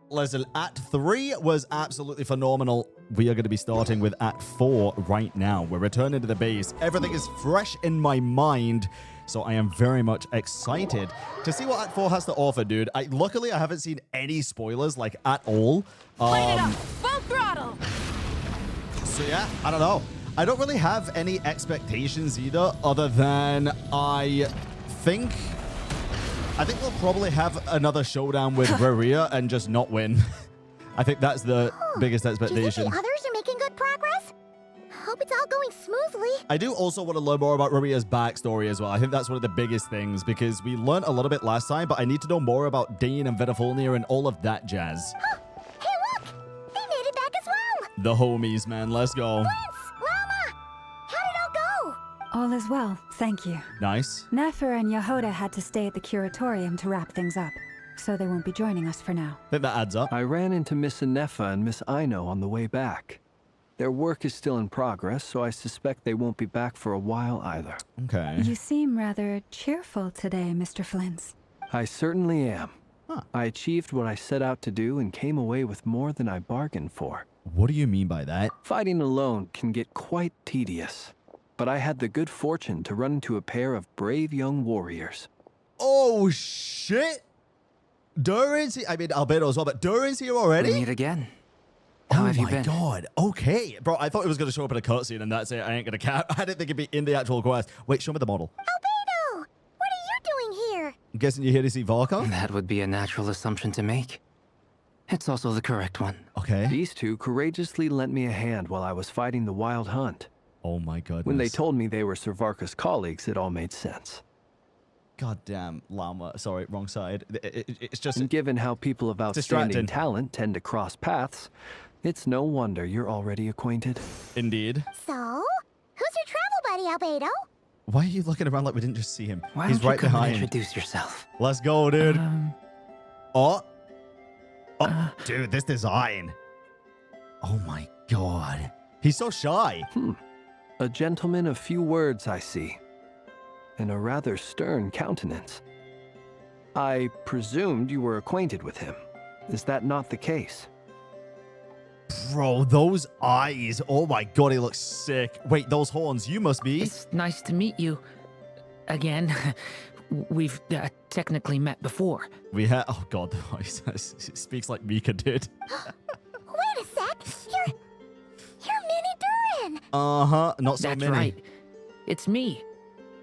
Listen, Act 3 was absolutely phenomenal. We are going to be starting with Act 4 right now. We're returning to the base. Everything is fresh in my mind, so I am very much excited to see what Act 4 has to offer, dude. Luckily, I haven't seen any spoilers, like, at all. Light it up! Full throttle! So, yeah, I don't know. I don't really have any expectations either, other than I think we'll probably have another showdown with Rerir and just not win. I think that's the biggest expectation. Do you think the others are making good progress? Hope it's all going smoothly. I do also want to learn more about Rerir's backstory as well. I think that's one of the biggest things because we learned a little bit last time, but I need to know more about Dane and Vitafolnir and all of that jazz. Huh. Hey, look! They made it back as well! The homies, man. Let's go. How did it all go? All is well, thank you. Nice. Nefer and Yehoda had to stay at the curatorium to wrap things up, so they won't be joining us for now. I think that adds up. I ran into Miss Nefa and Miss Aino on the way back. Their work is still in progress, so I suspect they won't be back for a while either. Okay. You seem rather cheerful today, Mr. Flintz. I certainly am. Huh. I achieved what I set out to do and came away with more than I bargained for. What do you mean by that? Fighting alone can get quite tedious, but I had the good fortune to run into a pair of brave young warriors. Oh, shit. Durin's here. I mean, Albedo as well, but Durin's here already? We meet again. How have you been? Oh my god. Okay. Bro, I thought it was going to show up in a cutscene and that's it. I ain't going to cap. I didn't think it'd be in the actual quest. Wait, show me the model. Albedo! What are you doing here? I'm guessing you're here to see Varka? That would be a natural assumption to make. It's also the correct one. Okay. These two courageously lent me a hand while I was fighting the wild hunt. Oh my goodness. When they told me they were Sir Varka's colleagues, it all made sense. Goddamn llama. Sorry, wrong side. It's just... And given how people of outstanding distracting. talent tend to cross paths, it's no wonder you're already acquainted. Indeed. So, who's your travel buddy, Albedo? Why are you looking around like we didn't just see him? Why He's don't right you come and behind. introduce yourself? Let's go, dude. Oh, dude, this design. Oh my god. He's so shy. A gentleman of few words, I see. And a rather stern countenance. I presumed you were acquainted with him. Is that not the case? Bro, those eyes. Oh my god, he looks sick. Wait, those horns, you must be. It's nice to meet you. Again. We've technically met before. We have. Oh god, the voice. It speaks like Mika did. Wait a sec. You're Mini Durin. Not so That's many. right. It's me.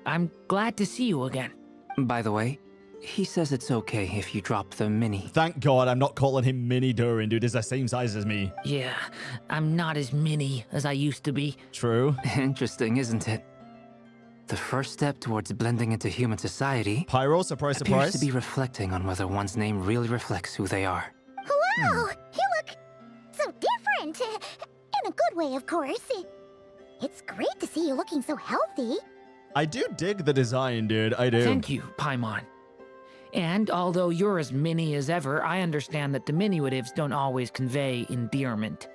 I'm glad to see you again. By the way, he says it's okay if you drop the mini. Thank god I'm not calling him Mini Durin, dude. He's the same size as me. Yeah, I'm not as mini as I used to be. True. Interesting, isn't it? The first step towards blending into human society Pyro, surprise, appears surprise. to be reflecting on whether one's name really reflects who they are. Wow, you look so different. In a good way, of course. It's great to see you looking so healthy. I do dig the design, dude. I do. Thank you, Paimon. And although you're as mini as ever, I understand that diminutives don't always convey endearment.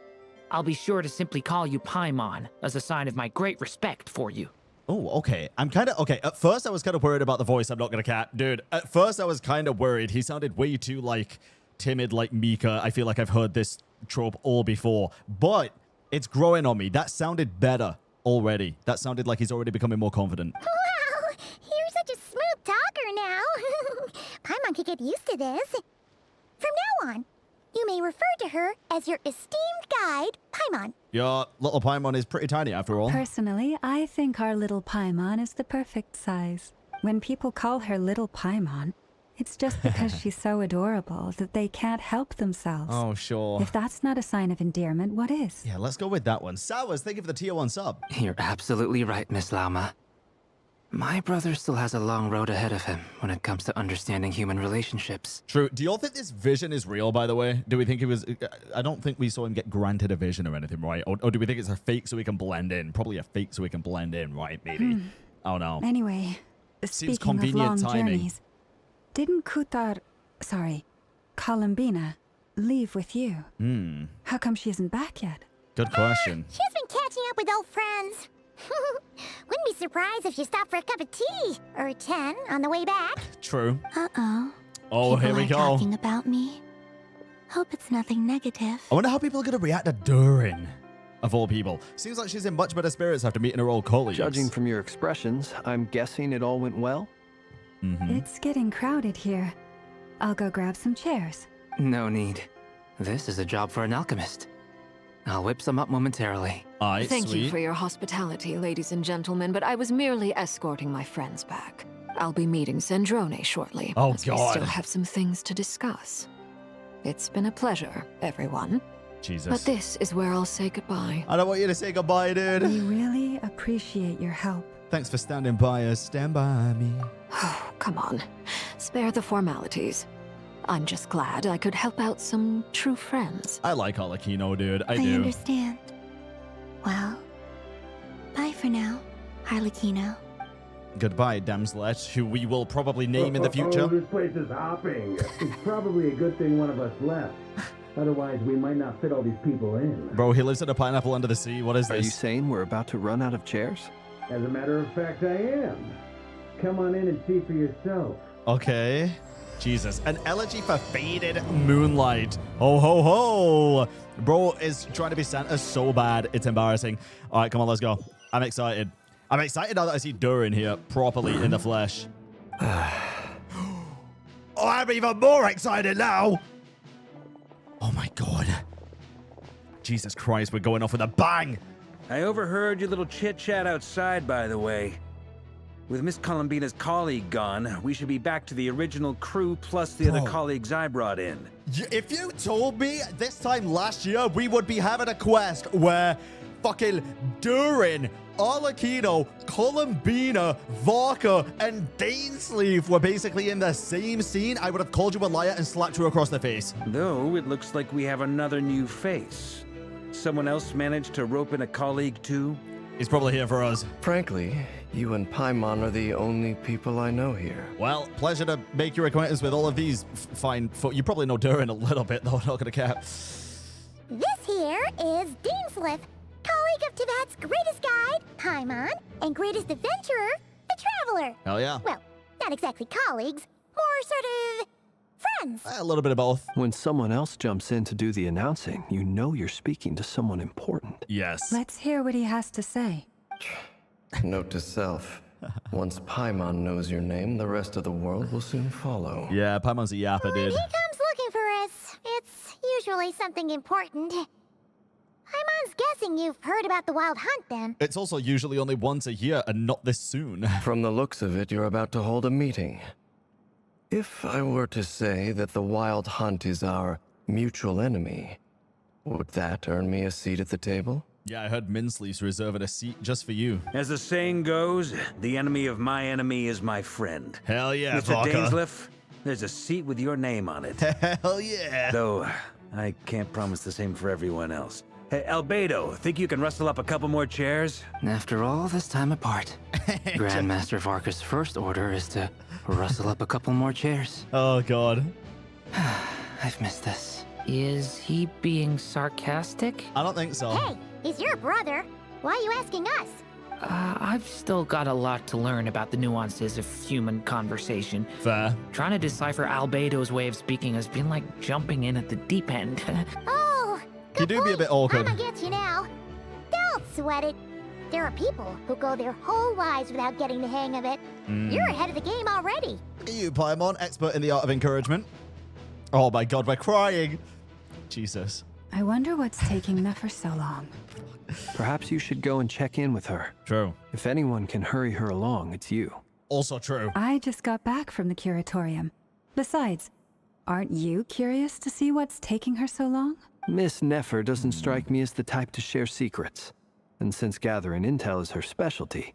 I'll be sure to simply call you Paimon as a sign of my great respect for you. Oh, okay. I'm kind of... Okay, at first I was kind of worried about the voice. I'm not going to cap. Dude, at first I was kind of worried. He sounded way too, like, timid like Mika. I feel like I've heard this trope all before. But it's growing on me. That sounded better already. That sounded like he's already becoming more confident. Wow, you're such a smooth talker now. Paimon could get used to this. From now on, you may refer to her as your esteemed guide, Paimon. Your little Paimon is pretty tiny after all. Personally, I think our little Paimon is the perfect size. When people call her little Paimon, it's just because she's so adorable that they can't help themselves. Oh, sure. If that's not a sign of endearment, what is? Yeah, let's go with that one. Sowers, thank you for the tier 1 sub. You're absolutely right, Miss Lauma. My brother still has a long road ahead of him when it comes to understanding human relationships. True. Do y'all think this vision is real, by the way? Do we think it was... I don't think we saw him get granted a vision or anything, right? Or do we think it's a fake so we can blend in? Probably a fake so we can blend in, right? Maybe. I don't know. Anyway, Seems speaking of convenient long timing. journeys, didn't Columbina, leave with you? How come she isn't back yet? Good question. She's been catching up with old friends. Wouldn't be surprised if she stopped for a cup of tea or 10 on the way back. True. Uh-oh. Oh, here we People go. are talking about me. Hope it's nothing negative. I wonder how people are going to react to Durin, of all people. Seems like she's in much better spirits after meeting her old colleagues. Judging from your expressions, I'm guessing it all went well? It's getting crowded here. I'll go grab some chairs. No need. This is a job for an alchemist. I'll whip some up momentarily. Aye, Thank sweet. you for your hospitality, ladies and gentlemen, but I was merely escorting my friends back. I'll be meeting Zendrone shortly. Oh, as we God. still have some things to discuss. It's been a pleasure, everyone. Jesus. But this is where I'll say goodbye. I don't want you to say goodbye, dude. We really appreciate your help. Thanks for standing by us. Stand by me. Oh, come on. Spare the formalities. I'm just glad I could help out some true friends. I like Arlecchino, dude. I I do. understand. Well, bye for now, Harlequino. Goodbye, Damslet, who we will probably name in the future. This place is hopping. It's probably a good thing one of us left. Otherwise, we might not fit all these people in. Bro, he lives in a pineapple under the sea. What is Are you this? saying we're about to run out of chairs? As a matter of fact, I am. Come on in and see for yourself. Okay. Jesus. An elegy for faded moonlight. Ho, ho, ho. Bro is trying to be Santa so bad. It's embarrassing. All right, come on, let's go. I'm excited. I'm excited now that I see Durin here properly in the flesh. Oh, I'm even more excited now. Oh, my God. Jesus Christ, we're going off with a bang. I overheard your little chit-chat outside, by the way. With Miss Columbina's colleague gone, we should be back to the original crew plus the other Bro. colleagues I brought in. If you told me this time last year we would be having a quest where fucking Durin, Arlecchino, Columbina, Varka, and Dainsleeve were basically in the same scene, I would have called you a liar and slapped you across the face. Though, it looks like we have another new face. Someone else managed to rope in a colleague, too? He's probably here for us. Frankly, you and Paimon are the only people I know here. Well, pleasure to make your acquaintance with all of these fine you probably know Durin a little bit, though. Not gonna care. This here is Dainsleif, colleague of Tibet's greatest guide, Paimon, and greatest adventurer, the Traveler. Hell yeah. Well, not exactly colleagues, more sort of friends. A little bit of both. When someone else jumps in to do the announcing, you know you're speaking to someone important. Yes. Let's hear what he has to say. Note to self. Once Paimon knows your name, the rest of the world will soon follow. Yeah, Paimon's a yapper, When dude. he comes looking for us, it's usually something important. Paimon's guessing you've heard about the Wild Hunt, then. It's also usually only once a year and not this soon. From the looks of it, you're about to hold a meeting. If I were to say that the Wild Hunt is our mutual enemy, would that earn me a seat at the table? Yeah, I heard Minslee's reserving a seat just for you. As the saying goes, the enemy of my enemy is my friend. Hell yeah, Mr. Varka. Dainsleif, there's a seat with your name on it. Hell yeah. Though, I can't promise the same for everyone else. Hey, Albedo, think you can rustle up a couple more chairs? After all this time apart, Grandmaster Varka's first order is to rustle up a couple more chairs. Oh, God. I've missed this. Is he being sarcastic? I don't think so. Hey, he's your brother. Why are you asking us? I've still got a lot to learn about the nuances of human conversation. Fair. Trying to decipher Albedo's way of speaking has been like jumping in at the deep end. Oh, You good do be a point. bit awkward. I'ma get you now. Don't sweat it. There are people who go their whole lives without getting the hang of it. You're ahead of the game already. Look at you, Paimon, expert in the art of encouragement. Oh my God, we're crying. Jesus. I wonder what's taking Nefer so long. Perhaps you should go and check in with her. True. If anyone can hurry her along, it's you. Also true. I just got back from the curatorium. Besides, aren't you curious to see what's taking her so long? Miss Nefer doesn't strike me as the type to share secrets. And since gathering intel is her specialty,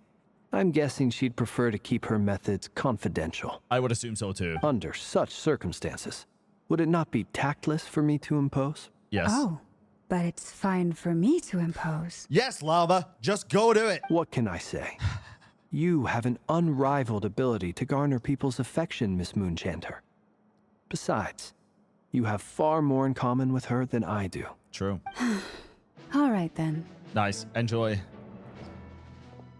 I'm guessing she'd prefer to keep her methods confidential. I would assume so too. Under such circumstances, would it not be tactless for me to impose? Yes. Oh, but it's fine for me to impose. Yes, Llama. Just go do it. What can I say? You have an unrivaled ability to garner people's affection, Miss Moonchanter. Besides, you have far more in common with her than I do. True. All right then. Nice. Enjoy.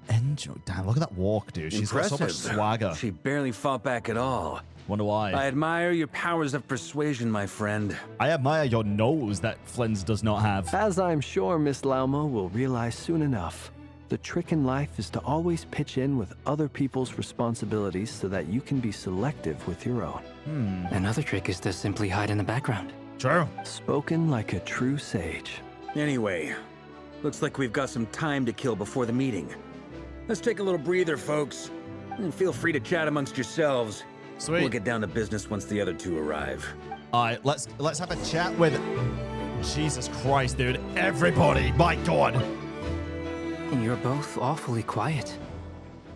Enjoy. Damn, look at that walk, dude. She's got so much swagger. She barely fought back at all. Wonder why. I admire your powers of persuasion, my friend. I admire your nose that Flins does not have. As I'm sure Miss Lauma will realize soon enough, the trick in life is to always pitch in with other people's responsibilities so that you can be selective with your own. Another trick is to simply hide in the background. True. Spoken like a true sage. Anyway, looks like we've got some time to kill before the meeting. Let's take a little breather, folks. And feel free to chat amongst yourselves. Sweet. We'll get down to business once the other two arrive. All right, let's have a chat with... Jesus Christ, dude. Everybody, my God. You're both awfully quiet.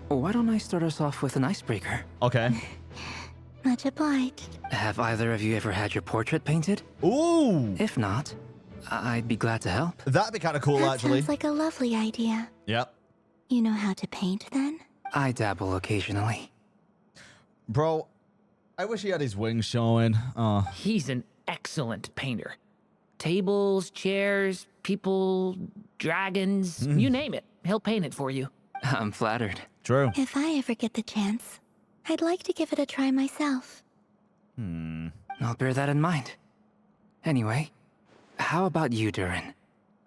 Why don't I start us off with an icebreaker? Okay. Much obliged. Have either of you ever had your portrait painted? Ooh. If not, I'd be glad to help. That'd be kind of cool, That actually. sounds like a lovely idea. Yep. You know how to paint, then? I dabble occasionally. Bro, I wish he had his wings showing. He's an excellent painter. Tables, chairs, people, dragons, you name it. He'll paint it for you. I'm flattered. True. If I ever get the chance, I'd like to give it a try myself. I'll bear that in mind. Anyway, how about you, Durin?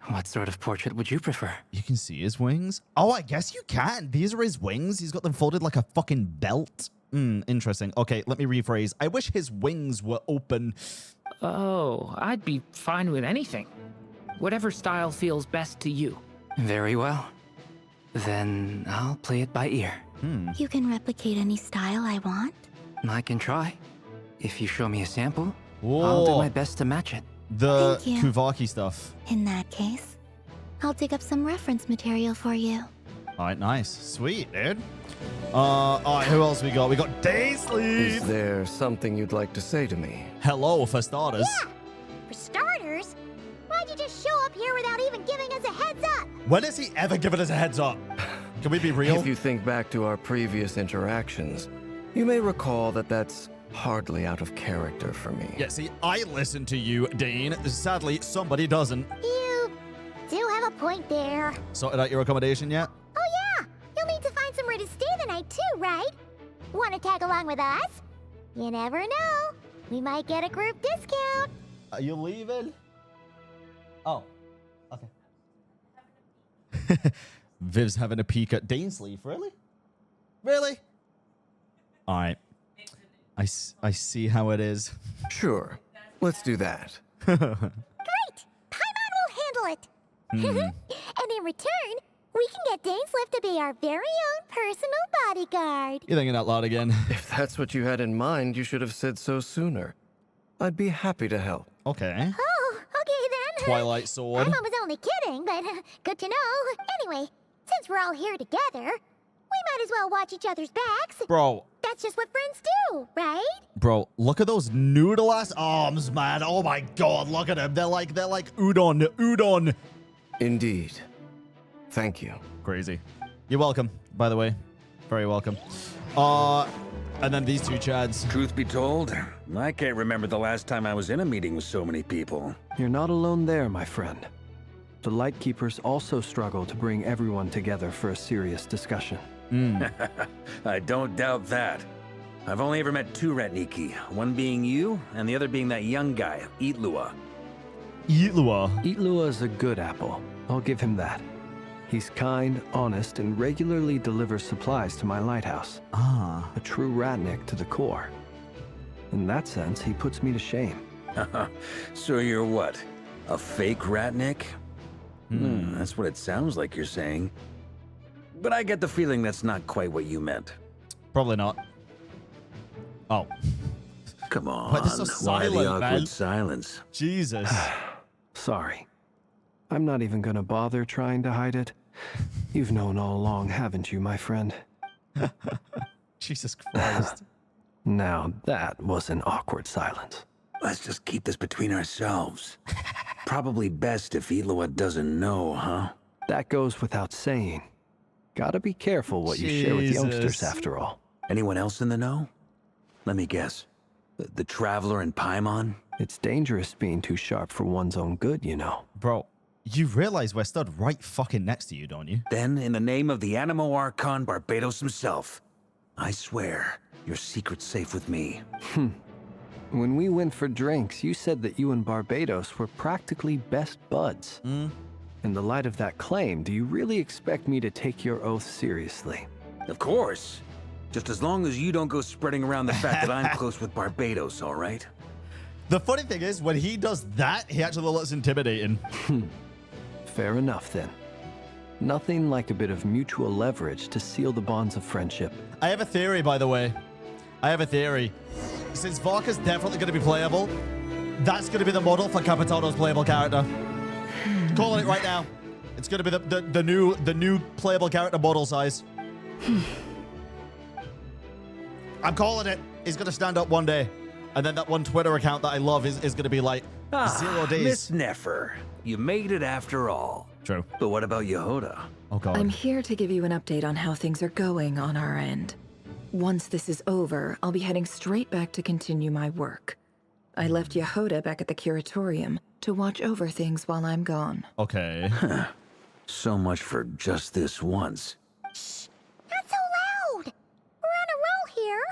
What sort of portrait would you prefer? You can see his wings? Oh, I guess you can. These are his wings. He's got them folded like a fucking belt. Interesting. Okay, let me rephrase. I wish his wings were open. Oh, I'd be fine with anything. Whatever style feels best to you. Very well. Then I'll play it by ear. You can replicate any style I want? I can try. If you show me a sample, I'll do my best to match it. The Thank you. Kuvaki stuff. In that case, I'll dig up some reference material for you. All right, nice. Sweet, dude. All right, who else we got? We got Daisley. Is there something you'd like to say to me? Hello, for starters. For starters, why'd you just show up here without even giving us a heads up? When has he ever given us a heads up? Can we be real? If you think back to our previous interactions, you may recall that that's hardly out of character for me. Yeah, see, I listen to you, Dean. Sadly, somebody doesn't. You do have a point there. Sorted out your accommodation yet? Oh yeah, you'll need to find somewhere to stay the night too, right? Want to tag along with us? You never know. We might get a group discount. Are you leaving? Oh, okay. Viv's having a peek at Dean's sleeve. Really? Really? All right. I see how it is. Sure, let's do that. Great! Paimon will handle it. And in return, we can get Dainslift to be our very own personal bodyguard. You're thinking out loud again. If that's what you had in mind, you should have said so sooner. I'd be happy to help. Okay. Oh, okay then. Twilight Sword. Paimon was only kidding, but good to know. Anyway, since we're all here together, we might as well watch each other's backs. Bro. That's just what friends do, right? Bro, look at those noodle-ass arms, man. Oh my god, look at them. They're like udon. Indeed. Thank you. Crazy. You're welcome, by the way. Very welcome. And then these two chads. Truth be told, I can't remember the last time I was in a meeting with so many people. You're not alone there, my friend. The Lightkeepers also struggle to bring everyone together for a serious discussion. I don't doubt that. I've only ever met two Retniki, one being you, and the other being that young guy, Itlua. Itlua is a good apple. I'll give him that. He's kind, honest, and regularly delivers supplies to my lighthouse. Ah. A true Ratnik to the core. In that sense, he puts me to shame. So you're what? A fake Ratnik? That's what it sounds like you're saying. But I get the feeling that's not quite what you meant. Probably not. Oh. Come on. Why they're so Why the silent, awkward man? silence? Jesus. Sorry. I'm not even gonna bother trying to hide it. You've known all along, haven't you, my friend? Jesus Christ. Now that was an awkward silence. Let's just keep this between ourselves. Probably best if Itlua doesn't know, huh? That goes without saying. Gotta be careful what you share with youngsters, Jesus. after all. Anyone else in the know? Let me guess. The Traveler and Paimon? It's dangerous being too sharp for one's own good, you know. Bro, you realize we're stood right fucking next to you, don't you? Then, in the name of the Animo Archon Barbados himself, I swear, your secret's safe with me. When we went for drinks, you said that you and Barbados were practically best buds. In the light of that claim, do you really expect me to take your oath seriously? Of course. Just as long as you don't go spreading around the fact that I'm close with Barbados, all right? The funny thing is, when he does that, he actually looks intimidating. Fair enough, then. Nothing like a bit of mutual leverage to seal the bonds of friendship. I have a theory, by the way. I have a theory. Since Varka's definitely going to be playable, that's going to be the model for Capitano's playable character. Calling it right now. It's going to be the new playable character model size. I'm calling it. He's going to stand up one day. And then that one Twitter account that I love is going to be like 0 days. Miss Nefer, you made it after all. True. But what about Yehoda? Oh, God. I'm here to give you an update on how things are going on our end. Once this is over, I'll be heading straight back to continue my work. I left Yehoda back at the curatorium to watch over things while I'm gone. Okay. So much for just this once. Shh! Not so loud! We're on a roll here.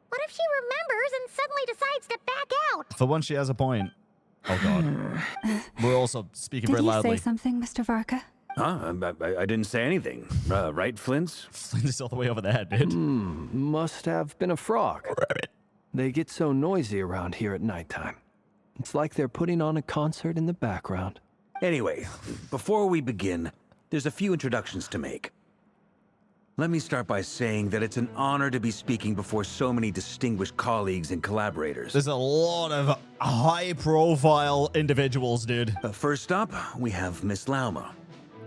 What if she remembers and suddenly decides to back out? For once, she has a point. Oh, God. We're also speaking very Did you loudly. say something, Mr. Varka? Huh? I didn't say anything. Right, Flints? Flint is all the way over there, dude. Must have been a frog. They get so noisy around here at nighttime. It's like they're putting on a concert in the background. Anyway, before we begin, there's a few introductions to make. Let me start by saying that it's an honor to be speaking before so many distinguished colleagues and collaborators. There's a lot of high-profile individuals, dude. First up, we have Miss Lauma.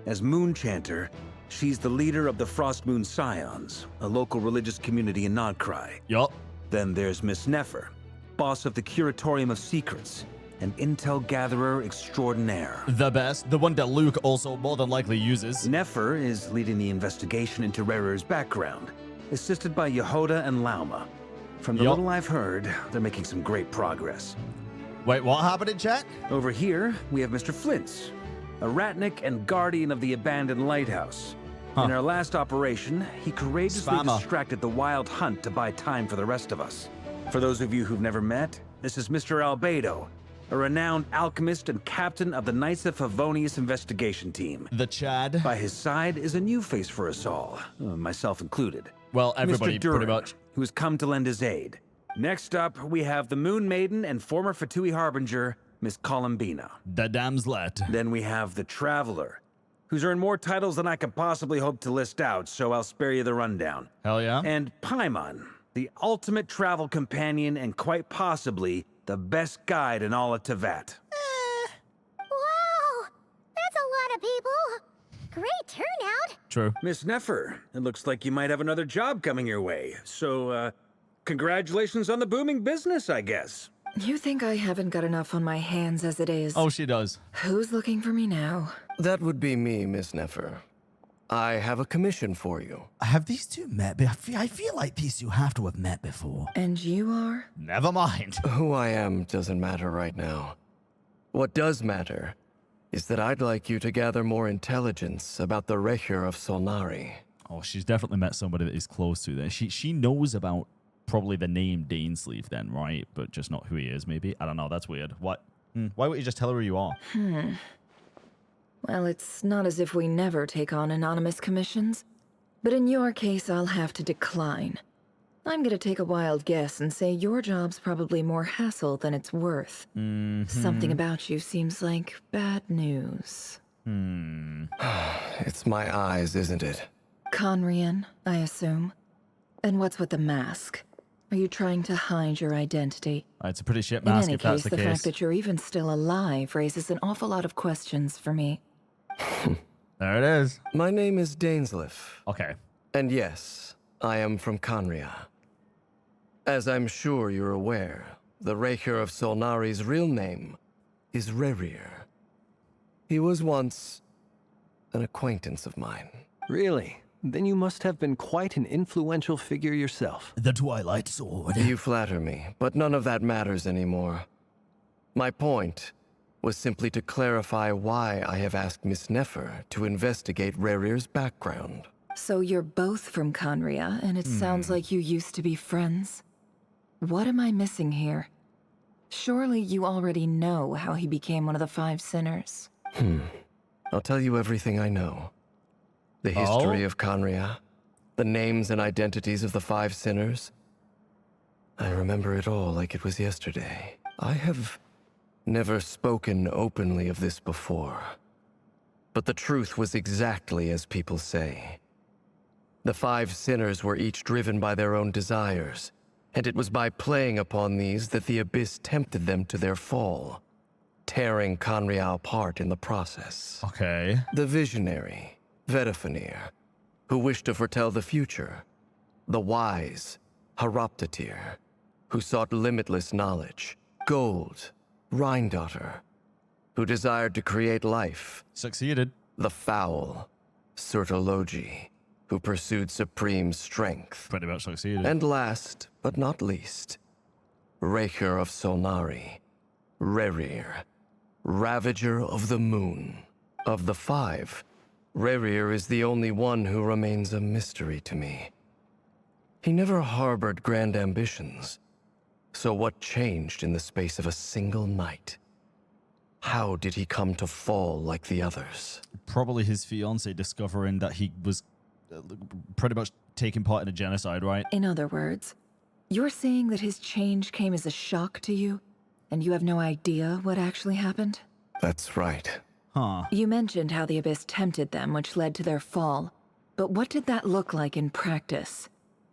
As Moon Chanter, she's the leader of the Frost Moon Scions, a local religious community in Nodcry. Yup. Then there's Miss Nefer, boss of the Curatorium of Secrets, an intel gatherer extraordinaire. The best. The one that Luke also more than likely uses. Nefer is leading the investigation into Rerir's background, assisted by Yehoda and Lauma. From the little I've heard, they're making some great progress. Wait, what happened in chat? Over here, we have Mr. Flintz, a ratnik and guardian of the abandoned lighthouse. In our last operation, he courageously distracted the Wild Hunt to buy time for the rest of us. For those of you who've never met, this is Mr. Albedo, a renowned alchemist and captain of the Knights of Favonius investigation team. The Chad. By his side is a new face for us all, myself included. Well, everybody, Mr. Durin, pretty much. who has come to lend his aid. Next up, we have the Moon Maiden and former Fatui Harbinger, Miss Columbina. The Damslet. Then we have the Traveler, who's earned more titles than I could possibly hope to list out, so I'll spare you the rundown. Hell yeah. And Paimon, the ultimate travel companion and quite possibly the best guide in all of Tevat. Wow! That's a lot of people. Great turnout. True. Miss Nefer, it looks like you might have another job coming your way, so, congratulations on the booming business, I guess. You think I haven't got enough on my hands as it is? Oh, she does. Who's looking for me now? That would be me, Miss Nefer. I have a commission for you. Have these two met? I feel like these two have to have met before. And you are? Never mind. Who I am doesn't matter right now. What does matter is that I'd like you to gather more intelligence about the Rerir of Solnari. Oh, she's definitely met somebody that is close to this. She knows about probably the name Dainsleif then, right? But just not who he is, maybe? I don't know. That's weird. What? Why would you just tell her who you are? Well, it's not as if we never take on anonymous commissions. But in your case, I'll have to decline. I'm gonna take a wild guess and say your job's probably more hassle than it's worth. Something about you seems like bad news. It's my eyes, isn't it? Conrian, I assume. And what's with the mask? Are you trying to hide your identity? It's a pretty shit mask if that's the case. The fact that you're even still alive raises an awful lot of questions for me. There it is. My name is Dainsleif. Okay. And yes, I am from Conria. As I'm sure you're aware, the Rerir of Solnari's real name is Rerir. He was once an acquaintance of mine. Really? Then you must have been quite an influential figure yourself. The Twilight Sword. You flatter me, but none of that matters anymore. My point was simply to clarify why I have asked Miss Nefer to investigate Rerir's background. So you're both from Conria, and it sounds like you used to be friends. What am I missing here? Surely you already know how he became one of the 5 sinners. I'll tell you everything I know. The history of Conria, the names and identities of the 5 sinners. I remember it all like it was yesterday. I have never spoken openly of this before. But the truth was exactly as people say. The 5 sinners were each driven by their own desires, and it was by playing upon these that the Abyss tempted them to their fall, tearing Conria apart in the process. Okay. The visionary, Vedifenir, who wished to foretell the future. The wise, Haroptatir, who sought limitless knowledge. Gold, Rhindaughter, who desired to create life. Succeeded. The foul, Surtologi, who pursued supreme strength. Pretty much succeeded. And last, but not least, Rerir of Solnari, Rerir, Ravager of the Moon. Of the 5, Rerir is the only one who remains a mystery to me. He never harbored grand ambitions. So what changed in the space of a single night? How did he come to fall like the others? Probably his fiancée discovering that he was pretty much taking part in a genocide, right? In other words, you're saying that his change came as a shock to you, and you have no idea what actually happened? That's right. Huh. You mentioned how the Abyss tempted them, which led to their fall. But what did that look like in practice?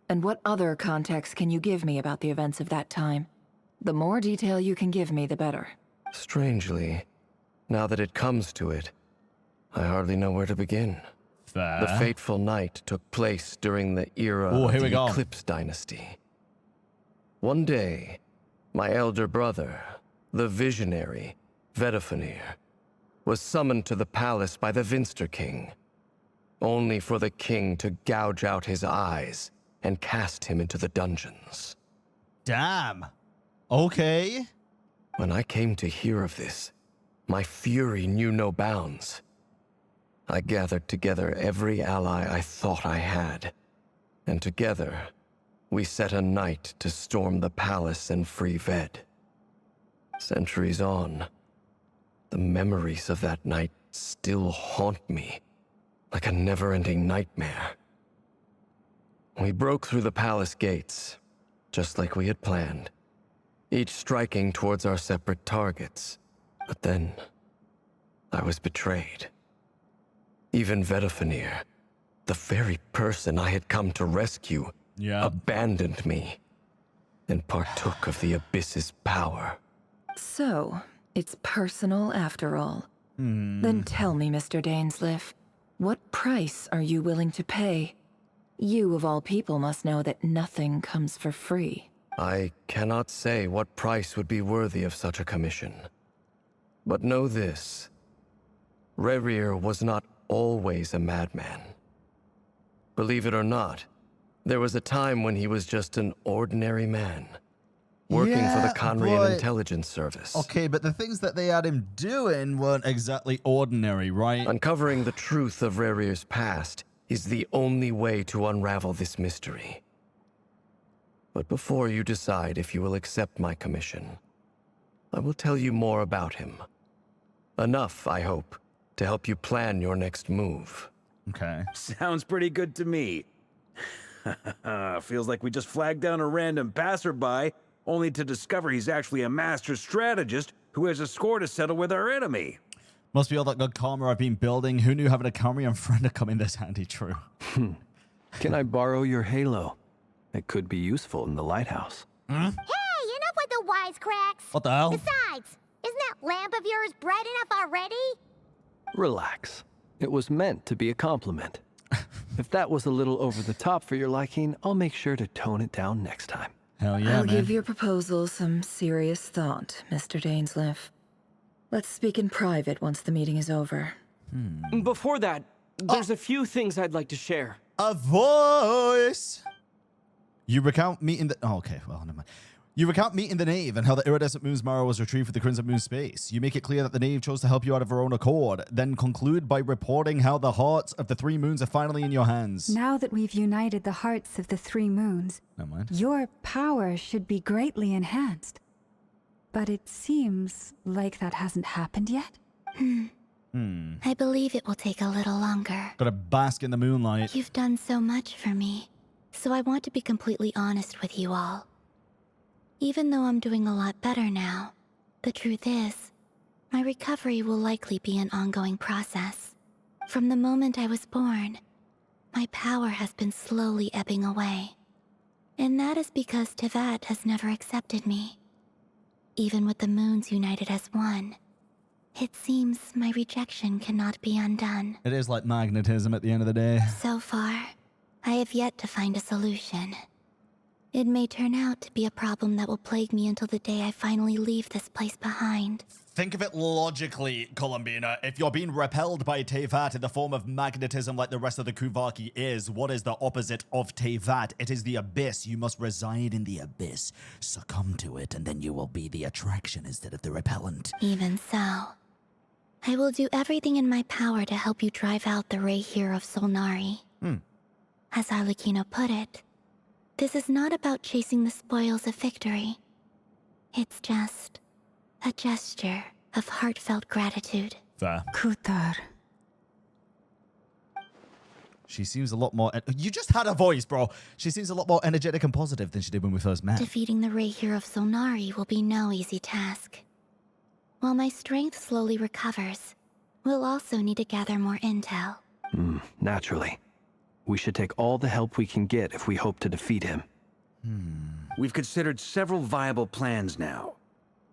And what other context can you give me about the events of that time? The more detail you can give me, the better. Strangely, now that it comes to it, I hardly know where to begin. Fair. The fateful night took place during the era of here we the go. Eclipse Dynasty. One day, my elder brother, the visionary, Vedifenir, was summoned to the palace by the Vinster King, only for the king to gouge out his eyes and cast him into the dungeons. Damn. Okay. When I came to hear of this, my fury knew no bounds. I gathered together every ally I thought I had, and together, we set a night to storm the palace and free Ved. Centuries on, the memories of that night still haunt me, like a never-ending nightmare. We broke through the palace gates, just like we had planned, each striking towards our separate targets. But then, I was betrayed. Even Vedifenir, the very person I had come to rescue, abandoned me and partook of the Abyss's power. So, it's personal after all. Then tell me, Mr. Dainsleif, what price are you willing to pay? You, of all people, must know that nothing comes for free. I cannot say what price would be worthy of such a commission. But know this. Rerir was not always a madman. Believe it or not, there was a time when he was just an ordinary man, working for the Conrian Intelligence Service. Okay, but the things that they had him doing weren't exactly ordinary, right? Uncovering the truth of Rerir's past is the only way to unravel this mystery. But before you decide if you will accept my commission, I will tell you more about him. Enough, I hope, to help you plan your next move. Okay. Sounds pretty good to me. Feels like we just flagged down a random passerby, only to discover he's actually a master strategist who has a score to settle with our enemy. Must be all that good karma I've been building. Who knew having a Conrian friend would come in this handy? True. Can I borrow your halo? It could be useful in the lighthouse. Hey, enough with the wisecracks. What the hell? Besides, isn't that lamp of yours bright enough already? Relax. It was meant to be a compliment. If that was a little over the top for your liking, I'll make sure to tone it down next time. Hell yeah, I'll man. give your proposal some serious thought, Mr. Dainsleif. Let's speak in private once the meeting is over. Before that, there's a few things I'd like to share. A voice. You recount meeting the... Oh, okay. Well, never mind. You recount meeting the Knave and how the iridescent moon's marrow was retrieved from the Crimson Moon's space. You make it clear that the Knave chose to help you out of her own accord, then conclude by reporting how the hearts of the three moons are finally in your hands. Now that we've united the hearts of the three moons, Never mind. your power should be greatly enhanced. But it seems like that hasn't happened yet. I believe it will take a little longer. Gotta bask in the moonlight. You've done so much for me, so I want to be completely honest with you all. Even though I'm doing a lot better now, the truth is, my recovery will likely be an ongoing process. From the moment I was born, my power has been slowly ebbing away. And that is because Teyvat has never accepted me. Even with the moons united as one, it seems my rejection cannot be undone. It is like magnetism at the end of the day. So far, I have yet to find a solution. It may turn out to be a problem that will plague me until the day I finally leave this place behind. Think of it logically, Columbina. If you're being repelled by Teyvat in the form of magnetism like the rest of the Kuvaki is, what is the opposite of Teyvat? It is the abyss. You must reside in the abyss. Succumb to it, and then you will be the attraction instead of the repellent. Even so, I will do everything in my power to help you drive out the Rerir of Solnari. As Arlecchino put it, this is not about chasing the spoils of victory. It's just a gesture of heartfelt gratitude. Fair. Kutar. She seems a lot more... You just had a voice, bro. She seems a lot more energetic and positive than she did when we first met. Defeating the Rerir of Solnari will be no easy task. While my strength slowly recovers, we'll also need to gather more intel. Naturally. We should take all the help we can get if we hope to defeat him. We've considered several viable plans now,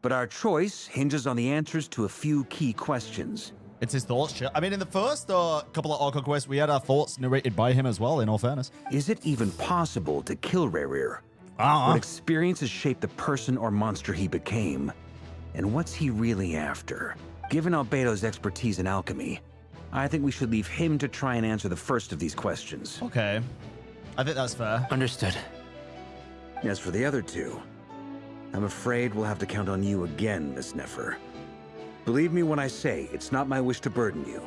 but our choice hinges on the answers to a few key questions. It's his thoughts, shit. I mean, in the first couple of Archon quests, we had our thoughts narrated by him as well, in all fairness. Is it even possible to kill Rerir? What experiences shaped the person or monster he became? And what's he really after? Given Albedo's expertise in alchemy, I think we should leave him to try and answer the first of these questions. Okay. I think that's fair. Understood. As for the other two, I'm afraid we'll have to count on you again, Miss Nefer. Believe me when I say it's not my wish to burden you.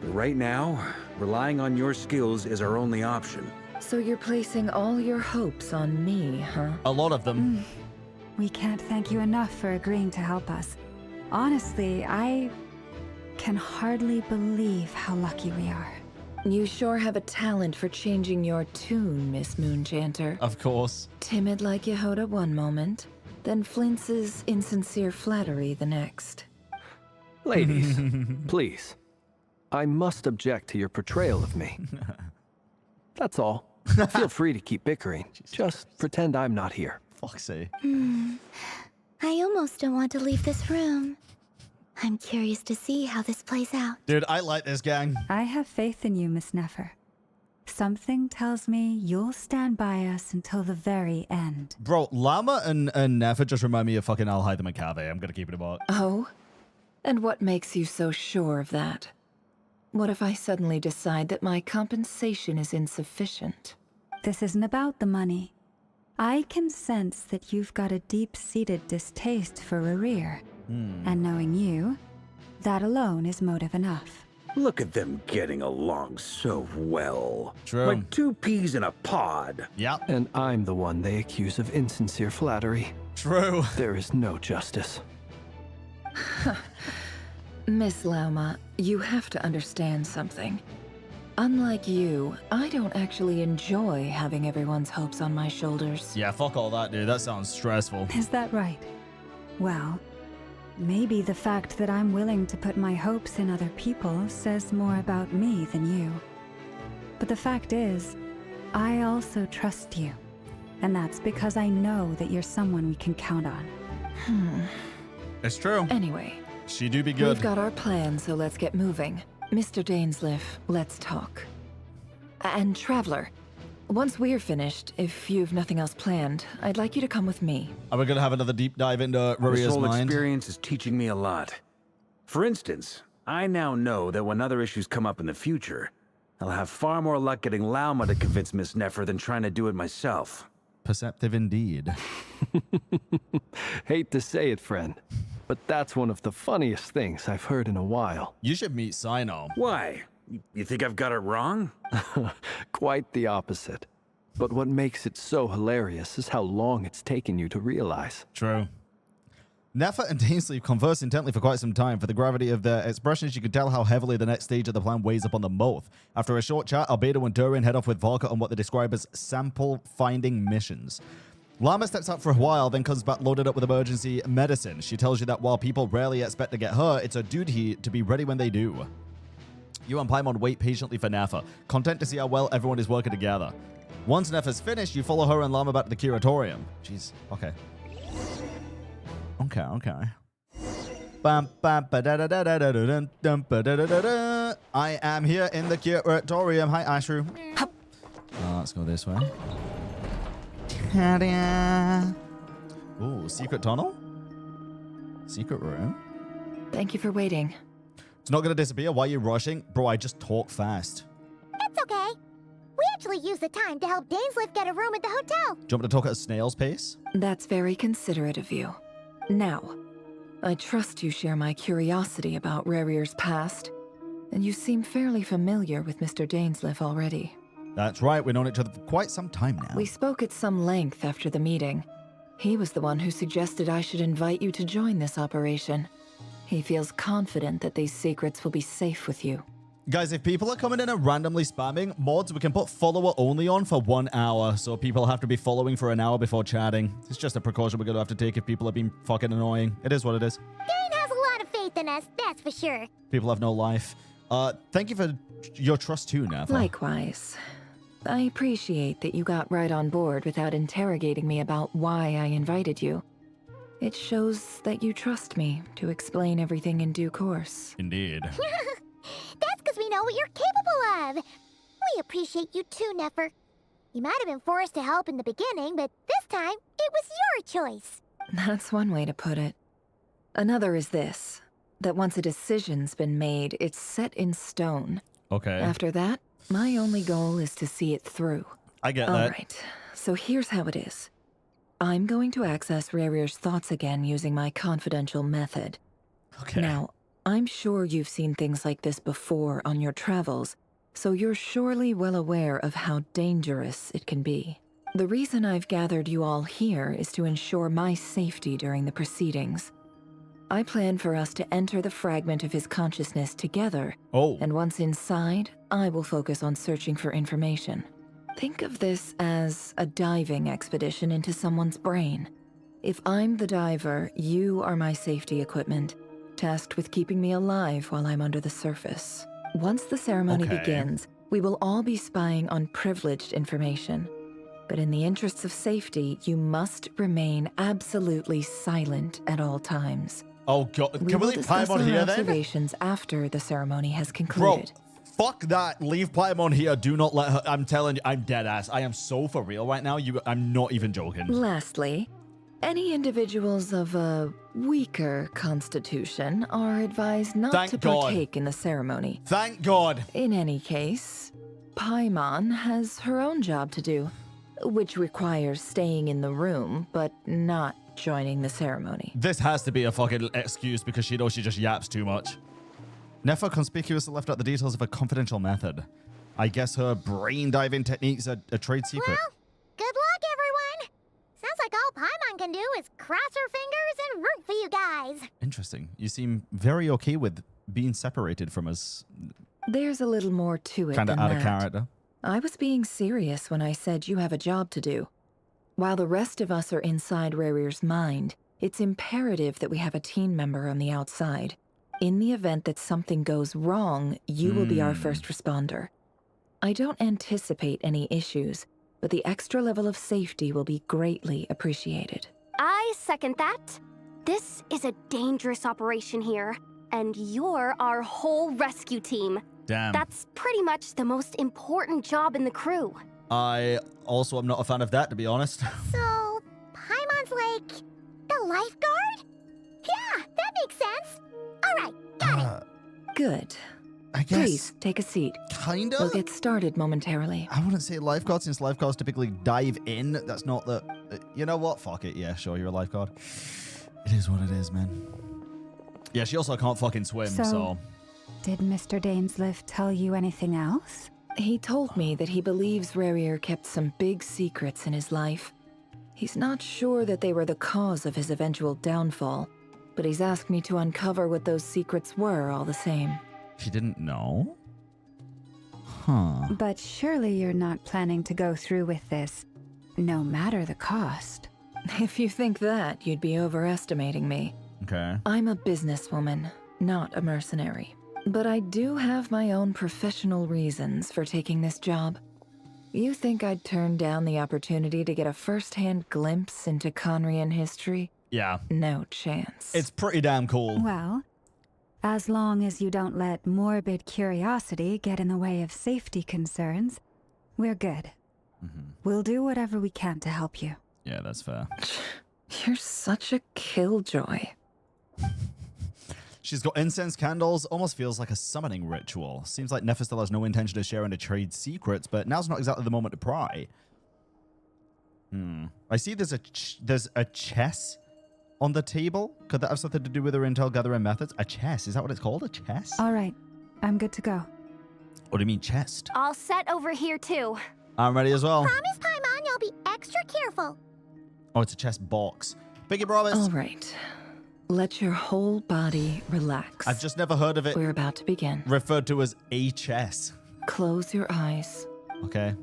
But right now, relying on your skills is our only option. So you're placing all your hopes on me, huh? A lot of them. We can't thank you enough for agreeing to help us. Honestly, I can hardly believe how lucky we are. You sure have a talent for changing your tune, Miss Moonchanter. Of course. Timid like Yehoda one moment, then Flintz's insincere flattery the next. Ladies, please. I must object to your portrayal of me. That's all. Feel free to keep bickering. Just pretend I'm not here. Fuck's sake. I almost don't want to leave this room. I'm curious to see how this plays out. Dude, I like this gang. I have faith in you, Miss Nefer. Something tells me you'll stand by us until the very end. Bro, Llama and Nefer just remind me of fucking Alhaitham and Cave. I'm gonna keep it about. Oh? And what makes you so sure of that? What if I suddenly decide that my compensation is insufficient? This isn't about the money. I can sense that you've got a deep-seated distaste for Rerir. And knowing you, that alone is motive enough. Look at them getting along so well. True. Like two peas in a pod. Yep. And I'm the one they accuse of insincere flattery. True. There is no justice. Miss Lauma, you have to understand something. Unlike you, I don't actually enjoy having everyone's hopes on my shoulders. Yeah, fuck all that, dude. That sounds stressful. Is that right? Well, maybe the fact that I'm willing to put my hopes in other people says more about me than you. But the fact is, I also trust you. And that's because I know that you're someone we can count on. It's true. Anyway, She do be good. we've got our plan, so let's get moving. Mr. Dainsleif, let's talk. And Traveler, once we're finished, if you've nothing else planned, I'd like you to come with me. Are we gonna have another deep dive into This Rerir's whole mind? experience is teaching me a lot. For instance, I now know that when other issues come up in the future, I'll have far more luck getting Lauma to convince Miss Nefer than trying to do it myself. Perceptive indeed. Hate to say it, friend, but that's one of the funniest things I've heard in a while. You should meet Sino. Why? You think I've got it wrong? Quite the opposite. But what makes it so hilarious is how long it's taken you to realize. True. Nefer and Dainsleif converse intently for quite some time. For the gravity of their expressions, you could tell how heavily the next stage of the plan weighs upon them both. After a short chat, Albedo and Durin head off with Volker on what they describe as sample-finding missions. Llama steps out for a while, then comes back loaded up with emergency medicine. She tells you that while people rarely expect to get hurt, it's a duty to be ready when they do. You and Paimon wait patiently for Nefer, content to see how well everyone is working together. Once Nefer's finished, you follow her and Llama back to the curatorium. Jeez, okay. Okay. I am here in the curatorium. Hi, Ashru. Let's go this way. Ooh, secret tunnel? Secret room? Thank you for waiting. It's not going to disappear. Why are you rushing? Bro, I just talk fast. That's okay. We actually used the time to help Dainsleif get a room at the hotel. Do you want me to talk at a snail's pace? That's very considerate of you. Now, I trust you share my curiosity about Rerir's past, and you seem fairly familiar with Mr. Dainsleif already. That's right, we've known each other for quite some time now. We spoke at some length after the meeting. He was the one who suggested I should invite you to join this operation. He feels confident that these secrets will be safe with you. Guys, if people are coming in and randomly spamming mods, we can put follower only on for 1 hour, so people have to be following for an hour before chatting. It's just a precaution we're going to have to take if people have been fucking annoying. It is what it is. Dane has a lot of faith in us, that's for sure. People have no life. Thank you for your trust too, Nefer. Likewise. I appreciate that you got right on board without interrogating me about why I invited you. It shows that you trust me to explain everything in due course. Indeed. That's because we know what you're capable of. We appreciate you too, Nefer. You might have been forced to help in the beginning, but this time, it was your choice. That's one way to put it. Another is this, that once a decision's been made, it's set in stone. Okay. After that, my only goal is to see it through. I get that. All right, so here's how it is. I'm going to access Rerir's thoughts again using my confidential method. Okay. Now, I'm sure you've seen things like this before on your travels, so you're surely well aware of how dangerous it can be. The reason I've gathered you all here is to ensure my safety during the proceedings. I plan for us to enter the fragment of his consciousness together, and once inside, I will focus on searching for information. Think of this as a diving expedition into someone's brain. If I'm the diver, you are my safety equipment, tasked with keeping me alive while I'm under the surface. Once the ceremony begins, we will all be spying on privileged information. But in the interests of safety, you must remain absolutely silent at all times. Oh god, can we leave Paimon here then? Observations after the ceremony has concluded. Bro, fuck that. Leave Paimon here. Do not let her. I'm telling you, I'm dead ass. I am so for real right now. I'm not even joking. Lastly, any individuals of a weaker constitution are advised not to partake in the ceremony. Thank God. In any case, Paimon has her own job to do, which requires staying in the room, but not joining the ceremony. This has to be a fucking excuse because she knows she just yaps too much. Nefer conspicuously left out the details of a confidential method. I guess her brain diving technique's a trade secret. Well, good luck, everyone. Sounds like all Paimon can do is cross her fingers and root for you guys. Interesting. You seem very okay with being separated from us. There's a little more to it Kind of than out that. of character. I was being serious when I said you have a job to do. While the rest of us are inside Rerir's mind, it's imperative that we have a team member on the outside. In the event that something goes wrong, you will be our first responder. I don't anticipate any issues, but the extra level of safety will be greatly appreciated. I second that. This is a dangerous operation here, and you're our whole rescue team. Damn. That's pretty much the most important job in the crew. I also am not a fan of that, to be honest. So, Paimon's like the lifeguard? Yeah, that makes sense. All right, got it. Good. I guess. Please, take a seat. Kinda? We'll get started momentarily. I wouldn't say lifeguard, since lifeguards typically dive in. That's not the... you know what? Fuck it. Yeah, sure, you're a lifeguard. It is what it is, man. Yeah, she also can't fucking swim, so... Did Mr. Dainsleif tell you anything else? He told me that he believes Rerir kept some big secrets in his life. He's not sure that they were the cause of his eventual downfall, but he's asked me to uncover what those secrets were all the same. He didn't know? Huh. But surely you're not planning to go through with this, no matter the cost. If you think that, you'd be overestimating me. Okay. I'm a businesswoman, not a mercenary. But I do have my own professional reasons for taking this job. You think I'd turn down the opportunity to get a first-hand glimpse into Conrian history? Yeah. No chance. It's pretty damn cool. Well, as long as you don't let morbid curiosity get in the way of safety concerns, we're good. We'll do whatever we can to help you. Yeah, that's fair. You're such a killjoy. She's got incense candles. Almost feels like a summoning ritual. Seems like Nefer still has no intention of sharing the trade secrets, but now's not exactly the moment to pry. I see there's a chess on the table. Could that have something to do with her intel gathering methods? A chess? Is that what it's called? A chess? All right. I'm good to go. What do you mean chest? All set over here, too. I'm ready as well. Promise, Paimon, you'll be extra careful. Oh, it's a chest box. Biggie promise. All right. Let your whole body relax. I've just never heard of it. We're about to begin. Referred to as a chess. Close your eyes. Okay.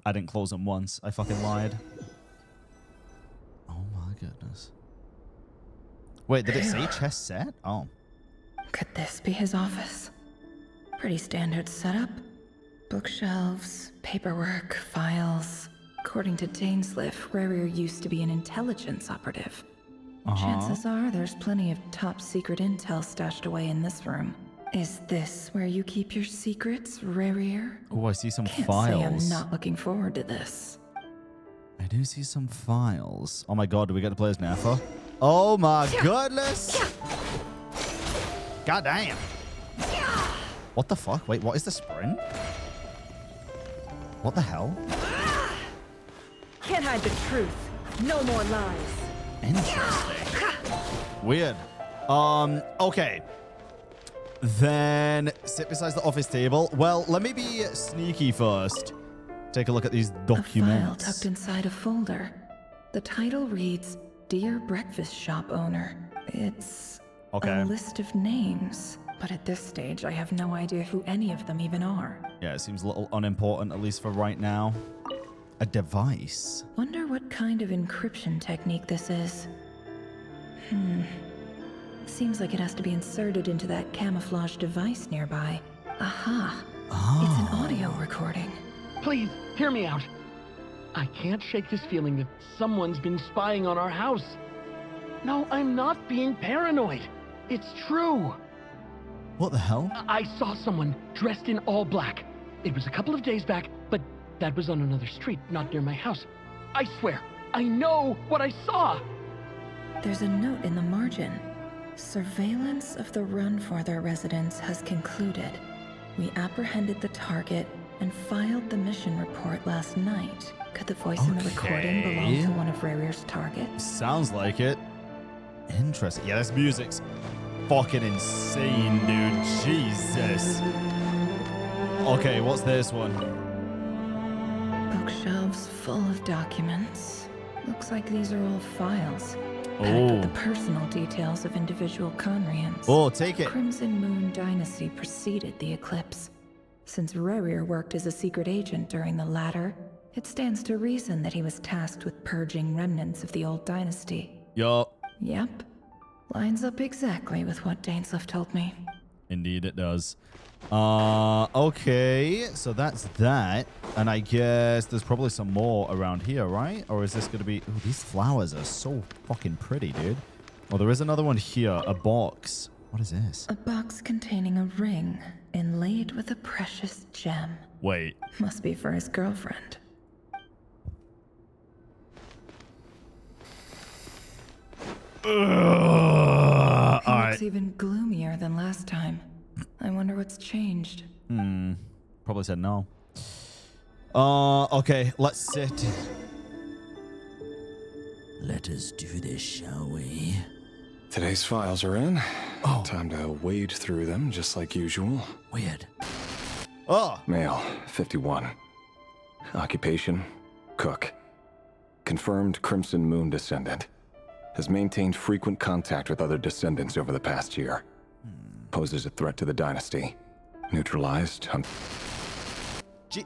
I didn't close them once. I fucking lied. Oh my goodness. Wait, did it say chess set? Oh. Could this be his office? Pretty standard setup. Bookshelves, paperwork, files. According to Dainsleif, Rerir used to be an intelligence operative. Chances are there's plenty of top secret intel stashed away in this room. Is this where you keep your secrets, Rerir? Oh, I see some Can't files. say I'm not looking forward to this. I do see some files. Oh my god, do we get to play as Nefer? Oh my goodness! God damn. What the fuck? Wait, what is the sprint? What the hell? Can't hide the truth. No more lies. Interesting. Weird. Okay. Then sit beside the office table. Well, let me be sneaky first. Take a look at these documents. A file tucked inside a folder. The title reads, Dear Breakfast Shop Owner. It's a list of names. But at this stage, I have no idea who any of them even are. Yeah, it seems a little unimportant, at least for right now. A device. Wonder what kind of encryption technique this is. Seems like it has to be inserted into that camouflage device nearby. Aha. It's an audio recording. Please, hear me out. I can't shake this feeling that someone's been spying on our house. No, I'm not being paranoid. It's true. What the hell? I saw someone dressed in all black. It was a couple of days back, but that was on another street, not near my house. I swear, I know what I saw. There's a note in the margin. Surveillance of the Runforther residence has concluded. We apprehended the target and filed the mission report last night. Could the voice in the recording belong to one of Rerir's targets? Sounds like it. Interesting. Yeah, this music's fucking insane, dude. Jesus. Okay, what's this one? Bookshelves full of documents. Looks like these are all files. Packed with the personal details of individual Conrians. Oh, take it. The Crimson Moon Dynasty preceded the eclipse. Since Rerir worked as a secret agent during the latter, it stands to reason that he was tasked with purging remnants of the old dynasty. Yup. Yep. Lines up exactly with what Dainsleif told me. Indeed it does. Okay, so that's that. And I guess there's probably some more around here, right? Or is this going to be... Oh, these flowers are so fucking pretty, dude. Oh, there is another one here. A box. What is this? A box containing a ring inlaid with a precious gem. Wait. Must be for his girlfriend. All right. even gloomier than last time. I wonder what's changed. Probably said no. Okay, let's sit. Let us do this, shall we? Today's files are in. Time to wade through them, just like usual. Weird. Male, 51. Occupation, cook. Confirmed Crimson Moon descendant. Has maintained frequent contact with other descendants over the past year. Poses a threat to the dynasty. Neutralized.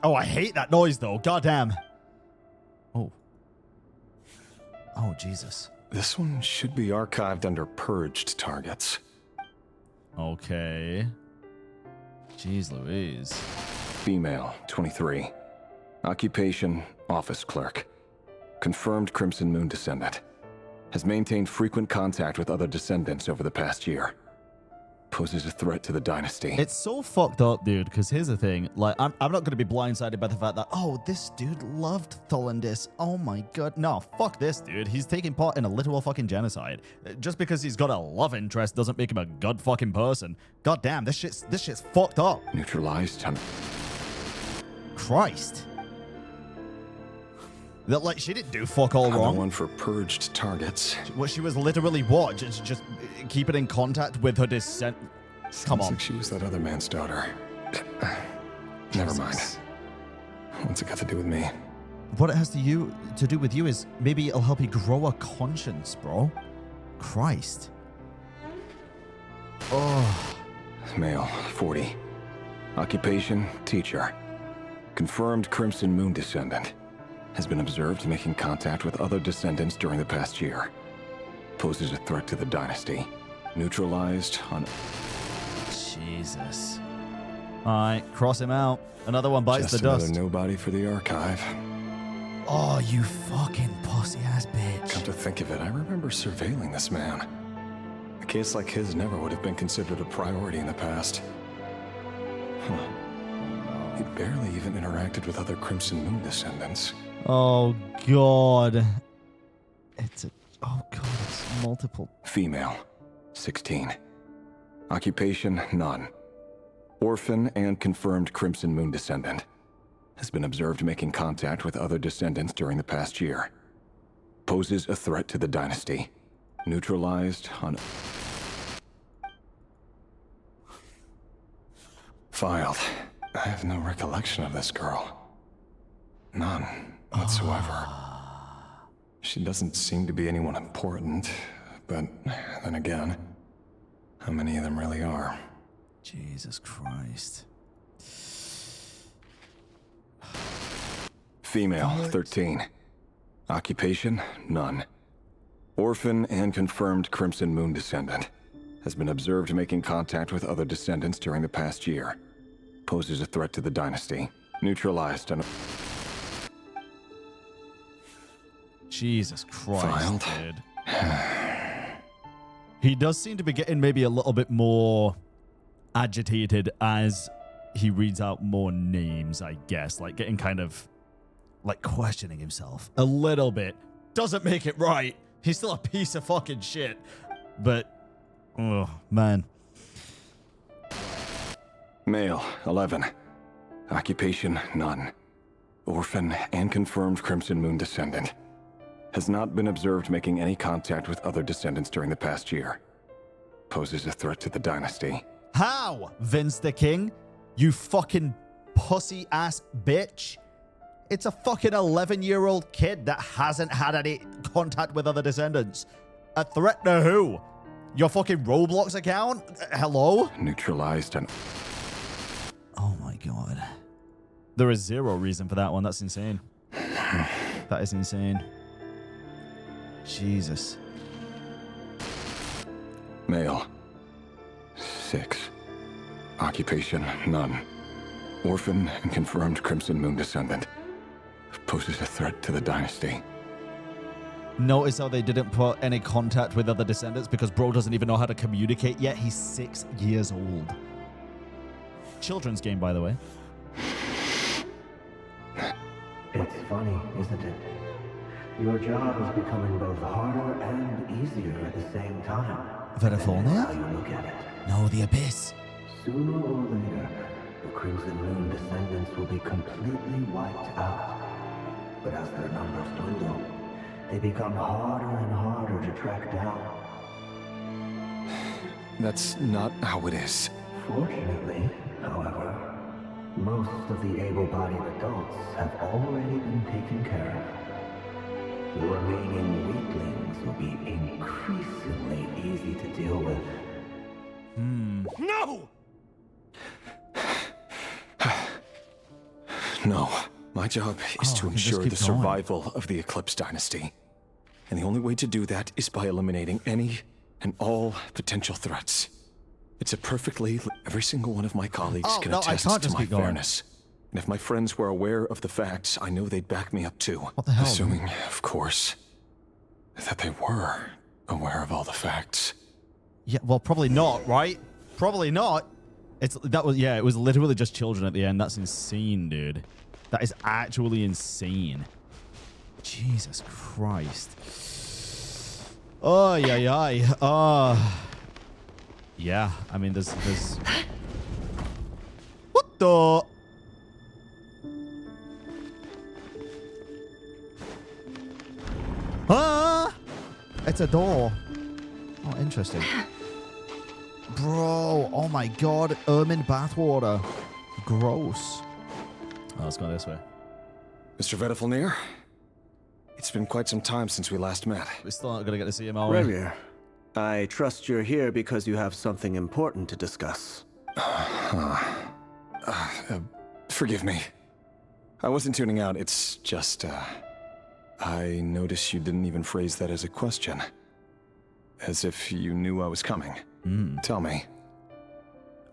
Oh, I hate that noise, though. Goddamn. Oh. Oh, Jesus. This one should be archived under purged targets. Okay. Jeez Louise. Female, 23. Occupation, office clerk. Confirmed Crimson Moon descendant. Has maintained frequent contact with other descendants over the past year. Poses a threat to the dynasty. It's so fucked up, dude, because here's the thing. Like, I'm not going to be blindsided by the fact that, oh, this dude loved Tholindis. Oh my god. No, fuck this, dude. He's taking part in a literal fucking genocide. Just because he's got a love interest doesn't make him a god fucking person. God damn, this shit's fucked up. Neutralized. Christ. That, like, she didn't do fuck all Another wrong. one for purged targets. Well, she was literally what? Just keeping in contact with her descent. Come on. Like she was that other man's daughter. Never mind. What's it got to do with me? What it has to do with you is maybe it'll help you grow a conscience, bro. Christ. Oh. Male, 40. Occupation, teacher. Confirmed Crimson Moon descendant. Has been observed making contact with other descendants during the past year. Poses a threat to the dynasty. Neutralized on... Jesus. Alright, cross him out. Another one bites Just the dust. another nobody for the archive. Oh, you fucking pussy-ass bitch. Come to think of it, I remember surveilling this man. A case like his never would have been considered a priority in the past. Huh. He'd barely even interacted with other Crimson Moon descendants. Oh, God. Oh, God, it's multiple. Female, 16. Occupation, none. Orphan and confirmed Crimson Moon descendant. Has been observed making contact with other descendants during the past year. Poses a threat to the dynasty. Neutralized on... Filed. I have no recollection of this girl. None whatsoever. She doesn't seem to be anyone important, but then again, how many of them really are? Jesus Christ. Female, 13. Occupation, none. Orphan and confirmed Crimson Moon descendant. Has been observed making contact with other descendants during the past year. Poses a threat to the dynasty. Neutralized on... Jesus Christ, Filed. dude. He does seem to be getting maybe a little bit more agitated as he reads out more names, I guess. Like, getting kind of, like, questioning himself a little bit. Doesn't make it right. He's still a piece of fucking shit. But, oh, man. Male, 11. Occupation, none. Orphan and confirmed Crimson Moon descendant. Has not been observed making any contact with other descendants during the past year. Poses a threat to the dynasty. How, Vince the King? You fucking pussy-ass bitch. It's a fucking 11-year-old kid that hasn't had any contact with other descendants. A threat to who? Your fucking Roblox account? Hello? Neutralized and... Oh my god. There is zero reason for that one. That's insane. That is insane. Jesus. Male, 6. Occupation, none. Orphan and confirmed Crimson Moon descendant. Poses a threat to the dynasty. Notice how they didn't put any contact with other descendants because bro doesn't even know how to communicate yet. He's 6 years old. Children's game, by the way. It's funny, isn't it? Your job is becoming both harder and easier at the same time. Verafolnia? You look at it. No, the Abyss. Sooner or later, the Crimson Moon descendants will be completely wiped out. But as their numbers dwindle, they become harder and harder to track down. That's not how it is. Fortunately, however, most of the able-bodied adults have already been taken care of. The remaining weaklings will be increasingly easy to deal with. No! No. My job is to ensure the survival of the Eclipse Dynasty. And the only way to do that is by eliminating any and all potential threats. It's a perfectly... Every single one of my colleagues can attest to my fairness. And if my friends were aware of the facts, I know they'd back me up too. What the hell? Assuming, of course, that they were aware of all the facts. Yeah, well, probably not, right? Probably not. It was literally just children at the end. That's insane, dude. That is actually insane. Jesus Christ. Oh, yeah. Yeah, I mean, there's... What the... Ah! It's a door. Oh, interesting. Bro, oh my god. Ermine bathwater. Gross. Oh, let's go this way. Mr. Verafolnia? It's been quite some time since we last met. We're still not gonna get to see him, are we? Rerir, I trust you're here because you have something important to discuss. Forgive me. I wasn't tuning out. It's just, I noticed you didn't even phrase that as a question. As if you knew I was coming. Tell me,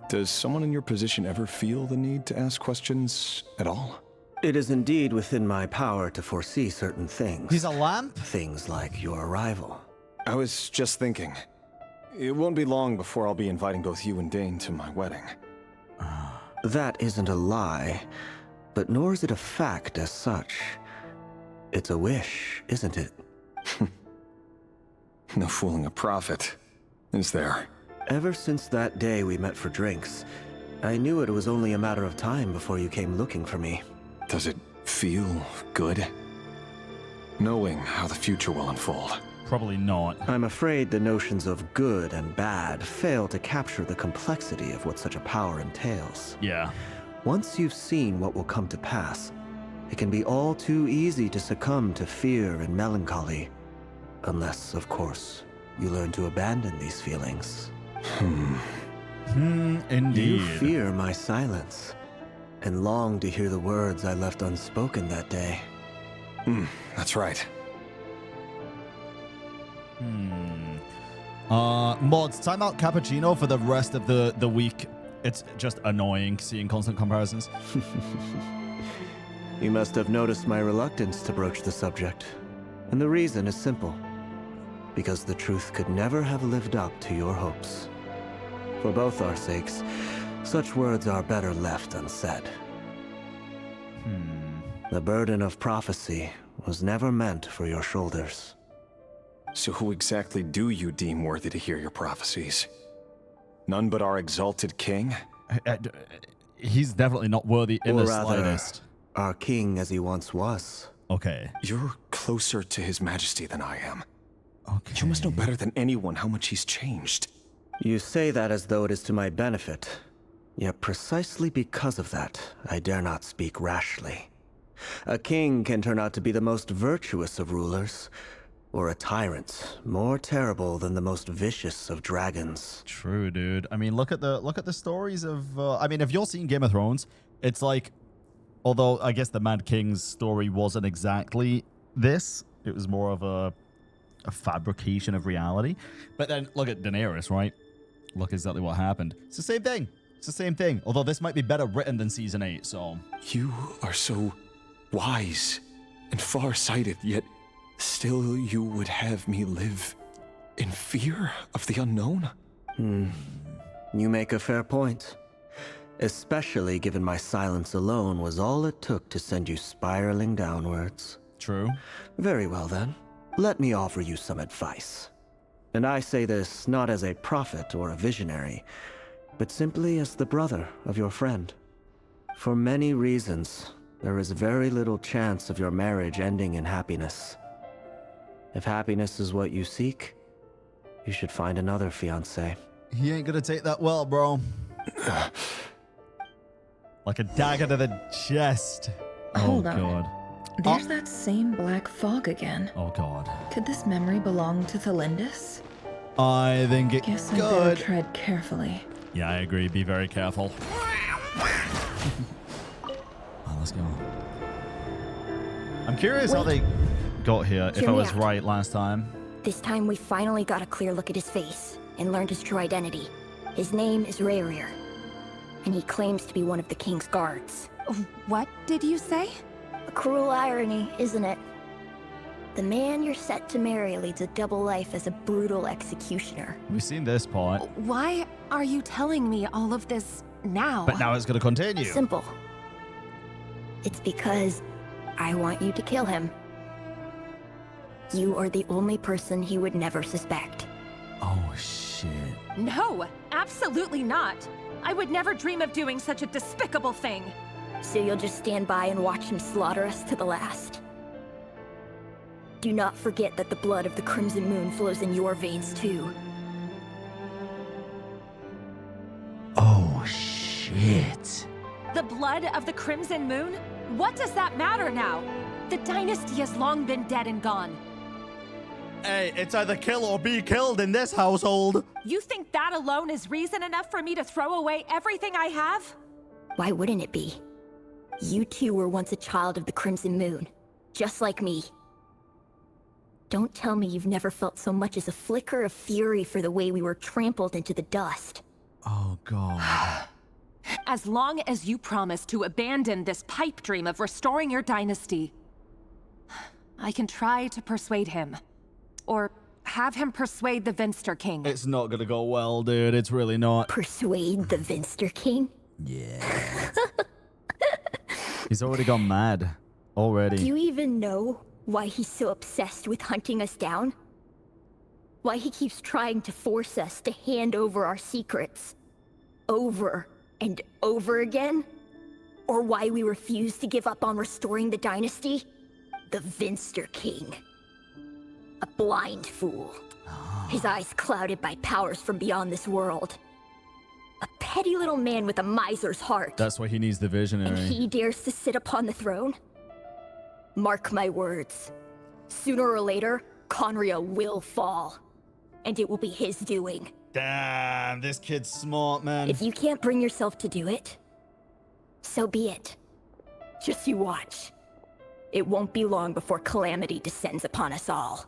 does someone in your position ever feel the need to ask questions at all? It is indeed within my power to foresee certain things. He's a lamp? Things like your arrival. I was just thinking. It won't be long before I'll be inviting both you and Dane to my wedding. That isn't a lie, but nor is it a fact as such. It's a wish, isn't it? No fooling a prophet, is there? Ever since that day we met for drinks, I knew it was only a matter of time before you came looking for me. Does it feel good? Knowing how the future will unfold. Probably not. I'm afraid the notions of good and bad fail to capture the complexity of what such a power entails. Yeah. Once you've seen what will come to pass, it can be all too easy to succumb to fear and melancholy. Unless, of course, you learn to abandon these feelings. Indeed. You fear my silence, and long to hear the words I left unspoken that day. That's right. Mods, time out cappuccino for the rest of the week. It's just annoying seeing constant comparisons. You must have noticed my reluctance to broach the subject. And the reason is simple. Because the truth could never have lived up to your hopes. For both our sakes, such words are better left unsaid. The burden of prophecy was never meant for your shoulders. So who exactly do you deem worthy to hear your prophecies? None but our exalted king? He's definitely not worthy in the slightest. Our king as he once was. Okay. You're closer to his majesty than I am. Okay. You must know better than anyone how much he's changed. You say that as though it is to my benefit. Yet precisely because of that, I dare not speak rashly. A king can turn out to be the most virtuous of rulers, or a tyrant more terrible than the most vicious of dragons. True, dude. I mean, look at the stories of. I mean, if you're seeing Game of Thrones, it's like, although I guess the Mad King's story wasn't exactly this. It was more of a fabrication of reality. But then look at Daenerys, right? Look exactly what happened. It's the same thing. It's the same thing. Although this might be better written than Season 8, so... You are so wise and far-sighted, yet still you would have me live in fear of the unknown? You make a fair point. Especially given my silence alone was all it took to send you spiraling downwards. True. Very well then. Let me offer you some advice. And I say this not as a prophet or a visionary, but simply as the brother of your friend. For many reasons, there is very little chance of your marriage ending in happiness. If happiness is what you seek, you should find another fiancé. He ain't gonna take that well, bro. Like a dagger to the chest. Hold oh, on. God. There's that same black fog again. Oh, God. Could this memory belong to Tholindis? I think it Guess I could. better tread carefully. Yeah, I agree. Be very careful. Oh, let's go. I'm curious how they got here, if Hear I me was out. right last time. This time we finally got a clear look at his face and learned his true identity. His name is Rerir, and he claims to be one of the king's guards. What did you say? A cruel irony, isn't it? The man you're set to marry leads a double life as a brutal executioner. We've seen this part, Why are you telling me all of this now? but now it's going to continue. Simple. It's because I want you to kill him. You are the only person he would never suspect. Oh, shit. No, absolutely not. I would never dream of doing such a despicable thing. So you'll just stand by and watch him slaughter us to the last. Do not forget that the blood of the Crimson Moon flows in your veins too. Oh, shit. The blood of the Crimson Moon? What does that matter now? The dynasty has long been dead and gone. Hey, it's either kill or be killed in this household. You think that alone is reason enough for me to throw away everything I have? Why wouldn't it be? You two were once a child of the Crimson Moon, just like me. Don't tell me you've never felt so much as a flicker of fury for the way we were trampled into the dust. Oh, God. As long as you promise to abandon this pipe dream of restoring your dynasty, I can try to persuade him. Or have him persuade the Vinster King. It's not going to go well, dude. It's really not. Persuade the Vinster King? Yeah. He's already gone mad. Already. Do you even know why he's so obsessed with hunting us down? Why he keeps trying to force us to hand over our secrets? Over and over again? Or why we refuse to give up on restoring the dynasty? The Vinster King. A blind fool. His eyes clouded by powers from beyond this world. A petty little man with a miser's heart. That's why he needs the visionary. And he dares to sit upon the throne? Mark my words. Sooner or later, Conria will fall. And it will be his doing. Damn, this kid's smart, man. If you can't bring yourself to do it, so be it. Just you watch. It won't be long before calamity descends upon us all.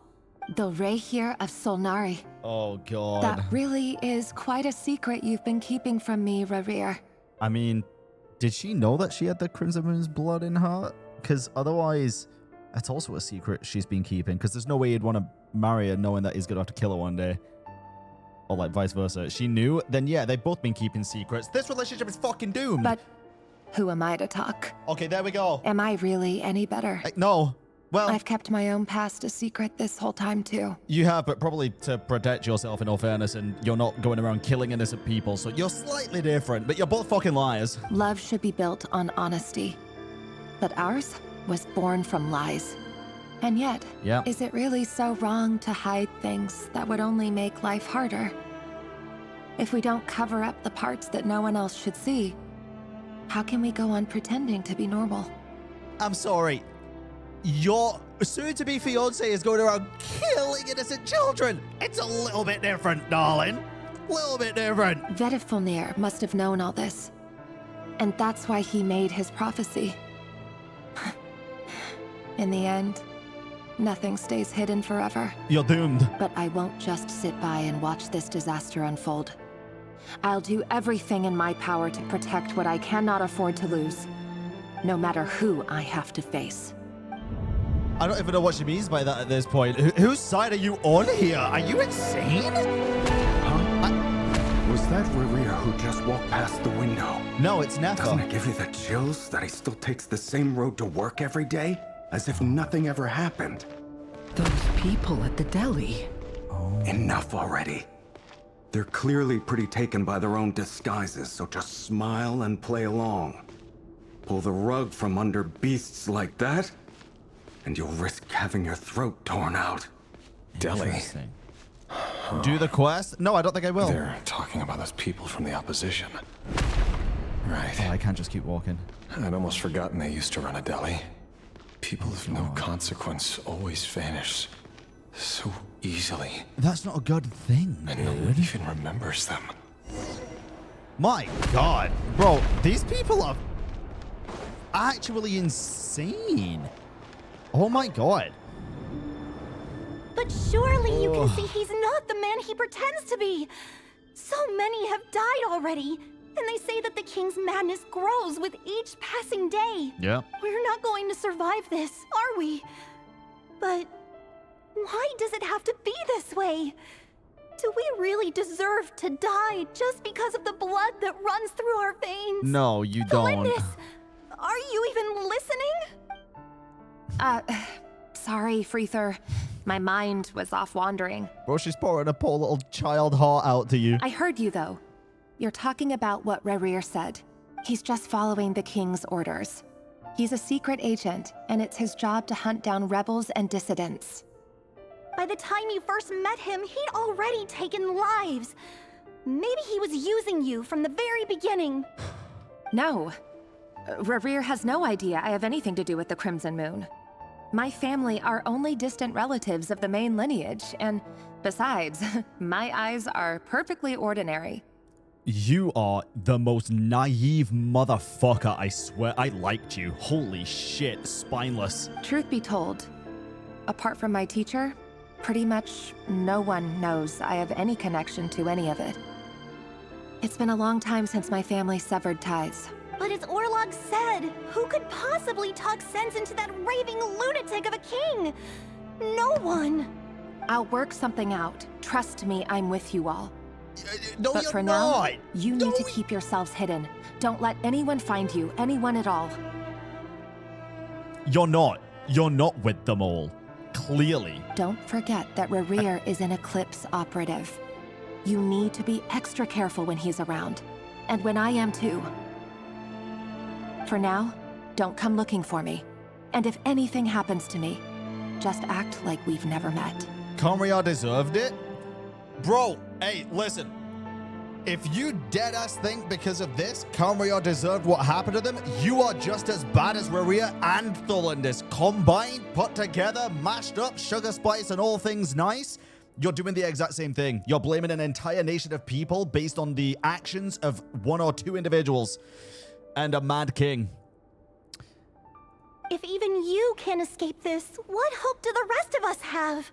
The Rerir of Solnari. Oh, God. That really is quite a secret you've been keeping from me, Rerir. I mean, did she know that she had the Crimson Moon's blood in her? Because otherwise, that's also a secret she's been keeping. Because there's no way he'd want to marry her knowing that he's going to have to kill her one day. Or like vice versa. She knew, then yeah, they've both been keeping secrets. This relationship is fucking doomed. But who am I to talk? Okay, there we go. Am I really any better? No. Well, I've kept my own past a secret this whole time too. You have, but probably to protect yourself in all fairness, and you're not going around killing innocent people, so you're slightly different, but you're both fucking liars. Love should be built on honesty. But ours was born from lies. And yet, is it really so wrong to hide things that would only make life harder? If we don't cover up the parts that no one else should see, how can we go on pretending to be normal? I'm sorry. Your soon-to-be fiancé is going around killing innocent children. It's a little bit different, darling. A little bit different. Vedifulnir must have known all this. And that's why he made his prophecy. In the end, nothing stays hidden forever. You're doomed. But I won't just sit by and watch this disaster unfold. I'll do everything in my power to protect what I cannot afford to lose, no matter who I have to face. I don't even know what she means by that at this point. Whose side are you on here? Are you insane? Was that Rerir who just walked past the window? No, it's Nefa. Doesn't it give you the chills that he still takes the same road to work every day? As if nothing ever happened. Those people at the deli. Enough already. They're clearly pretty taken by their own disguises, so just smile and play along. Pull the rug from under beasts like that, and you'll risk having your throat torn out. Delhi. Do the quest? No, I don't think I will. They're talking about those people from the opposition. Right. Oh, I can't just keep walking. I'd almost forgotten they used to run a deli. People of no consequence always vanish so easily. That's not a good thing, and no one even remembers them. My God, bro, these people are actually insane. Oh my God. But surely you can see he's not the man he pretends to be. So many have died already, and they say that the king's madness grows with each passing day. Yeah. We're not going to survive this, are we? But why does it have to be this way? Do we really deserve to die just because of the blood that runs through our veins? No, you don't. Tholindis, are you even listening? Sorry, Freether. My mind was off wandering. Bro, she's pouring a poor little child heart out to you. I heard you, though. You're talking about what Rerir said. He's just following the king's orders. He's a secret agent, and it's his job to hunt down rebels and dissidents. By the time you first met him, he'd already taken lives. Maybe he was using you from the very beginning. No. Rerir has no idea I have anything to do with the Crimson Moon. My family are only distant relatives of the main lineage, and besides, my eyes are perfectly ordinary. You are the most naive motherfucker, I swear. I liked you. Holy shit, spineless. Truth be told, apart from my teacher, pretty much no one knows I have any connection to any of it. It's been a long time since my family severed ties. But as Orlog said, who could possibly talk sense into that raving lunatic of a king? No one. I'll work something out. Trust me, I'm with you all. No, but you're for not. now, you need to keep yourselves hidden. Don't let anyone find you, anyone at all. You're not. You're not with them all. Clearly. Don't forget that Rerir is an Eclipse operative. You need to be extra careful when he's around. And when I am too. For now, don't come looking for me. And if anything happens to me, just act like we've never met. Conriar deserved it? Bro, hey, listen. If you deadass think because of this, Conriar deserved what happened to them, you are just as bad as Rerir and Tholindis. Combined, put together, mashed up, sugar spice and all things nice. You're doing the exact same thing. You're blaming an entire nation of people based on the actions of one or two individuals. And a mad king. If even you can't escape this, what hope do the rest of us have?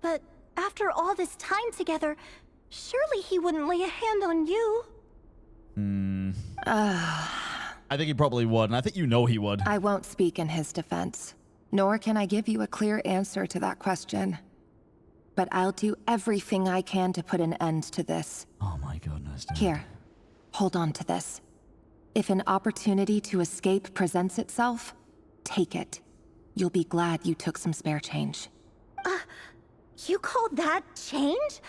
But after all this time together, surely he wouldn't lay a hand on you. I think he probably would, and I think you know he would. I won't speak in his defense, nor can I give you a clear answer to that question. But I'll do everything I can to put an end to this. Oh my goodness, dude. Here. Hold on to this. If an opportunity to escape presents itself, take it. You'll be glad you took some spare change. You call that change?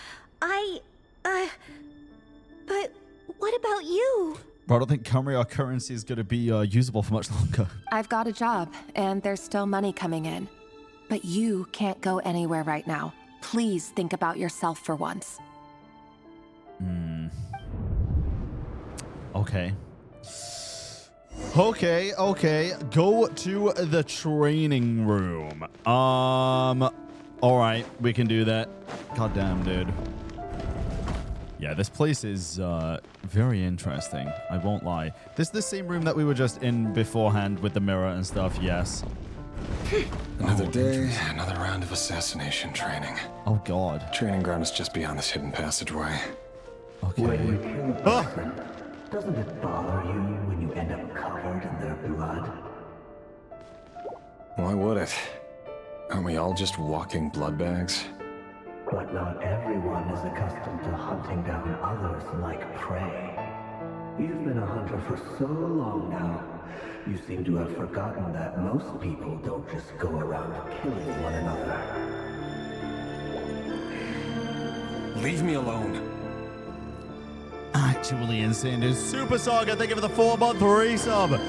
But what about you? Bro, I don't think Conriar currency is going to be usable for much longer. I've got a job, and there's still money coming in. But you can't go anywhere right now. Please think about yourself for once. Okay. Okay. Go to the training room. Alright, we can do that. Goddamn, dude. Yeah, this place is very interesting. I won't lie. This is the same room that we were just in beforehand with the mirror and stuff, yes. Another day, another round of assassination training. Oh god. Training ground is just beyond this hidden passageway. Okay. When you kill a person, doesn't it bother you when you end up covered in their blood? Why would it? Aren't we all just walking blood bags? But not everyone is accustomed to hunting down others like prey. You've been a hunter for so long now, you seem to have forgotten that most people don't just go around killing one another. Leave me alone. Actually insane, dude. Super Saga, thank you for the 4-month resub.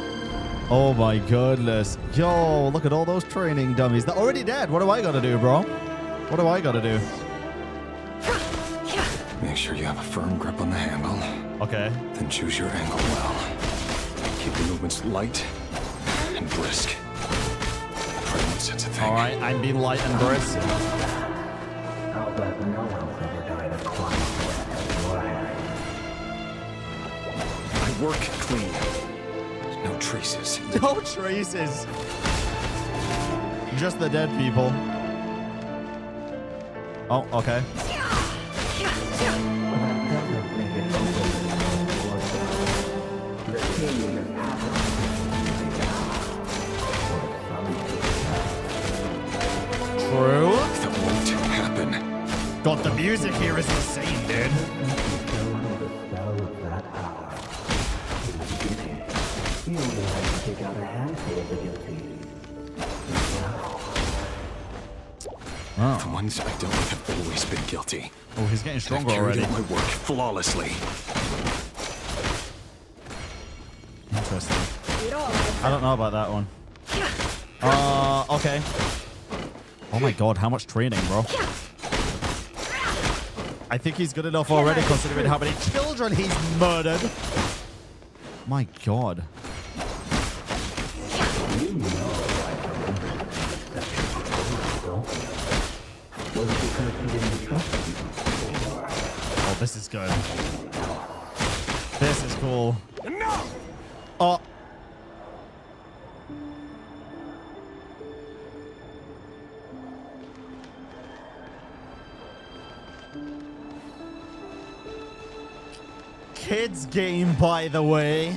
Oh my goodness. Yo, look at all those training dummies. They're already dead. What do I gotta do, bro? What do I gotta do? Make sure you have a firm grip on the handle. Okay. Then choose your angle well. Keep your movements light and brisk. Pretty much that's a thing. All right, I'm being light and brisk. I'll bet no one's ever died of climate at your hand. I work clean. No traces. No traces. Just the dead people. Oh, okay. True. That won't happen. God, the music here is insane, dude. You only had to take out a handful of the guilty. Oh. The ones I dealt with have always been guilty. Oh, he's getting stronger I've already. out my work flawlessly. Interesting. I don't know about that one. Okay. Oh my god, how much training, bro? I think he's good enough already considering how many children he's murdered. My god. Oh, this is good. This is cool. Oh. Kids game, by the way.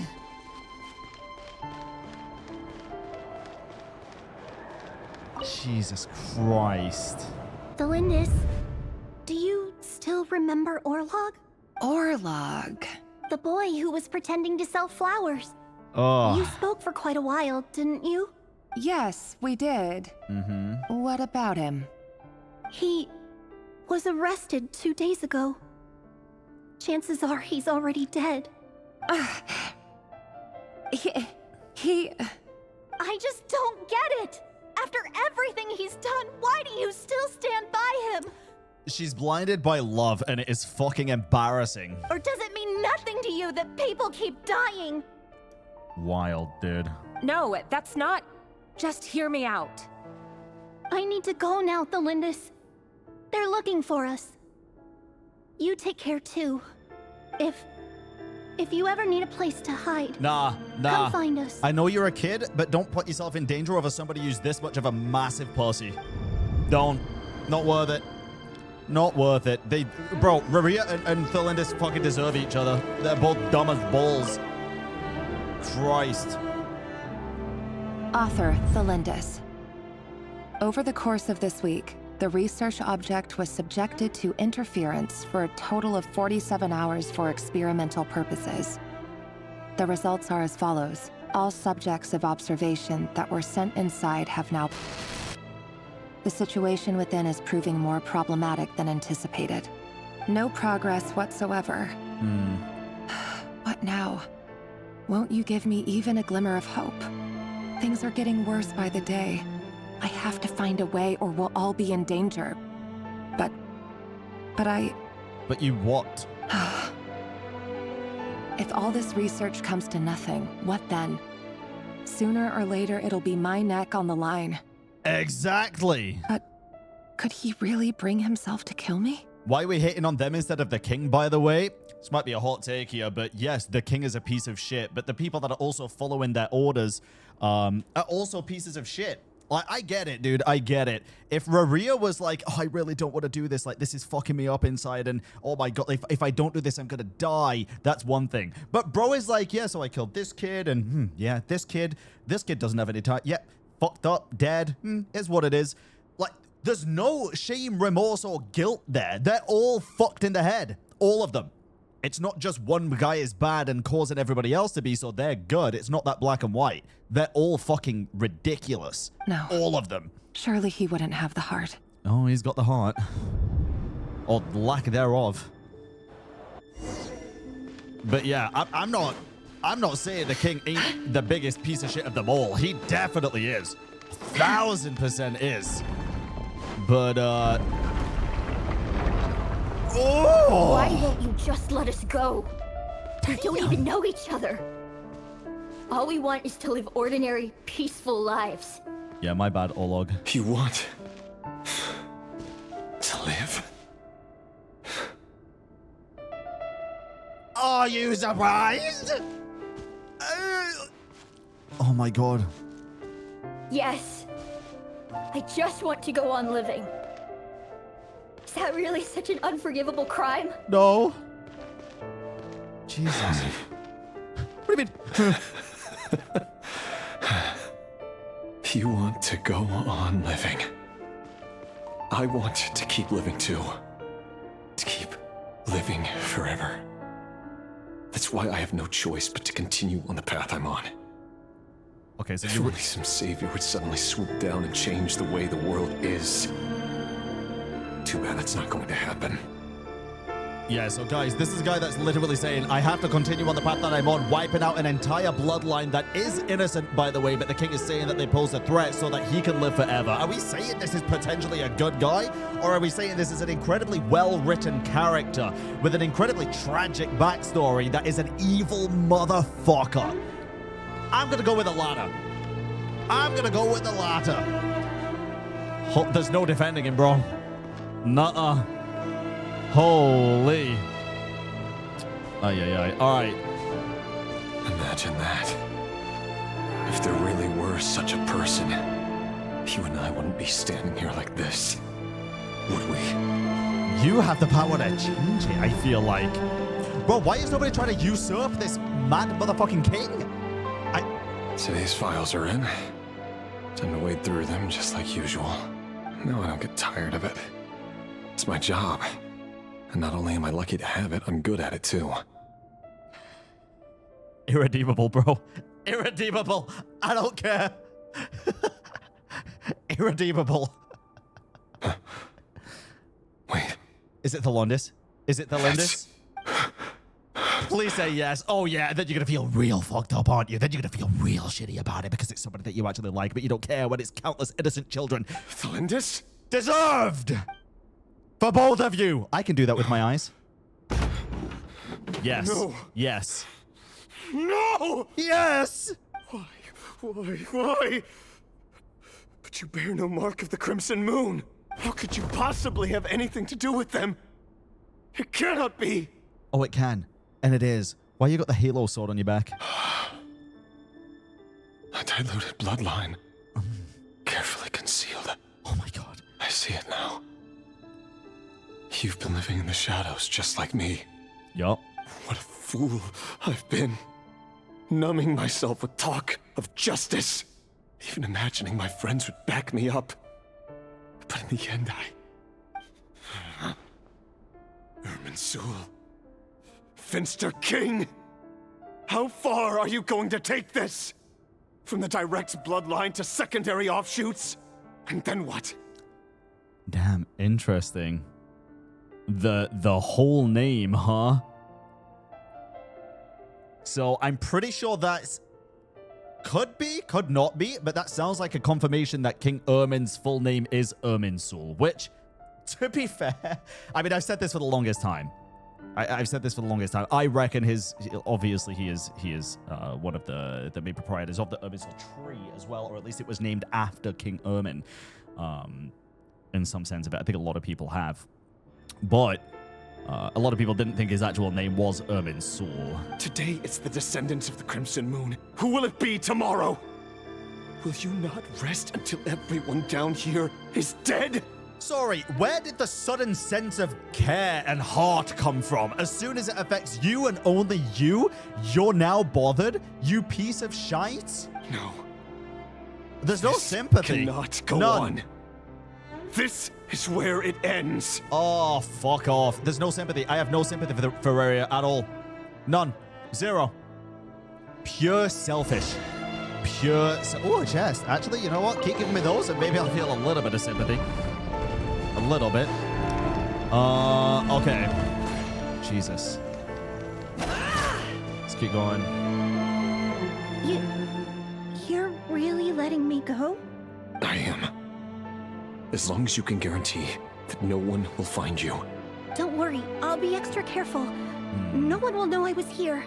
Jesus Christ. Tholindis, do you still remember Orlog? Orlog? The boy who was pretending to sell flowers. Oh. You spoke for quite a while, didn't you? Yes, we did. Mm-hmm. What about him? He was arrested 2 days ago. Chances are he's already dead. He... I just don't get it! After everything he's done, why do you still stand by him? She's blinded by love, and it is fucking embarrassing. Or does it mean nothing to you that people keep dying? Wild, dude. No, that's not... Just hear me out. I need to go now, Tholindis. They're looking for us. You take care too. If you ever need a place to hide, Nah. come find us. I know you're a kid, but don't put yourself in danger over somebody who's this much of a massive pussy. Don't. Not worth it. Not worth it. Bro, Rerir and Tholindis fucking deserve each other. They're both dumb as balls. Christ. Author Tholindis. Over the course of this week, the research object was subjected to interference for a total of 47 hours for experimental purposes. The results are as follows. All subjects of observation that were sent inside have now... The situation within is proving more problematic than anticipated. No progress whatsoever. What now? Won't you give me even a glimmer of hope? Things are getting worse by the day. I have to find a way or we'll all be in danger. But you what? If all this research comes to nothing, what then? Sooner or later, it'll be my neck on the line. Exactly. But could he really bring himself to kill me? Why are we hating on them instead of the king, by the way? This might be a hot take here, but yes, the king is a piece of shit, but the people that are also following their orders are also pieces of shit. Like, I get it, dude. I get it. If Rerir was like, oh, I really don't want to do this. Like, this is fucking me up inside. And, oh, my God, if I don't do this, I'm going to die. That's one thing. But bro is like, yeah, so I killed this kid. And, yeah, this kid doesn't have any time. Yep, fucked up, dead. Is what it is. Like, there's no shame, remorse, or guilt there. They're all fucked in the head. All of them. It's not just one guy is bad and causing everybody else to be, so they're good. It's not that black and white. They're all fucking ridiculous. No. All of them. Surely he wouldn't have the heart. Oh, he's got the heart. Or lack thereof. But yeah, I'm not saying the king ain't the biggest piece of shit of them all. He definitely is. 1000% is. But oh! Why won't you just let us go? We don't even know each other. All we want is to live ordinary, peaceful lives. Yeah, my bad, Olog. You want to live? Are you surprised? Oh my god. Yes. I just want to go on living. Is that really such an unforgivable crime? No. Jesus. What do you mean? You want to go on living. I want to keep living too. To keep living forever. That's why I have no choice but to continue on the path I'm on. Okay, so if only some savior would suddenly swoop down and change the way the world is. Too bad that's not going to happen. Yeah, so guys, this is a guy that's literally saying, I have to continue on the path that I'm on, wiping out an entire bloodline that is innocent, by the way, but the king is saying that they pose a threat so that he can live forever. Are we saying this is potentially a good guy? Or are we saying this is an incredibly well-written character with an incredibly tragic backstory that is an evil motherfucker? I'm gonna go with the latter. I'm gonna go with the latter. There's no defending him, bro. Nuh-uh. Holy. Ay. All right. Imagine that. If there really were such a person, you and I wouldn't be standing here like this, would we? You have the power to change it, I feel like. Bro, why is nobody trying to usurp this mad motherfucking king? Today's files are in. Time to wade through them just like usual. No, I don't get tired of it. It's my job. And not only am I lucky to have it, I'm good at it too. Irredeemable, bro. Irredeemable. I don't care. Irredeemable. Wait. Is it Tholindis? Is it Tholindis? Please say yes. Oh yeah, then you're gonna feel real fucked up, aren't you? Then you're gonna feel real shitty about it because it's somebody that you actually like, but you don't care when it's countless innocent children. Tholindis? Deserved! For both of you! I can do that with my eyes. Yes. No. Yes. No! Yes! Why? But you bear no mark of the Crimson Moon. How could you possibly have anything to do with them? It cannot be! Oh, it can. And it is. Why you got the halo sword on your back? A diluted bloodline. Carefully concealed. Oh my god. I see it now. You've been living in the shadows just like me. Yup. What a fool I've been. Numbing myself with talk of justice. Even imagining my friends would back me up. But in the end, Irminsul. Finster King! How far are you going to take this? From the direct bloodline to secondary offshoots? And then what? Damn, interesting. The whole name, huh? So I'm pretty sure that's could be, could not be, but that sounds like a confirmation that King Irmin's full name is Irminsul, which, to be fair, I mean, I've said this for the longest time. I've said this for the longest time. I reckon obviously he is one of the main proprietors of the Irminsul tree as well, or at least it was named after King Irmin, in some sense of it. I think a lot of people have. But a lot of people didn't think his actual name was Irminsul. Today it's the descendants of the Crimson Moon. Who will it be tomorrow? Will you not rest until everyone down here is dead? Sorry, where did the sudden sense of care and heart come from? As soon as it affects you and only you, you're now bothered? You piece of shite? No. There's no sympathy. Cannot go on. This is where it ends. Oh, fuck off. There's no sympathy. I have no sympathy for Rerir at all. None. Zero. Pure selfish. Pure... Oh, a chest. Actually, you know what? Keep giving me those and maybe I'll feel a little bit of sympathy. A little bit. Okay. Jesus. Let's keep going. You're really letting me go? I am. As long as you can guarantee that no one will find you. Don't worry, I'll be extra careful. No one will know I was here.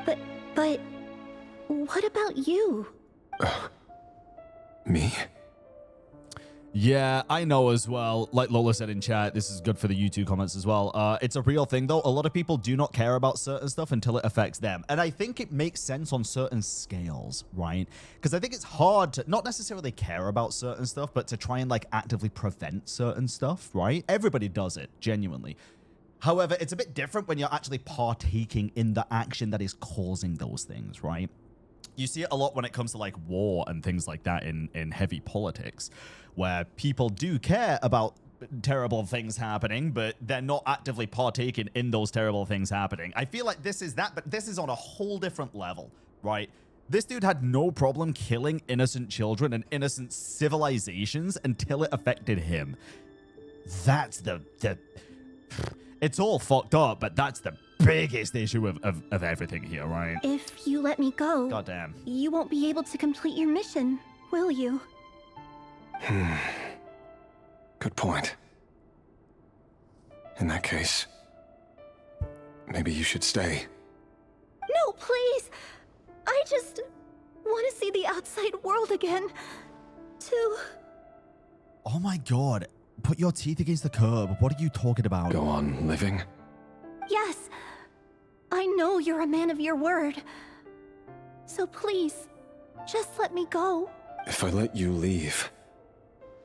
But what about you? Me? Yeah, I know as well. Like Lola said in chat, this is good for the YouTube comments as well. It's a real thing, though. A lot of people do not care about certain stuff until it affects them. And I think it makes sense on certain scales, right? Because I think it's hard to not necessarily care about certain stuff, but to try and like actively prevent certain stuff, right? Everybody does it, genuinely. However, it's a bit different when you're actually partaking in the action that is causing those things, right? You see it a lot when it comes to like war and things like that in heavy politics, where people do care about terrible things happening, but they're not actively partaking in those terrible things happening. I feel like this is that, but this is on a whole different level, right? This dude had no problem killing innocent children and innocent civilizations until it affected him. That's the it's all fucked up, but that's the biggest issue of everything here, right? If you let me go, goddamn, you won't be able to complete your mission, will you? Good point. In that case, maybe you should stay. No, please! I just want to see the outside world again. Oh my god. Put your teeth against the curb. What are you talking about? Go on living? Yes. I know you're a man of your word. So please, just let me go. If I let you leave,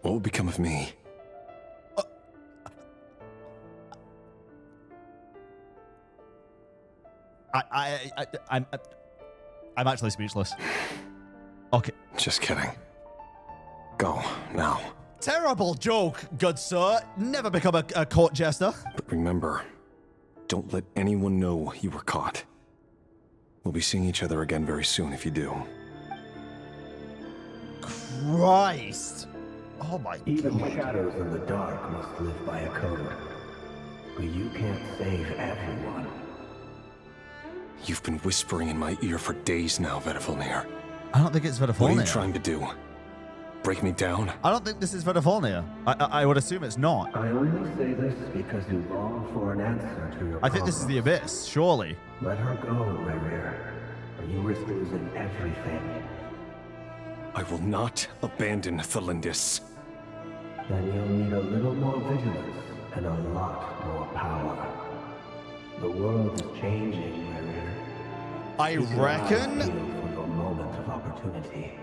what will become of me? I'm actually speechless. Okay. Just kidding. Go, now. Terrible joke, good sir. Never become a court jester. But remember, don't let anyone know you were caught. We'll be seeing each other again very soon if you do. Christ. Oh my god. Even shadows in the dark must live by a code. But you can't save everyone. You've been whispering in my ear for days now, Vedifalnir. I don't think it's Vedifalnir. What are you trying to do? Break me down? I don't think this is Vedifalnir. I would assume it's not. I only say this because you long for an answer to your I think this is the Abyss, surely. Let her go, Rerir, or you risk losing everything. I will not abandon Tholindis. Then you'll need a little more vigilance and a lot more power. The world is changing, Rerir. I reckon. For your moment of opportunity.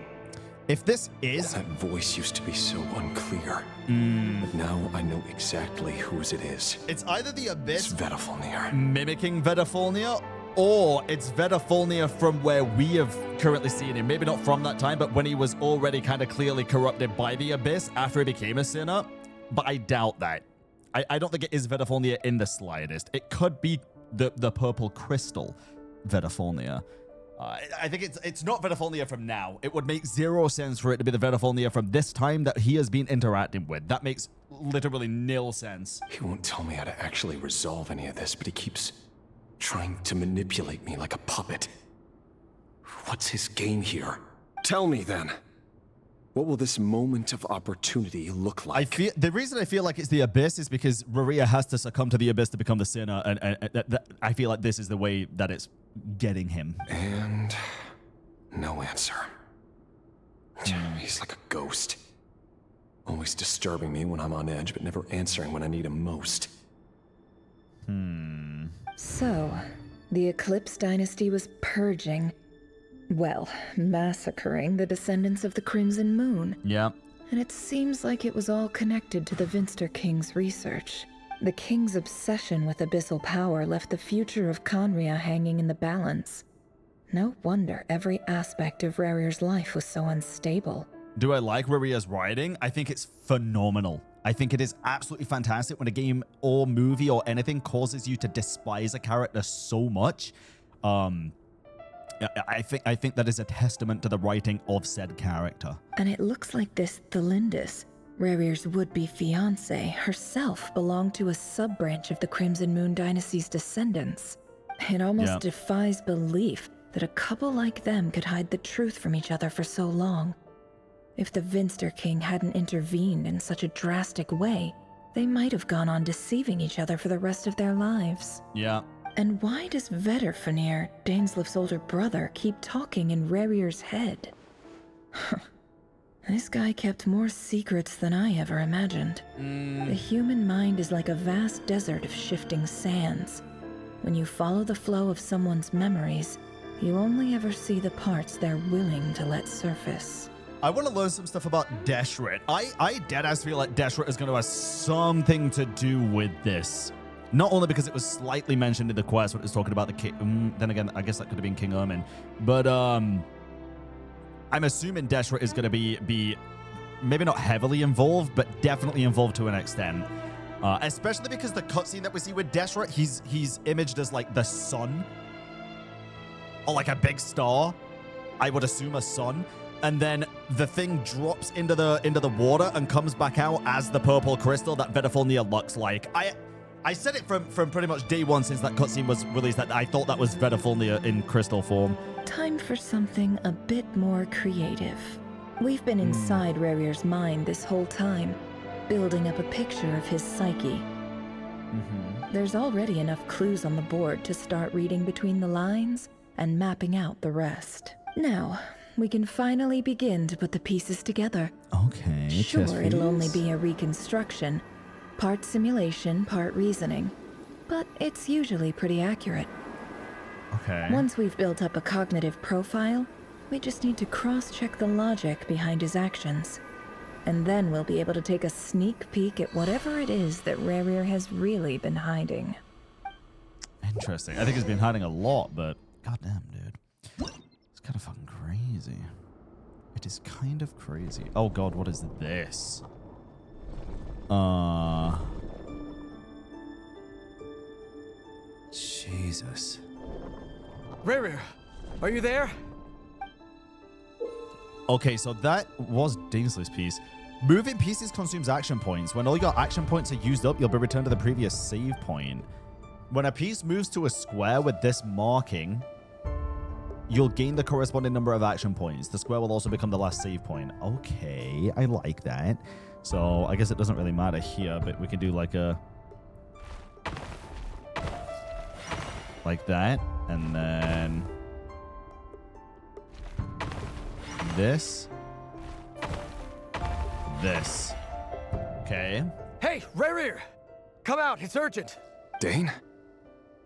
If this is... That voice used to be so unclear. But now I know exactly whose it is. It's either the Abyss... It's Vedifalnir. Mimicking Vedifalnir, or it's Vedifalnir from where we have currently seen him. Maybe not from that time, but when he was already kind of clearly corrupted by the Abyss after he became a sinner. But I doubt that. I don't think it is Vedifalnir in the slightest. It could be the purple crystal Vedifalnir. I think it's not Vedifalnir from now. It would make zero sense for it to be the Vedifalnir from this time that he has been interacting with. That makes literally nil sense. He won't tell me how to actually resolve any of this, but he keeps trying to manipulate me like a puppet. What's his game here? Tell me then. What will this moment of opportunity look like? The reason I feel like it's the Abyss is because Rerir has to succumb to the Abyss to become the sinner, and I feel like this is the way that it's getting him. And no answer. He's like a ghost. Always disturbing me when I'm on edge, but never answering when I need him most. So, the Eclipse dynasty was purging. Well, massacring the descendants of the Crimson Moon. Yeah. And it seems like it was all connected to the Vinster King's research. The King's obsession with abyssal power left the future of Conria hanging in the balance. No wonder every aspect of Rerir's life was so unstable. Do I like Rerir's writing? I think it's phenomenal. I think it is absolutely fantastic when a game or movie or anything causes you to despise a character so much. I think that is a testament to the writing of said character. And it looks like this Tholindis, Rerir's would-be fiancée herself belonged to a sub-branch of the Crimson Moon Dynasty's descendants. It almost defies belief that a couple like them could hide the truth from each other for so long. If the Vinster King hadn't intervened in such a drastic way, they might have gone on deceiving each other for the rest of their lives. Yeah. And why does Vedderfanir, Daneslif's older brother, keep talking in Rerir's head? This guy kept more secrets than I ever imagined. The human mind is like a vast desert of shifting sands. When you follow the flow of someone's memories, you only ever see the parts they're willing to let surface. I want to learn some stuff about Deshret. I deadass feel like Deshret is going to have something to do with this. Not only because it was slightly mentioned in the quest when it was talking about the king. Then again, I guess that could have been King Ermin. But I'm assuming Deshret is going to be maybe not heavily involved, but definitely involved to an extent. Especially because the cutscene that we see with Deshret, he's imaged as like the sun. Or like a big star. I would assume a sun. And then the thing drops into the water and comes back out as the purple crystal that Vedderfanir looks like. I said it from pretty much day one since that cutscene was released that I thought that was Vedderfanir in crystal form. Time for something a bit more creative. We've been inside Rerir's mind this whole time, building up a picture of his psyche. There's already enough clues on the board to start reading between the lines and mapping out the rest. Now, we can finally begin to put the pieces together. Okay, sure, it'll only be a reconstruction, part simulation, part reasoning, but it's usually pretty accurate. Okay. Once we've built up a cognitive profile, we just need to cross-check the logic behind his actions. And then we'll be able to take a sneak peek at whatever it is that Rerir has really been hiding. Interesting. I think he's been hiding a lot, but goddamn, dude. It's kind of fucking crazy. It is kind of crazy. Oh god, what is this? Jesus. Rerir, are you there? Okay, so that was Danesley's piece. Moving pieces consumes action points. When all your action points are used up, you'll be returned to the previous save point. When a piece moves to a square with this marking, you'll gain the corresponding number of action points. The square will also become the last save point. Okay, I like that. So I guess it doesn't really matter here, but we can do like a... like that. And then... this. This. Okay. Hey, Rerir! Come out, it's urgent! Dane?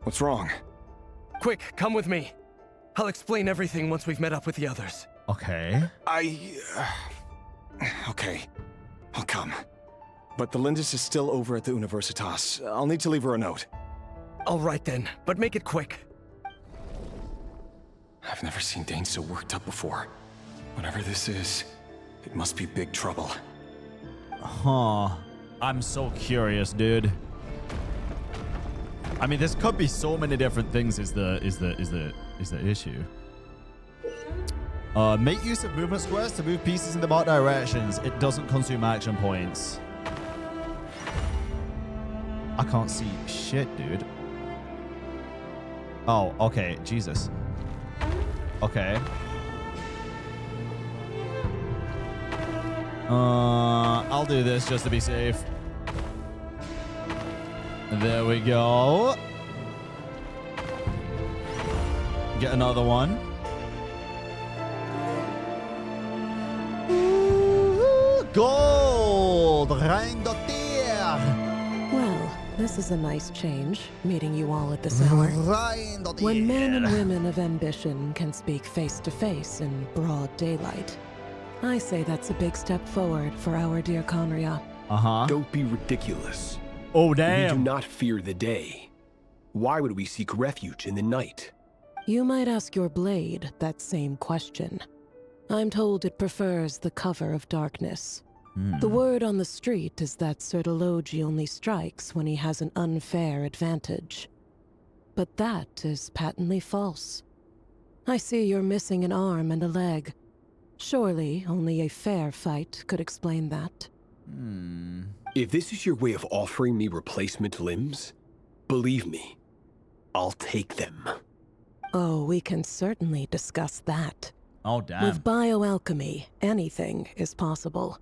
What's wrong? Quick, come with me. I'll explain everything once we've met up with the others. Okay. Okay. I'll come. But Tholindis is still over at the Universitas. I'll need to leave her a note. All right then, but make it quick. I've never seen Dane so worked up before. Whatever this is, it must be big trouble. Huh. I'm so curious, dude. I mean, this could be so many different things is the issue. Make use of movement squares to move pieces in the marked directions. It doesn't consume action points. I can't see shit, dude. Oh, okay. Jesus. Okay. I'll do this just to be safe. There we go. Get another one. Ooh, gold! Rein de terre! Well, this is a nice change, meeting you all at this hour. When men and women of ambition can speak face to face in broad daylight. I say that's a big step forward for our dear Conria. Don't be ridiculous. Oh, damn. We do not fear the day. Why would we seek refuge in the night? You might ask your blade that same question. I'm told it prefers the cover of darkness. The word on the street is that Sir Delogi only strikes when he has an unfair advantage. But that is patently false. I see you're missing an arm and a leg. Surely only a fair fight could explain that. If this is your way of offering me replacement limbs, believe me, I'll take them. Oh, we can certainly discuss that. Oh, damn. With bioalchemy, anything is possible.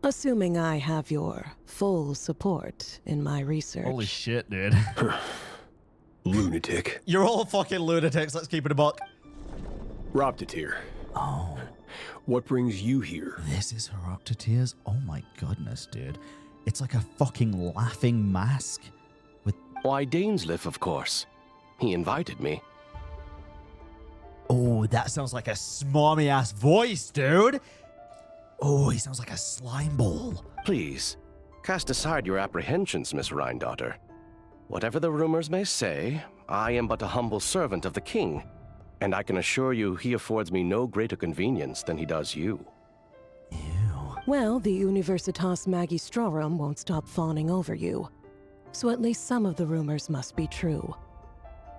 Assuming I have your full support in my research. Holy shit, dude. Lunatic. You're all fucking lunatics. Let's keep it a buck. Roptiteer. Oh. What brings you here? This is Roptiteer's? Oh my goodness, dude. It's like a fucking laughing mask. Why, Dainsleif, of course. He invited me. Oh, that sounds like a smarmy-ass voice, dude. Oh, he sounds like a slime ball. Please, cast aside your apprehensions, Miss Rhine-daughter. Whatever the rumors may say, I am but a humble servant of the king, and I can assure you he affords me no greater convenience than he does you. Well, the Universitas Magistrorum won't stop fawning over you. So at least some of the rumors must be true.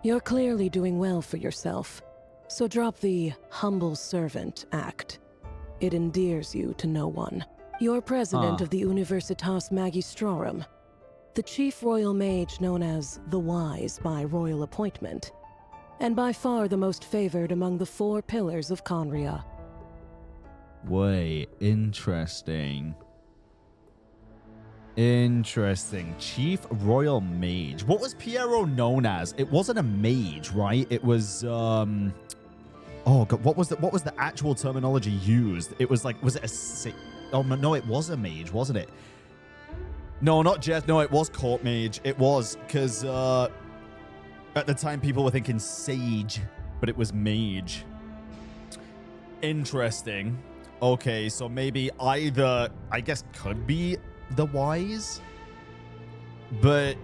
You're clearly doing well for yourself, so drop the humble servant act. It endears you to no one. You're president of the Universitas Magistrorum, the chief royal mage known as the Wise by royal appointment, and by far the most favored among the 4 pillars of Conria. Wait, interesting. Interesting. Chief Royal Mage. What was Piero known as? It wasn't a mage, right? It was, oh god, what was the actual terminology used? It was like, was it a oh no, it was a mage, wasn't it? No, not just, no, it was court mage. It was, because, at the time people were thinking sage, but it was mage. Interesting. Okay, so maybe either, I guess, could be the Wise, but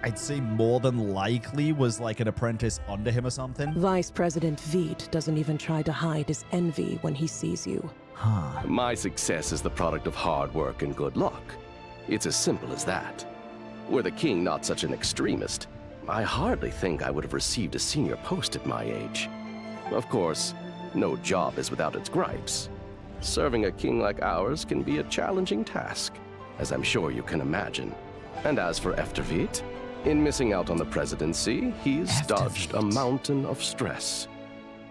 I'd say more than likely was like an apprentice under him or something. Vice President Veit doesn't even try to hide his envy when he sees you. Huh. My success is the product of hard work and good luck. It's as simple as that. Were the king not such an extremist, I hardly think I would have received a senior post at my age. Of course, no job is without its gripes. Serving a king like ours can be a challenging task, as I'm sure you can imagine. And as for Efterveit, in missing out on the presidency, he's dodged a mountain of stress.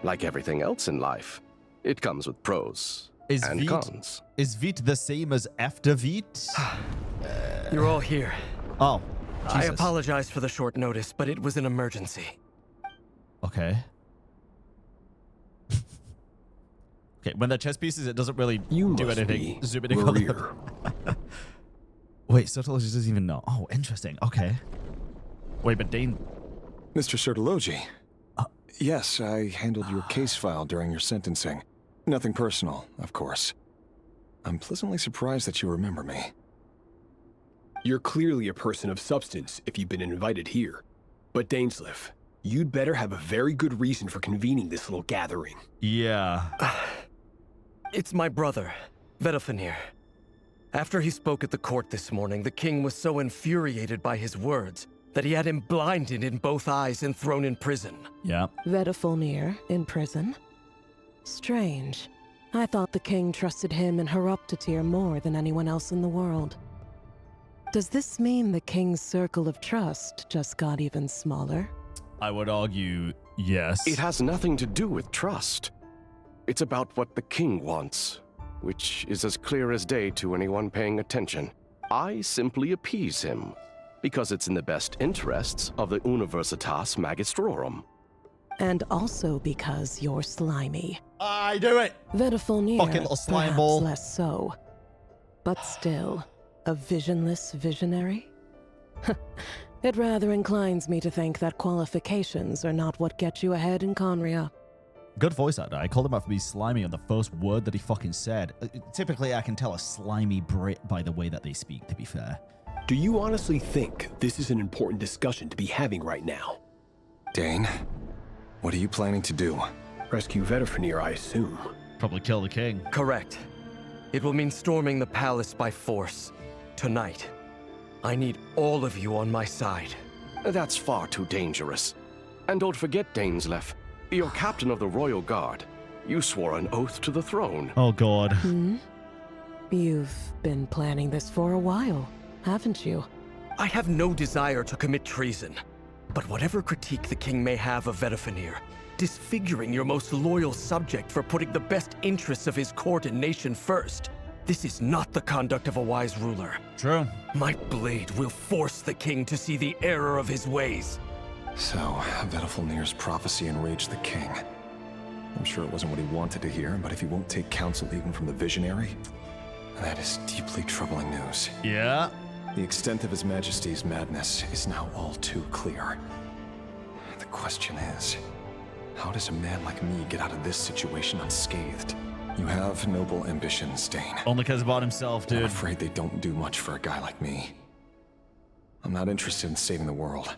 Like everything else in life, it comes with pros and cons. Is Veit the same as Efterveit? You're all here. Oh, Jesus. I apologize for the short notice, but it was an emergency. Okay. Okay, when they're chess pieces, it doesn't really do anything. Zooming on them. Wait, Sertology doesn't even know. Oh, interesting. Okay. Wait, but Dane... Mr. Sertology. Yes, I handled your case file during your sentencing. Nothing personal, of course. I'm pleasantly surprised that you remember me. You're clearly a person of substance if you've been invited here. But Dainsleif, you'd better have a very good reason for convening this little gathering. Yeah. It's my brother, Vedofenir. After he spoke at the court this morning, the king was so infuriated by his words that he had him blinded in both eyes and thrown in prison. Yeah. Vedofenir in prison? Strange. I thought the king trusted him and Roptiteer more than anyone else in the world. Does this mean the king's circle of trust just got even smaller? I would argue, yes. It has nothing to do with trust. It's about what the king wants, which is as clear as day to anyone paying attention. I simply appease him, because it's in the best interests of the Universitas Magistrorum. And also because you're slimy. I do it! Vedofenir, fucking little slime perhaps ball. Less so. But still, a visionless visionary? It rather inclines me to think that qualifications are not what get you ahead in Conria. Good voice actor. I called him out for being slimy on the first word that he fucking said. Typically, I can tell a slimy Brit by the way that they speak, to be fair. Do you honestly think this is an important discussion to be having right now? Dane, what are you planning to do? Rescue Vedofenir, I assume. Probably kill the king. Correct. It will mean storming the palace by force. Tonight. I need all of you on my side. That's far too dangerous. And don't forget, Dainsleif, you're captain of the Royal Guard. You swore an oath to the throne. Oh, God. You've been planning this for a while, haven't you? I have no desire to commit treason. But whatever critique the king may have of Vetifanir, disfiguring your most loyal subject for putting the best interests of his court and nation first, this is not the conduct of a wise ruler. True. My blade will force the king to see the error of his ways. So, Vetifanir's prophecy enraged the king. I'm sure it wasn't what he wanted to hear, but if he won't take counsel even from the visionary, that is deeply troubling news. Yeah. The extent of His Majesty's madness is now all too clear. The question is, how does a man like me get out of this situation unscathed? You have noble ambitions, Dane. Only cares about himself, dude. I'm afraid they don't do much for a guy like me. I'm not interested in saving the world.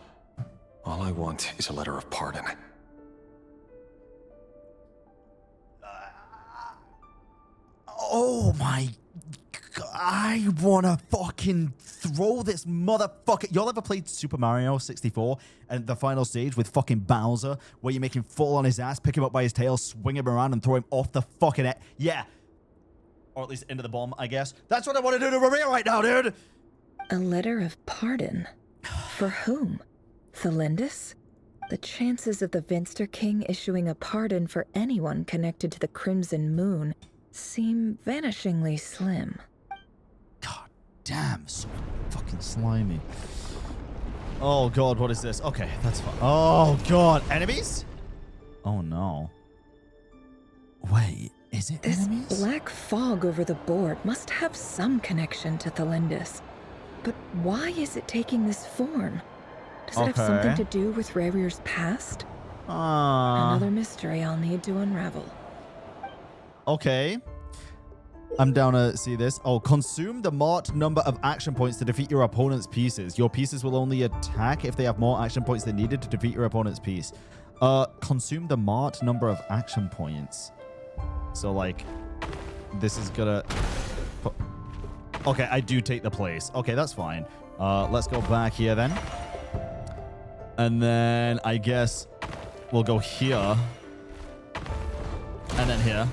All I want is a letter of pardon. Oh my... I wanna fucking throw this motherfucker. Y'all ever played Super Mario 64 and the final stage with fucking Bowser where you make him fall on his ass, pick him up by his tail, swing him around and throw him off the fucking yeah. Or at least into the bomb, I guess. That's what I want to do to Rerir right now, dude. A letter of pardon? For whom? Tholindis? The chances of the Vinster King issuing a pardon for anyone connected to the Crimson Moon seem vanishingly slim. Damn, so fucking slimy. Oh god, what is this? Okay, that's fine. Oh god, enemies? Oh no. Wait, is it enemies? This black fog over the board must have some connection to Tholindis. But why is it taking this form? Does it have something to do with Rerir's past? Another mystery I'll need to unravel. Okay. I'm down to see this. Oh, consume the marked number of action points to defeat your opponent's pieces. Your pieces will only attack if they have more action points than needed to defeat your opponent's piece. Consume the marked number of action points. So, like, this is gonna... Okay, I do take the place. Okay, that's fine. Let's go back here then. And then I guess we'll go here. And then here.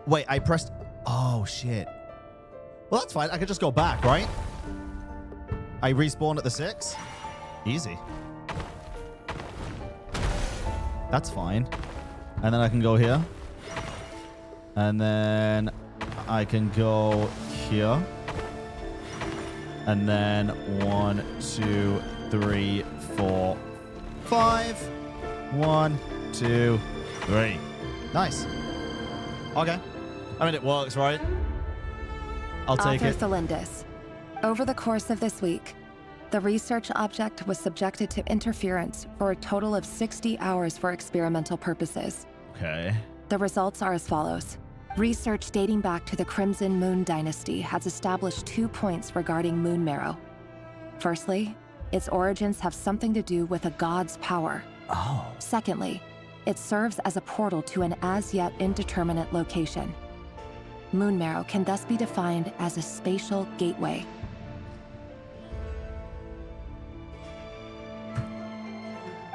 Wait, I pressed... Oh, shit. Well, that's fine. I could just go back, right? I respawned at the 6. Easy. That's fine. And then I can go here. And then I can go here. And then 1, 2, 3, 4, 5. 1, 2, 3. Nice. Okay. I mean, it works, right? I'll take it. Tholindis. Over the course of this week, the research object was subjected to interference for a total of 60 hours for experimental purposes. Okay. The results are as follows. Research dating back to the Crimson Moon Dynasty has established 2 points regarding Moon Marrow. Firstly, its origins have something to do with a god's power. Oh. Secondly, it serves as a portal to an as-yet indeterminate location. Moon Marrow can thus be defined as a spatial gateway.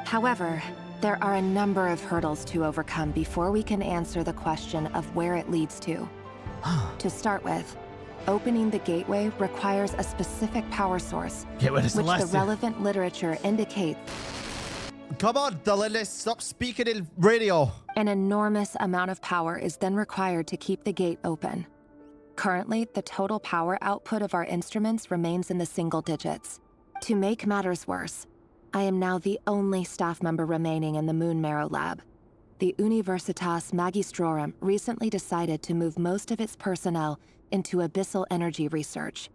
However, there are a number of hurdles to overcome before we can answer the question of where it leads to. To start with, opening the gateway requires a specific power source, which the relevant literature indicates. Come on, Tholindis, stop speaking in radio. An enormous amount of power is then required to keep the gate open. Currently, the total power output of our instruments remains in the single digits. To make matters worse, I am now the only staff member remaining in the Moon Marrow lab. The Universitas Magistrorum recently decided to move most of its personnel into abyssal energy research,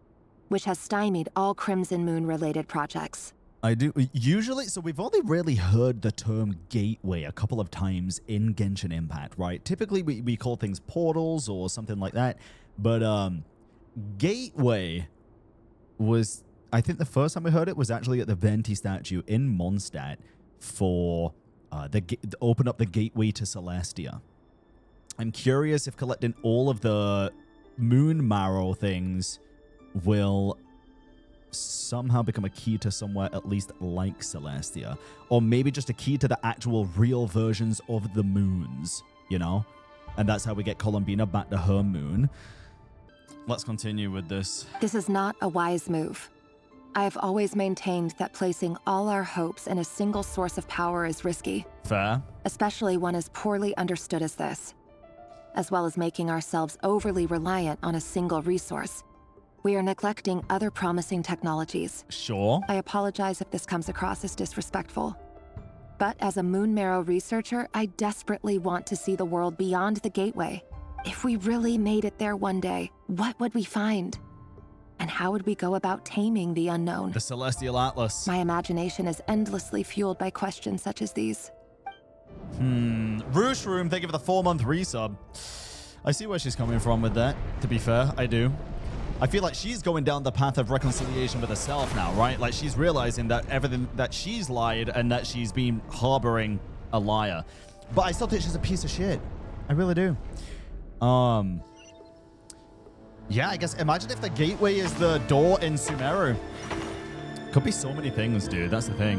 which has stymied all Crimson Moon-related projects. I do. Usually, so we've only really heard the term gateway a couple of times in Genshin Impact, right? Typically, we call things portals or something like that. But gateway was, I think the first time we heard it was actually at the Venti statue in Mondstadt for open up the gateway to Celestia. I'm curious if collecting all of the Moon Marrow things will somehow become a key to somewhere at least like Celestia, or maybe just a key to the actual real versions of the moons, you know? And that's how we get Columbina back to her moon. Let's continue with this. This is not a wise move. I have always maintained that placing all our hopes in a single source of power is risky. Fair. Especially one as poorly understood as this. As well as making ourselves overly reliant on a single resource. We are neglecting other promising technologies. Sure. I apologize if this comes across as disrespectful. But as a Moon Marrow researcher, I desperately want to see the world beyond the gateway. If we really made it there one day, what would we find? And how would we go about taming the unknown? The Celestial Atlas. My imagination is endlessly fueled by questions such as these. Roosh Room, thank you for the 4-month resub. I see where she's coming from with that, to be fair, I do. I feel like she's going down the path of reconciliation with herself now, right? Like she's realizing that everything, that she's lied and that she's been harboring a liar. But I still think she's a piece of shit. I really do. Yeah, I guess imagine if the gateway is the door in Sumeru. Could be so many things, dude. That's the thing.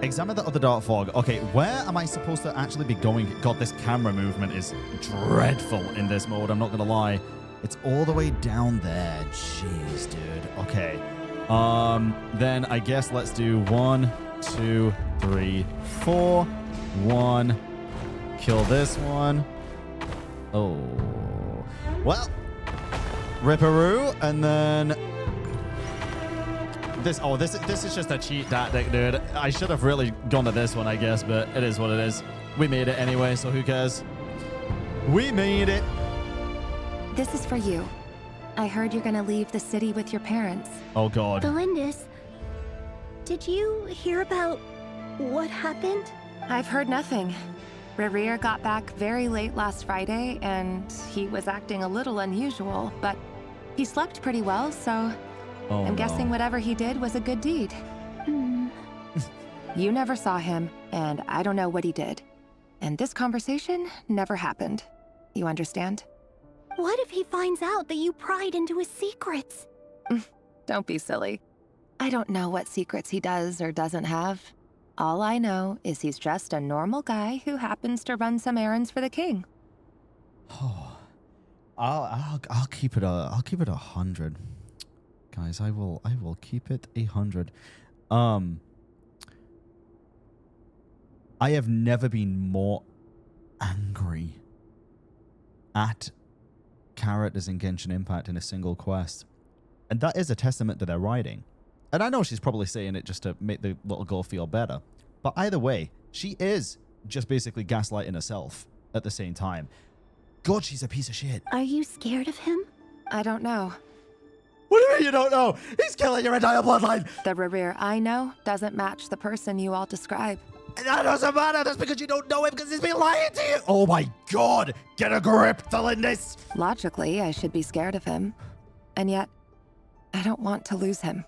Examine the other dark fog. Okay, where am I supposed to actually be going? God, this camera movement is dreadful in this mode. I'm not gonna lie. It's all the way down there. Jeez, dude. Okay. Then I guess let's do 1, 2, 3, 4. 1. Kill this one. Oh. Well. Ripperoo, and then this. Oh, this is just a cheat tactic, dude. I should have really gone to this one, I guess, but it is what it is. We made it anyway, so who cares? We made it. This is for you. I heard you're gonna leave the city with your parents. Oh God. Tholindis, did you hear about what happened? I've heard nothing. Rerir got back very late last Friday, and he was acting a little unusual, but he slept pretty well, so I'm guessing whatever he did was a good deed. You never saw him, and I don't know what he did. And this conversation never happened. You understand? What if he finds out that you pried into his secrets? Don't be silly. I don't know what secrets he does or doesn't have. All I know is he's just a normal guy who happens to run some errands for the king. Oh, I'll keep it 100, guys. I will keep it 100. I have never been more angry at characters in Genshin Impact in a single quest, and that is a testament to their writing. And I know she's probably saying it just to make the little girl feel better. But either way, she is just basically gaslighting herself at the same time. God, she's a piece of shit. Are you scared of him? I don't know. What do you mean you don't know? He's killing your entire bloodline. The Rerir I know doesn't match the person you all describe. That doesn't matter. That's because you don't know him because he's been lying to you. Oh my God. Get a grip, Tholindis. Logically, I should be scared of him. And yet, I don't want to lose him.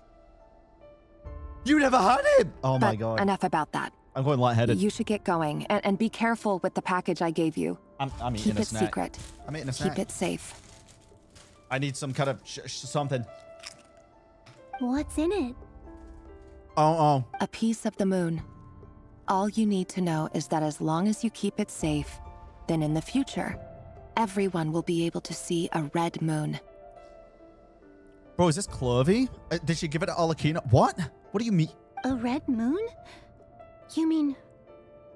You never had him! Oh my God. Enough about that. I'm going lightheaded. You should get going, and be careful with the package I gave you. I'm eating Keep a it snack. secret. I'm eating a snack. Keep it safe. I need some kind of something. What's in it? Oh. A piece of the moon. All you need to know is that as long as you keep it safe, then in the future, everyone will be able to see a red moon. Bro, is this Clovey? Did she give it to Alakina? What? What do you mean? A red moon? You mean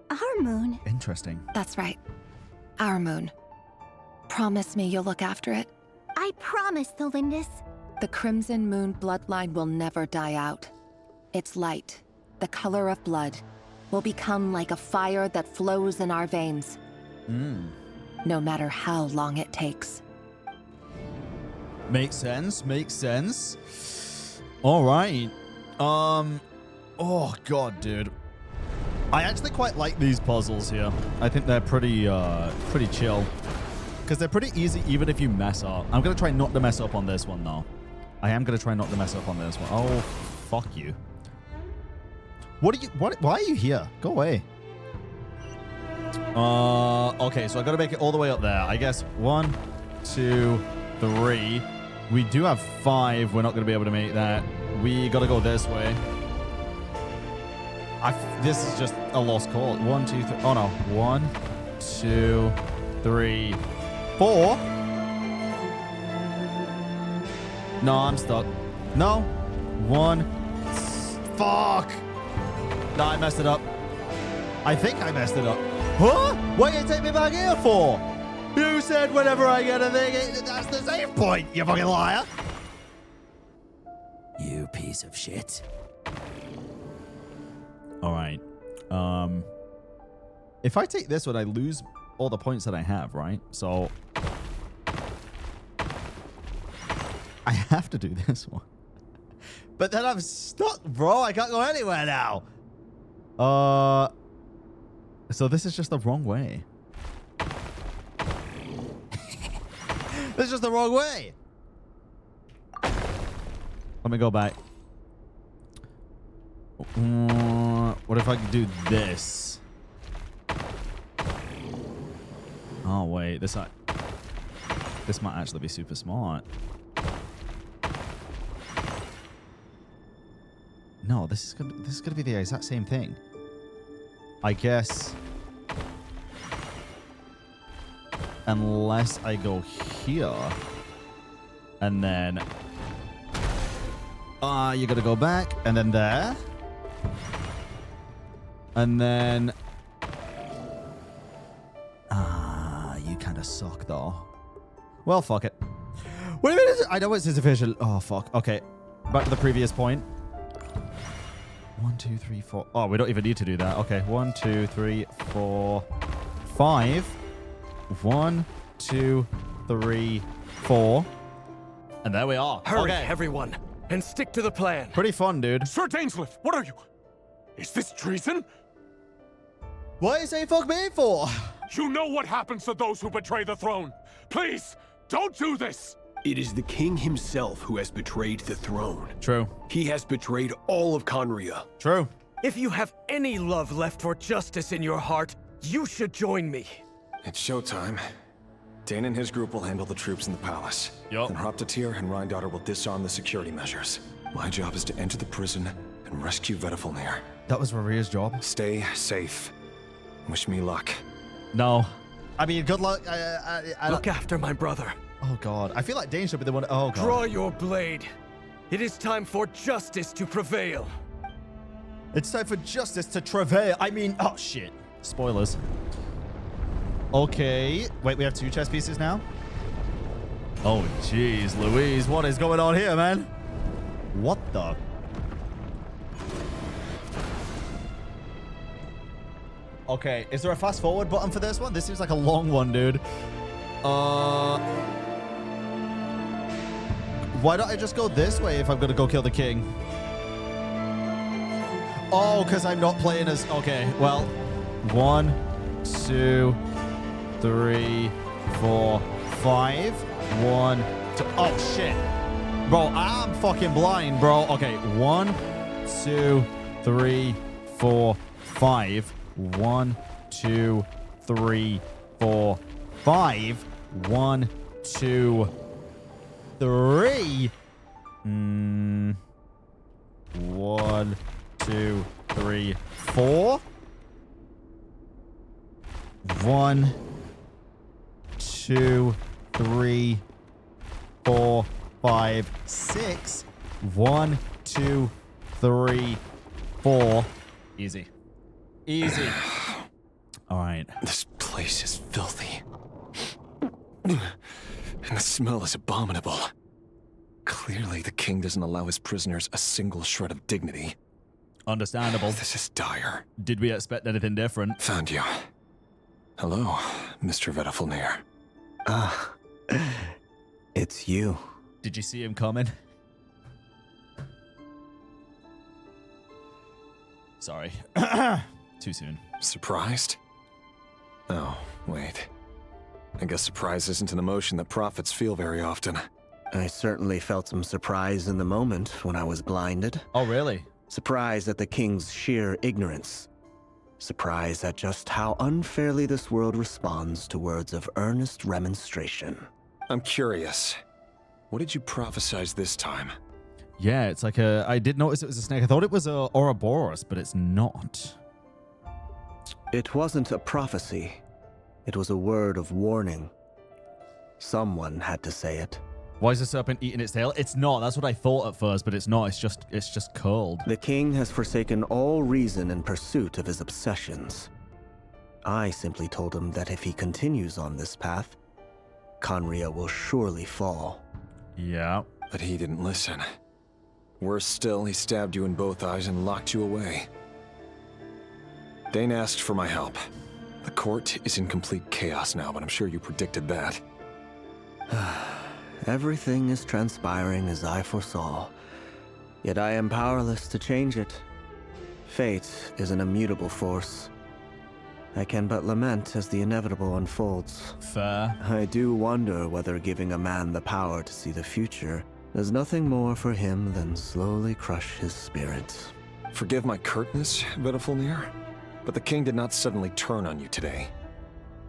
our moon? Interesting. That's right. Our moon. Promise me you'll look after it. I promise, Tholindis. The Crimson Moon bloodline will never die out. Its light, the color of blood, will become like a fire that flows in our veins. No matter how long it takes. Makes sense. Makes sense. All right. Oh God, dude. I actually quite like these puzzles here. I think they're pretty chill. Because they're pretty easy even if you mess up. I'm going to try not to mess up on this one, though. I am going to try not to mess up on this one. Oh, fuck you. Why are you here? Go away. Okay, so I got to make it all the way up there. I guess 1, 2, 3. We do have 5. We're not going to be able to make that. We got to go this way. This is just a lost call. 1, 2, 3. Oh, no. 1, 2, 3, 4. No, I'm stuck. No. 1. Fuck. No, I messed it up. I think I messed it up. Huh? What you take me back here for? You said whenever I get a thing, that's the save point, you fucking liar. You piece of shit. All right. If I take this one, I lose all the points that I have, right? So I have to do this one. But then I'm stuck, bro. I can't go anywhere now. So this is just the wrong way. This is just the wrong way. Let me go back. What if I could do this? Oh wait, this might actually be super smart. No, this is gonna be the exact same thing. I guess. Unless I go here. And then you gotta go back and then there. And then you kinda suck though. Well, fuck it. Wait a minute, I know it's official. Oh fuck. Okay. Back to the previous point. 1, 2, 3, 4. Oh, we don't even need to do that. Okay, 1, 2, 3, 4, 5. 1, 2, 3, 4. And there we are. Hurry, everyone, and stick to the plan. Pretty fun, dude. Sir Dainsleif, what are you? Is this treason? What are you saying fuck me for? You know what happens to those who betray the throne. Please, don't do this. It is the king himself who has betrayed the throne. True. He has betrayed all of Conria. True. If you have any love left for justice in your heart, you should join me. It's showtime. Dane and his group will handle the troops in the palace. Then Hraptatyr and Rhindaughter will disarm the security measures. My job is to enter the prison and rescue Vedifalnir. That was Rerir's job. Stay safe. Wish me luck. No. I mean, good luck. Look after my brother. Oh, God. I feel like Dane should be the one. Oh, God. Draw your blade. It is time for justice to prevail. It's time for justice to travail. I mean, oh, shit. Spoilers. Okay. Wait, we have 2 chess pieces now? Oh, jeez, Louise. What is going on here, man? What the? Okay, is there a fast forward button for this one? This seems like a long one, dude. Why don't I just go this way if I'm gonna go kill the king? Oh, because I'm not playing as... Okay, well. 1, 2, 3, 4, 5. 1, 2... Oh, shit. Bro, I'm fucking blind, bro. Okay, 1, 2, 3, 4, 5. 1, 2, 3, 4, 5. 1, 2, 3. 1, 2, 3, 4. 1, 2, 3, 4, 5, 6. 1, 2, 3, 4. Easy. Easy. All right. This place is filthy. And the smell is abominable. Clearly, the king doesn't allow his prisoners a single shred of dignity. Understandable. This is dire. Did we expect anything different? Found you. Hello, Mr. Vedifalnir. Ah, it's you. Did you see him coming? Sorry. Too soon. Surprised? Oh, wait. I guess surprise isn't an emotion that prophets feel very often. I certainly felt some surprise in the moment when I was blinded. Oh, really? Surprise at the king's sheer ignorance. Surprise at just how unfairly this world responds to words of earnest remonstration. I'm curious. What did you prophesize this time? Yeah, it's like a... I did notice it was a snake. I thought it was a Ouroboros, but it's not. It wasn't a prophecy. It was a word of warning. Someone had to say it. Why is the serpent eating its tail? It's not. That's what I thought at first, but it's not. It's just curled. The king has forsaken all reason in pursuit of his obsessions. I simply told him that if he continues on this path, Khaenri'ah will surely fall. Yeah. But he didn't listen. Worse still, he stabbed you in both eyes and locked you away. Dane asked for my help. The court is in complete chaos now, but I'm sure you predicted that. Everything is transpiring as I foresaw, yet I am powerless to change it. Fate is an immutable force. I can but lament as the inevitable unfolds. Fair. I do wonder whether giving a man the power to see the future does nothing more for him than slowly crush his spirit. Forgive my curtness, Vedafulnir, but the king did not suddenly turn on you today.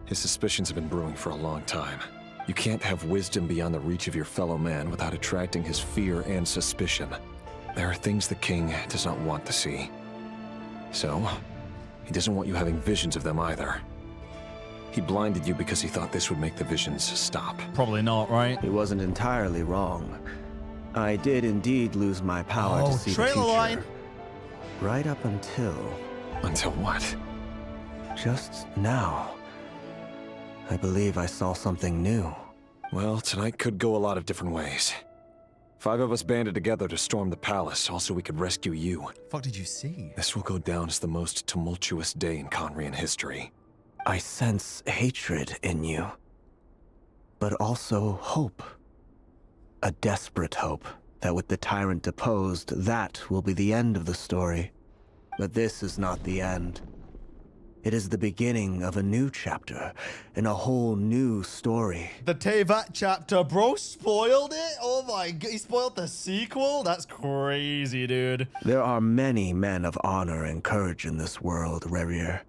His suspicions have been brewing for a long time. You can't have wisdom beyond the reach of your fellow man without attracting his fear and suspicion. There are things the king does not want to see. So, he doesn't want you having visions of them either. He blinded you because he thought this would make the visions stop. Probably not, right? He wasn't entirely wrong. I did indeed lose my power to see the future. Line. Right up until... Until what? Just now. I believe I saw something new. Well, tonight could go a lot of different ways. 5 of us banded together to storm the palace, also we could rescue you. Fuck did you see? This will go down as the most tumultuous day in Khaenri'ah history. I sense hatred in you, but also hope. A desperate hope that with the tyrant deposed, that will be the end of the story. But this is not the end. It is the beginning of a new chapter, in a whole new story. The Teyvat chapter, bro, spoiled it? Oh my god, he spoiled the sequel? That's crazy, dude. There are many men of honor and courage in this world, Rerir.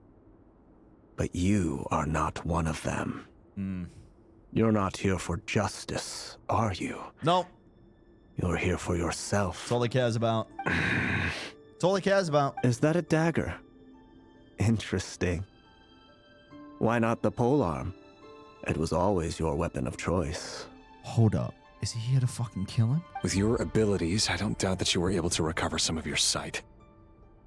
But you are not one of them. You're not here for justice, are you? No. You're here for yourself. That's all he cares about. That's all he cares about. Is that a dagger? Interesting. Why not the polearm? It was always your weapon of choice. Hold up. Is he here to fucking kill him? With your abilities, I don't doubt that you were able to recover some of your sight.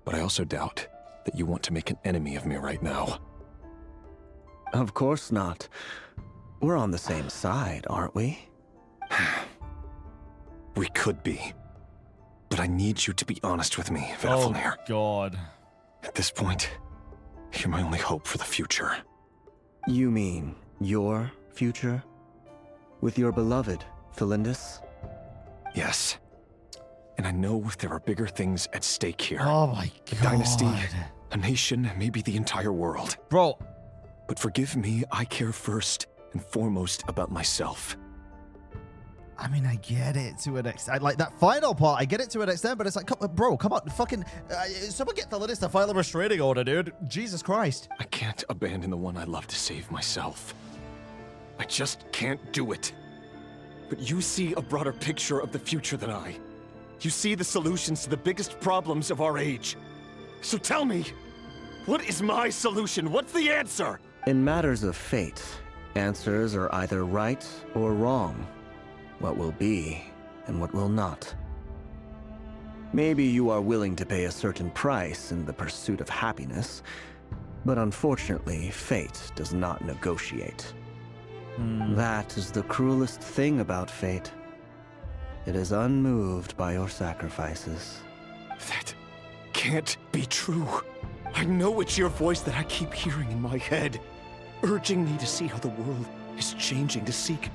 But I also doubt that you want to make an enemy of me right now. Of course not. We're on the same side, aren't we? We could be. But I need you to be honest with me, Vedafulnir. Oh, God. At this point, you're my only hope for the future. You mean your future? With your beloved, Tholindis? Yes. And I know there are bigger things at stake here. Oh my god. A dynasty, a nation, maybe the entire world. Bro. But forgive me, I care first and foremost about myself. I mean, I get it to an extent. Like, that final part, I get it to an extent, but it's like, bro, come on, fucking... someone get Tholindis to file a restraining order, dude. Jesus Christ. I can't abandon the one I love to save myself. I just can't do it. But you see a broader picture of the future than I. You see the solutions to the biggest problems of our age. So tell me, what is my solution? What's the answer? In matters of fate, answers are either right or wrong. What will be, and what will not. Maybe you are willing to pay a certain price in the pursuit of happiness, but unfortunately, fate does not negotiate. That is the cruelest thing about fate. It is unmoved by your sacrifices. That can't be true. I know it's your voice that I keep hearing in my head, urging me to see how the world is changing, to seek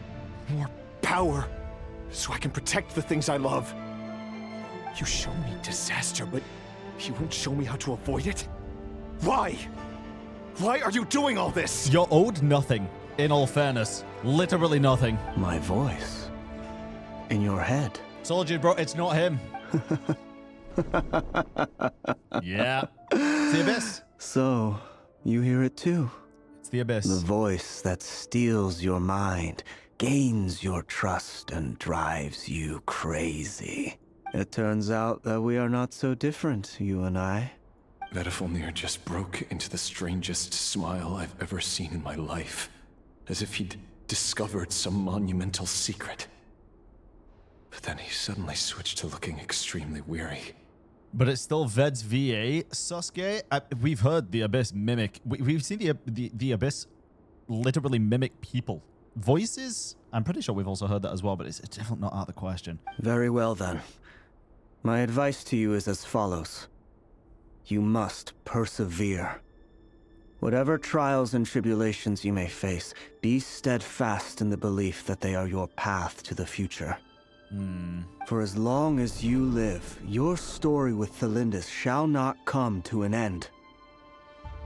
more power, so I can protect the things I love. You show me disaster, but you won't show me how to avoid it? Why? Why are you doing all this? You're owed nothing, in all fairness. Literally nothing. My voice. In your head. Told you, bro, it's not him. Yeah. It's the Abyss. So, you hear it too? It's the Abyss. The voice that steals your mind, gains your trust, and drives you crazy. It turns out that we are not so different, you and I. Vedafulnir just broke into the strangest smile I've ever seen in my life, as if he'd discovered some monumental secret. But then he suddenly switched to looking extremely weary. But it's still Ved's VA. Sasuke, we've heard the Abyss mimic. We've seen the Abyss literally mimic people. Voices, I'm pretty sure we've also heard that as well, but it's definitely not out of the question. Very well then. My advice to you is as follows. You must persevere. Whatever trials and tribulations you may face, be steadfast in the belief that they are your path to the future. For as long as you live, your story with Tholindis shall not come to an end.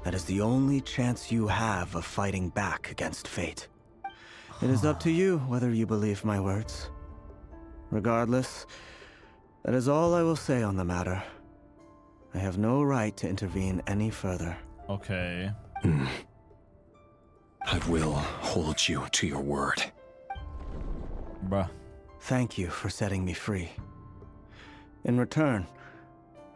That is the only chance you have of fighting back against fate. It is up to you whether you believe my words. Regardless, that is all I will say on the matter. I have no right to intervene any further. Okay. I will hold you to your word. Bruh. Thank you for setting me free. In return,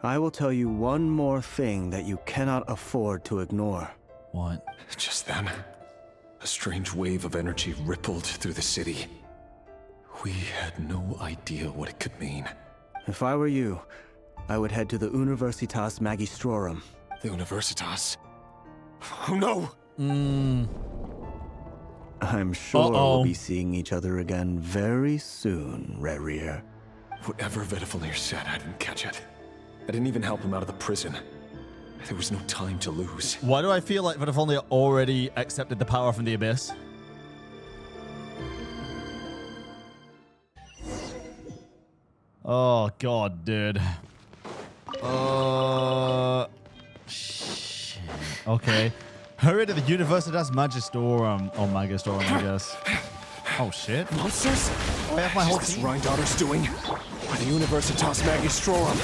I will tell you one more thing that you cannot afford to ignore. What? Just then, a strange wave of energy rippled through the city. We had no idea what it could mean. If I were you, I would head to the Universitas Magistrorum. The Universitas? Oh no! I'm sure we'll be seeing each other again very soon, Rerir. Whatever Vedifalnir said, I didn't catch it. I didn't even help him out of the prison. There was no time to lose. Why do I feel like Vedifalnir already accepted the power from the Abyss? Oh, God, dude. Shit. Okay. Hurry to the Universitas Magistrorum. Or Magistrorum, I guess. Oh, shit. Monsters? I have my whole What's team. this Rhindaughter's doing? By the Universitas Magistrorum.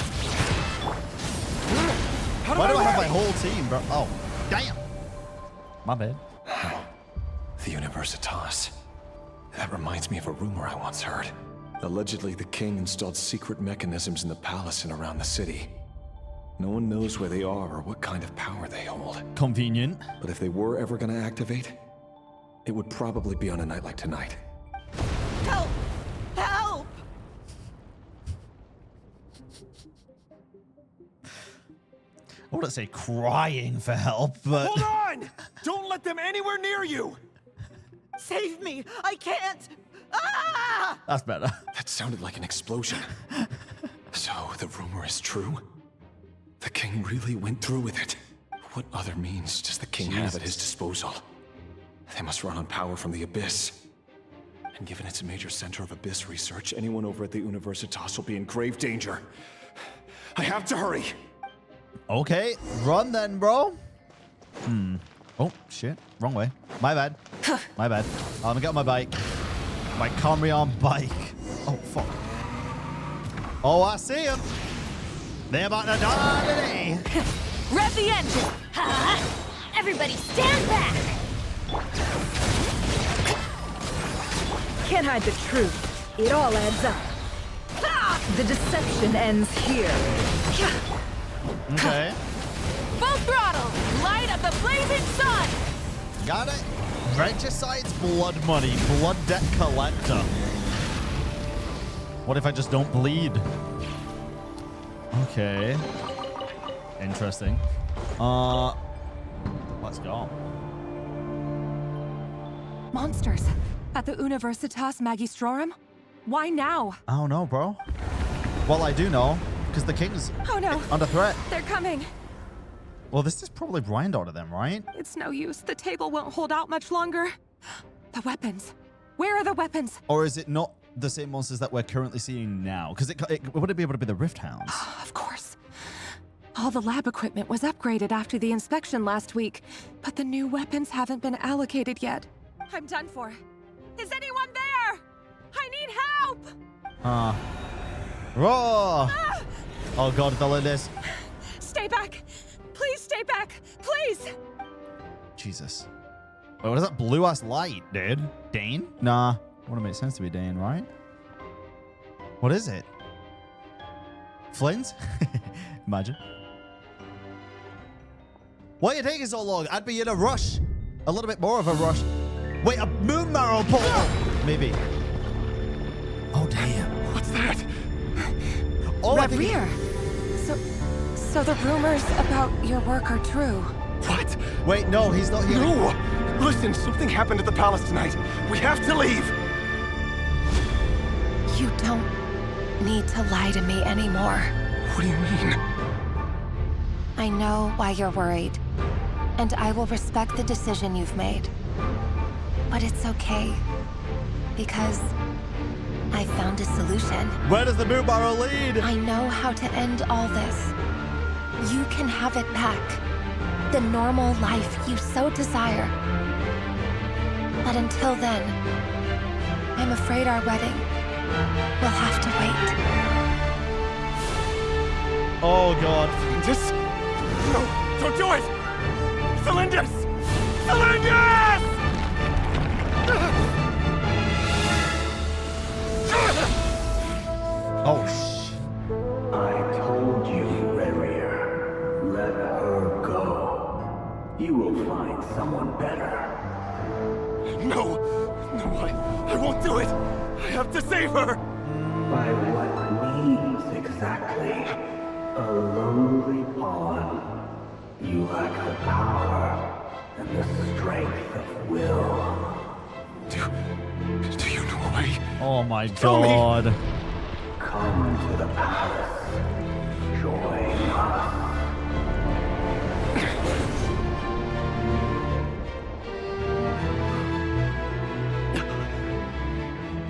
Why do I have my whole team, bro? Oh, damn. My bad. The Universitas. That reminds me of a rumor I once heard. Allegedly, the king installed secret mechanisms in the palace and around the city. No one knows where they are or what kind of power they hold. Convenient. But if they were ever going to activate, it would probably be on a night like tonight. Help! Help! I wouldn't say crying for help, but... Hold on! Don't let them anywhere near you! Save me! I can't! Ah! That's better. That sounded like an explosion. So, the rumor is true? The king really went through with it. What other means does the king have at his disposal? They must run on power from the Abyss. And given it's a major center of Abyss research, anyone over at the Universitas will be in grave danger. I have to hurry! Okay, run then, bro. Oh, shit. Wrong way. My bad. My bad. Let me get on my bike. My Conrion bike. Oh, fuck. Oh, I see him. They're about to die today. Rev the engine! Everybody stand back! Can't hide the truth. It all adds up. The deception ends here. Okay. Full throttle! Light up the blazing sun! Got it. Regicide's blood money. Blood debt collector. What if I just don't bleed? Okay. Interesting. Let's go. Monsters at the Universitas Magistrorum? Why now? I don't know, bro. Well, I do know, because the king's Oh no. under threat. They're coming. Well, this is probably Rhindaughter then, right? It's no use. The table won't hold out much longer. The weapons. Where are the weapons? Or is it not the same monsters that we're currently seeing now? Because would it be able to be the Rift Hounds? Of course. All the lab equipment was upgraded after the inspection last week, but the new weapons haven't been allocated yet. I'm done for. Is anyone there? I need help! Roar! Oh god, Tholindis. Stay back! Please stay back! Please! Jesus. Wait, what is that blue-ass light, dude? Dane? Nah. Wouldn't make sense to be Dane, right? What is it? Flint? Imagine. Why are you taking so long? I'd be in a rush. A little bit more of a rush. Wait, a moon marrow portal! Maybe. Oh, damn. What's that? Rerir. So the rumors about your work are true. What? Wait, no, he's not here. No! Listen, something happened at the palace tonight. We have to leave! You don't need to lie to me anymore. What do you mean? I know why you're worried, and I will respect the decision you've made. But it's okay, because I found a solution. Where does the moon barrow lead? I know how to end all this. You can have it back. The normal life you so desire. But until then, I'm afraid our wedding will have to wait. Oh, God. Just... No, don't do it! Tholindis! Tholindis! Oh, I told you, Rerir. Let her go. You will find someone better. No! No, I won't do it! I have to save her! By what means exactly? A lowly pawn. You lack the power and the strength of will. Do you know a way? Oh my Tell God. me. Come to the palace. Join us.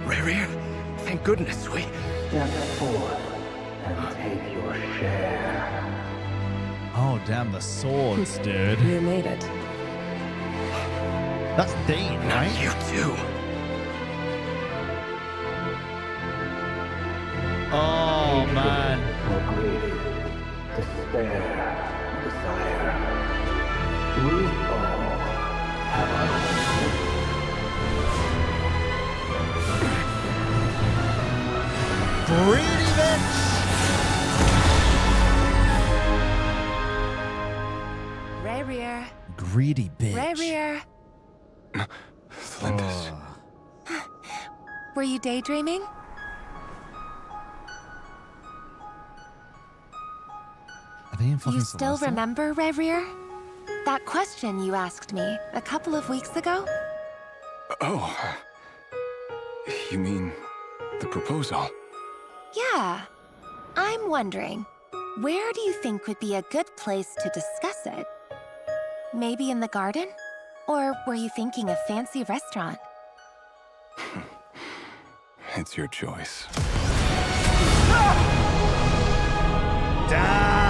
Rerir, thank goodness we... Step forth and take your share. Oh, damn, the swords, dude. You made it. That's Dane, right? You too. Oh, man. For grief, despair, desire. We all have our Greedy bitch! Rerir. Greedy bitch. Rerir. Tholindis. Were you daydreaming? Are they in fucking You still Celestia? remember, Rerir? That question you asked me a couple of weeks ago? Oh. You mean the proposal? Yeah. I'm wondering, where do you think would be a good place to discuss it? Maybe in the garden? Or were you thinking a fancy restaurant? It's your choice. Damn!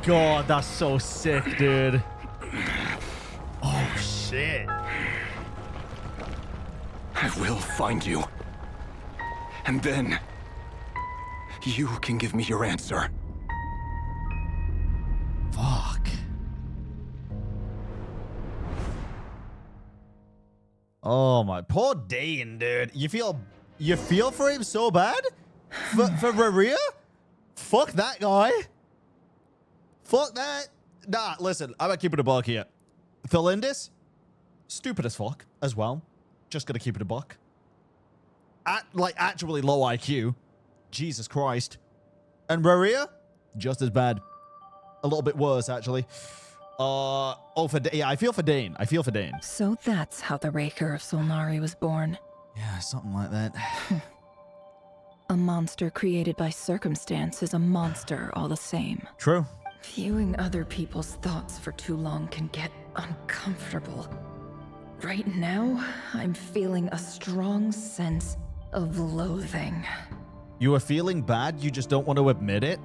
God, that's so sick, dude. Oh, shit. I will find you. And then... you can give me your answer. Fuck. Oh, my. Poor Dane, dude. You feel for him so bad? For Rerir? Fuck that guy. Fuck that. Nah, listen, I'm gonna keep it a buck here. Tholindis, stupid as fuck as well. Just gonna keep it a buck. Actually low IQ. Jesus Christ. And Rerir, just as bad. A little bit worse, actually. Yeah, I feel for Dane. So that's how the Raker of Solnari was born. Yeah, something like that. A monster created by circumstance is a monster all the same. True. Viewing other people's thoughts for too long can get uncomfortable. Right now, I'm feeling a strong sense of loathing. You are feeling bad, you just don't want to admit it?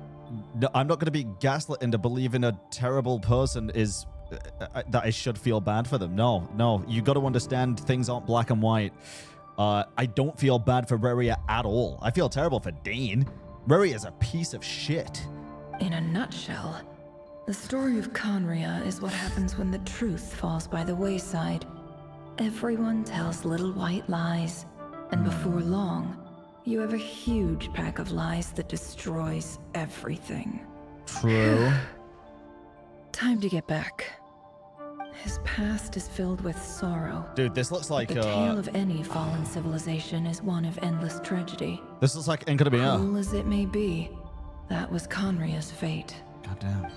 No, I'm not going to be gaslit into believing a terrible person is that I should feel bad for them. No, you got to understand things aren't black and white. I don't feel bad for Rerir at all. I feel terrible for Dane. Rerir is a piece of shit. In a nutshell, the story of Conria is what happens when the truth falls by the wayside. Everyone tells little white lies, and before long, you have a huge pack of lies that destroys everything. True. Time to get back. His past is filled with sorrow. Dude, this looks like the tale of any fallen civilization is one of endless tragedy. This looks like Enkarabia. Cruel as it may be, that was Conria's fate. Goddamn.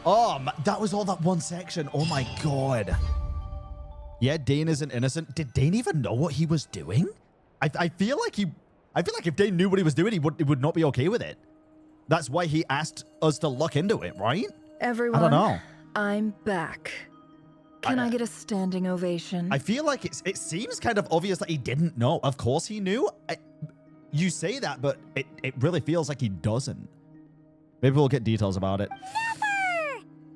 Oh, that was all that one section. Oh my god. Yeah, Dane isn't innocent. Did Dane even know what he was doing? I feel like if Dane knew what he was doing, he would not be okay with it. That's why he asked us to look into it, right? Everyone, I don't know. I'm back. Can I get a standing ovation? I feel like it seems kind of obvious that he didn't know. Of course he knew. You say that, but it really feels like he doesn't. Maybe we'll get details about it. Never!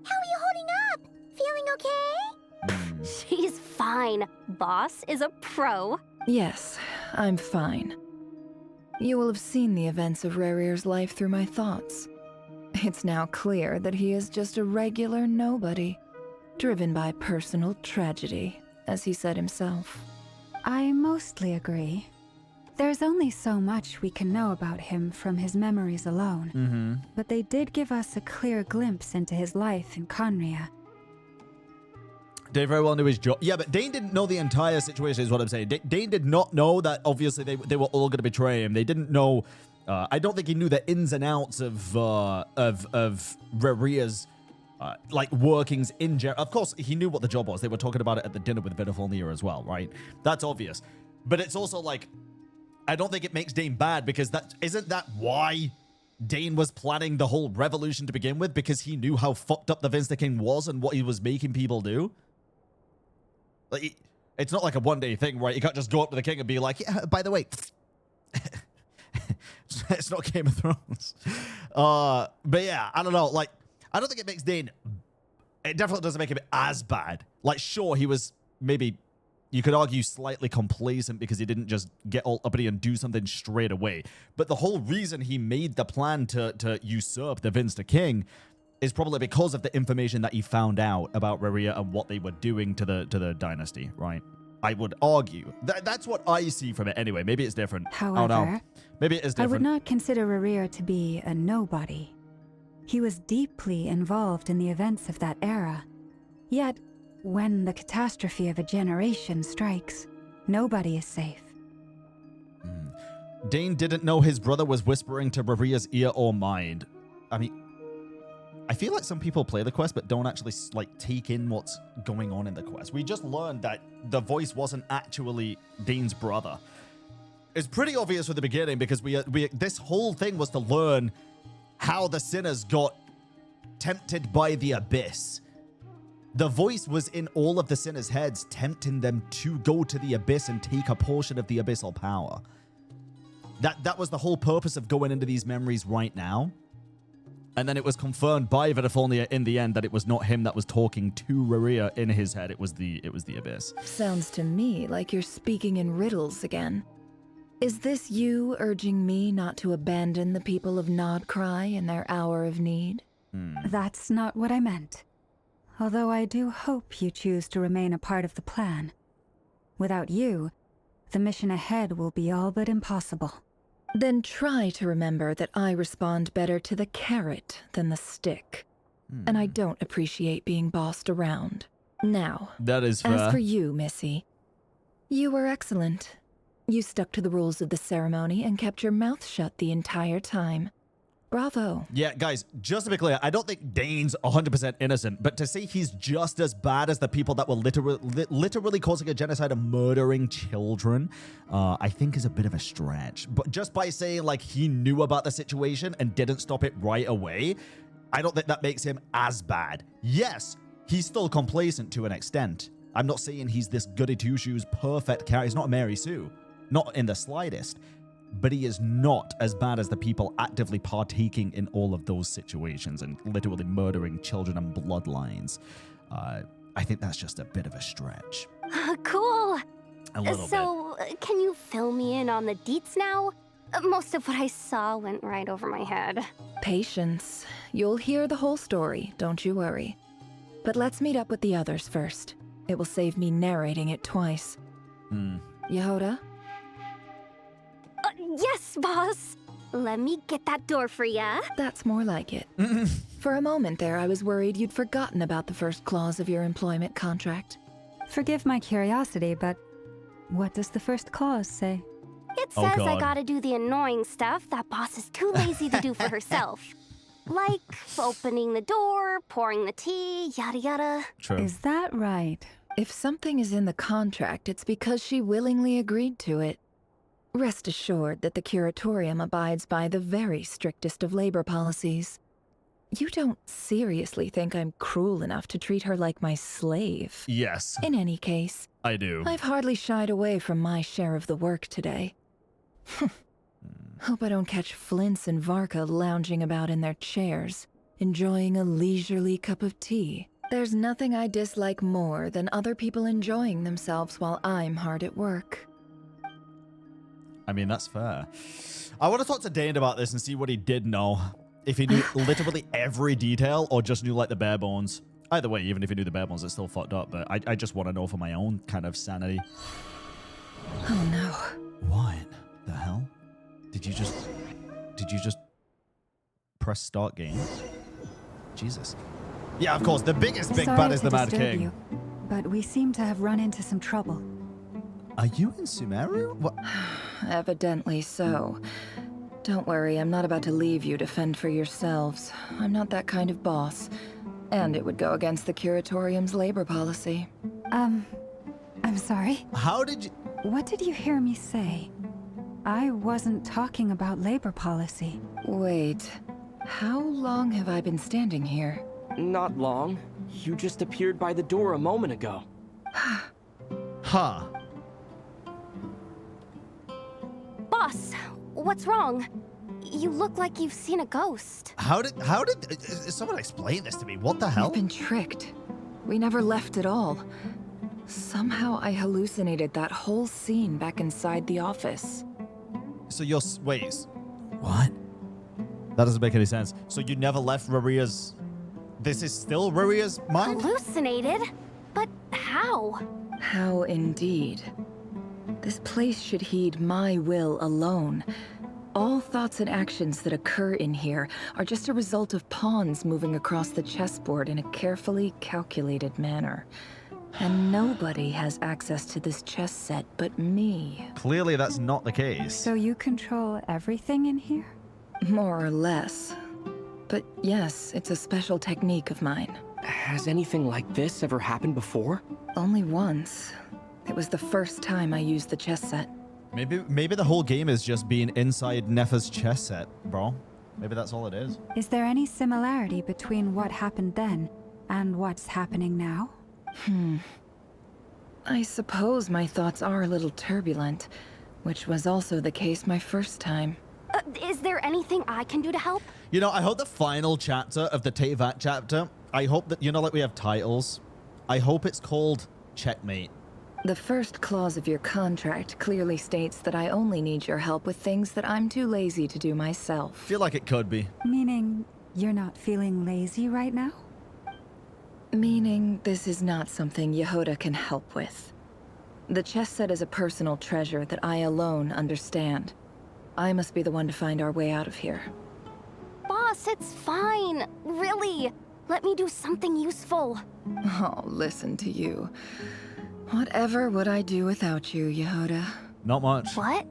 How are you holding up? Feeling okay? She's fine. Boss is a pro. Yes, I'm fine. You will have seen the events of Rerir's life through my thoughts. It's now clear that he is just a regular nobody, driven by personal tragedy, as he said himself. I mostly agree. There's only so much we can know about him from his memories alone, but they did give us a clear glimpse into his life in Conria. Dane very well knew his job. Yeah, but Dane didn't know the entire situation is what I'm saying. Dane did not know that obviously they were all going to betray him. They didn't know... I don't think he knew the ins and outs of Rerir's like workings in general. Of course, he knew what the job was. They were talking about it at the dinner with Tholindis as well, right? That's obvious. But it's also like, I don't think it makes Dane bad because isn't that why Dane was planning the whole revolution to begin with? Because he knew how fucked up the Vince King was and what he was making people do. Like, it's not like a one-day thing, right? You can't just go up to the king and be like, yeah, by the way, it's not Game of Thrones. But yeah, I don't know. Like, I don't think it makes Dane... It definitely doesn't make him as bad. Like, sure, he was maybe... You could argue slightly complacent because he didn't just get all uppity and do something straight away. But the whole reason he made the plan to usurp the Vince King is probably because of the information that he found out about Rerir and what they were doing to the dynasty, right? I would argue. That's what I see from it anyway. Maybe it's different. However, I don't know. Maybe it is different. I would not consider Rerir to be a nobody. He was deeply involved in the events of that era. Yet, when the catastrophe of a generation strikes, nobody is safe. Dane didn't know his brother was whispering to Rerir's ear or mind. I mean, I feel like some people play the quest but don't actually like take in what's going on in the quest. We just learned that the voice wasn't actually Dane's brother. It's pretty obvious from the beginning because this whole thing was to learn how the sinners got tempted by the abyss. The voice was in all of the sinners' heads, tempting them to go to the abyss and take a portion of the abyssal power. That was the whole purpose of going into these memories right now. And then it was confirmed by Tholindis in the end that it was not him that was talking to Rerir in his head. It was the abyss. Sounds to me like you're speaking in riddles again. Is this you urging me not to abandon the people of Nodcry in their hour of need? That's not what I meant. Although I do hope you choose to remain a part of the plan. Without you, the mission ahead will be all but impossible. Then try to remember that I respond better to the carrot than the stick. And I don't appreciate being bossed around. Now, that is fair. As for you, Missy, you were excellent. You stuck to the rules of the ceremony and kept your mouth shut the entire time. Bravo. Yeah, guys, just to be clear, I don't think Dane's 100% innocent, but to say he's just as bad as the people that were literally causing a genocide and murdering children, I think is a bit of a stretch. But just by saying, like, he knew about the situation and didn't stop it right away, I don't think that makes him as bad. Yes, he's still complacent to an extent. I'm not saying he's this goody-two-shoes perfect character. He's not a Mary Sue. Not in the slightest. but he is not as bad as the people actively partaking in all of those situations and literally murdering children and bloodlines. I think that's just a bit of a stretch. Cool. A little bit. So, can you fill me in on the deets now? Most of what I saw went right over my head. Patience. You'll hear the whole story, don't you worry. But let's meet up with the others first. It will save me narrating it twice. Yehoda? Yes, boss. Let me get that door for ya. That's more like it. For a moment there, I was worried you'd forgotten about the first clause of your employment contract. Forgive my curiosity, but what does the first clause say? It says I gotta do the annoying stuff that boss is too lazy to do for herself. Like opening the door, pouring the tea, yada yada. True. Is that right? If something is in the contract, it's because she willingly agreed to it. Rest assured that the Curatorium abides by the very strictest of labor policies. You don't seriously think I'm cruel enough to treat her like my slave? Yes. In any case, I do. I've hardly shied away from my share of the work today. Hope I don't catch Flint's and Varka lounging about in their chairs, enjoying a leisurely cup of tea. There's nothing I dislike more than other people enjoying themselves while I'm hard at work. I mean, that's fair. I want to talk to Dane about this and see what he did know. If he knew literally every detail or just knew like the bare bones. Either way, even if he knew the bare bones, it's still fucked up. But I just want to know for my own kind of sanity. Oh no. What the hell? Did you just press start game? Jesus. Yeah, of course. The biggest big bad is the Mad King. You, but we seem to have run into some trouble. Are you in Sumeru? What? Evidently so. Don't worry, I'm not about to leave you to fend for yourselves. I'm not that kind of boss. And it would go against the Curatorium's labor policy. I'm sorry? How did you... What did you hear me say? I wasn't talking about labor policy. Wait, how long have I been standing here? Not long. You just appeared by the door a moment ago. Huh. Boss, what's wrong? You look like you've seen a ghost. How did someone explain this to me? What the hell? I've been tricked. We never left at all. Somehow I hallucinated that whole scene back inside the office. So you're... Wait. What? That doesn't make any sense. So you never left Rerir's... This is still Rerir's mind? Hallucinated? But how? How indeed. This place should heed my will alone. All thoughts and actions that occur in here are just a result of pawns moving across the chessboard in a carefully calculated manner. And nobody has access to this chess set but me. Clearly that's not the case. So you control everything in here? More or less. But yes, it's a special technique of mine. Has anything like this ever happened before? Only once. It was the first time I used the chess set. Maybe the whole game is just being inside Nefa's chess set, bro. Maybe that's all it is. Is there any similarity between what happened then and what's happening now? I suppose my thoughts are a little turbulent, which was also the case my first time. Is there anything I can do to help? You know, I hope the final chapter of the Teyvat chapter, I hope that, you know, like we have titles, I hope it's called Checkmate. The first clause of your contract clearly states that I only need your help with things that I'm too lazy to do myself. Feel like it could be. Meaning you're not feeling lazy right now? Meaning this is not something Yehoda can help with. The chess set is a personal treasure that I alone understand. I must be the one to find our way out of here. Boss, it's fine. Really. Let me do something useful. Oh, listen to you. Whatever would I do without you, Yehoda? Not much. What?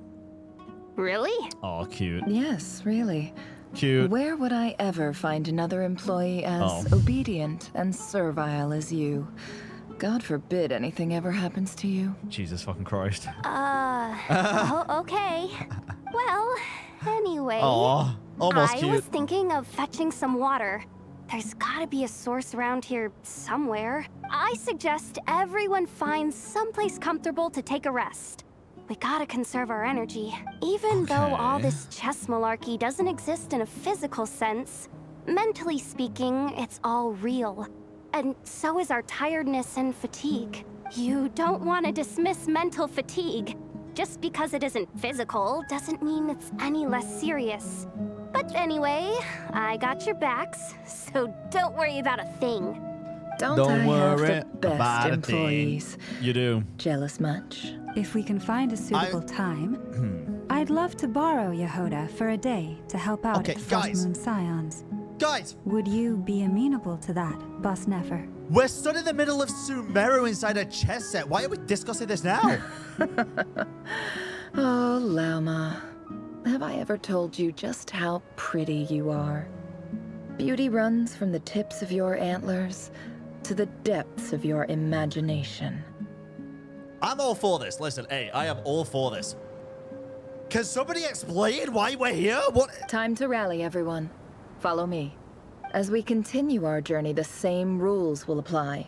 Really? Oh, cute. Yes, really. Cute. Where would I ever find another employee as obedient and servile as you? God forbid anything ever happens to you. Jesus fucking Christ. Okay. Well, anyway. Aw, almost cute. I was thinking of fetching some water. There's gotta be a source around here somewhere. I suggest everyone finds someplace comfortable to take a rest. We gotta conserve our energy. Even though all this chess malarkey doesn't exist in a physical sense, mentally speaking, it's all real. And so is our tiredness and fatigue. You don't want to dismiss mental fatigue. Just because it isn't physical doesn't mean it's any less serious. But anyway, I got your backs, so don't worry about a thing. Don't I worry have the best about employees? You do. Jealous much? If we can find a suitable time, I'd love to borrow Yehoda for a day to help out at the Flood Moon Scions. Guys! Would you be amenable to that, Boss Nefer? We're stood in the middle of Sumeru inside a chess set. Why are we discussing this now? Oh, Lauma. Have I ever told you just how pretty you are? Beauty runs from the tips of your antlers to the depths of your imagination. I'm all for this. Listen, hey, I am all for this. Can somebody explain why we're here? What? Time to rally, everyone. Follow me. As we continue our journey, the same rules will apply.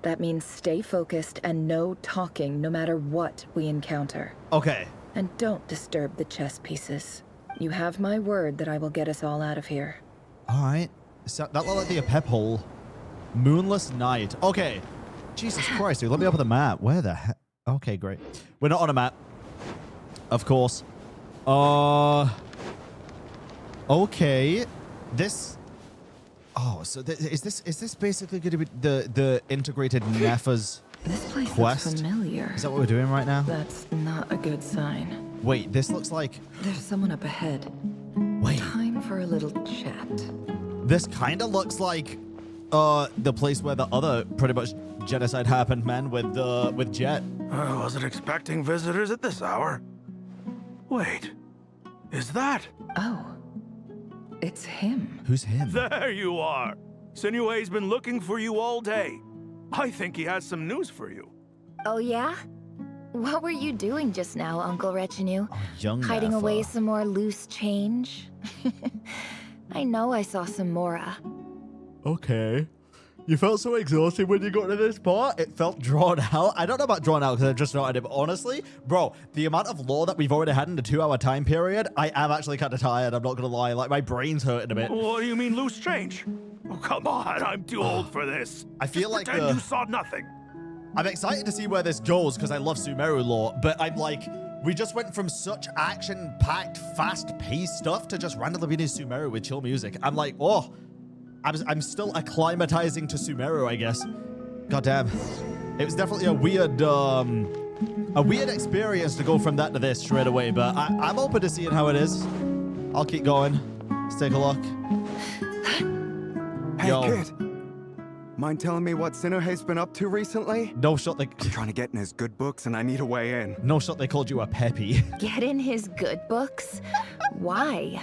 That means stay focused and no talking no matter what we encounter. Okay. And don't disturb the chess pieces. You have my word that I will get us all out of here. All right. So that looked like the pep hole. Moonless night. Okay. Jesus Christ, dude. Let me open the map. Where the heck? Okay, great. We're not on a map. Of course. Okay. This... Oh, so is this basically going to be the integrated Nefer's quest? Looks familiar. Is that what we're doing right now? That's not a good sign. Wait, this looks like... There's someone up ahead. Wait. Time for a little chat. This kind of looks like the place where the other pretty much genocide happened, man, with Jet. I wasn't expecting visitors at this hour. Wait, is that? Oh, it's him. Who's him? There you are. Sinue's been looking for you all day. I think he has some news for you. Oh yeah? What were you doing just now, Uncle Retinue? Young Hiding Nefer. away some more loose change? I know I saw some Mora. Okay. You felt so exhausted when you got to this part? It felt drawn out. I don't know about drawn out because I just started it, but honestly, bro, the amount of lore that we've already had in a 2-hour time period, I am actually kind of tired, I'm not going to lie. Like, my brain's hurting a bit. What do you mean loose change? Oh, come on, I'm too old for this. I feel like pretend you saw nothing. I'm excited to see where this goes because I love Sumeru lore, but I'm like, we just went from such action-packed, fast-paced stuff to just randomly being in Sumeru with chill music. I'm like, oh, I'm still acclimatizing to Sumeru, I guess. God damn. It was definitely a weird experience to go from that to this straight away, but I'm open to seeing how it is. I'll keep going. Let's take a look. Hey, Yo. kid. Mind telling me what Sinuhe's been up to recently? No shot they... I'm trying to get in his good books and I need a way in. No shot they called you a Peppy. Get in his good books? Why?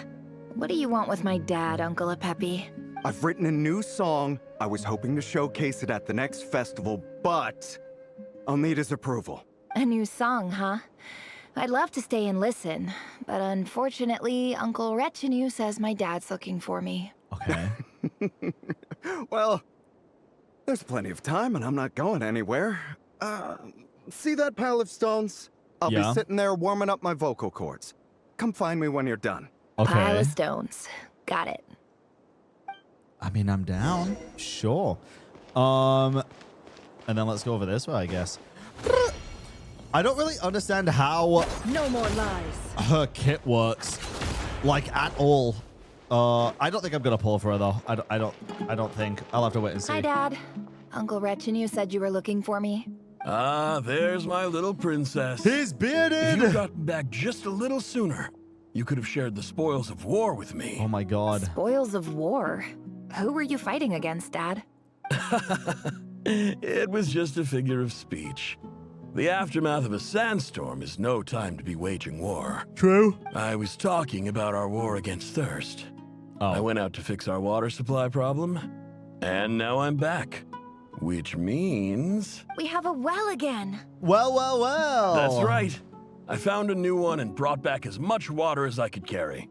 What do you want with my dad, Uncle Apepi? I've written a new song. I was hoping to showcase it at the next festival, but I'll need his approval. A new song, huh? I'd love to stay and listen, but unfortunately, Uncle Retinue says my dad's looking for me. Okay. Well, there's plenty of time and I'm not going anywhere. See that pile of stones? I'll be sitting there warming up my vocal cords. Come find me when you're done. Okay. Pile of stones. Got it. I mean, I'm down. Sure. And then let's go over this way, I guess. I don't really understand how no more lies. Her kit works, like, at all. I don't think I'm gonna pull for her though. I don't think. I'll have to wait and see. Hi, Dad. Uncle Retinue said you were looking for me. Ah, there's my little princess. He's bearded! If you'd gotten back just a little sooner, you could have shared the spoils of war with me. Oh my god. Spoils of war? Who were you fighting against, Dad? It was just a figure of speech. The aftermath of a sandstorm is no time to be waging war. True. I was talking about our war against thirst. Oh. I went out to fix our water supply problem, and now I'm back. Which means... We have a well again. Well, well, well. That's right. I found a new one and brought back as much water as I could carry.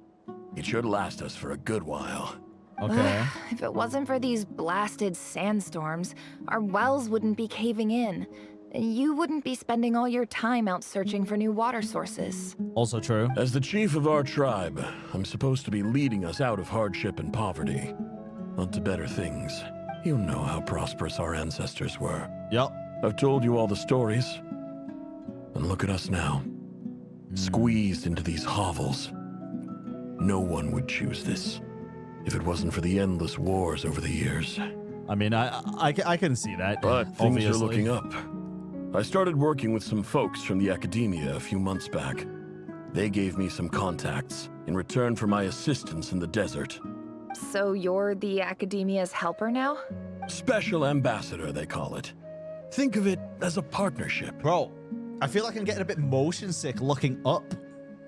It should last us for a good while. Okay. If it wasn't for these blasted sandstorms, our wells wouldn't be caving in. You wouldn't be spending all your time out searching for new water sources. Also true. As the chief of our tribe, I'm supposed to be leading us out of hardship and poverty, onto better things. You know how prosperous our ancestors were. Yep. I've told you all the stories. And look at us now. Squeezed into these hovels. No one would choose this if it wasn't for the endless wars over the years. I mean, I can see that. But things obviously. are looking up. I started working with some folks from the academia a few months back. They gave me some contacts in return for my assistance in the desert. So you're the academia's helper now? Special ambassador, they call it. Think of it as a partnership. Bro, I feel like I'm getting a bit motion sick looking up.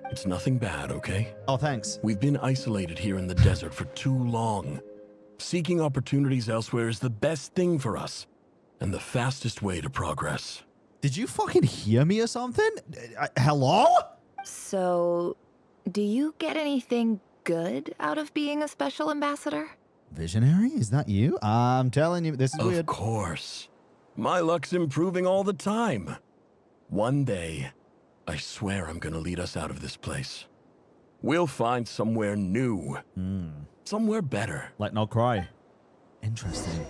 It's nothing bad, okay? Oh, thanks. We've been isolated here in the desert for too long. Seeking opportunities elsewhere is the best thing for us, and the fastest way to progress. Did you fucking hear me or something? Hello? So, do you get anything good out of being a special ambassador? Visionary? Is that you? I'm telling you, this is weird. Of course. My luck's improving all the time. One day, I swear I'm gonna lead us out of this place. We'll find somewhere new. Somewhere better. Let not cry. Interesting.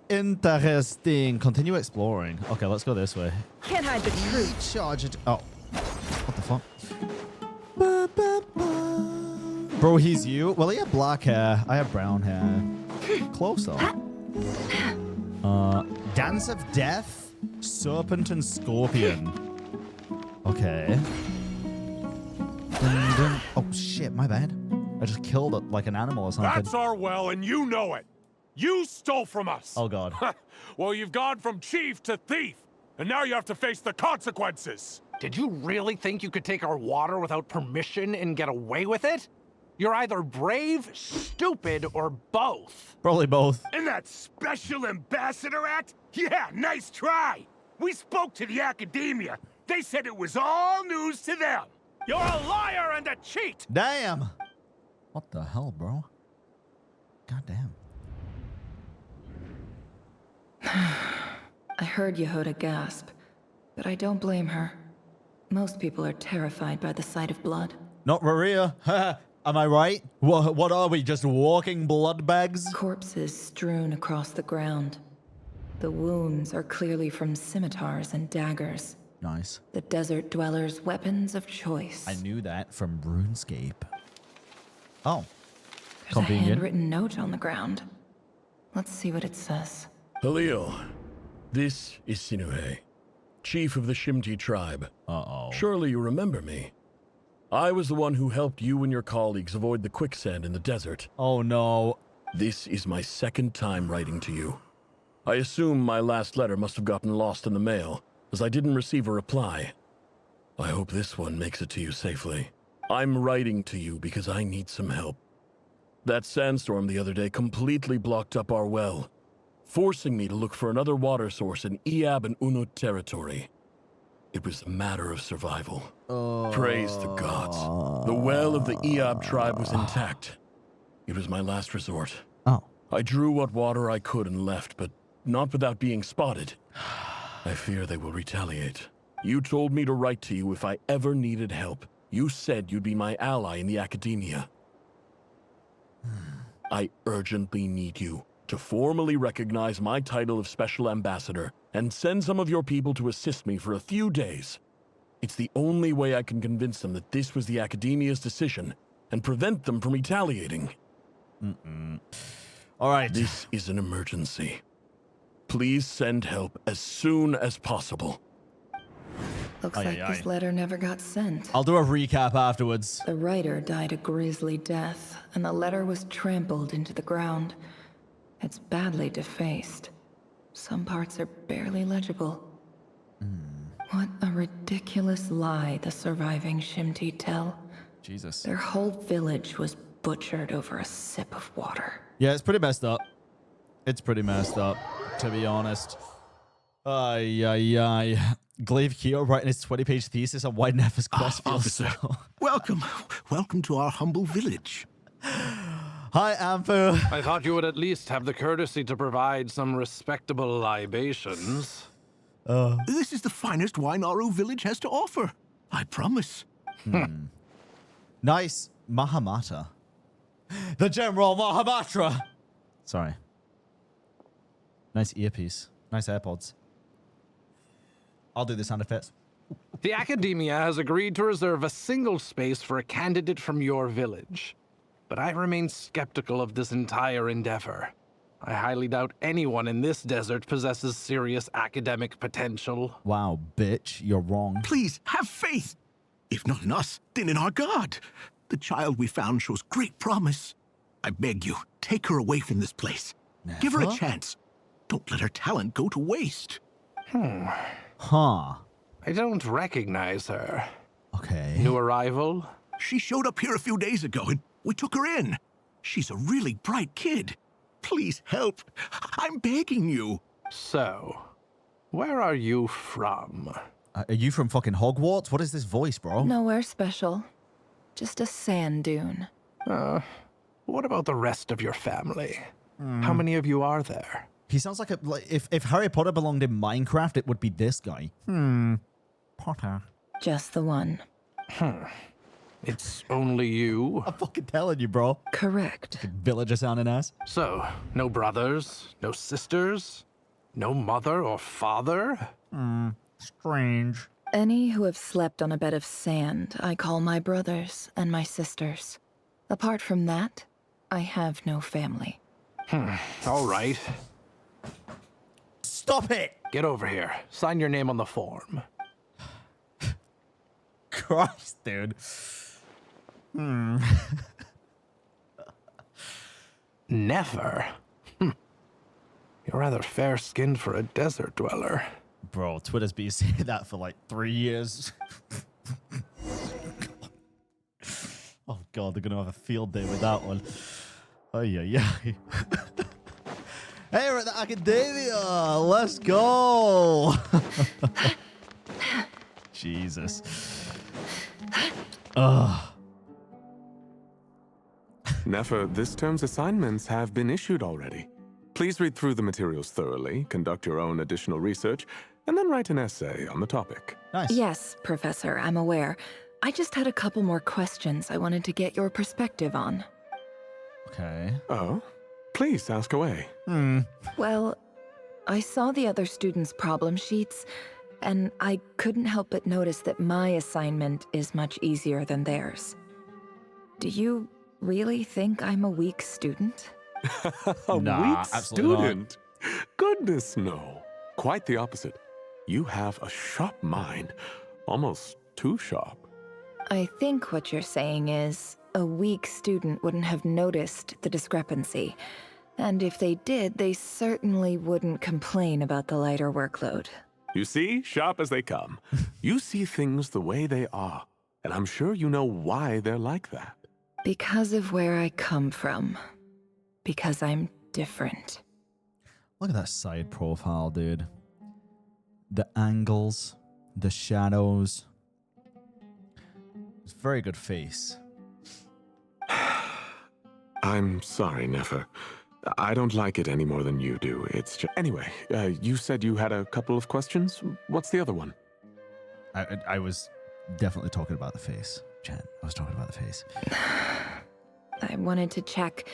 Interesting. Continue exploring. Okay, let's go this way. Can't hide the truth. Recharge it. Oh. What the fuck? Bro, he's you? Well, he had black hair. I have brown hair. Closer. Dance of Death, Serpent and Scorpion. Okay. Oh, shit, my bad. I just killed it like an animal or something. That's our well, and you know it. You stole from us. Oh, God. Well, you've gone from chief to thief, and now you have to face the consequences. Did you really think you could take our water without permission and get away with it? You're either brave, stupid, or both. Probably both. And that special ambassador act? Yeah, nice try. We spoke to the academia. They said it was all news to them. You're a liar and a cheat. Damn. What the hell, bro? God damn. I heard Yehuda gasp, but I don't blame her. Most people are terrified by the sight of blood. Not Rerir. Am I right? What are we, just walking blood bags? Corpses strewn across the ground. The wounds are clearly from scimitars and daggers. Nice. The desert dwellers' weapons of choice. I knew that from RuneScape. Oh. There's Convenient. a handwritten note on the ground. Let's see what it says. Halil, this is Sinuhe, chief of the Shimti tribe. Uh-oh. Surely you remember me. I was the one who helped you and your colleagues avoid the quicksand in the desert. Oh, no. This is my second time writing to you. I assume my last letter must have gotten lost in the mail, as I didn't receive a reply. I hope this one makes it to you safely. I'm writing to you because I need some help. That sandstorm the other day completely blocked up our well, forcing me to look for another water source in Iab and Unut territory. It was a matter of survival. Praise the gods. The well of the Iab tribe was intact. It was my last resort. Oh. I drew what water I could and left, but not without being spotted. I fear they will retaliate. You told me to write to you if I ever needed help. You said you'd be my ally in the academia. I urgently need you to formally recognize my title of Special Ambassador and send some of your people to assist me for a few days. It's the only way I can convince them that this was the academia's decision and prevent them from retaliating. All right. This is an emergency. Please send help as soon as possible. Looks like this letter never got sent. I'll do a recap afterwards. The writer died a grisly death, and the letter was trampled into the ground. It's badly defaced. Some parts are barely legible. What a ridiculous lie the surviving Shimti tell. Jesus. Their whole village was butchered over a sip of water. Yeah, it's pretty messed up. It's pretty messed up, to be honest. Ay. Glaive Keo writing his 20-page thesis on why Nefer's quest feels so. Welcome to our humble village. Hi, Amphu. I thought you would at least have the courtesy to provide some respectable libations. This is the finest wine our village has to offer. I promise. Nice Mahamatra. The General Mahamatra. Sorry. Nice earpiece. Nice AirPods. I'll do the sound effects. The Academia has agreed to reserve a single space for a candidate from your village. But I remain skeptical of this entire endeavor. I highly doubt anyone in this desert possesses serious academic potential. Wow, bitch, you're wrong. Please, have faith. If not in us, then in our god. The child we found shows great promise. I beg you, take her away from this place. Never? Give her a chance. Don't let her talent go to waste. Huh. I don't recognize her. Okay. New arrival? She showed up here a few days ago and we took her in. She's a really bright kid. Please help. I'm begging you. So, where are you from? Are you from fucking Hogwarts? What is this voice, bro? Nowhere special. Just a sand dune. What about the rest of your family? How many of you are there? He sounds like if Harry Potter belonged in Minecraft, it would be this guy. Potter. Just the one. It's only you? I'm fucking telling you, bro. Correct. Villager sounding ass. So, no brothers, no sisters, no mother or father? Strange. Any who have slept on a bed of sand, I call my brothers and my sisters. Apart from that, I have no family. All right. Stop it! Get over here. Sign your name on the form. Christ, dude. Never. You're rather fair-skinned for a desert dweller. Bro, Twitter's been saying that for like 3 years. Oh god, they're gonna have a field day with that one. Oh yeah. Hey, we're at the Academia! Let's go! Jesus. Nefer, this term's assignments have been issued already. Please read through the materials thoroughly, conduct your own additional research, and then write an essay on the topic. Nice. Yes, Professor, I'm aware. I just had a couple more questions I wanted to get your perspective on. Okay. Oh? Please ask away. Well, I saw the other students' problem sheets, and I couldn't help but notice that my assignment is much easier than theirs. Do you really think I'm a weak student? A Nah, weak absolutely student? Goodness, no. Quite the opposite. You have a sharp mind. Almost too sharp. I think what you're saying is, a weak student wouldn't have noticed the discrepancy. And if they did, they certainly wouldn't complain about the lighter workload. You see, sharp as they come. You see things the way they are. And I'm sure you know why they're like that. Because of where I come from. Because I'm different. Look at that side profile, dude. The angles, the shadows. It's a very good face. I'm sorry, Nefer. I don't like it any more than you do. It's just... Anyway, you said you had a couple of questions. What's the other one? I was definitely talking about the face, Jen. I was talking about the face. I wanted to check.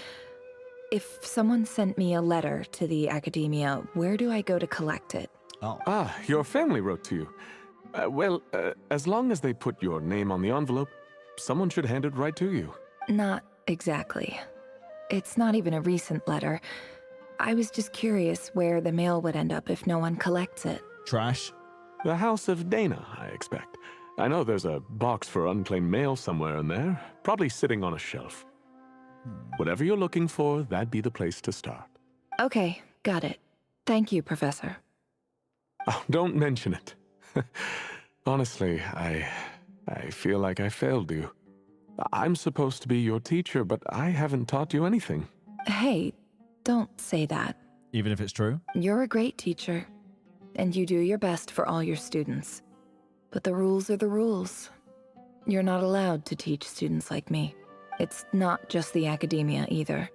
If someone sent me a letter to the Academia, where do I go to collect it? Oh. Ah, your family wrote to you. Well, as long as they put your name on the envelope, someone should hand it right to you. Not exactly. It's not even a recent letter. I was just curious where the mail would end up if no one collects it. Trash. The House of Dana, I expect. I know there's a box for unclaimed mail somewhere in there, probably sitting on a shelf. Whatever you're looking for, that'd be the place to start. Okay, got it. Thank you, Professor. Oh, don't mention it. Honestly, I feel like I failed you. I'm supposed to be your teacher, but I haven't taught you anything. Hey, don't say that. Even if it's true? You're a great teacher, and you do your best for all your students. But the rules are the rules. You're not allowed to teach students like me. It's not just the Academia either.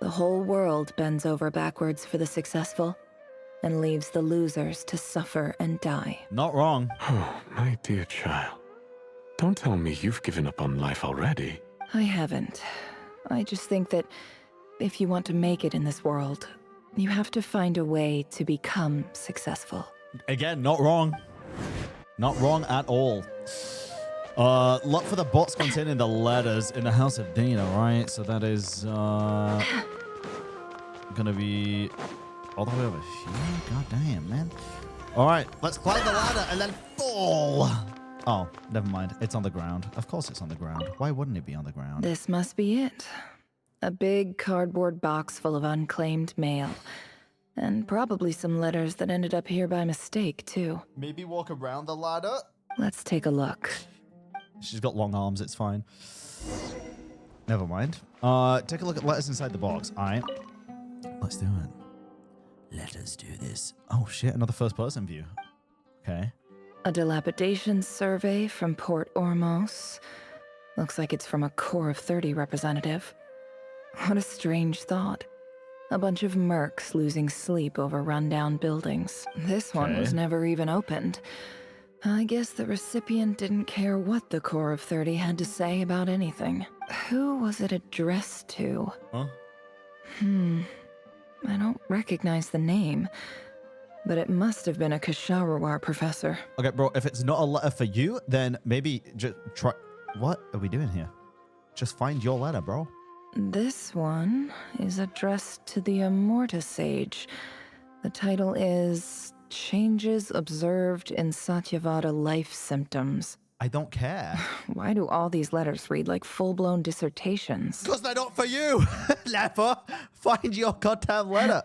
The whole world bends over backwards for the successful. and leaves the losers to suffer and die. Not wrong. Oh, my dear child. Don't tell me you've given up on life already. I haven't. I just think that if you want to make it in this world, you have to find a way to become successful. Again, not wrong. Not wrong at all. Look for the box containing the letters in the House of Dana, right? So that is gonna be all the way over here. God damn, man. All right, let's climb the ladder and then fall. Oh, never mind. It's on the ground. Of course it's on the ground. Why wouldn't it be on the ground? This must be it. A big cardboard box full of unclaimed mail. And probably some letters that ended up here by mistake, too. Maybe walk around the ladder? Let's take a look. She's got long arms, it's fine. Never mind. Take a look at letters inside the box. All right. Let's do it. Let us do this. Oh, shit. Another first-person view. Okay. A dilapidation survey from Port Ormos. Looks like it's from a Core of 30 representative. What a strange thought. A bunch of mercs losing sleep over rundown buildings. This one was never even opened. I guess the recipient didn't care what the Core of 30 had to say about anything. Who was it addressed to? Huh? I don't recognize the name, but it must have been a Kasharawar professor. Okay, bro, if it's not a letter for you, then maybe just try... What are we doing here? Just find your letter, bro. This one is addressed to the Immorta Sage. The title is Changes Observed in Satyavada Life Symptoms. I don't care. Why do all these letters read like full-blown dissertations? Because they're not for you, Leper. Find your goddamn letter.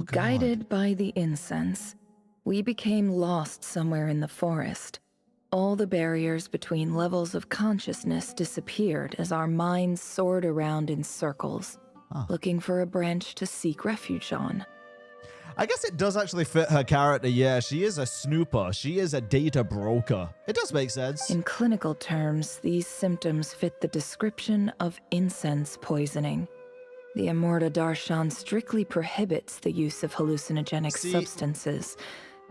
Guided by the incense, we became lost somewhere in the forest. All the barriers between levels of consciousness disappeared as our minds soared around in circles, looking for a branch to seek refuge on. I guess it does actually fit her character. Yeah, she is a snooper. She is a data broker. It does make sense. In clinical terms, these symptoms fit the description of incense poisoning. The Immorta Darshan strictly prohibits the use of hallucinogenic substances,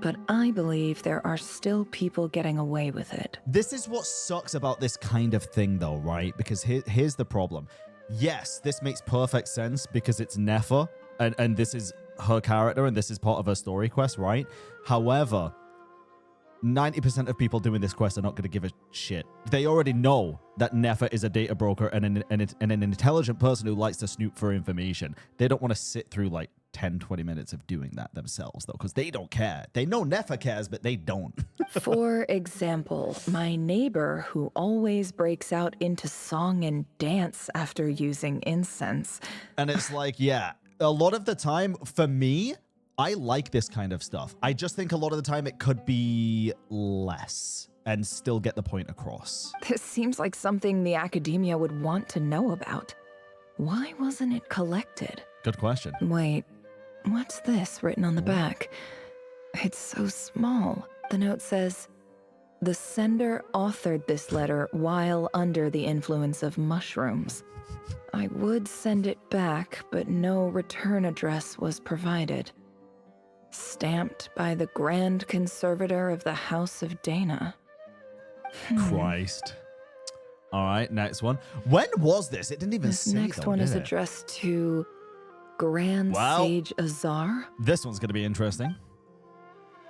but I believe there are still people getting away with it. This is what sucks about this kind of thing, though, right? Because here's the problem. Yes, this makes perfect sense because it's Nefer, and this is her character, and this is part of her story quest, right? However, 90% of people doing this quest are not going to give a shit. They already know that Nefer is a data broker and an intelligent person who likes to snoop for information. They don't want to sit through like 10, 20 minutes of doing that themselves, though, because they don't care. They know Nefer cares, but they don't. For example, my neighbor who always breaks out into song and dance after using incense. And it's like, yeah, a lot of the time, for me, I like this kind of stuff. I just think a lot of the time it could be less and still get the point across. This seems like something the academia would want to know about. Why wasn't it collected? Good question. Wait, what's this written on the back? It's so small. The note says, the sender authored this letter while under the influence of mushrooms. I would send it back, but no return address was provided. Stamped by the Grand Conservator of the House of Dana. Christ. All right, next one. When was this? It didn't even say. This next one is addressed to Grand Sage Azar. This one's going to be interesting.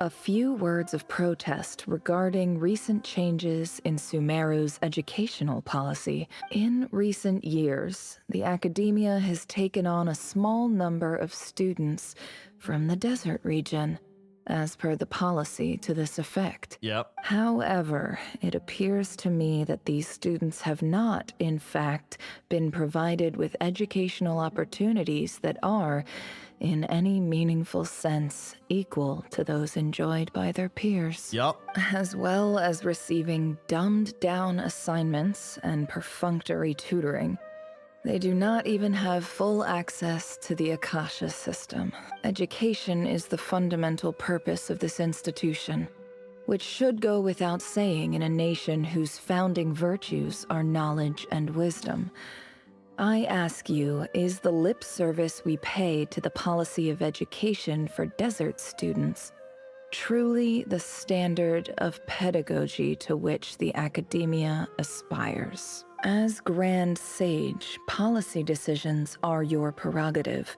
A few words of protest regarding recent changes in Sumeru's educational policy. In recent years, the academia has taken on a small number of students from the desert region, as per the policy to this effect. Yep. However, it appears to me that these students have not, in fact, been provided with educational opportunities that are, in any meaningful sense, equal to those enjoyed by their peers. Yep. As well as receiving dumbed-down assignments and perfunctory tutoring. They do not even have full access to the Akasha system. Education is the fundamental purpose of this institution, which should go without saying in a nation whose founding virtues are knowledge and wisdom. I ask you, is the lip service we pay to the policy of education for desert students truly the standard of pedagogy to which the academia aspires? As Grand Sage, policy decisions are your prerogative,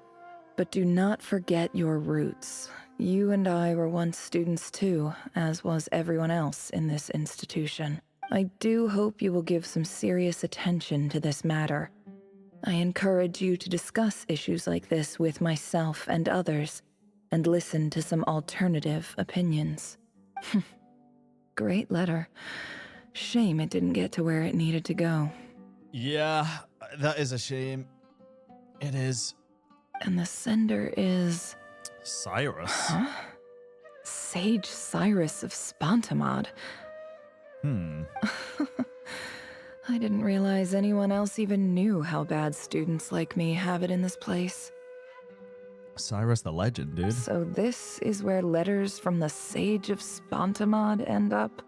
but do not forget your roots. You and I were once students too, as was everyone else in this institution. I do hope you will give some serious attention to this matter. I encourage you to discuss issues like this with myself and others, and listen to some alternative opinions. Great letter. Shame it didn't get to where it needed to go. Yeah, that is a shame. It is. And the sender is... Cyrus? Huh? Sage Cyrus of Spontamod. I didn't realize anyone else even knew how bad students like me have it in this place. Cyrus the legend, dude. So this is where letters from the Sage of Spontamod end up?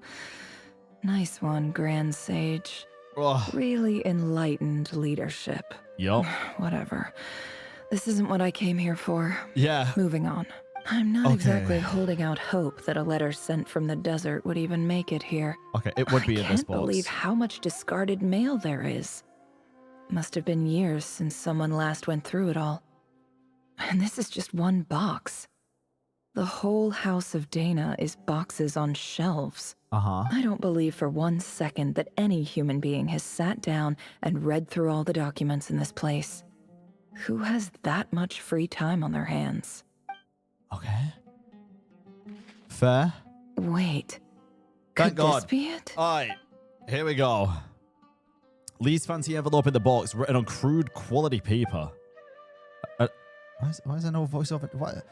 Nice one, Grand Sage. Oh. Really enlightened leadership. Yup. Whatever. This isn't what I came here for. Yeah. Moving on. I'm not exactly holding out hope that a letter sent from the desert would even make it here. Okay, it would be in this box. I can't believe how much discarded mail there is. Must have been years since someone last went through it all. And this is just one box. The whole House of Dana is boxes on shelves. I don't believe for 1 second that any human being has sat down and read through all the documents in this place. Who has that much free time on their hands? Okay. Fair. Wait. Thank God. This be it? Alright, here we go. Least fancy envelope in the box, written on crude quality paper. Why is there no voiceover? What?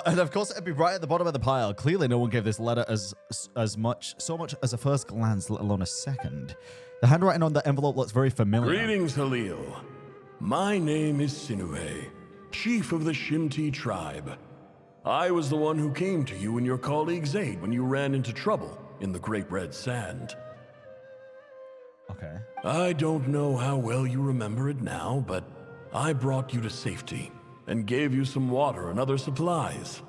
And of course, it'd be right at the bottom of the pile. Clearly, no one gave this letter so much as a first glance, let alone a second. The handwriting on the envelope looks very familiar. Greetings, Halil. My name is Sinuhe, chief of the Shimti tribe. I was the one who came to you and your colleague's aid when you ran into trouble in the Great Red Sand. Okay. I don't know how well you remember it now, but I brought you to safety and gave you some water and other supplies.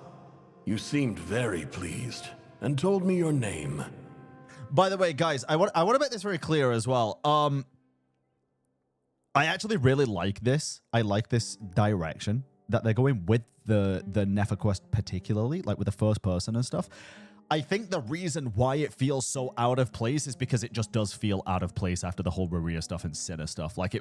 You seemed very pleased and told me your name. By the way, guys, I want to make this very clear as well. I actually really like this. I like this direction that they're going with the Nefer quest, particularly, like with the first person and stuff. I think the reason why it feels so out of place is because it just does feel out of place after the whole Rerir stuff and Sinner stuff. Like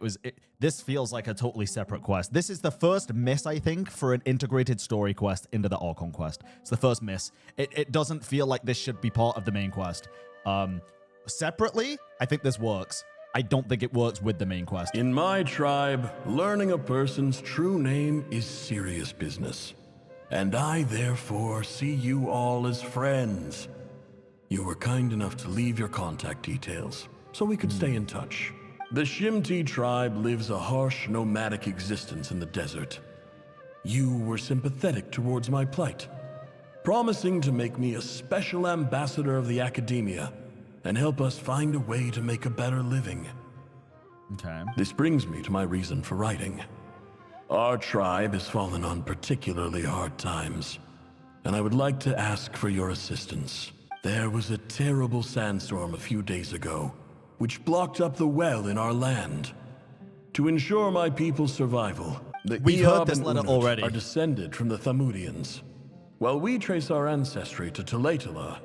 this feels like a totally separate quest. This is the first miss, I think, for an integrated story quest into the Archon quest. It's the first miss. It doesn't feel like this should be part of the main quest. Separately, I think this works. I don't think it works with the main quest. In my tribe, learning a person's true name is serious business. And I, therefore, see you all as friends. You were kind enough to leave your contact details, so we could stay in touch. The Shimti tribe lives a harsh, nomadic existence in the desert. You were sympathetic towards my plight, promising to make me a special ambassador of the academia and help us find a way to make a better living. Okay. This brings me to my reason for writing. Our tribe has fallen on particularly hard times, and I would like to ask for your assistance. There was a terrible sandstorm a few days ago, which blocked up the well in our land. To ensure my people's survival, the We've heard this letter already. Are descended from the Thamudians. While we trace our ancestry to Tulatala,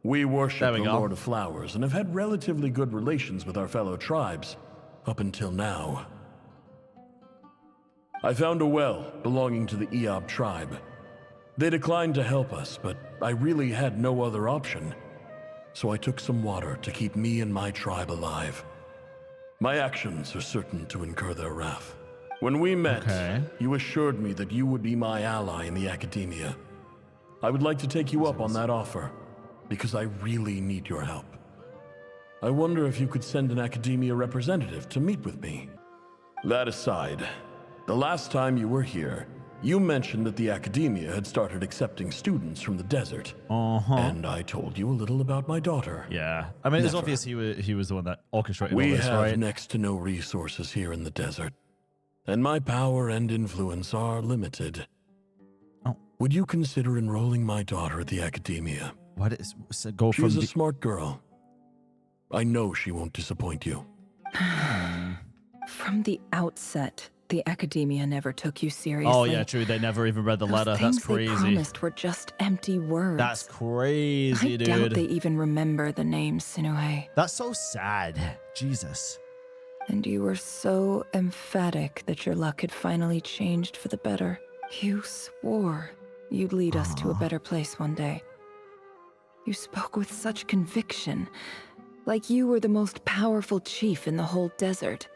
we worship the Lord of Flowers and have had relatively good relations with our fellow tribes up until now. I found a well belonging to the Eob tribe. They declined to help us, but I really had no other option. So I took some water to keep me and my tribe alive. My actions are certain to incur their wrath. When we met, you assured me that you would be my ally in the academia. I would like to take you up on that offer, because I really need your help. I wonder if you could send an academia representative to meet with me. That aside, the last time you were here, You mentioned that the academia had started accepting students from the desert. And I told you a little about my daughter. Yeah. I mean, it's obvious he was the one that orchestrated all We this, have right? next to no resources here in the desert. And my power and influence are limited. Oh. Would you consider enrolling my daughter at the academia? What is... go from She's a smart girl. I know she won't disappoint you. From the outset, the academia never took you seriously. Oh, yeah, true. They never even read the letter. That's crazy. Things they promised were just empty words. That's crazy, dude. I doubt they even remember the name Sinuhe. That's so sad. Jesus. And you were so emphatic that your luck had finally changed for the better. You swore you'd lead us to a better place one day. You spoke with such conviction, like you were the most powerful chief in the whole desert.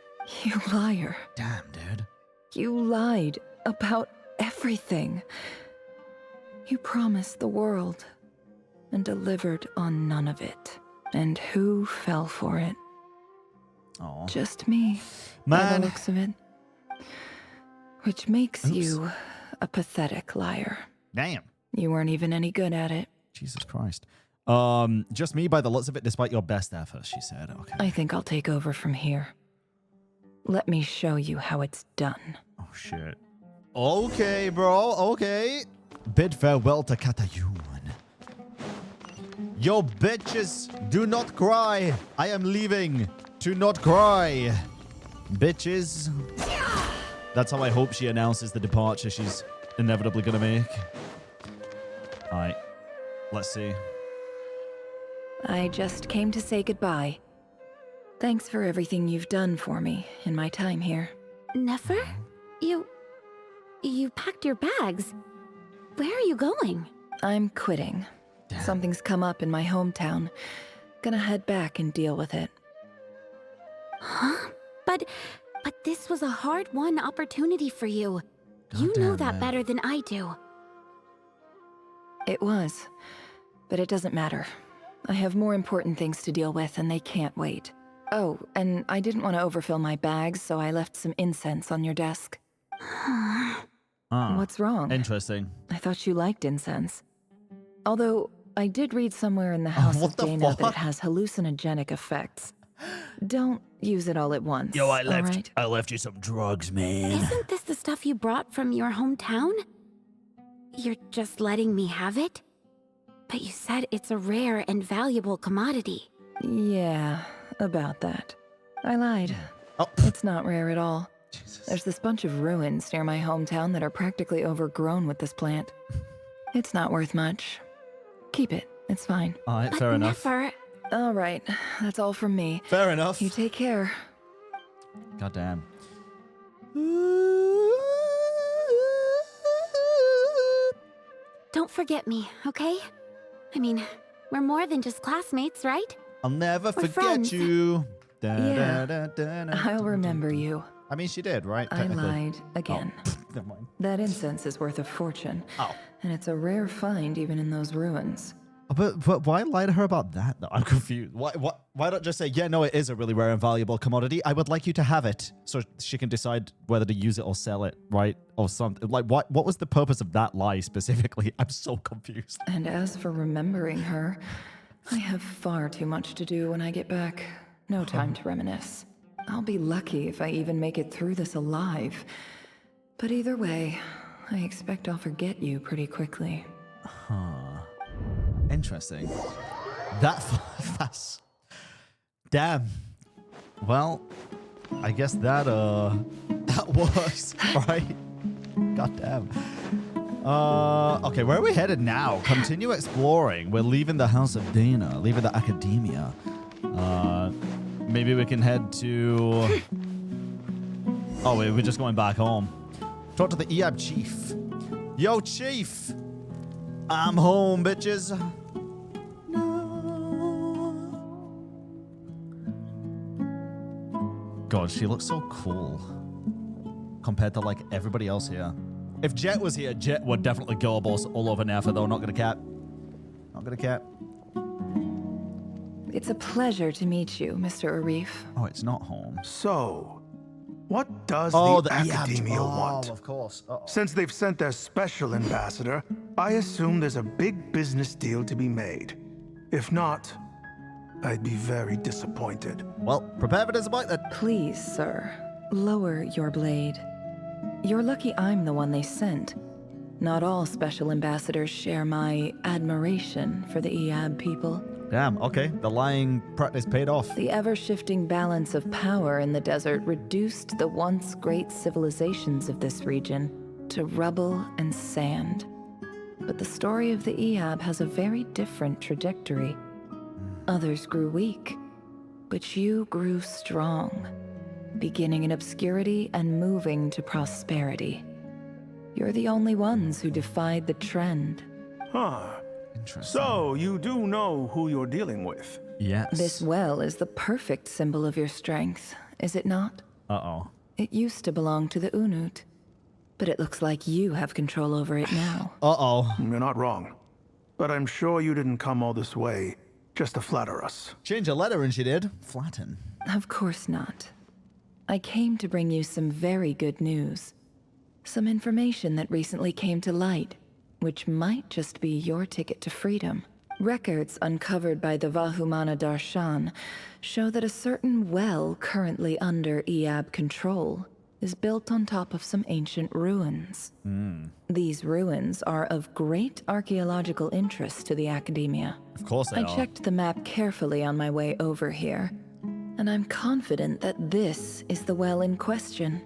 You liar. Damn, dude. You lied about everything. You promised the world and delivered on none of it. And who fell for it? Oh. Just me, Man. by the looks of it. Which makes you a pathetic liar. Damn. You weren't even any good at it. Jesus Christ. Just me by the looks of it, despite your best efforts, she said. Okay. I think I'll take over from here. Let me show you how it's done. Oh, shit. Okay, bro. Okay. Bid farewell to Katayun. Yo, bitches, do not cry. I am leaving. Do not cry. Bitches. That's how I hope she announces the departure she's inevitably going to make. All right. Let's see. I just came to say goodbye. Thanks for everything you've done for me in my time here. Nefer? You packed your bags. Where are you going? I'm quitting. Damn. Something's come up in my hometown. Gonna head back and deal with it. Huh? But this was a hard-won opportunity for you. You damn, know that man. better than I do. It was. But it doesn't matter. I have more important things to deal with, and they can't wait. Oh, and I didn't want to overfill my bags, so I left some incense on your desk. What's wrong? Interesting. I thought you liked incense. Although, I did read somewhere in the House of Dana that it has hallucinogenic effects. Don't use it all at once. Yo, all right? I left you some drugs, man. Isn't this the stuff you brought from your hometown? You're just letting me have it? But you said it's a rare and valuable commodity. Yeah, about that. I lied. Oh. It's not rare at all. Jesus. There's this bunch of ruins near my hometown that are practically overgrown with this plant. It's not worth much. Keep it. It's fine. All right, fair enough. Never. All right, that's all from me. Fair enough. You take care. Goddamn. Don't forget me, okay? I mean, we're more than just classmates, right? I'll never We're forget friends. you. Yeah. I'll remember you. I mean, she did, right? I Technically. lied again. Oh, never mind. That incense is worth a fortune. Oh. And it's a rare find even in those ruins. But why lie to her about that, though? I'm confused. Why not just say, yeah, no, it is a really rare and valuable commodity. I would like you to have it so she can decide whether to use it or sell it, right? Or something. Like, what was the purpose of that lie specifically? I'm so confused. And as for remembering her, I have far too much to do when I get back. No time to reminisce. I'll be lucky if I even make it through this alive. But either way, I expect I'll forget you pretty quickly. Huh. Interesting. That's... Damn. Well, I guess that works, right? God damn. Okay, where are we headed now? Continue exploring. We're leaving the House of Dana, leaving the academia. Maybe we can head to... Oh, wait, we're just going back home. Talk to the EAB chief. Yo, chief! I'm home, bitches. God, she looks so cool compared to like everybody else here. If Jet was here, Jet would definitely go boss all over Nefer, though. Not gonna cap. Not gonna cap. It's a pleasure to meet you, Mr. Arif. Oh, it's not home. So, What does the Academia want? Of course. Since they've sent their special ambassador, I assume there's a big business deal to be made. If not, I'd be very disappointed. Well, prepare for disappointment. Please, sir, lower your blade. You're lucky I'm the one they sent. Not all special ambassadors share my admiration for the Iab people. Damn, okay. The lying practice paid off. The ever-shifting balance of power in the desert reduced the once great civilizations of this region to rubble and sand. But the story of the Iab has a very different trajectory. Others grew weak, but you grew strong, beginning in obscurity and moving to prosperity. You're the only ones who defied the trend. Huh. So, you do know who you're dealing with? Yes. This well is the perfect symbol of your strength, is it not? Uh-oh. It used to belong to the Unut, but it looks like you have control over it now. Uh-oh. You're not wrong. But I'm sure you didn't come all this way just to flatter us. Change a letter and she did. Flatten. Of course not. I came to bring you some very good news. Some information that recently came to light, which might just be your ticket to freedom. Records uncovered by the Vahumana Darshan show that a certain well currently under Iab control is built on top of some ancient ruins. These ruins are of great archaeological interest to the Academia. Of course they are. I checked the map carefully on my way over here, and I'm confident that this is the well in question.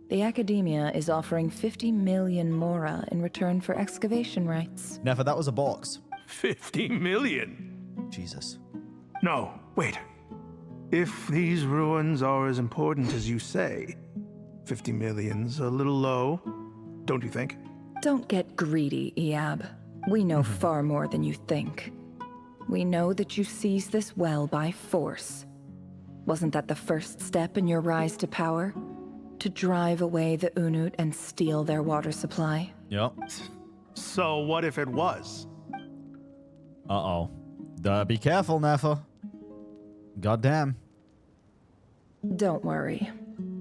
The Academia is offering 50 million mora in return for excavation rights. Never, that was a box. 50 million? Jesus. No, wait. If these ruins are as important as you say, 50 million's a little low, don't you think? Don't get greedy, Iab. We know far more than you think. We know that you seized this well by force. Wasn't that the first step in your rise to power? To drive away the Unut and steal their water supply? Yep. So what if it was? Uh-oh. Be careful, Nefer. Goddamn. Don't worry.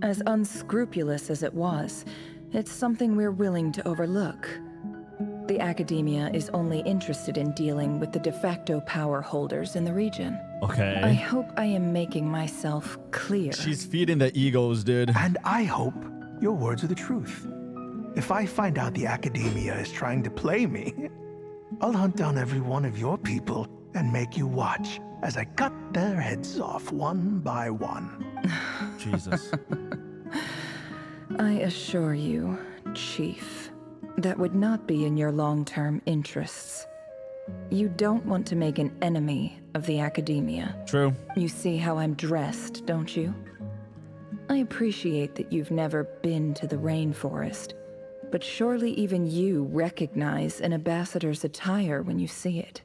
As unscrupulous as it was, it's something we're willing to overlook. The Academia is only interested in dealing with the de facto power holders in the region. Okay. I hope I am making myself clear. She's feeding the egos, dude. And I hope your words are the truth. If I find out the Academia is trying to play me, I'll hunt down every one of your people and make you watch as I cut their heads off one by one. Jesus. I assure you, Chief, that would not be in your long-term interests. You don't want to make an enemy of the Academia. True. You see how I'm dressed, don't you? I appreciate that you've never been to the rainforest, but surely even you recognize an ambassador's attire when you see it.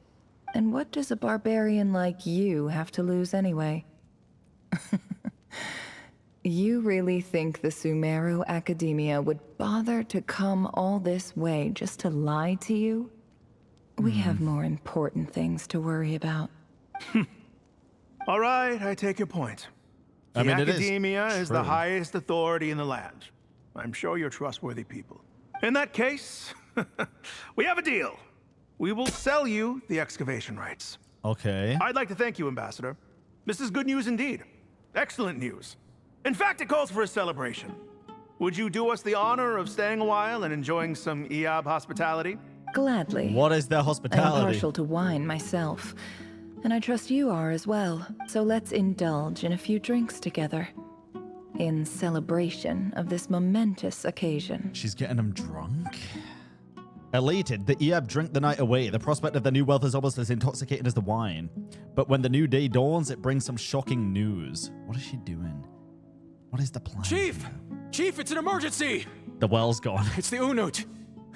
And what does a barbarian like you have to lose anyway? You really think the Sumeru Academia would bother to come all this way just to lie to you? We have more important things to worry about. All right, I take your point. The Academia is the highest authority in the land. I'm sure you're trustworthy people. In that case, we have a deal. We will sell you the excavation rights. Okay. I'd like to thank you, Ambassador. This is good news indeed. Excellent news. In fact, it calls for a celebration. Would you do us the honor of staying a while and enjoying some Iab hospitality? Gladly. What is their hospitality? I'm partial to wine myself, and I trust you are as well. So let's indulge in a few drinks together, in celebration of this momentous occasion. She's getting them drunk? Elated, the Iab drink the night away. The prospect of the new wealth is almost as intoxicating as the wine. But when the new day dawns, it brings some shocking news. What is she doing? What is the plan? Chief! Chief, it's an emergency! The well's gone. It's the Unut.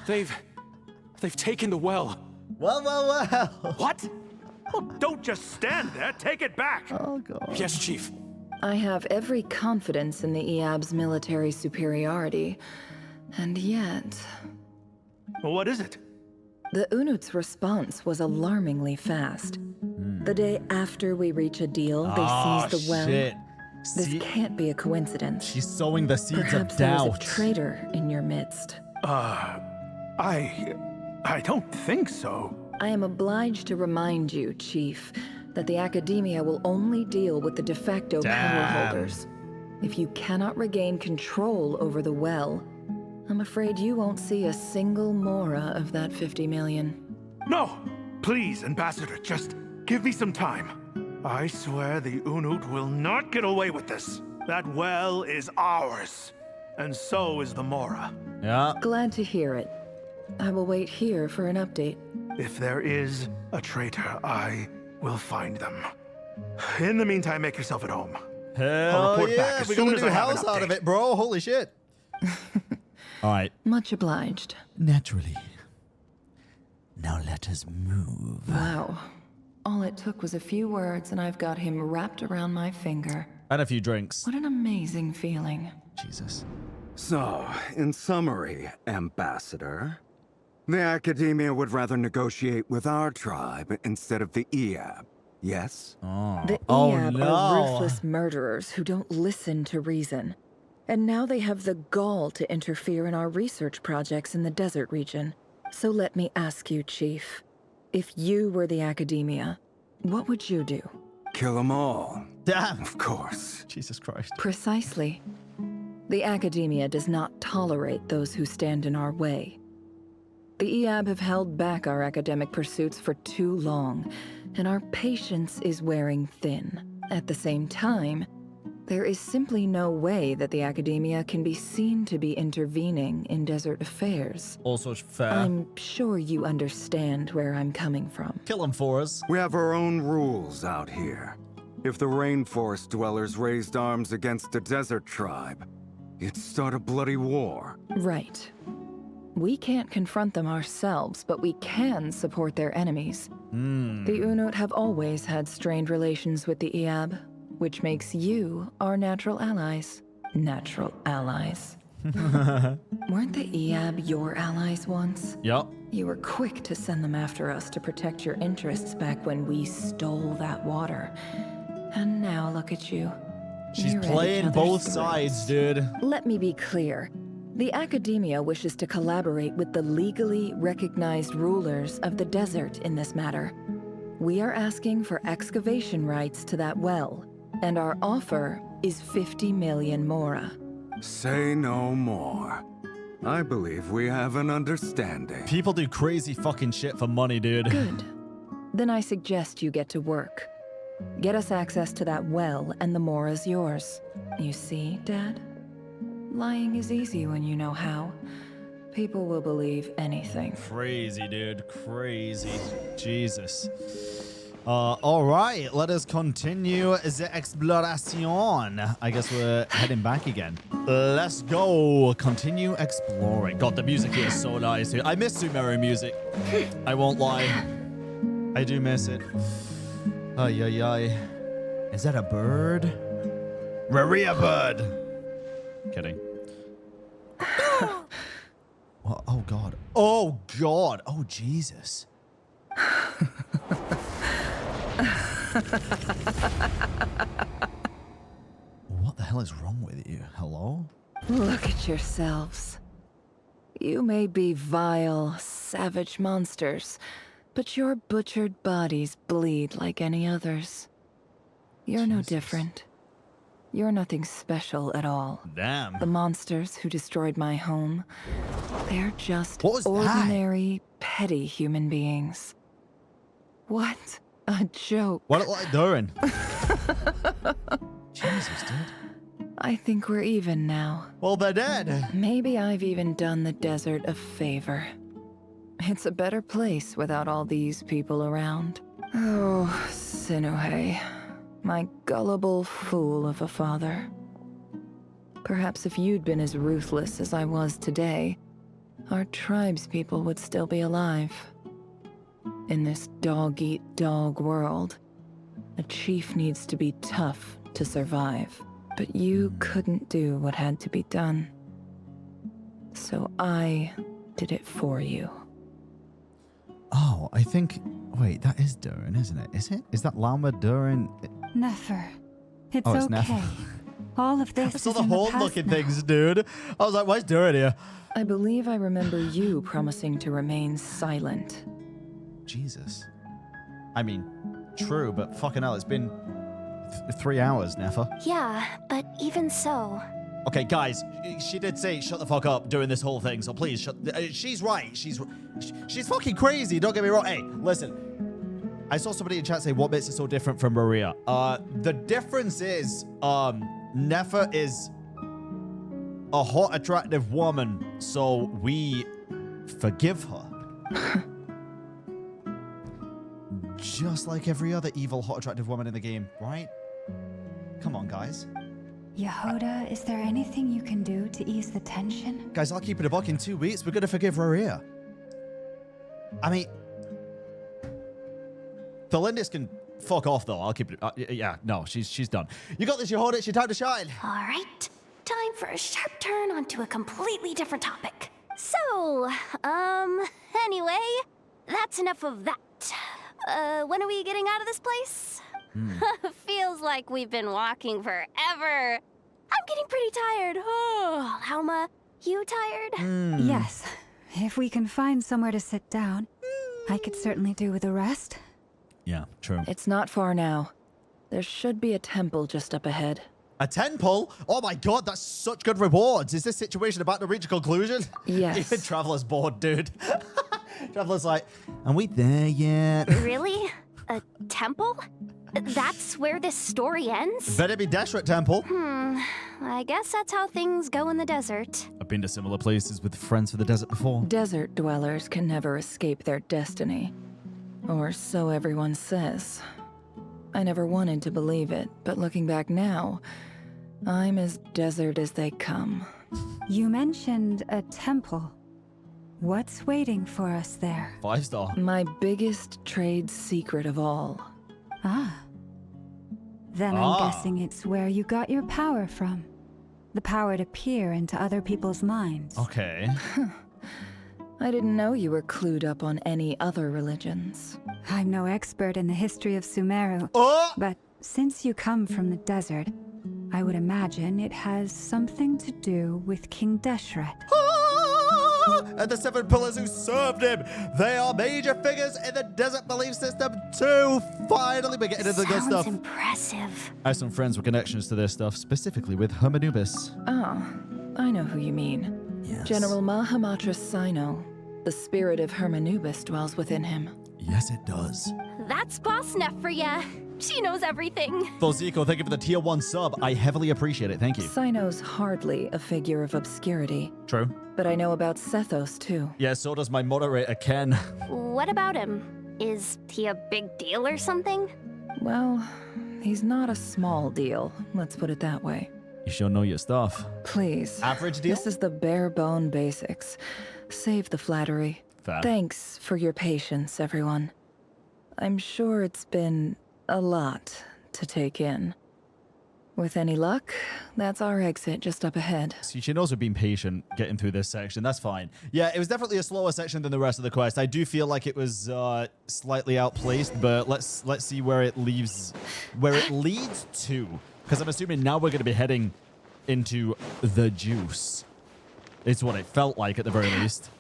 They've taken the well. Well. What? Well, don't just stand there. Take it back. Oh, God. Yes, Chief. I have every confidence in the Iab's military superiority, and yet... Well, what is it? The Unut's response was alarmingly fast. The day after we reach a deal, they seize the well. Shit. This can't be a coincidence. She's sowing the seeds Perhaps of doubt. there's a traitor in your midst. I don't think so. I am obliged to remind you, Chief, that the Academia will only deal with the de facto power holders. If you cannot regain control over the well, I'm afraid you won't see a single mora of that 50 million. No! Please, Ambassador, just give me some time. I swear the Unut will not get away with this. That well is ours. And so is the mora. Yeah. Glad to hear it. I will wait here for an update. If there is a traitor, I will find them. In the meantime, make yourself at home. Hell I'll report back yeah, as we're soon gonna as do I have an house out of update. it, bro. Holy shit. All right. Much obliged. Naturally. Now let us move. Wow. All it took was a few words and I've got him wrapped around my finger. And a few drinks. What an amazing feeling. Jesus. So, in summary, Ambassador, the Academia would rather negotiate with our tribe instead of the Eab, yes? The Eab are ruthless murderers who don't listen to reason. And now they have the gall to interfere in our research projects in the desert region. So let me ask you, Chief, if you were the Academia, what would you do? Kill them all. Damn. Of course. Jesus Christ. Precisely. The Academia does not tolerate those who stand in our way. The Eab have held back our academic pursuits for too long, and our patience is wearing thin. At the same time, there is simply no way that the Academia can be seen to be intervening in desert affairs. Also fair. I'm sure you understand where I'm coming from. Kill them for us. We have our own rules out here. If the rainforest dwellers raised arms against a desert tribe, it'd start a bloody war. Right. We can't confront them ourselves, but we can support their enemies. The Unut have always had strained relations with the Eab, which makes you our natural allies. Natural allies. Weren't the Eab your allies once? Yup. You were quick to send them after us to protect your interests back when we stole that water. And now look at you. She's You're at playing each other's both throats. sides, dude. Let me be clear. The Academia wishes to collaborate with the legally recognized rulers of the desert in this matter. We are asking for excavation rights to that well, and our offer is 50 million mora. Say no more. I believe we have an understanding. People do crazy fucking shit for money, dude. Good. Then I suggest you get to work. Get us access to that well, and the mora's yours. You see, Dad? Lying is easy when you know how. People will believe anything. Crazy, dude. Crazy. Jesus. All right, let us continue the exploration. I guess we're heading back again. Let's go. Continue exploring. God, the music here is so nice, dude. I miss Sumeru music. I won't lie. I do miss it. Ay, ay, ay. Is that a bird? Rerir bird. Kidding. Oh, God. Oh, God. Oh, Jesus. What the hell is wrong with you? Hello? Look at yourselves. You may be vile, savage monsters, but your butchered bodies bleed like any others. You're no different. You're nothing special at all. Damn. The monsters who destroyed my home, they're just What was ordinary, petty human beings. What a joke. What like Durin? Jesus, dude. I think we're even now. Well, they're dead. Maybe I've even done the desert a favor. It's a better place without all these people around. Oh, Sinuhe. My gullible fool of a father. Perhaps if you'd been as ruthless as I was today, our tribespeople would still be alive. In this dog-eat-dog world, a chief needs to be tough to survive. But you couldn't do what had to be done. So I did it for you. Oh, I think... Wait, that is Durin, isn't it? Is it? Is that Llama Durin? Nefer, It's it's okay. Neff. All of this I saw is the in the horn past looking now. things, dude. I was like, why is Durin here? I believe I remember you promising to remain silent. Jesus. I mean, true, but fucking hell, it's been 3 hours, Neffa. Yeah, but even so. Okay, guys, she did say shut the fuck up during this whole thing, so please shut. She's right. She's fucking crazy. Don't get me wrong. Hey, listen. I saw somebody in chat say what makes it so different from Rerir. The difference is, Neffa is a hot, attractive woman, so we forgive her. Just like every other evil, hot, attractive woman in the game, right? Come on, guys. Yehuda, is there anything you can do to ease the tension? Guys, I'll keep it a buck. In 2 weeks, we're going to forgive Rerir. I mean, Tholindis can fuck off, though. I'll keep it. Yeah, no, she's done. You got this, Yehuda. It's your time to shine. All right. Time for a sharp turn onto a completely different topic. So, anyway, that's enough of that. When are we getting out of this place? Feels like we've been walking forever. I'm getting pretty tired. Oh, Alma, you tired? Yes. If we can find somewhere to sit down, I could certainly do with a rest. Yeah, true. It's not far now. There should be a temple just up ahead. A temple? Oh my god, that's such good rewards. Is this situation about to reach a conclusion? Yes. Even Traveler's bored, dude. Traveler's like, are we there yet? Really? A temple? That's where this story ends? Better be Deshret Temple. I guess that's how things go in the desert. I've been to similar places with friends for the desert before. Desert dwellers can never escape their destiny. Or so everyone says. I never wanted to believe it, but looking back now, I'm as desert as they come. You mentioned a temple. What's waiting for us there? 5-star. My biggest trade secret of all. Ah. Then I'm guessing it's where you got your power from. The power to peer into other people's minds. Okay. I didn't know you were clued up on any other religions. I'm no expert in the history of Sumeru, but since you come from the desert, I would imagine it has something to do with King Deshret. And the 7 pillars who served him. They are major figures in the desert belief system too. Finally, we're getting into the good stuff. Sounds impressive. I have some friends with connections to this stuff, specifically with Hermanubis. Oh, I know who you mean. Yes. General Mahamatras Sino. The spirit of Hermanubis dwells within him. Yes, it does. That's Boss Neff for ya. She knows everything. Thoziko, thank you for the tier 1 sub. I heavily appreciate it. Thank you. Sino's hardly a figure of obscurity. True. But I know about Sethos, too. Yeah, so does my moderator, Ken. What about him? Is he a big deal or something? Well, he's not a small deal, let's put it that way. You sure know your stuff. Please. Average deal? This is the bare bone basics. Save the flattery. Fair. Thanks for your patience, everyone. I'm sure it's been a lot to take in. With any luck, that's our exit just up ahead. See, she knows we're being patient getting through this section. That's fine. Yeah, it was definitely a slower section than the rest of the quest. I do feel like it was slightly outplaced, but let's see where it leads to. Because I'm assuming now we're going to be heading into the juice. It's what it felt like at the very least.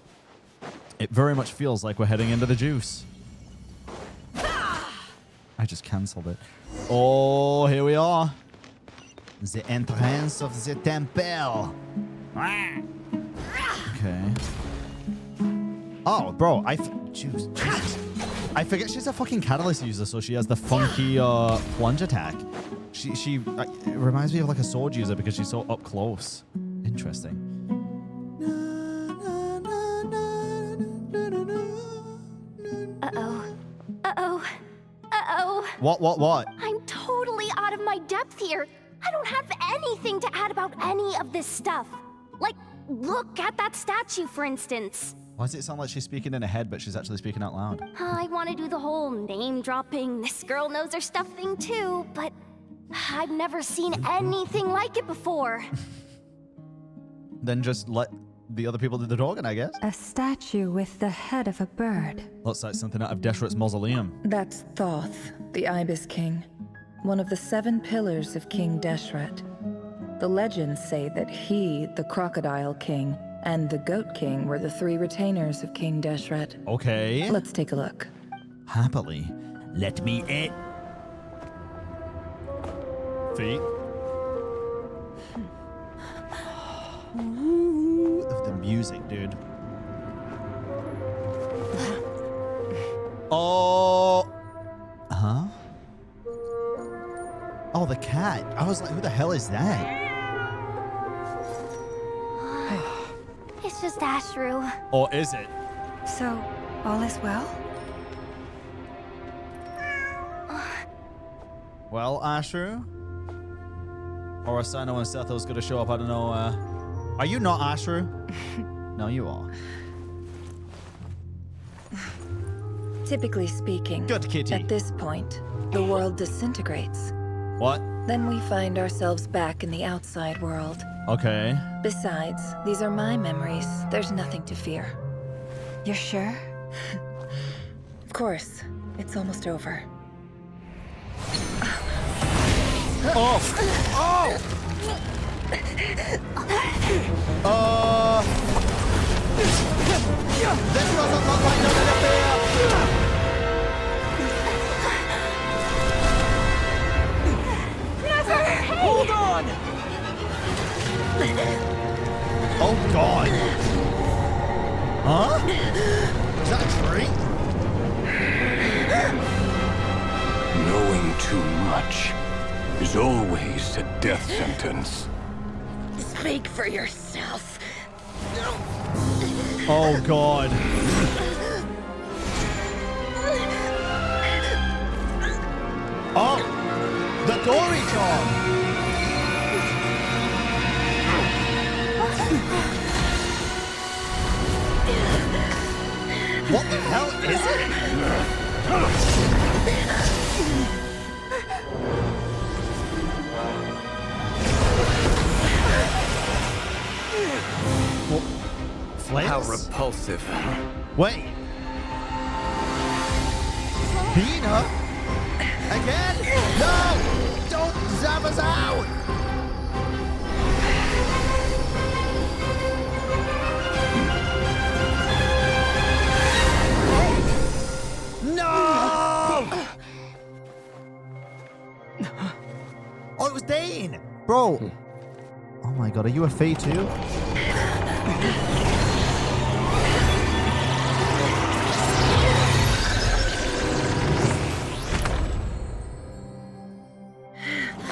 It very much feels like we're heading into the juice. I just cancelled it. Oh, here we are. The entrance of the temple. Okay. Oh, bro, Jesus. I forget she's a fucking catalyst user, so she has the funky plunge attack. She it reminds me of like a sword user because she's so up close. Interesting. Uh-oh. Uh-oh. Uh-oh. What? I'm totally out of my depth here. I don't have anything to add about any of this stuff. Like, look at that statue, for instance. Why does it sound like she's speaking in her head, but she's actually speaking out loud? I want to do the whole name-dropping, this girl knows her stuff thing too, but I've never seen anything like it before. Then just let the other people do the talking, I guess. A statue with the head of a bird. Looks like something out of Deshret's mausoleum. That's Thoth, the Ibis King. one of the 7 pillars of King Deshret. The legends say that he, the Crocodile King, and the Goat King were the 3 retainers of King Deshret. Okay. Let's take a look. Happily. Let me in. Feet. Ooh, the music, dude. Oh. Huh? Oh, the cat. I was like, who the hell is that? It's just Ashru. Or is it? So, all is well? Well, Ashru? Or Asano and Seth was going to show up, I don't know. Are you not Ashru? No, you are. Typically speaking, good kitty. At this point, the world disintegrates. What? Then we find ourselves back in the outside world. Okay. Besides, these are my memories. There's nothing to fear. You're sure? Of course. It's almost over. Oh! Oh! This doesn't look like nothing to fear! Never! Hold on! Oh, God. Huh? Is that a tree? Knowing too much is always a death sentence. Speak for yourself. Oh, God. Oh! The Dory charm! What the hell is it? Flames? How repulsive. Wait. Bina? Again? No! Don't zap us out! No! Oh, it was Dane! Bro. Oh my god, are you a Fae too?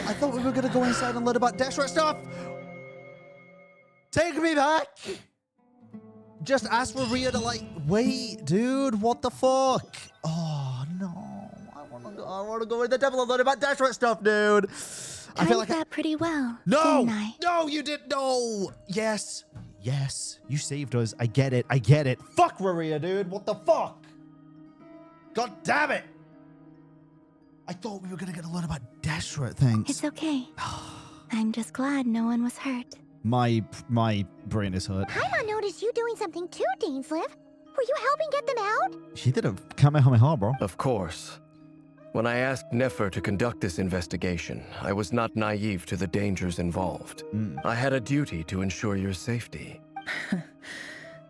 I thought we were gonna go inside and learn about Deshret stuff! Take me back! Just ask for Rerir to like, wait, dude, what the fuck? Oh no, I wanna go in the devil and learn about Deshret stuff, dude. I feel like that pretty well. No, didn't I? no, you didn't. No. Yes, yes, you saved us. I get it. I get it. Fuck Rerir, dude. What the fuck? God damn it! I thought we were gonna get to learn about Deshret things. It's okay. I'm just glad no one was hurt. My brain is hurt. Paimon noticed you doing something too, Dainsleif. Were you helping get them out? She did a Kamehameha, bro. Of course. When I asked Nefer to conduct this investigation, I was not naive to the dangers involved. I had a duty to ensure your safety.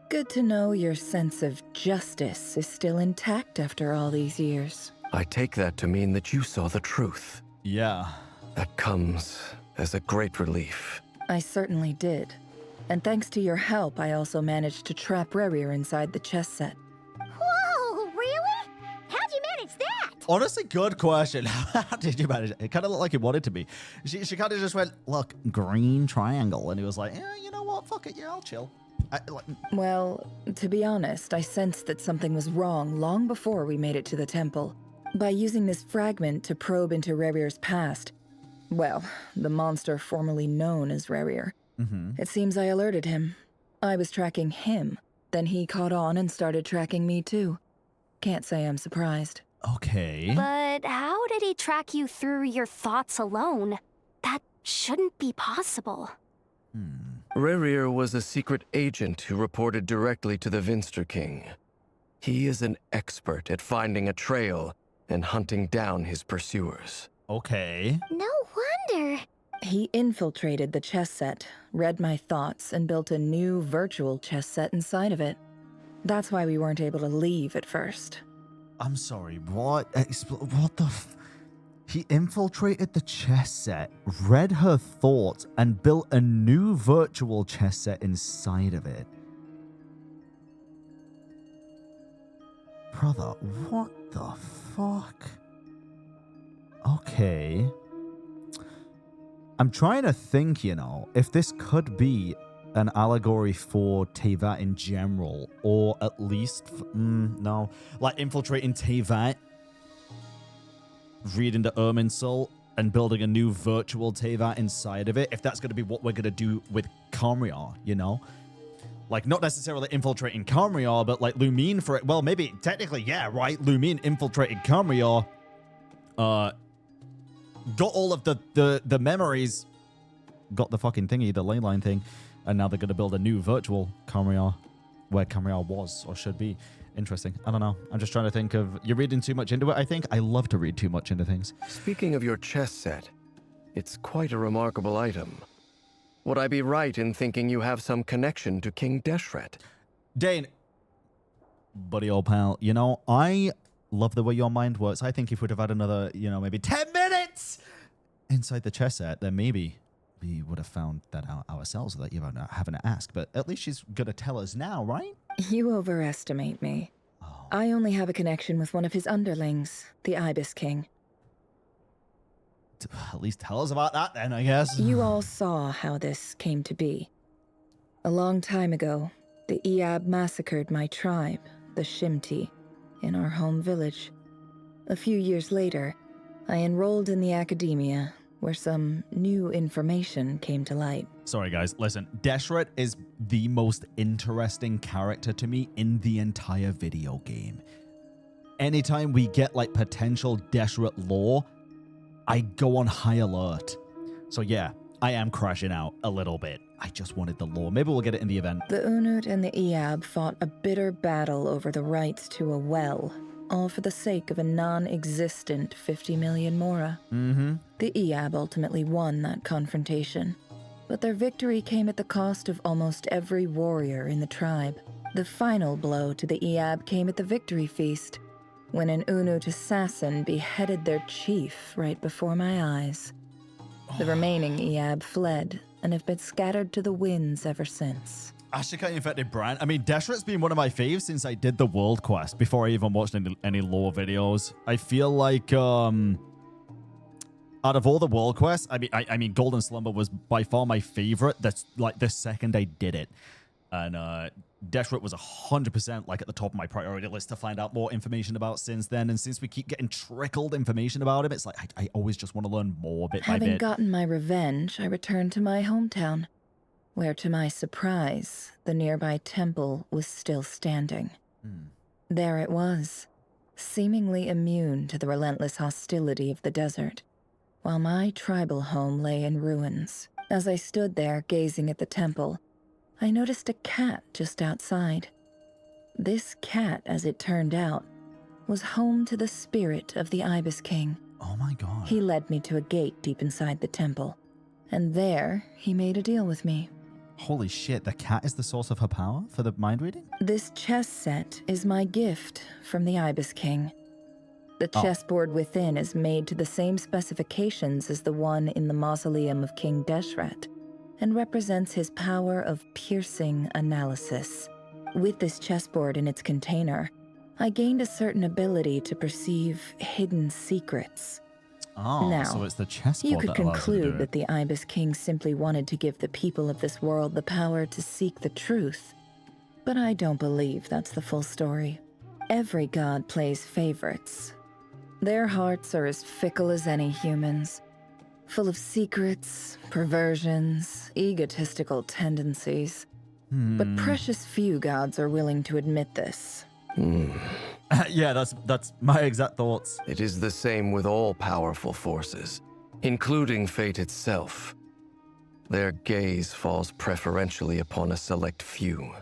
Good to know your sense of justice is still intact after all these years. I take that to mean that you saw the truth. Yeah. That comes as a great relief. I certainly did. And thanks to your help, I also managed to trap Rerir inside the chess set. Whoa, really? How'd you manage that? Honestly, good question. How did you manage it? It kind of looked like it wanted to be. She kind of just went, look, green triangle. And he was like, you know what? Fuck it. Yeah, I'll chill. Well, to be honest, I sensed that something was wrong long before we made it to the temple. By using this fragment to probe into Rerir's past, well, the monster formerly known as Rerir, it seems I alerted him. I was tracking him, then he caught on and started tracking me too. Can't say I'm surprised. Okay. But how did he track you through your thoughts alone? That shouldn't be possible. Rerir was a secret agent who reported directly to the Vinster King. He is an expert at finding a trail and hunting down his pursuers. Okay. No wonder. He infiltrated the chess set, read my thoughts, and built a new virtual chess set inside of it. That's why we weren't able to leave at first. I'm sorry, what? What the He infiltrated the chess set, read her thoughts, and built a new virtual chess set inside of it. Brother, what the fuck? Okay. I'm trying to think, you know, if this could be an allegory for Teyvat in general, or at least, no, like infiltrating Teyvat, reading the Irminsul, and building a new virtual Teyvat inside of it, if that's going to be what we're going to do with Conriar, you know? Like, not necessarily infiltrating Conriar, but like Lumine for it. Well, maybe, technically, yeah, right? Lumine infiltrated Conriar, got all of the memories, got the fucking thingy, the ley line thing, and now they're going to build a new virtual Conriar where Conriar was or should be. Interesting. I don't know. I'm just trying to think of... You're reading too much into it, I think. I love to read too much into things. Speaking of your chess set, it's quite a remarkable item. Would I be right in thinking you have some connection to King Deshret? Dane, buddy old pal, you know, I love the way your mind works. I think if we'd have had another, you know, maybe 10 minutes inside the chess set, then maybe we would have found that out ourselves without you having to ask. But at least she's going to tell us now, right? You overestimate me. I only have a connection with one of his underlings, the Ibis King. At least tell us about that then, I guess. You all saw how this came to be. A long time ago, the Iab massacred my tribe, the Shimti, in our home village. A few years later, I enrolled in the academia, where some new information came to light. Sorry, guys. Listen, Deshret is the most interesting character to me in the entire video game. Anytime we get, like, potential Deshret lore, I go on high alert. So, yeah, I am crashing out a little bit. I just wanted the lore. Maybe we'll get it in the event. The Unut and the Iab fought a bitter battle over the rights to a well, all for the sake of a non-existent 50 million Mora. The Iab ultimately won that confrontation, but their victory came at the cost of almost every warrior in the tribe. The final blow to the Iab came at the victory feast, when an Unut assassin beheaded their chief right before my eyes. The remaining Iab fled and have been scattered to the winds ever since. Ashika infected Bran. I mean, Deshret's been one of my faves since I did the world quest, before I even watched any lore videos. I feel like, out of all the world quests, I mean, Golden Slumber was by far my favorite. That's like the second I did it. And Deshret was 100% like at the top of my priority list to find out more information about since then. And since we keep getting trickled information about him, it's like I always just want to learn more bit by bit. Having gotten my revenge, I returned to my hometown, where to my surprise, the nearby temple was still standing. There it was, seemingly immune to the relentless hostility of the desert, while my tribal home lay in ruins. As I stood there gazing at the temple, I noticed a cat just outside. This cat, as it turned out, was home to the spirit of the Ibis King. Oh my god. He led me to a gate deep inside the temple, and there he made a deal with me. Holy shit, the cat is the source of her power for the mind reading? This chess set is my gift from the Ibis King. The chessboard within is made to the same specifications as the one in the mausoleum of King Deshret, and represents his power of piercing analysis. With this chessboard in its container, I gained a certain ability to perceive hidden secrets. Now, so it's the chessboard you could that allows you to do conclude it. that the Ibis King simply wanted to give the people of this world the power to seek the truth. But I don't believe that's the full story. Every god plays favorites. Their hearts are as fickle as any human's, full of secrets, perversions, egotistical tendencies. But precious few gods are willing to admit this. Yeah, that's my exact thoughts. It is the same with all powerful forces, including fate itself. Their gaze falls preferentially upon a select few.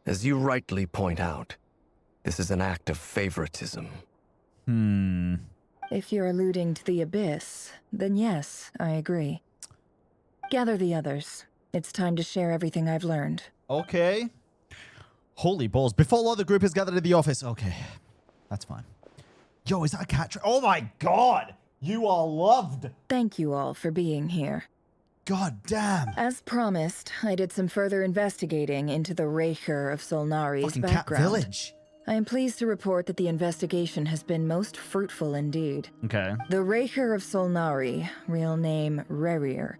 As you rightly point out, this is an act of favoritism. If you're alluding to the Abyss, then yes, I agree. Gather the others. It's time to share everything I've learned. Okay. Holy balls. Before all the group is gathered in the office. Okay. That's fine. Yo, is that a cat? Oh my god! You are loved! Thank you all for being here. God damn. As promised, I did some further investigating into the Rerir of Solnari's fucking background. Cat Village. I am pleased to report that the investigation has been most fruitful indeed. Okay. The Rerir of Solnari, real name Rerir,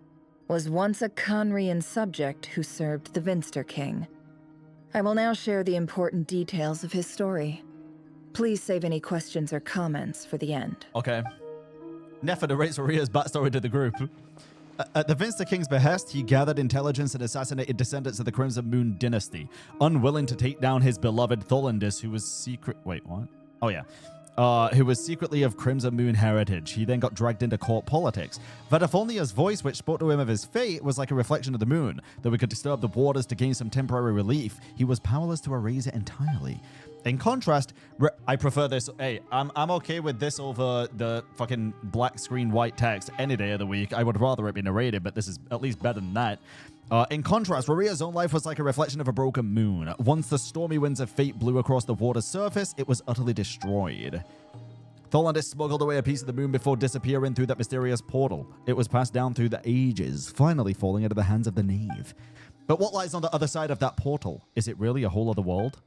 was once a Conrian subject who served the Vinster King. I will now share the important details of his story. Please save any questions or comments for the end. Okay. Nefer narrates Rerir's backstory to the group. At the Vinster King's behest, he gathered intelligence and assassinated descendants of the Crimson Moon dynasty, unwilling to take down his beloved Tholindis, who was Wait, what? Oh, yeah. Who was secretly of Crimson Moon heritage. He then got dragged into court politics. Vadafolnia's voice, which spoke to him of his fate, was like a reflection of the moon. Though he could disturb the waters to gain some temporary relief, he was powerless to erase it entirely. In contrast, I prefer this. Hey, I'm okay with this over the fucking black screen white text any day of the week. I would rather it be narrated, but this is at least better than that. In contrast, Rerir's own life was like a reflection of a broken moon. Once the stormy winds of fate blew across the water's surface, it was utterly destroyed. Tholindis smuggled away a piece of the moon before disappearing through that mysterious portal. It was passed down through the ages, finally falling into the hands of the knave. But what lies on the other side of that portal? Is it really a whole other world?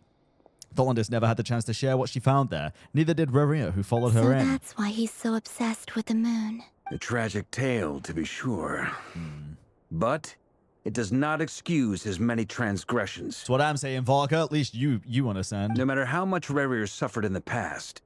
Tholindis never had the chance to share what she found there. Neither did Rerir, who followed her in. So that's why he's so obsessed with the moon. A tragic tale, to be sure. But it does not excuse his many transgressions. That's what I'm saying, Volker. At least you understand. No matter how much Rerir suffered in the past,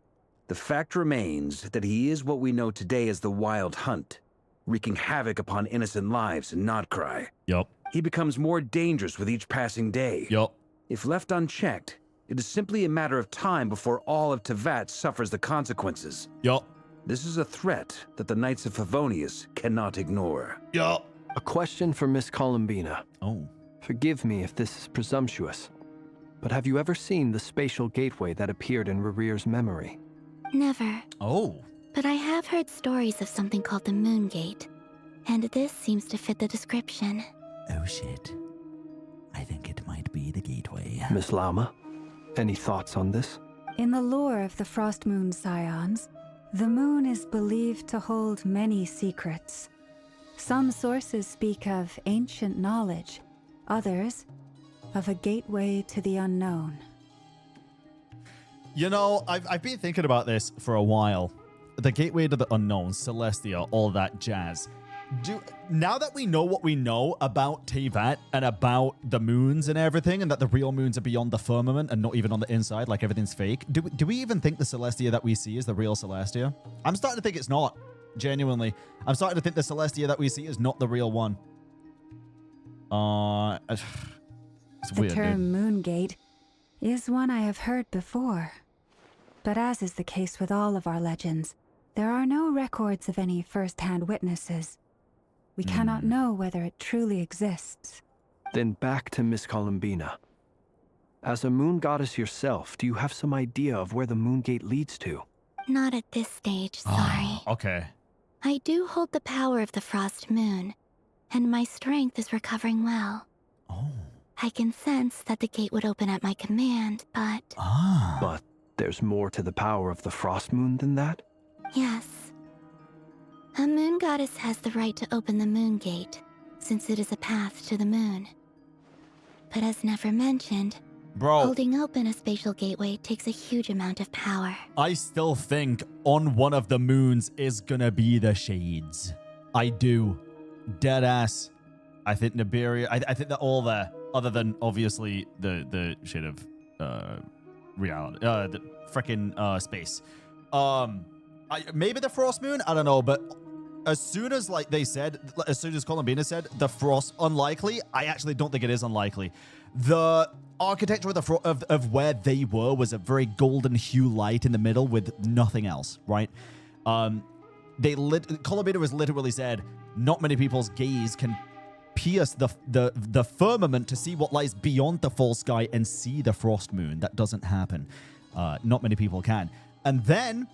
the fact remains that he is what we know today as the Wild Hunt, wreaking havoc upon innocent lives in Nodcry. Yup. He becomes more dangerous with each passing day. Yup. If left unchecked, it is simply a matter of time before all of Teyvat suffers the consequences. Yup. This is a threat that the Knights of Favonius cannot ignore. Yup. A question for Miss Columbina. Oh. Forgive me if this is presumptuous, but have you ever seen the spatial gateway that appeared in Rerir's memory? Never. Oh. But I have heard stories of something called the Moon Gate, and this seems to fit the description. Oh shit. I think it might be the gateway. Miss Lama, any thoughts on this? In the lore of the Frost Moon Scions, the moon is believed to hold many secrets. Some sources speak of ancient knowledge, others of a gateway to the unknown. You know, I've been thinking about this for a while. The gateway to the unknown, Celestia, all that jazz. Now that we know what we know about Teyvat and about the moons and everything, and that the real moons are beyond the firmament and not even on the inside, like everything's fake, do we even think the Celestia that we see is the real Celestia? I'm starting to think it's not. Genuinely. I'm starting to think the Celestia that we see is not the real one. It's weird, the term dude. Moongate is one I have heard before. But as is the case with all of our legends, there are no records of any first-hand witnesses. We cannot know whether it truly exists. Then back to Miss Columbina. As a moon goddess yourself, do you have some idea of where the Moon Gate leads to? Not at this stage, sorry. Okay. I do hold the power of the Frost Moon, and my strength is recovering well. I can sense that the gate would open at my command, but... But there's more to the power of the Frost Moon than that? Yes. A moon goddess has the right to open the Moon Gate, since it is a path to the moon. But as Nefer mentioned, holding open a spatial gateway takes a huge amount of power. I still think on one of the moons is gonna be the Shades. I do. Deadass. I think Nibiria, I think they're all there, other than obviously the shit of reality, the frickin' space. Maybe the Frost Moon, I don't know, but as soon as they said, as soon as Columbina said the Frost unlikely, I actually don't think it is unlikely. The architecture of where they were was a very golden hue light in the middle with nothing else, right? Columbina was literally said, not many people's gaze can pierce the firmament to see what lies beyond the full sky and see the Frost Moon. That doesn't happen. Not many people can. And then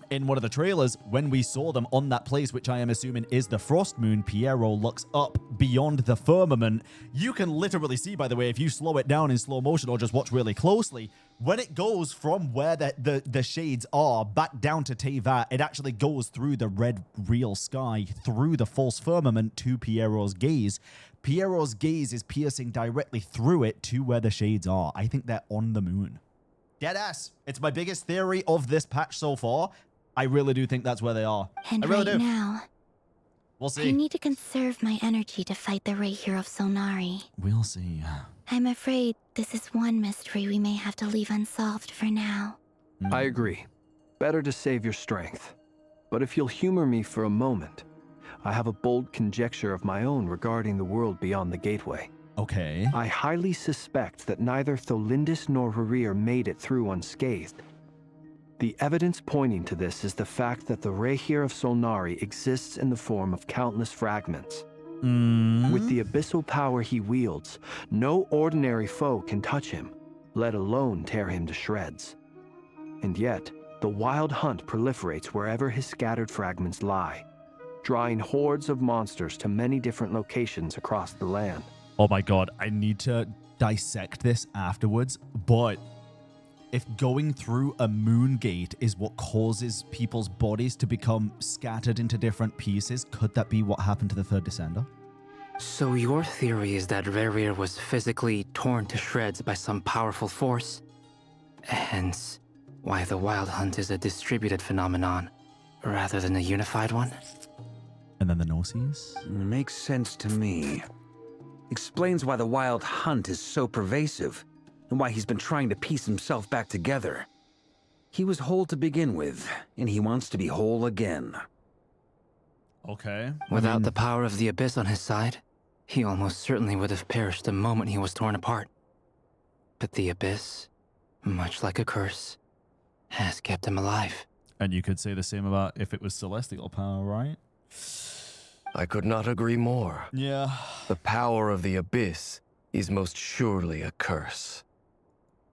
in one of the trailers, when we saw them on that place, which I am assuming is the Frost Moon, Piero looks up beyond the firmament. You can literally see, by the way, if you slow it down in slow motion or just watch really closely, when it goes from where the shades are back down to Teyvat, it actually goes through the red real sky, through the false firmament to Piero's gaze. Piero's gaze is piercing directly through it to where the shades are. I think they're on the moon. Deadass. It's my biggest theory of this patch so far. I really do think that's where they are. And I really right do. now, We'll see. I need to conserve my energy to fight the Rerir of Solnari. We'll see. I'm afraid this is one mystery we may have to leave unsolved for now. I agree. Better to save your strength. But if you'll humor me for a moment, I have a bold conjecture of my own regarding the world beyond the gateway. Okay. I highly suspect that neither Tholindis nor Rerir made it through unscathed. The evidence pointing to this is the fact that the Rerir of Solnari exists in the form of countless fragments. With the abyssal power he wields, no ordinary foe can touch him, let alone tear him to shreds. And yet, the wild hunt proliferates wherever his scattered fragments lie, drawing hordes of monsters to many different locations across the land. Oh my god, I need to dissect this afterwards, but if going through a moon gate is what causes people's bodies to become scattered into different pieces, could that be what happened to the third descender? So your theory is that Rerir was physically torn to shreds by some powerful force? Hence, why the Wild Hunt is a distributed phenomenon, rather than a unified one? And then the Gnosis? Makes sense to me. Explains why the Wild Hunt is so pervasive, and why he's been trying to piece himself back together. He was whole to begin with, and he wants to be whole again. Okay. Without the power of the Abyss on his side, he almost certainly would have perished the moment he was torn apart. But the Abyss, much like a curse, has kept him alive. And you could say the same about if it was celestial power, right? I could not agree more. Yeah. The power of the Abyss is most surely a curse.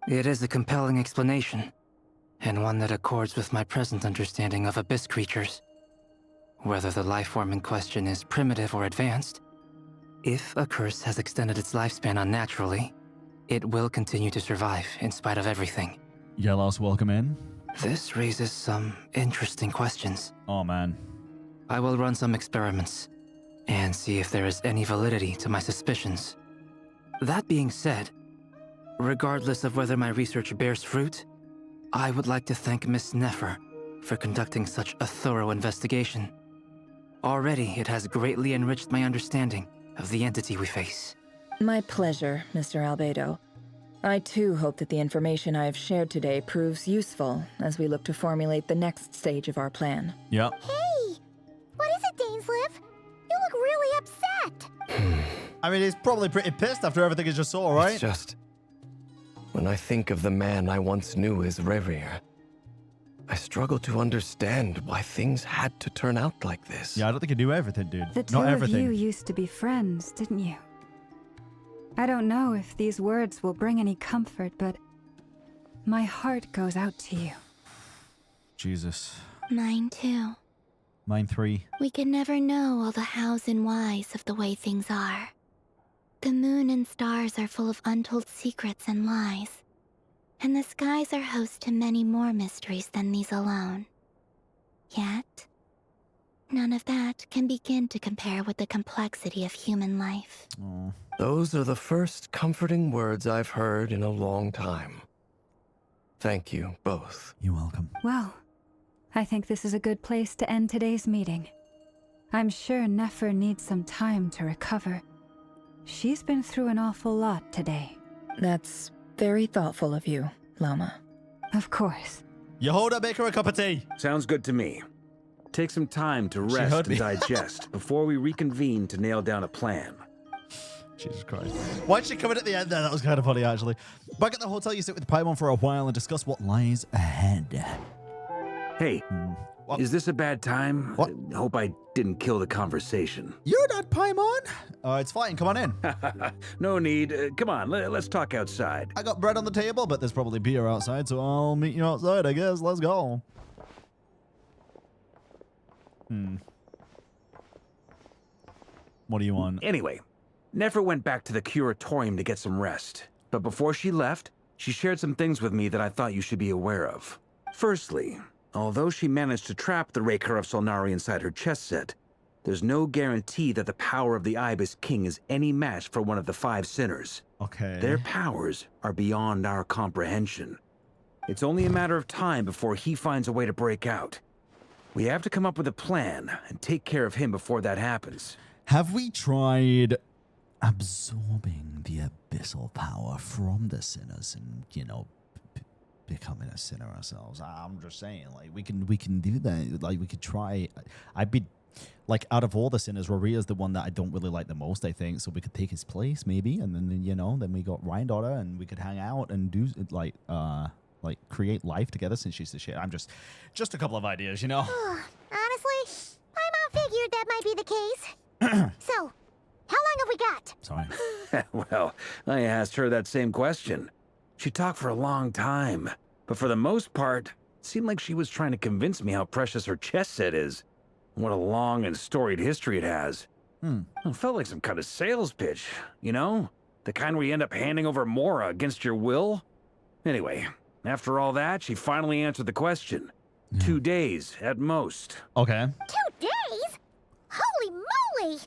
It is a compelling explanation, and one that accords with my present understanding of Abyss creatures. Whether the life form in question is primitive or advanced, if a curse has extended its lifespan unnaturally, it will continue to survive in spite of everything. Yelos, welcome in. This raises some interesting questions. Oh, man. I will run some experiments and see if there is any validity to my suspicions. That being said, regardless of whether my research bears fruit, I would like to thank Miss Nefer for conducting such a thorough investigation. Already, it has greatly enriched my understanding of the entity we face. My pleasure, Mr. Albedo. I too hope that the information I have shared today proves useful as we look to formulate the next stage of our plan. Yep. Hey! What is it, Dainsleif? You look really upset. I mean, he's probably pretty pissed after everything he just saw, right? It's just, when I think of the man I once knew as Rerir, I struggle to understand why things had to turn out like this. Yeah, I don't think he knew everything, dude. The two of you used to be friends, didn't you? I don't know if these words will bring any comfort, but my heart goes out to you. Jesus. Mine too. Mine 3. We can never know all the hows and whys of the way things are. The moon and stars are full of untold secrets and lies. And the skies are host to many more mysteries than these alone. Yet, none of that can begin to compare with the complexity of human life. Those are the first comforting words I've heard in a long time. Thank you both. You're welcome. Well, I think this is a good place to end today's meeting. I'm sure Nefer needs some time to recover. She's been through an awful lot today. That's very thoughtful of you, Lama. Of course. Yehoda, make her a cup of tea. Sounds good to me. Take some time to rest and digest before we reconvene to nail down a plan. Jesus Christ. Why'd she come in at the end there? That was kind of funny, actually. Back at the hotel, you sit with Paimon for a while and discuss what lies ahead. Hey, is this a bad time? What? Hope I didn't kill the conversation. You're not Paimon. It's fine. Come on in. No need. Come on, let's talk outside. I got bread on the table, but there's probably beer outside, so I'll meet you outside, I guess. Let's go. What do you want? Anyway, Nefer went back to the curatorium to get some rest. But before she left, she shared some things with me that I thought you should be aware of. Firstly, although she managed to trap the Rerir of Solnari inside her chess set, there's no guarantee that the power of the Ibis King is any match for one of the 5 sinners. Okay. Their powers are beyond our comprehension. It's only a matter of time before he finds a way to break out. We have to come up with a plan and take care of him before that happens. Have we tried absorbing the abyssal power from the sinners and, you know, becoming a sinner ourselves? I'm just saying, like, we can do that. Like, we could try. I'd be, like, out of all the sinners, Rerir's the one that I don't really like the most, I think. So we could take his place, maybe. And then, you know, then we got Ryandotter and we could hang out and do, like, create life together since she's the shit. I'm just a couple of ideas, you know? Honestly, my mom figured that might be the case. So, how long have we got? Sorry. Well, I asked her that same question. She talked for a long time, but for the most part, it seemed like she was trying to convince me how precious her chess set is. What a long and storied history it has. It felt like some kind of sales pitch, you know? The kind where you end up handing over Mora against your will. Anyway, after all that, she finally answered the question. 2 days, at most. Okay. 2 days? Holy moly!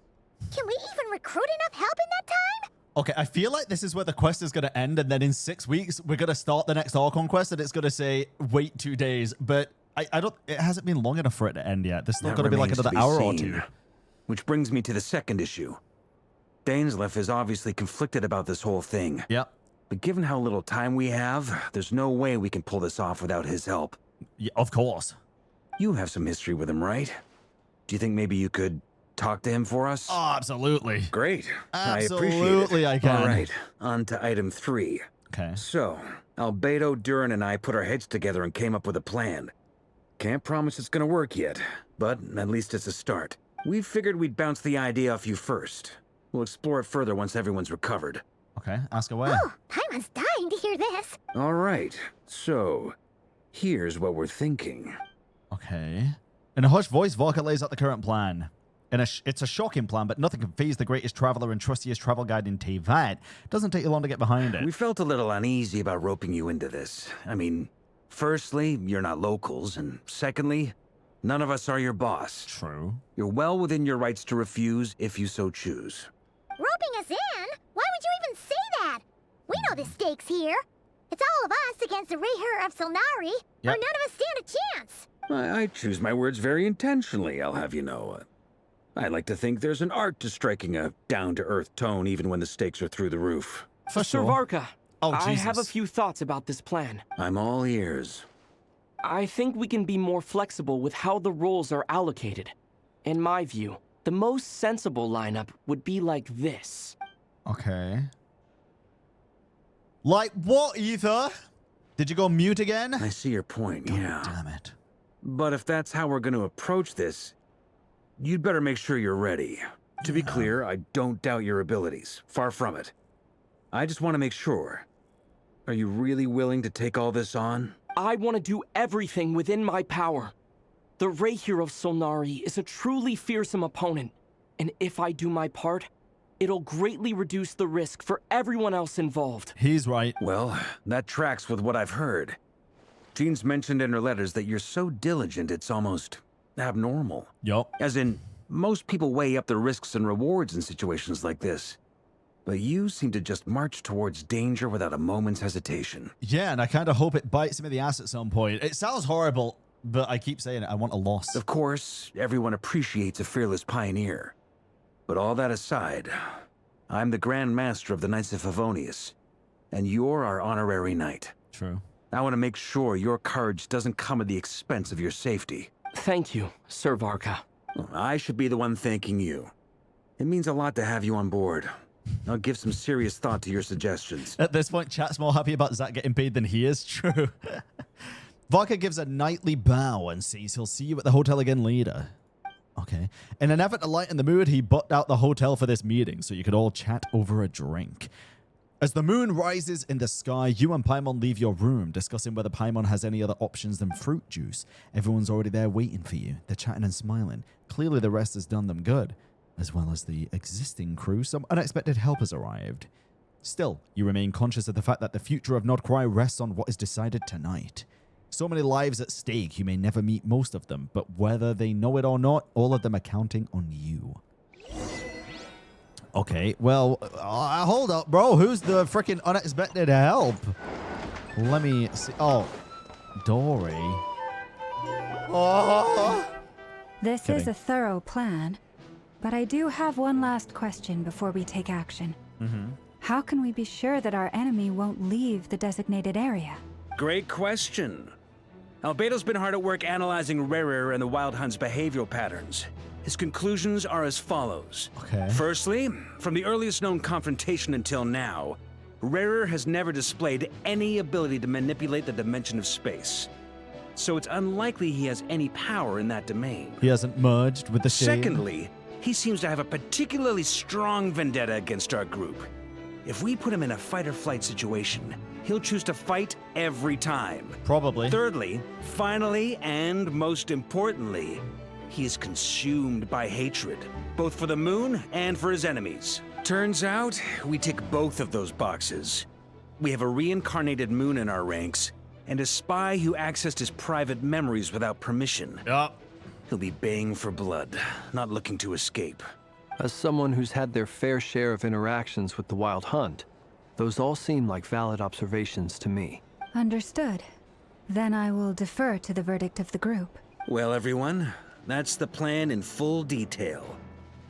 Can we even recruit enough help in that time? Okay, I feel like this is where the quest is going to end, and then in 6 weeks, we're going to start the next Archon quest, and it's going to say, wait 2 days. But I don't, it hasn't been long enough for it to end yet. There's still going to be like another hour or two. Which brings me to the second issue. Dainsleif is obviously conflicted about this whole thing. Yep. But given how little time we have, there's no way we can pull this off without his help. Yeah, of course. You have some history with him, right? Do you think maybe you could talk to him for us? Oh, absolutely. Great. Absolutely, I appreciate it. I can. All right, on to item 3. Okay. So, Albedo, Durin, and I put our heads together and came up with a plan. Can't promise it's gonna work yet, but at least it's a start. We figured we'd bounce the idea off you first. We'll explore it further once everyone's recovered. Okay, ask away. Oh, Paimon's dying to hear this. All right, so here's what we're thinking. Okay. In a hushed voice, Vorka lays out the current plan. It's a shocking plan, but nothing can faze the greatest traveler and trustiest travel guide in Teyvat. It doesn't take you long to get behind it. We felt a little uneasy about roping you into this. I mean, firstly, you're not locals, and secondly, none of us are your boss. True. You're well within your rights to refuse if you so choose. Roping us in? Why would you even say that? We know the stakes here. It's all of us against the Rerir of Solnari, or none of us stand a chance. I choose my words very intentionally, I'll have you know. I like to think there's an art to striking a down-to-earth tone even when the stakes are through the roof. For Sir Varka, I Jesus. have a few thoughts about this plan. I'm all ears. I think we can be more flexible with how the roles are allocated. In my view, the most sensible lineup would be like this. Okay. Like what, Ether? Did you go mute again? I see your point, yeah. Damn it. But if that's how we're going to approach this, you'd better make sure you're ready. To be clear, I don't doubt your abilities. Far from it. I just want to make sure. Are you really willing to take all this on? I want to do everything within my power. The Rerir of Solnari is a truly fearsome opponent, and if I do my part, it'll greatly reduce the risk for everyone else involved. He's right. Well, that tracks with what I've heard. Jean's mentioned in her letters that you're so diligent it's almost abnormal. Yup. As in, most people weigh up the risks and rewards in situations like this. But you seem to just march towards danger without a moment's hesitation. Yeah, and I kind of hope it bites me in the ass at some point. It sounds horrible, but I keep saying it. I want a loss. Of course, everyone appreciates a fearless pioneer. But all that aside, I'm the Grand Master of the Knights of Favonius, and you're our honorary knight. True. I want to make sure your courage doesn't come at the expense of your safety. Thank you, Sir Varka. I should be the one thanking you. It means a lot to have you on board. I'll give some serious thought to your suggestions. At this point, chat's more happy about Zach getting paid than he is. True. Vodka gives a knightly bow and says he'll see you at the hotel again later. Okay. In an effort to lighten the mood, he booked out the hotel for this meeting so you could all chat over a drink. As the moon rises in the sky, you and Paimon leave your room, discussing whether Paimon has any other options than fruit juice. Everyone's already there waiting for you. They're chatting and smiling. Clearly the rest has done them good. As well as the existing crew, some unexpected help has arrived. Still, you remain conscious of the fact that the future of Nodcry rests on what is decided tonight. So many lives at stake, you may never meet most of them, but whether they know it or not, all of them are counting on you. Okay, well, hold up, bro. Who's the freaking unexpected help? Let me see. Oh, Dory. Oh. This is a thorough plan, but I do have one last question before we take action. How can we be sure that our enemy won't leave the designated area? Great question. Albedo's been hard at work analyzing Rerir and the Wild Hunt's behavioral patterns. His conclusions are as follows. Firstly, from the earliest known confrontation until now, Rerir has never displayed any ability to manipulate the dimension of space. So it's unlikely he has any power in that domain. He hasn't merged with the Shade. Secondly, he seems to have a particularly strong vendetta against our group. If we put him in a fight-or-flight situation, he'll choose to fight every time. Probably. Thirdly, finally, and most importantly, he is consumed by hatred, both for the moon and for his enemies. Turns out, we tick both of those boxes. We have a reincarnated moon in our ranks, and a spy who accessed his private memories without permission. He'll be baying for blood, not looking to escape. As someone who's had their fair share of interactions with the Wild Hunt, those all seem like valid observations to me. Understood. Then I will defer to the verdict of the group. Well, everyone, that's the plan in full detail.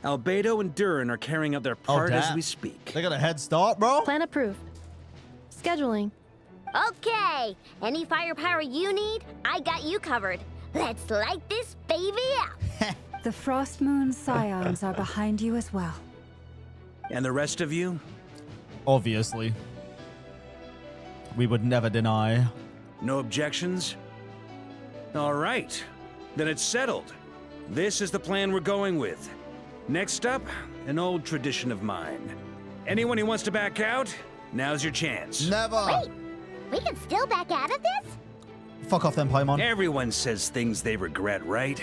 Albedo and Durin are carrying out their part as we speak. They got a head start, bro? Plan approved. Scheduling. Okay, any firepower you need, I got you covered. Let's light this baby up. The Frost Moon Scions are behind you as well. And the rest of you? Obviously. We would never deny. No objections? All right, then it's settled. This is the plan we're going with. Next up, an old tradition of mine. Anyone who wants to back out, now's your chance. Never! Wait, we can still back out of this? Fuck off then, Paimon. Everyone says things they regret, right?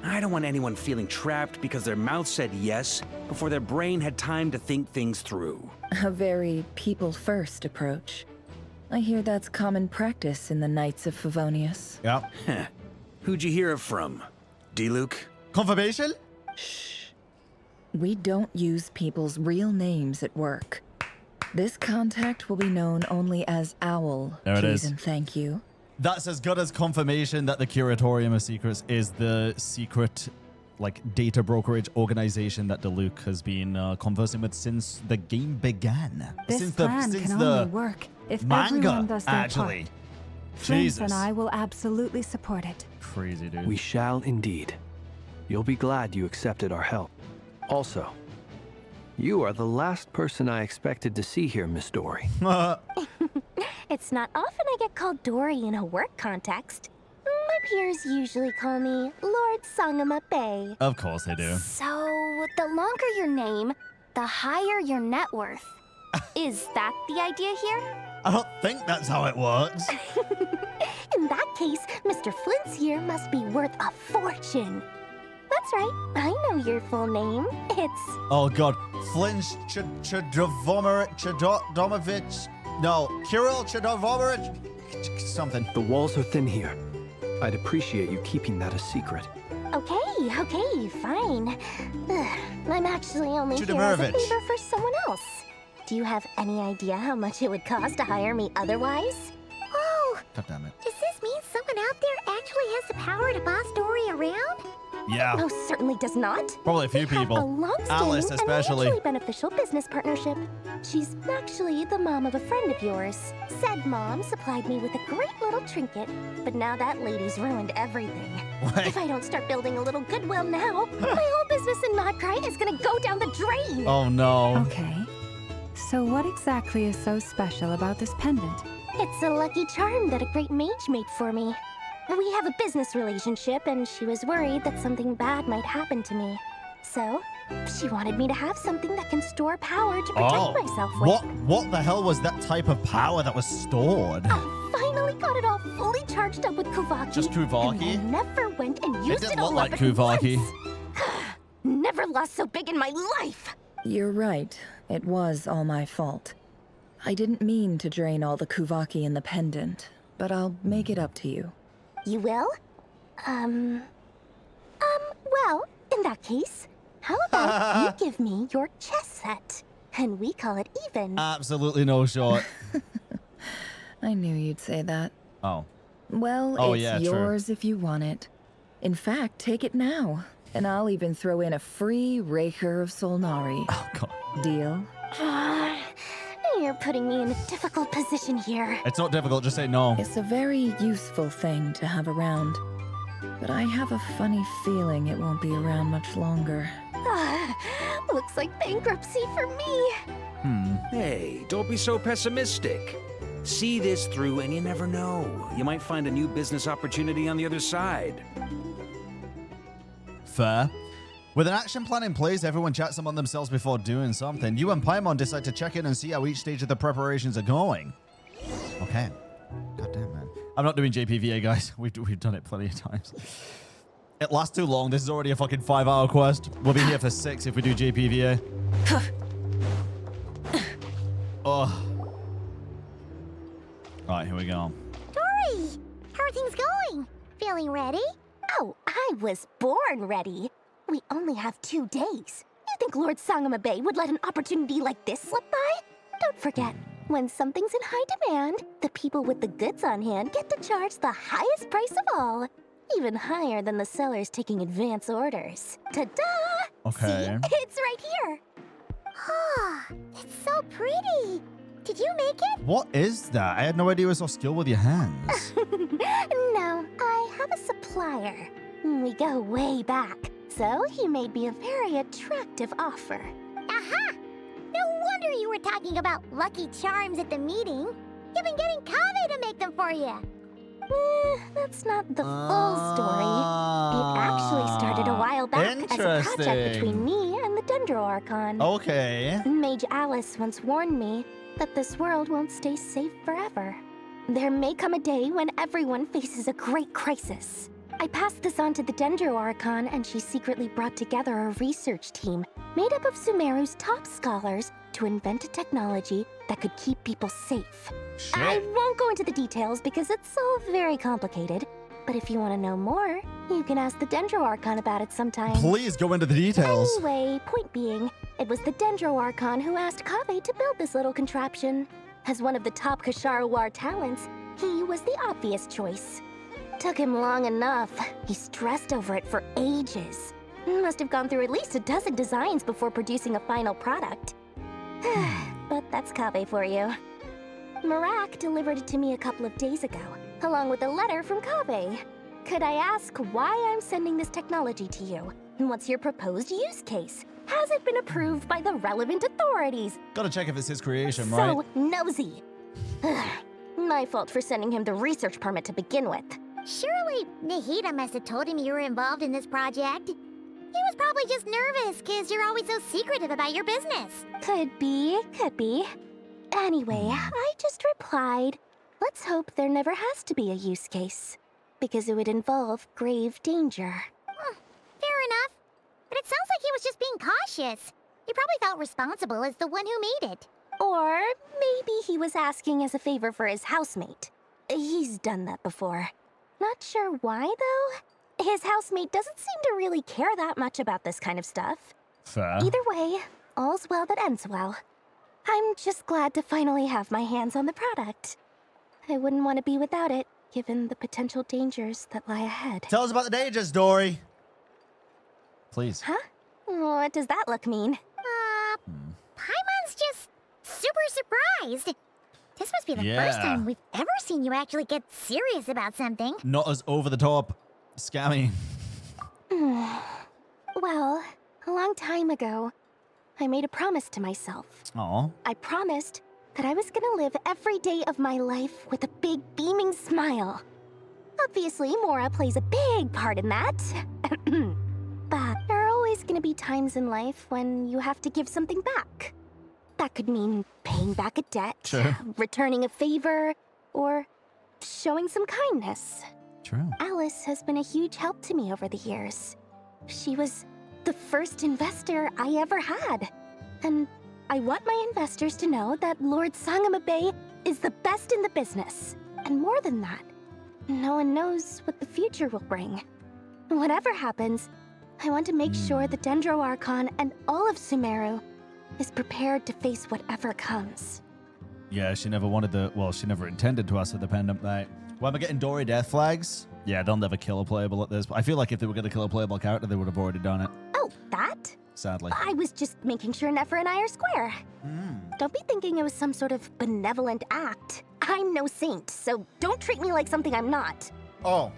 I don't want anyone feeling trapped because their mouth said yes before their brain had time to think things through. A very people-first approach. I hear that's common practice in the Knights of Favonius. Yeah. Who'd you hear it from? D-Luke? Confirmation? Shh. We don't use people's real names at work. This contact will be known only as Owl. There it is. And thank you. That's as good as confirmation that the Curatorium of Secrets is the secret, like, data brokerage organization that DeLuke has been conversing with since the game began. This plan can only work if everyone does their part. Flint and I will absolutely support it. Crazy, dude. We shall indeed. You'll be glad you accepted our help. Also, you are the last person I expected to see here, Miss Dory. It's not often I get called Dory in a work context. My peers usually call me Lord Sangamabe. Of course they do. So, the longer your name, the higher your net worth. Is that the idea here? I don't think that's how it works. In that case, Mr. Flint's here must be worth a fortune. That's right, I know your full name. It's... Oh god, Flint Chadomovich... No, Kirill Chadomovich... something. The walls are thin here. I'd appreciate you keeping that a secret. Okay, fine. I'm actually only here as a favor for someone else. Do you have any idea how much it would cost to hire me otherwise? Oh! God damn it. Does this mean someone out there actually has the power to boss Dory around? Yeah. Most certainly does not. Probably a few people. A long-standing Alice especially. and mutually beneficial business partnership. She's actually the mom of a friend of yours. Said mom supplied me with a great little trinket, but now that lady's ruined everything. If I don't start building a little goodwill now, my whole business in Nodcry is gonna go down the drain. Oh no. Okay. So what exactly is so special about this pendant? It's a lucky charm that a great mage made for me. We have a business relationship, and she was worried that something bad might happen to me. So, She wanted me to have something that can store power to protect myself with. What the hell was that type of power that was stored? I finally got it all fully charged up with Kuvaki. Just Kuvaki? And I never went and used it all look like up at Kuvaki. once. Never lost so big in my life. You're right. It was all my fault. I didn't mean to drain all the Kuvaki in the pendant, but I'll make it up to you. You will? Well, in that case, how about you give me your chess set, and we call it even? Absolutely no shot. I knew you'd say that. Oh. Well, it's yours if you want it. In fact, take it now, and I'll even throw in a free Rerir of Solnari. Oh, God. Deal? You're putting me in a difficult position here. It's not difficult, just say no. It's a very useful thing to have around. But I have a funny feeling it won't be around much longer. Looks like bankruptcy for me. Hey, don't be so pessimistic. See this through and you never know. You might find a new business opportunity on the other side. Fair. With an action plan in place, everyone chats among themselves before doing something. You and Paimon decide to check in and see how each stage of the preparations are going. Okay. Goddamn, man. I'm not doing JPVA, guys. We've done it plenty of times. It lasts too long. This is already a fucking 5-hour quest. We'll be here for 6 if we do JPVA. Oh. Alright, here we go. Dory, how are things going? Feeling ready? Oh, I was born ready. We only have 2 days. You think Lord Sangamabe would let an opportunity like this slip by? Don't forget, when something's in high demand, the people with the goods on hand get to charge the highest price of all. Even higher than the sellers taking advance orders. Ta-da! Okay. See, it's right here. Ah, it's so pretty. Did you make it? What is that? I had no idea you were so skilled with your hands. No, I have a supplier. We go way back, so he made me a very attractive offer. Aha! No wonder you were talking about lucky charms at the meeting. You've been getting Kave to make them for you. That's not the full story. It actually started a while back as a project between me and the Dendro Archon. Okay. Mage Alice once warned me that this world won't stay safe forever. There may come a day when everyone faces a great crisis. I passed this on to the Dendro Archon, and she secretly brought together a research team made up of Sumeru's top scholars to invent a technology that could keep people safe. Shit. I won't go into the details because it's all very complicated, but if you want to know more, you can ask the Dendro Archon about it sometime. Please go into the details. Anyway, point being, it was the Dendro Archon who asked Kave to build this little contraption. As one of the top Kashara War talents, he was the obvious choice. Took him long enough. He stressed over it for ages. Must have gone through at least a dozen designs before producing a final product. But that's Kave for you. Marak delivered it to me a couple of days ago, along with a letter from Kave. Could I ask why I'm sending this technology to you? And what's your proposed use case? Has it been approved by the relevant authorities? Gotta check if it's his creation, right? So nosy. My fault for sending him the research permit to begin with. Surely Nahida must have told him you were involved in this project. He was probably just nervous because you're always so secretive about your business. Could be. Anyway, I just replied, let's hope there never has to be a use case, because it would involve grave danger. Fair enough. But it sounds like he was just being cautious. He probably felt responsible as the one who made it. Or maybe he was asking as a favor for his housemate. He's done that before. Not sure why, though. His housemate doesn't seem to really care that much about this kind of stuff. Fair. Either way, all's well that ends well. I'm just glad to finally have my hands on the product. I wouldn't want to be without it, given the potential dangers that lie ahead. Tell us about the dangers, Dory. Please. Huh? What does that look mean? Paimon's just super surprised. This must be the first time we've ever seen you actually get serious about something. Not as over-the-top scammy. Well, a long time ago, I made a promise to myself. Aww. I promised that I was gonna live every day of my life with a big beaming smile. Obviously, Mora plays a big part in that. But there are always always gonna be times in life when you have to give something back. That could mean paying back a debt, True. returning a favor, or showing some kindness. True. Alice has been a huge help to me over the years. She was the first investor I ever had. And I want my investors to know that Lord Sangamabe is the best in the business. And more than that, no one knows what the future will bring. Whatever happens, I want to make sure the Dendro Archon and all of Sumeru is prepared to face whatever comes. Yeah, she never wanted the... Well, she never intended to ask for the pendant, mate. Why am I getting Dory death flags? Yeah, they'll never kill a playable at this. I feel like if they were going to kill a playable character, they would have already done it. Oh, that? Sadly. I was just making sure Nefer and I are square. Don't be thinking it was some sort of benevolent act. I'm no saint, so don't treat me like something I'm not. Oh,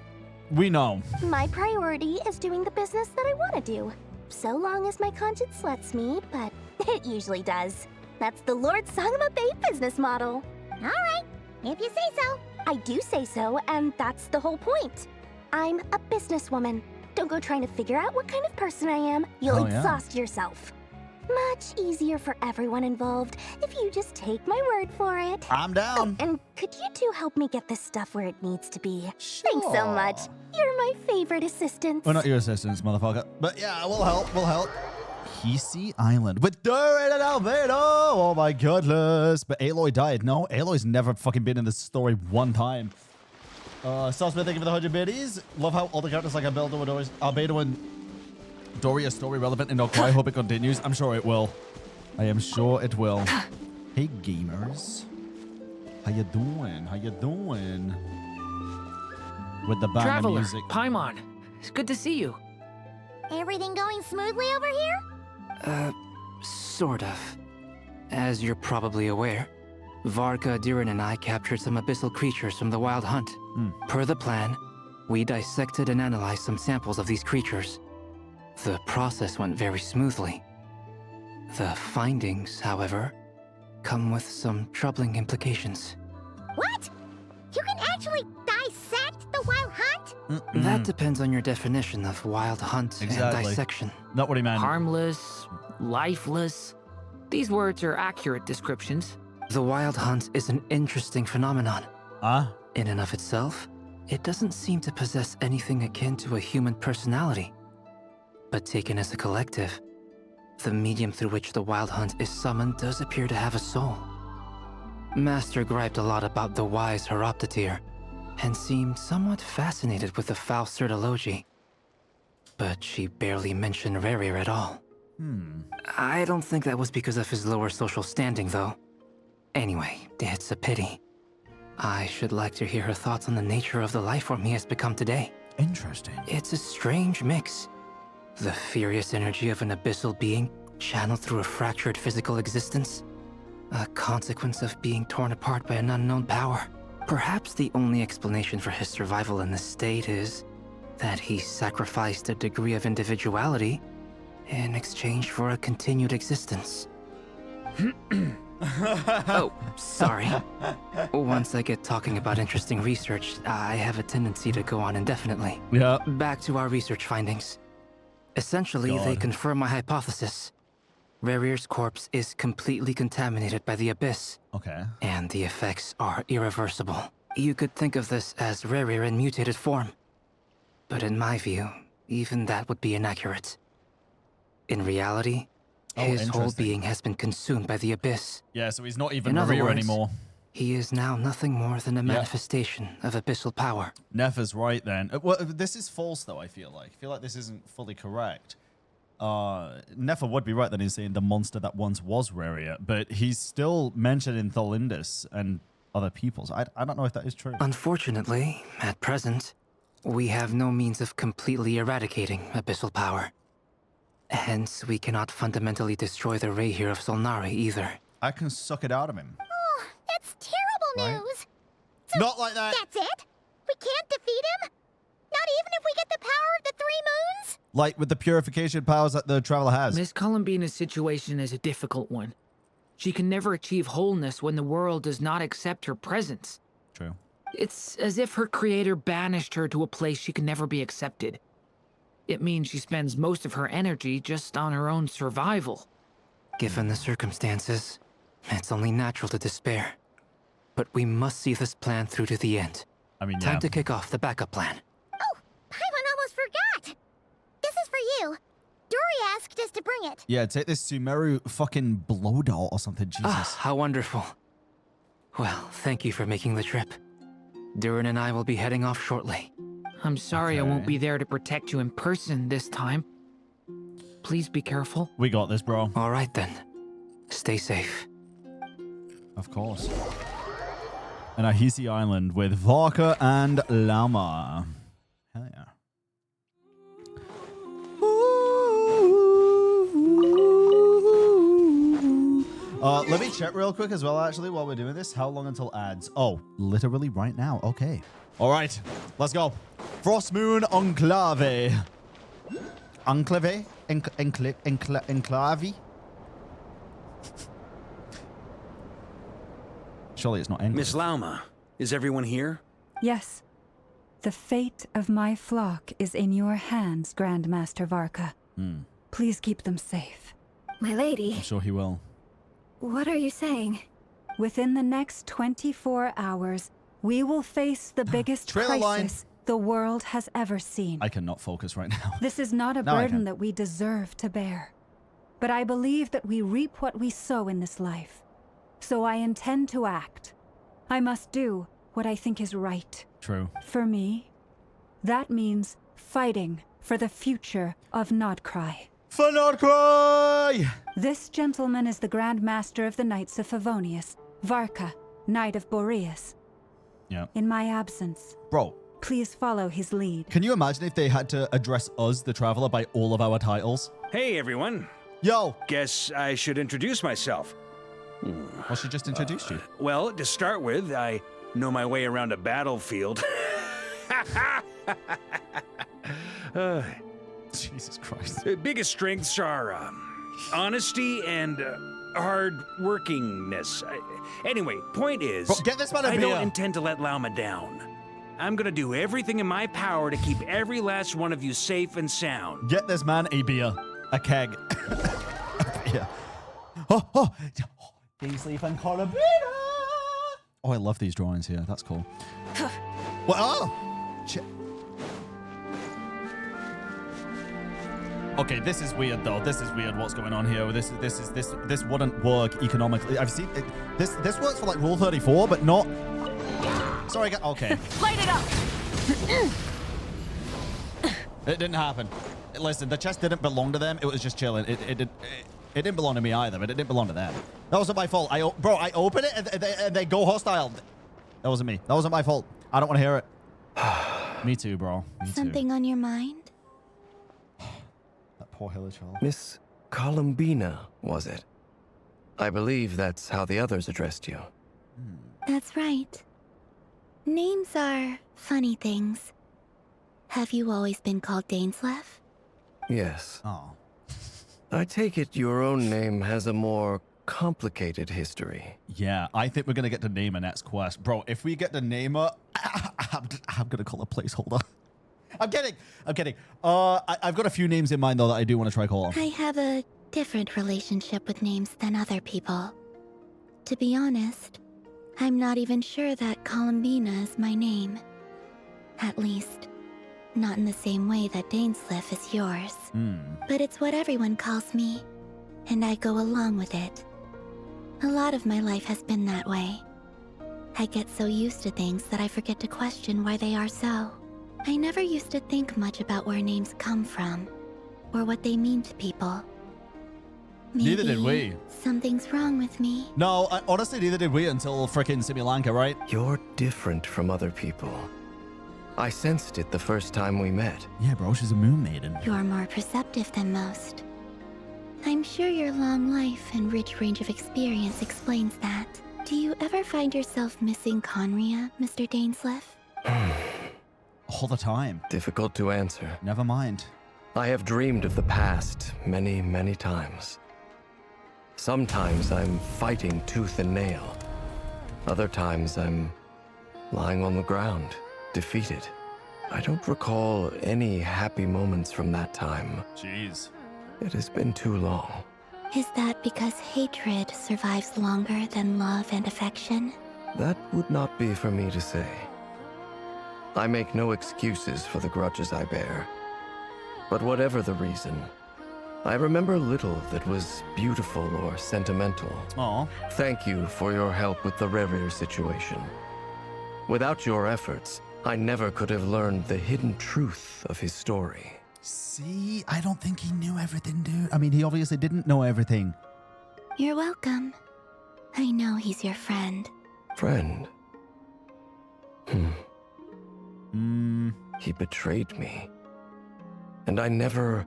we know. My priority is doing the business that I want to do. So long as my conscience lets me, but it usually does. That's the Lord Sangamabe business model. All right, if you say so. I do say so, and that's the whole point. I'm a businesswoman. Don't go trying to figure out what kind of person I am. You'll exhaust yourself. Much easier for everyone involved if you just take my word for it. I'm down. Oh, and could you two help me get this stuff where it needs to be? Sure. Thanks so much. You're my favorite assistants. We're not your assistants, motherfucker. But yeah, we'll help. We'll help. Hisi Island with Durin and Albedo. Oh my goodness. But Aloy died. No, Aloy's never fucking been in this story one time. Starsmith, thank you for the 100 biddies. Love how all the characters like Albedo and Dory are story relevant in Okai. I hope it continues. I'm sure it will. I am sure it will. Hey gamers. How you doing? How you doing? With the band Traveler, music. Paimon. It's good to see you. Everything going smoothly over here? Sort of. As you're probably aware, Varka, Durin, and I captured some abyssal creatures from the Wild Hunt. Per the plan, we dissected and analyzed some samples of these creatures. The process went very smoothly. The findings, however, come with some troubling implications. What? You can actually dissect the Wild Hunt? That depends on your definition of Wild Hunt and dissection. Not what he meant. Harmless, lifeless. These words are accurate descriptions. The Wild Hunt is an interesting phenomenon. In and of itself, it doesn't seem to possess anything akin to a human personality. But taken as a collective, the medium through which the Wild Hunt is summoned does appear to have a soul. Master griped a lot about the wise Horoptatyr, and seemed somewhat fascinated with the foul Certology. But she barely mentioned Rerir at all. I don't think that was because of his lower social standing, though. Anyway, it's a pity. I should like to hear her thoughts on the nature of the lifeform he has become today. Interesting. It's a strange mix. The furious energy of an abyssal being channeled through a fractured physical existence. A consequence of being torn apart by an unknown power. Perhaps the only explanation for his survival in this state is that he sacrificed a degree of individuality in exchange for a continued existence. Oh, sorry. Once I get talking about interesting research, I have a tendency to go on indefinitely. Yeah. Back to our research findings. Essentially, they confirm my hypothesis. Rerir's corpse is completely contaminated by the Abyss. Okay. And the effects are irreversible. You could think of this as Rerir in mutated form. But in my view, even that would be inaccurate. In reality, his whole being has been consumed by the Abyss. Yeah, so he's not even Rerir anymore. He is now nothing more than a manifestation of abyssal power. Nefer's right then. Well, this is false though, I feel like. I feel like this isn't fully correct. Nefer would be right then in saying the monster that once was Rerir, but he's still mentioned in Tholindis and other peoples. I don't know if that is true. Unfortunately, at present, we have no means of completely eradicating abyssal power. Hence, we cannot fundamentally destroy the Rerir of Solnari either. I can suck it out of him. Oh, that's terrible news. So not like that. That's it? We can't defeat him? Not even if we get the power of the 3 moons? Like with the purification powers that the Traveler has. Miss Columbina's situation is a difficult one. She can never achieve wholeness when the world does not accept her presence. True. It's as if her creator banished her to a place she can never be accepted. it means she spends most of her energy just on her own survival. Given the circumstances, it's only natural to despair. But we must see this plan through to the end. I mean, Time to kick off the backup plan. Oh, Paimon almost forgot! This is for you. Dory asked us to bring it. Yeah, take this Sumeru fucking blow dart or something, Jesus. Ah, how wonderful. Well, thank you for making the trip. Durin and I will be heading off shortly. I'm sorry I won't be there to protect you in person this time. Please be careful. We got this, bro. All right, then. Stay safe. Of course. And Ahisi Island with Varka and Lama. Hell yeah. Let me check real quick as well, actually, while we're doing this. How long until ads? Oh, literally right now. Okay. All right. Let's go. Frost Moon Enclave. Enclave? Enclave? Surely it's not English. Miss Lauma, is everyone here? Yes. The fate of my flock is in your hands, Grandmaster Varka. Please keep them safe. My lady. I'm sure he will. What are you saying? Within the next 24 hours, we will face the biggest crisis the world has ever seen. I cannot focus right now. This is not a burden that we deserve to bear. But I believe that we reap what we sow in this life. So I intend to act. I must do what I think is right. True. For me, that means fighting for the future of Nodcry. For Nodcry! This gentleman is the Grand Master of the Knights of Favonius, Varka, Knight of Boreas. Yeah. In my absence, bro, please follow his lead. Can you imagine if they had to address us, the Traveler, by all of our titles? Hey, everyone. Yo! Guess I should introduce myself. Well, she just introduced you. Well, to start with, I know my way around a battlefield. Jesus Christ. Biggest strengths are honesty and hard workingness. Anyway, point is, bro, get this man a I beer. don't intend to let Lauma down. I'm gonna do everything in my power to keep every last one of you safe and sound. Get this man a beer. A keg. Yeah. Oh. Beasley and Albedo. Oh, I love these drawings here. That's cool. Well, oh! Okay, this is weird though. This is weird. What's going on here? This wouldn't work economically. I've seen it. This works for like Rule 34, but not. Sorry, okay. Light it up. It didn't happen. Listen, the chest didn't belong to them. It was just chilling. It didn't belong to me either, but it didn't belong to them. That wasn't my fault. I opened it and they go hostile. That wasn't me. That wasn't my fault. I don't want to hear it. Me too, bro. Me Something on your mind? That poor Hilla child. Miss Columbina, was it? I believe that's how the others addressed you. That's right. Names are funny things. Have you always been called Dainslev? Yes. Oh. I take it your own name has a more complicated history. Yeah, I think we're going to get to name her next quest. Bro, if we get to name her, I'm going to call her placeholder. I'm kidding. I've got a few names in mind, though, that I do want to try calling. I have a different relationship with names than other people. To be honest, I'm not even sure that Columbina is my name. At least, not in the same way that Dainslev is yours. But it's what everyone calls me, and I go along with it. A lot of my life has been that way. I get so used to things that I forget to question why they are so. I never used to think much about where names come from, or what they mean to people. Maybe neither did we. Something's wrong with me. No, honestly, neither did we until frickin' Simulanka, right? You're different from other people. I sensed it the first time we met. Yeah, bro, she's a moon maiden. You're more perceptive than most. I'm sure your long life and rich range of experience explains that. Do you ever find yourself missing Conria, Mr. Dainslev? All the time. Difficult to answer. Never mind. I have dreamed of the past many, many times. Sometimes I'm fighting tooth and nail. Other times I'm lying on the ground, defeated. I don't recall any happy moments from that time. Jeez. It has been too long. Is that because hatred survives longer than love and affection? That would not be for me to say. I make no excuses for the grudges I bear. But whatever the reason, I remember little that was beautiful or sentimental. Aww. Thank you for your help with the Rerir situation. Without your efforts, I never could have learned the hidden truth of his story. See, I don't think he knew everything, dude. I mean, he obviously didn't know everything. You're welcome. I know he's your friend. Friend? He betrayed me. And I never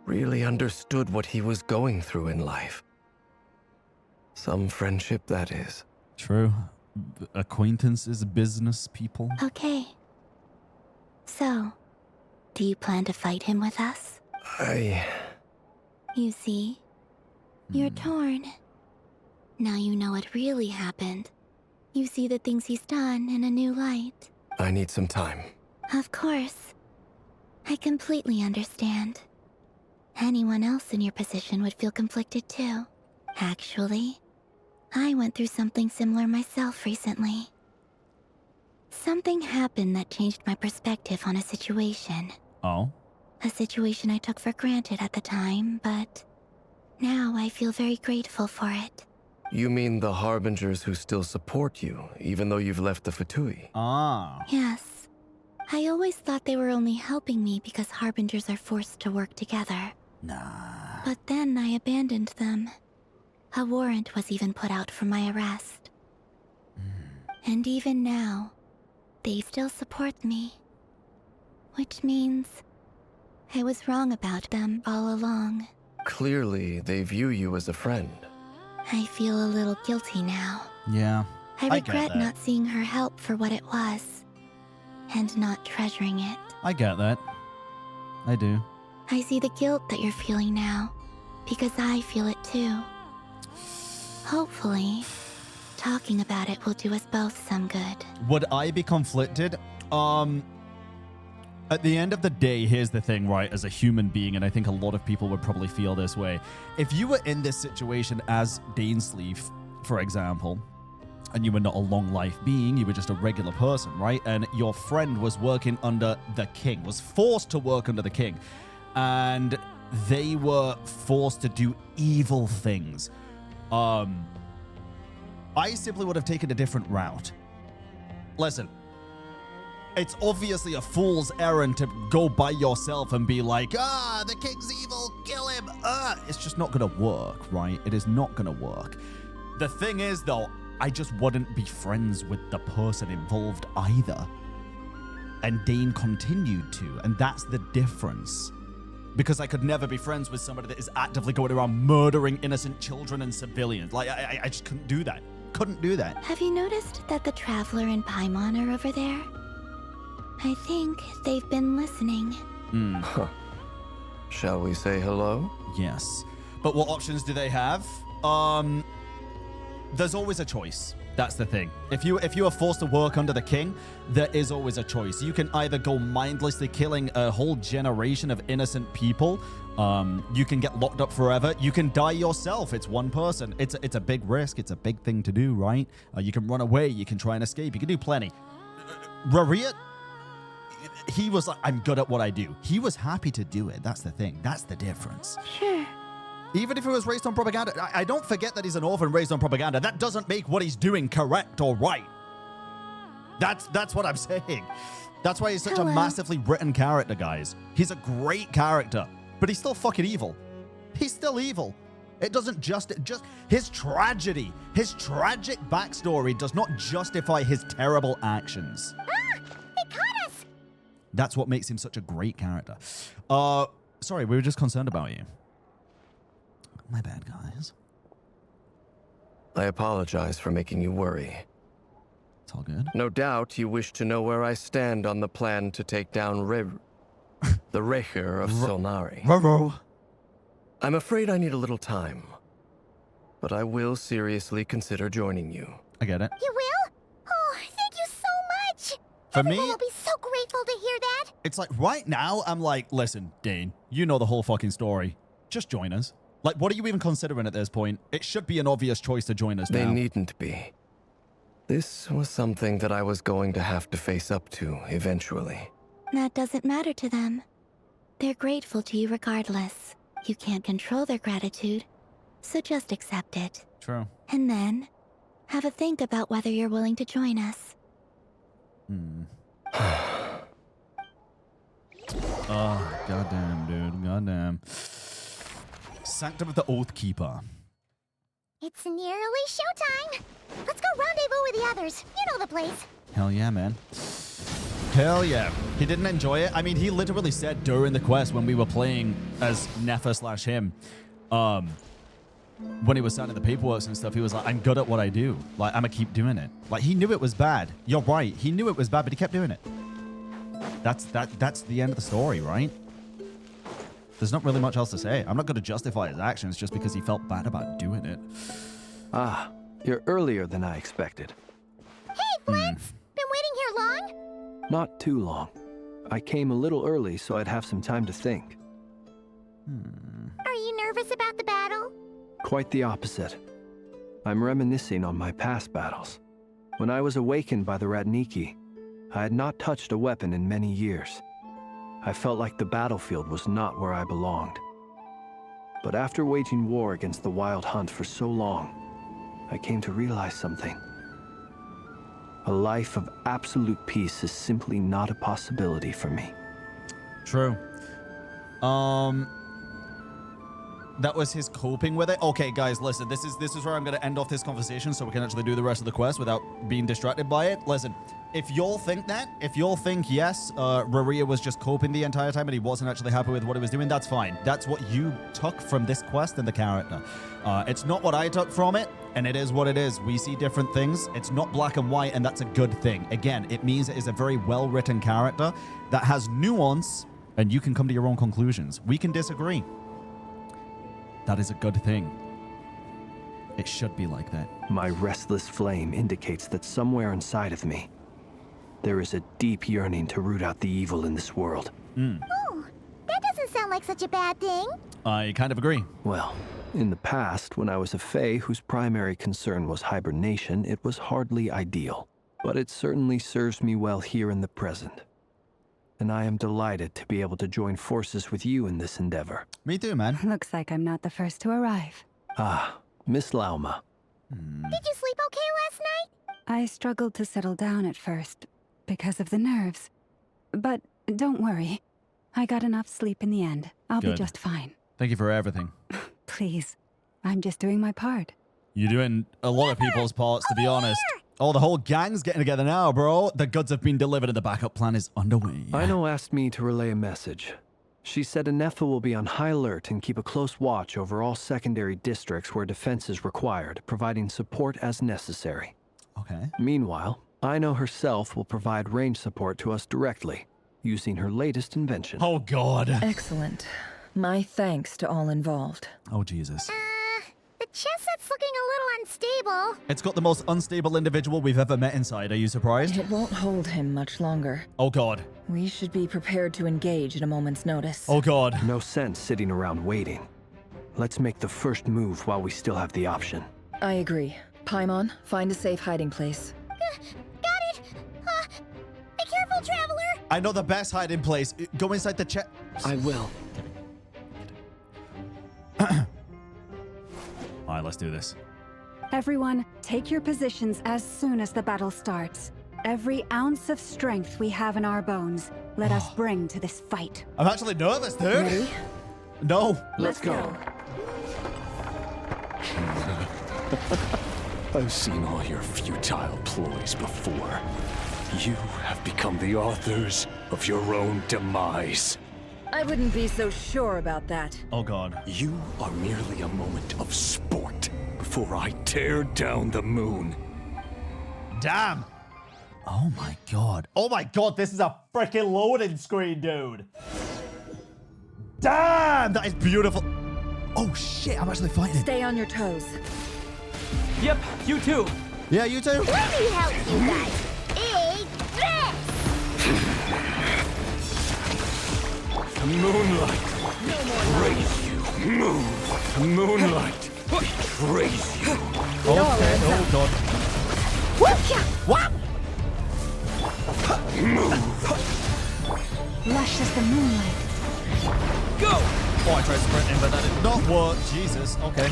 really understood what he was going through in life. Some friendship, that is. True. Acquaintances, business people. Okay. So, do you plan to fight him with us? You see, you're torn. Now you know what really happened. You see the things he's done in a new light. I need some time. Of course. I completely understand. Anyone else in your position would feel conflicted too. Actually, I went through something similar myself recently. Something happened that changed my perspective on a situation. Oh? A situation I took for granted at the time, but now I feel very grateful for it. You mean the Harbingers who still support you, even though you've left the Fatui? Ah. Yes. I always thought they were only helping me because Harbingers are forced to work together. Nah. But then I abandoned them. A warrant was even put out for my arrest. And even now, they still support me. Which means I was wrong about them all along. Clearly, they view you as a friend. I feel a little guilty now. Yeah. I regret not seeing her help for what it was, and not treasuring it. I get that. I do. I see the guilt that you're feeling now, because I feel it too. Hopefully, talking about it will do us both some good. Would I be conflicted? At the end of the day, here's the thing, right? As a human being, and I think a lot of people would probably feel this way. If you were in this situation as Dainsleif, for example, and you were not a long life being, you were just a regular person, right? And your friend was working under the king, was forced to work under the king. And they were forced to do evil things. I simply would have taken a different route. Listen. It's obviously a fool's errand to go by yourself and be like, the king's evil, kill him. It's just not going to work, right? It is not going to work. The thing is, though, I just wouldn't be friends with the person involved either. And Dane continued to, and that's the difference. Because I could never be friends with somebody that is actively going around murdering innocent children and civilians. Like, I just couldn't do that. Couldn't do that. Have you noticed that the Traveler and Paimon are over there? I think they've been listening. Huh. Shall we say hello? Yes. But what options do they have? There's always a choice. That's the thing. If you are forced to work under the king, there is always a choice. You can either go mindlessly killing a whole generation of innocent people. You can get locked up forever. You can die yourself. It's one person. It's a big risk. It's a big thing to do, right? You can run away. You can try and escape. You can do plenty. Rerir, he was like, I'm good at what I do. He was happy to do it. That's the thing. That's the difference. Sure. Even if he was raised on propaganda, I don't forget that he's an orphan raised on propaganda. That doesn't make what he's doing correct or right. That's what I'm saying. That's why he's such a massively written character, guys. He's a great character, but he's still fucking evil. He's still evil. It doesn't just his tragedy, his tragic backstory does not justify his terrible actions. They caught us! That's what makes him such a great character. Sorry, we were just concerned about you. My bad, guys. I apologize for making you worry. It's all good. No doubt you wish to know where I stand on the plan to take down the Rerir of Solnari. I'm afraid I need a little time, but I will seriously consider joining you. I get it. You will? Oh, thank you so much! For Everyone me, will be so grateful to hear that. It's like right now, I'm like, listen, Dane, you know the whole fucking story. Just join us. Like, what are you even considering at this point? It should be an obvious choice to join us now. They needn't be. This was something that I was going to have to face up to eventually. That doesn't matter to them. They're grateful to you regardless. You can't control their gratitude, so just accept it. True. And then, have a think about whether you're willing to join us. Oh, goddamn, dude. Goddamn. Sanctum of the Oathkeeper. It's nearly showtime. Let's go rendezvous with the others. You know the place. Hell yeah, man. Hell yeah. He didn't enjoy it. I mean, he literally said during the quest when we were playing as Nefer/him, when he was signing the paperwork and stuff, he was like, I'm good at what I do. Like, I'm gonna keep doing it. Like, he knew it was bad. You're right. He knew it was bad, but he kept doing it. That's the end of the story, right? There's not really much else to say. I'm not going to justify his actions just because he felt bad about doing it. Ah, you're earlier than I expected. Hey, Flint! Been waiting here long? Not too long. I came a little early so I'd have some time to think. Are you nervous about the battle? Quite the opposite. I'm reminiscing on my past battles. When I was awakened by the Ratniki, I had not touched a weapon in many years. I felt like the battlefield was not where I belonged. But after waging war against the Wild Hunt for so long, I came to realize something. A life of absolute peace is simply not a possibility for me. True. That was his coping with it. Okay, guys, listen. This is where I'm going to end off this conversation so we can actually do the rest of the quest without being distracted by it. Listen, if y'all think that, if y'all think, yes, Rerir was just coping the entire time and he wasn't actually happy with what he was doing, that's fine. That's what you took from this quest and the character. It's not what I took from it, and it is what it is. We see different things. It's not black and white, and that's a good thing. Again, it means it is a very well-written character that has nuance, and you can come to your own conclusions. We can disagree. That is a good thing. It should be like that. My restless flame indicates that somewhere inside of me, there is a deep yearning to root out the evil in this world. Oh, that doesn't sound like such a bad thing. I kind of agree. Well, in the past, when I was a Fae whose primary concern was hibernation, it was hardly ideal. But it certainly serves me well here in the present. And I am delighted to be able to join forces with you in this endeavor. Me too, man. Looks like I'm not the first to arrive. Ah, Miss Lauma. Did you sleep okay last night? I struggled to settle down at first because of the nerves. But don't worry. I got enough sleep in the end. I'll be just fine. Thank you for everything. Please. I'm just doing my part. You're doing a lot of people's parts, to be honest. Oh, the whole gang's getting together now, bro. The goods have been delivered and the backup plan is underway. Ino asked me to relay a message. She said Anefa will be on high alert and keep a close watch over all secondary districts where defense is required, providing support as necessary. Okay. Meanwhile, Ino herself will provide range support to us directly, using her latest invention. Oh, God. Excellent. My thanks to all involved. Oh, Jesus. The chess set's looking a little unstable. It's got the most unstable individual we've ever met inside. Are you surprised? It won't hold him much longer. Oh, God. We should be prepared to engage at a moment's notice. Oh, God. No sense sitting around waiting. Let's make the first move while we still have the option. I agree. Paimon, find a safe hiding place. Got it. Be careful, traveler. I know the best hiding place. Go inside the chest. I will. All right, let's do this. Everyone, take your positions as soon as the battle starts. Every ounce of strength we have in our bones, let us bring to this fight. I'm actually nervous, dude. Ready? No. Let's go. I've seen all your futile ploys before. You have become the authors of your own demise. I wouldn't be so sure about that. Oh, God. You are merely a moment of sport before I tear down the moon. Damn. Oh, my God. Oh, my God. This is a freaking loading screen, dude. Damn. That is beautiful. Oh, shit. I'm actually fighting. Stay on your toes. Yep, you too. Yeah, you too. Let me help you guys. Eat this. Moonlight. Praise you. Move. Moonlight. Praise you. Okay, oh god. What? Move. Lush as the moonlight. Go! Oh, I tried sprinting, but that did not work. Jesus. Okay.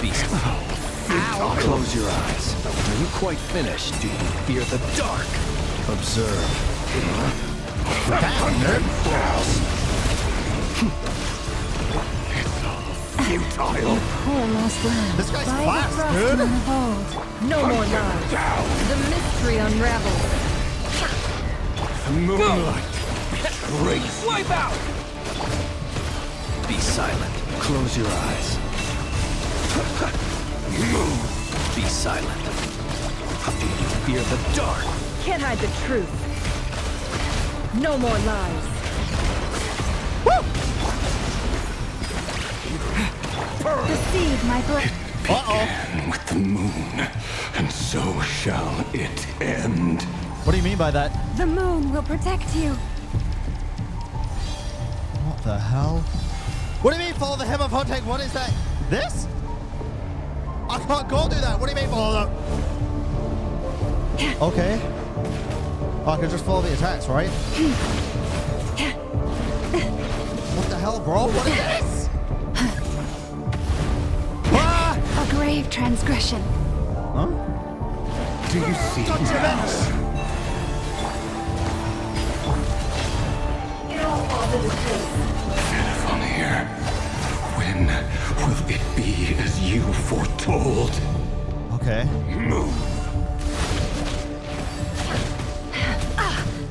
Beast. Ow. Close your eyes. Are you quite finished? Do you fear the dark? Observe. Futile. Poor lost land. This guy's By fast, the dude. Frostmourne of old. No more lies. The mystery unravels. Moonlight. Praise. Wipe out! Be silent. Close your eyes. Move. Be silent. Do you fear the dark? Can't hide the truth. No more lies. Deceive my blood. Began with the moon, and so shall it end. What do you mean by that? The moon will protect you. What the hell? What do you mean follow the hem of hunting? What is that? This? I can't go do that. What do you mean follow that? Okay. Oh, I can just follow the attacks, right? What the hell, bro? What is this? A grave transgression. Huh? Do you see now? Vanir, when will it be as you foretold? Okay. Move.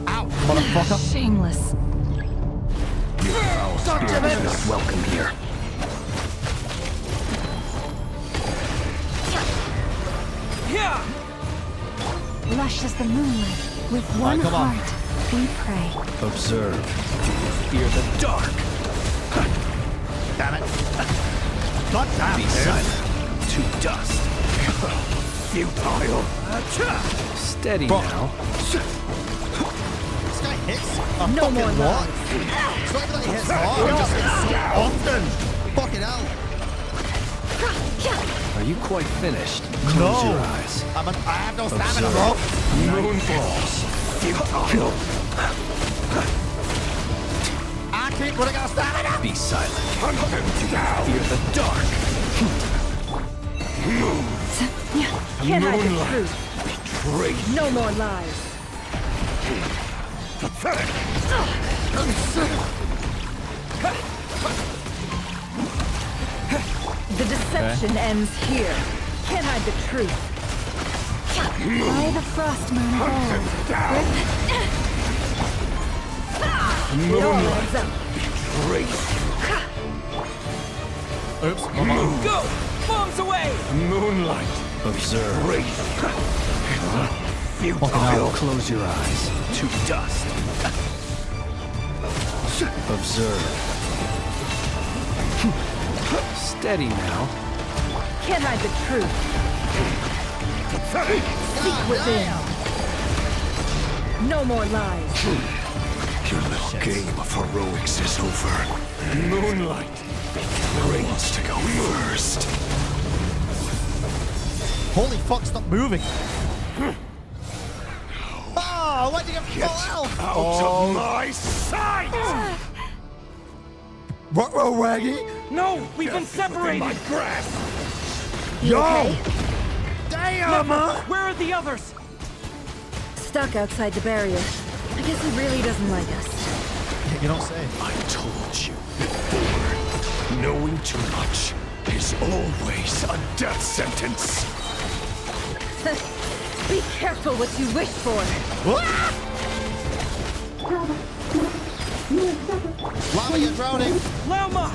Ow, motherfucker. Shameless. Your foul spirit is not welcome here. Yeah! Lush as the moonlight. With one come on. heart, we pray. Observe. Do you fear the dark? Damn it. God damn Be it. silent. To dust. Futile. Steady Bro. now. This guy hits a No fucking more what? lies. It's not even like he hits hard. He just hits so often. Fucking hell. Are you quite finished? Close your eyes. I have no stamina, bro. Moon falls. Futile. I keep running out of stamina. Be silent. Hunt them down. Fear the dark. Move. Can't hide the Moonlight. truth. Betrayed. No more lies. Pathetic. The deception ends here. Can't hide the truth. By the Frostmourne of old. It all adds up. Betrayed. Oops. Mama. Go! Bombs away! Moonlight. Observe. Futile. Close your eyes. To dust. Observe. Steady now. Can't hide the truth. Pathetic. Seek within. No more lies. Your little game of heroics is over. Moonlight. Brains to go first. Holy fuck, stop moving. Oh, why'd you get full health? Out of my sight! Ruh-roh, Raggy. No, we've been separated! My grasp. Yo! Okay? Damn! Where are the others? Stuck outside the barrier. I guess he really doesn't like us. You don't say. I told you before. Knowing too much is always a death sentence. Be careful what you wish for. Lama, you're drowning. Lauma!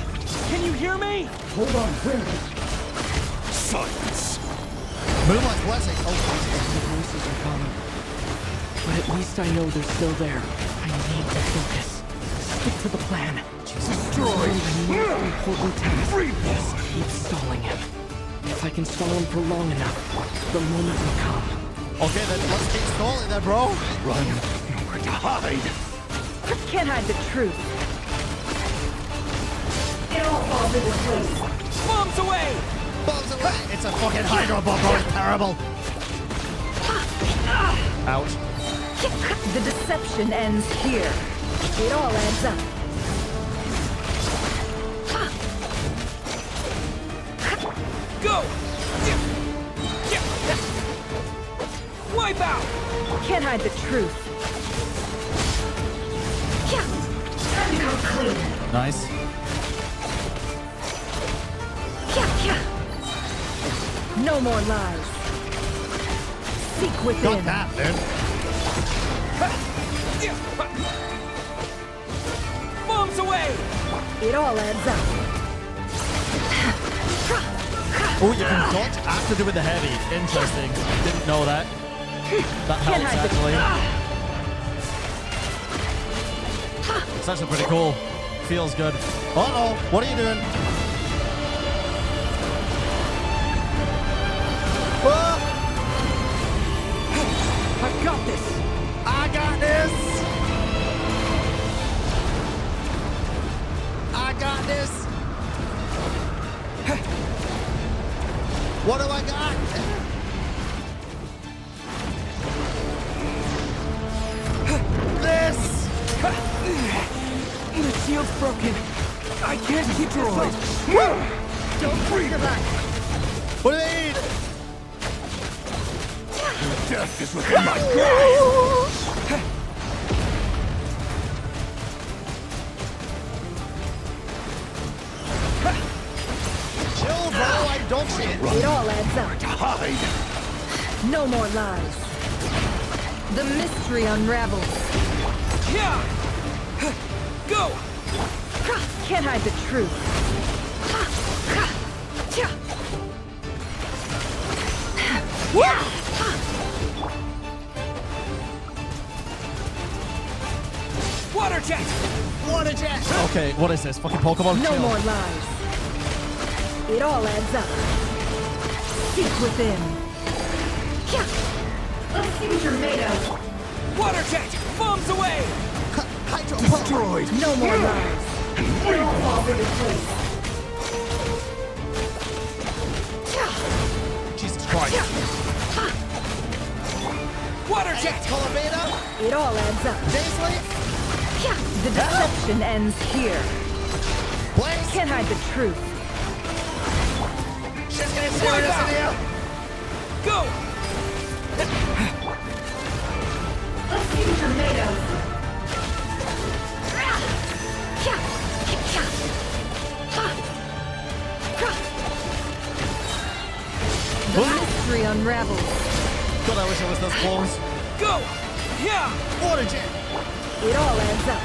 Can you hear me? Hold on, silence. Moonlight's blessing. Oh, The voices are coming. But at least I know they're still there. I need to focus. Stick to the plan. Destroy. The important task. Reborn. Just keep stalling him. If I can stall him for long enough, the moment will come. okay, then let's keep stalling then, bro. Run. Nowhere to hide. Can't hide the truth. It all falls into place. Bombs away! Bombs away! It's a fucking hydro bomb, bro. It's terrible. Ouch. The deception ends here. It all adds up. Go! Wipe out! Can't hide the truth. Time to come clean. Nice. No more lies. Seek within. Got that, dude. Bombs away! It all adds up. Oh, you can dodge after doing the heavy. Interesting. Didn't know that. That helps, actually. It's actually pretty cool. Feels good. Uh-oh. What are you doing? Whoa! I've got this! I got this! I got this! What do I got? This! The shield's broken. I can't keep this up. Don't breathe it back. What do they need? Death is within my grasp! Chill, bro. I don't see it. It all adds up. Hide! No more lies. The mystery unravels. Yeah! Go! Can't hide the truth. Water jet! Water jet! Okay, what is this? Fucking Pokemon? No Chill. more lies. It all adds up. Seek within. Let's see what you're made of. Water jet! Bombs away! Hydro Destroyed! No more lies. It all falls into place. Jesus Christ. Water jet! Albedo? It all adds up. Daisley? The deception ends here. Blaze? Can't hide the truth. Shit's getting serious in here. Go! Let's see what you're made of. The mystery unravels. God, I wish I was those clones. Go! Yeah! Water jet! It all adds up.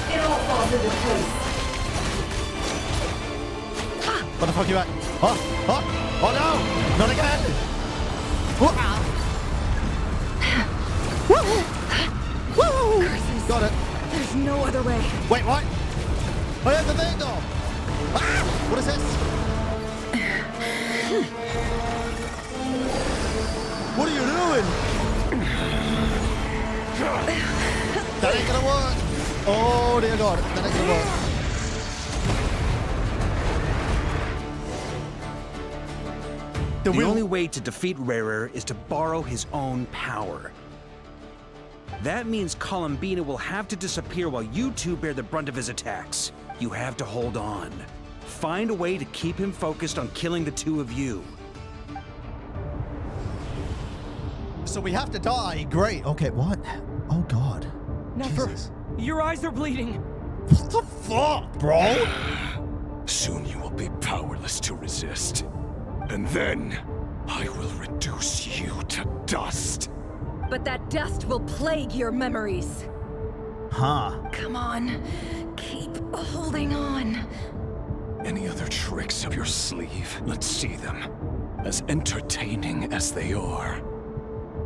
It all falls into place. What the fuck are you at? Oh! Oh! Oh no! Not again! Woo! Got it. There's no other way. Wait, what? I have the thing though! Ah! What is this? What are you doing? That ain't gonna work. Oh dear God, that ain't gonna work. The only way to defeat Rerir is to borrow his own power. That means Columbina will have to disappear while you two bear the brunt of his attacks. You have to hold on. Find a way to keep him focused on killing the two of you. So we have to die. Great. Okay, what? Oh God. Never. Jesus. Your eyes are bleeding. What the fuck, bro? Soon you will be powerless to resist. And then, I will reduce you to dust. But that dust will plague your memories. Huh. Come on. Keep holding on. Any other tricks up your sleeve? Let's see them. As entertaining as they are.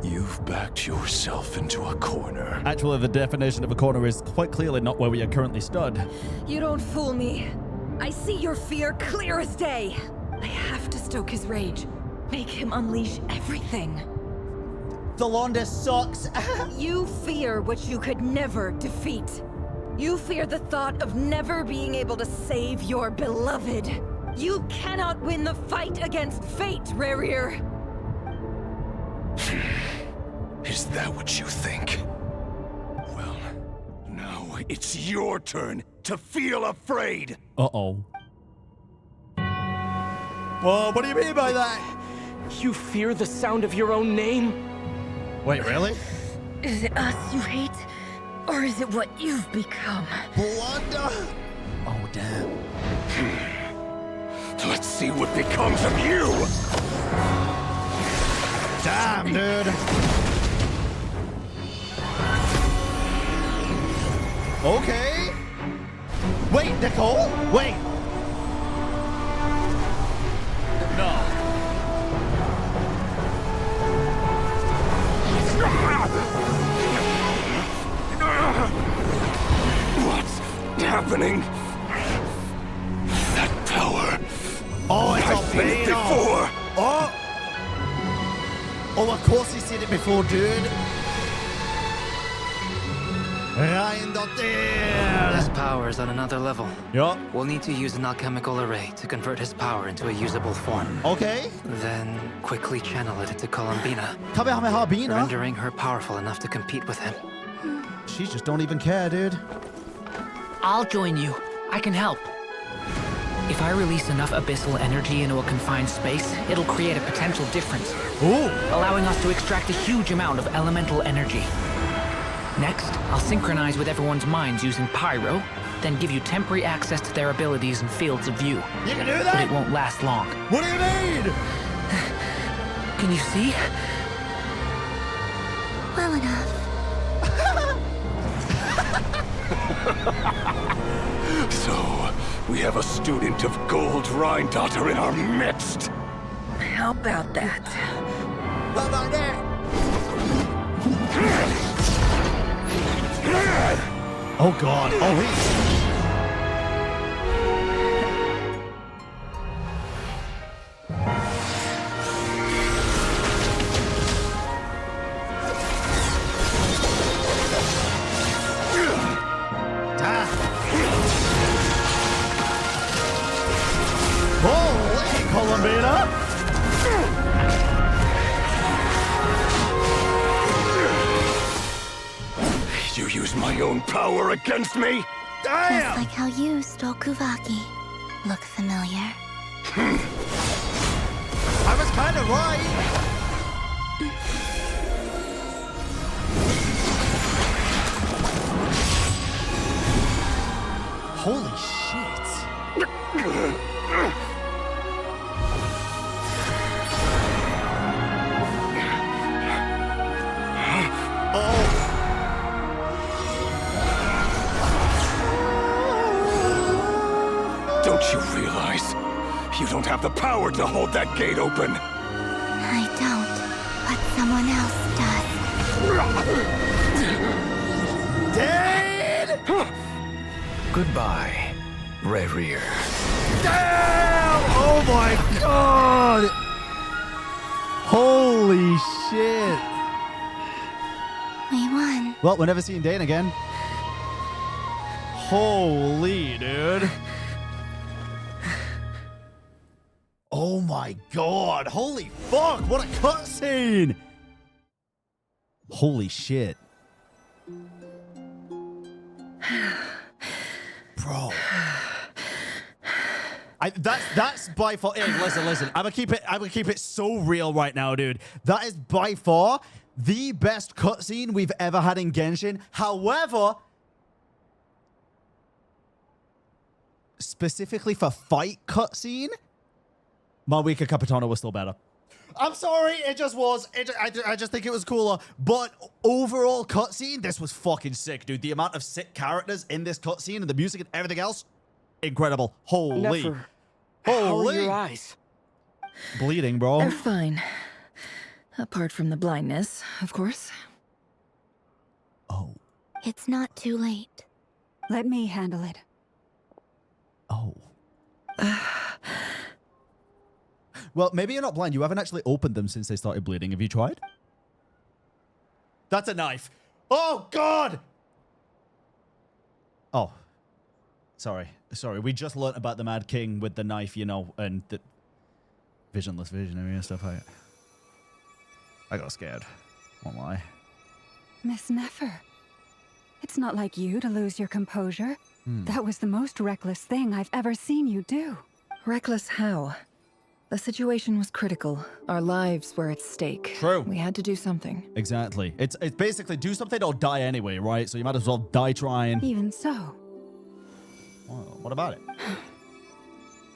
You've backed yourself into a corner. Actually, the definition of a corner is quite clearly not where we are currently stood. You don't fool me. I see your fear clear as day. I have to stoke his rage. Make him unleash everything. Tholindis sucks. You fear what you could never defeat. You fear the thought of never being able to save your beloved. You cannot win the fight against fate, Rerir. Is that what you think? Well, now it's your turn to feel afraid. Uh-oh. Whoa, what do you mean by that? You fear the sound of your own name? Wait, really? Is it us you hate? Or is it what you've become? Blunder? Oh, damn. Let's see what becomes of you! Damn, dude. Okay. Wait, Nicole? Wait. No. What's happening? That power. Oh, it's I've seen it before. Oh. Oh, of course he's seen it before, dude. His power is on another level. Yup. We'll need to use an alchemical array to convert his power into a usable form. Okay. Then quickly channel it into Columbina, Kamehameha, rendering her powerful enough to compete with him. She just don't even care, dude. I'll join you. I can help. If I release enough abyssal energy into a confined space, it'll create a potential difference. Ooh. Allowing us to extract a huge amount of elemental energy. Next, I'll synchronize with everyone's minds using Pyro, then give you temporary access to their abilities and fields of view. You can do that? But it won't last long. What do you mean? Can you see? Well enough. So, we have a student of Gold Rheindotter in our midst. How about that? How about that? Oh god. Oh, he. Holy Columbina! You use my own power against me? Damn! Just like how you stole Kuvaki. Look familiar? I was kind of right. Holy shit. Don't you realize? You don't have the power to hold that gate open. I don't, but someone else does. Dead! Goodbye, Rerir. Damn! Oh my god! Holy shit! We won. Well, we're never seeing Dane again. Holy, dude. Oh my god. Holy fuck. What a cutscene. Holy shit. Bro. That's by far. Hey, listen. I'm gonna keep it so real right now, dude. That is by far the best cutscene we've ever had in Genshin. However, specifically for fight cutscene, Marika Capitano was still better. I'm sorry, it just was. I just think it was cooler. But overall cutscene, this was fucking sick, dude. The amount of sick characters in this cutscene and the music and everything else, incredible. Holy. Never. How are your eyes? Bleeding, bro. They're fine. Apart from the blindness, of course. Oh. It's not too late. Let me handle it. Oh. Well, maybe you're not blind. You haven't actually opened them since they started bleeding. Have you tried? That's a knife. Oh, God! Oh. Sorry. We just learnt about the Mad King with the knife, you know, and the visionless visionary and stuff. I got scared. Won't lie. Miss Nefer. It's not like you to lose your composure. That was the most reckless thing I've ever seen you do. Reckless how? The situation was critical. Our lives were at stake. True. We had to do something. Exactly. It's basically do something or die anyway, right? So you might as well die trying. Even so. Well, what about it?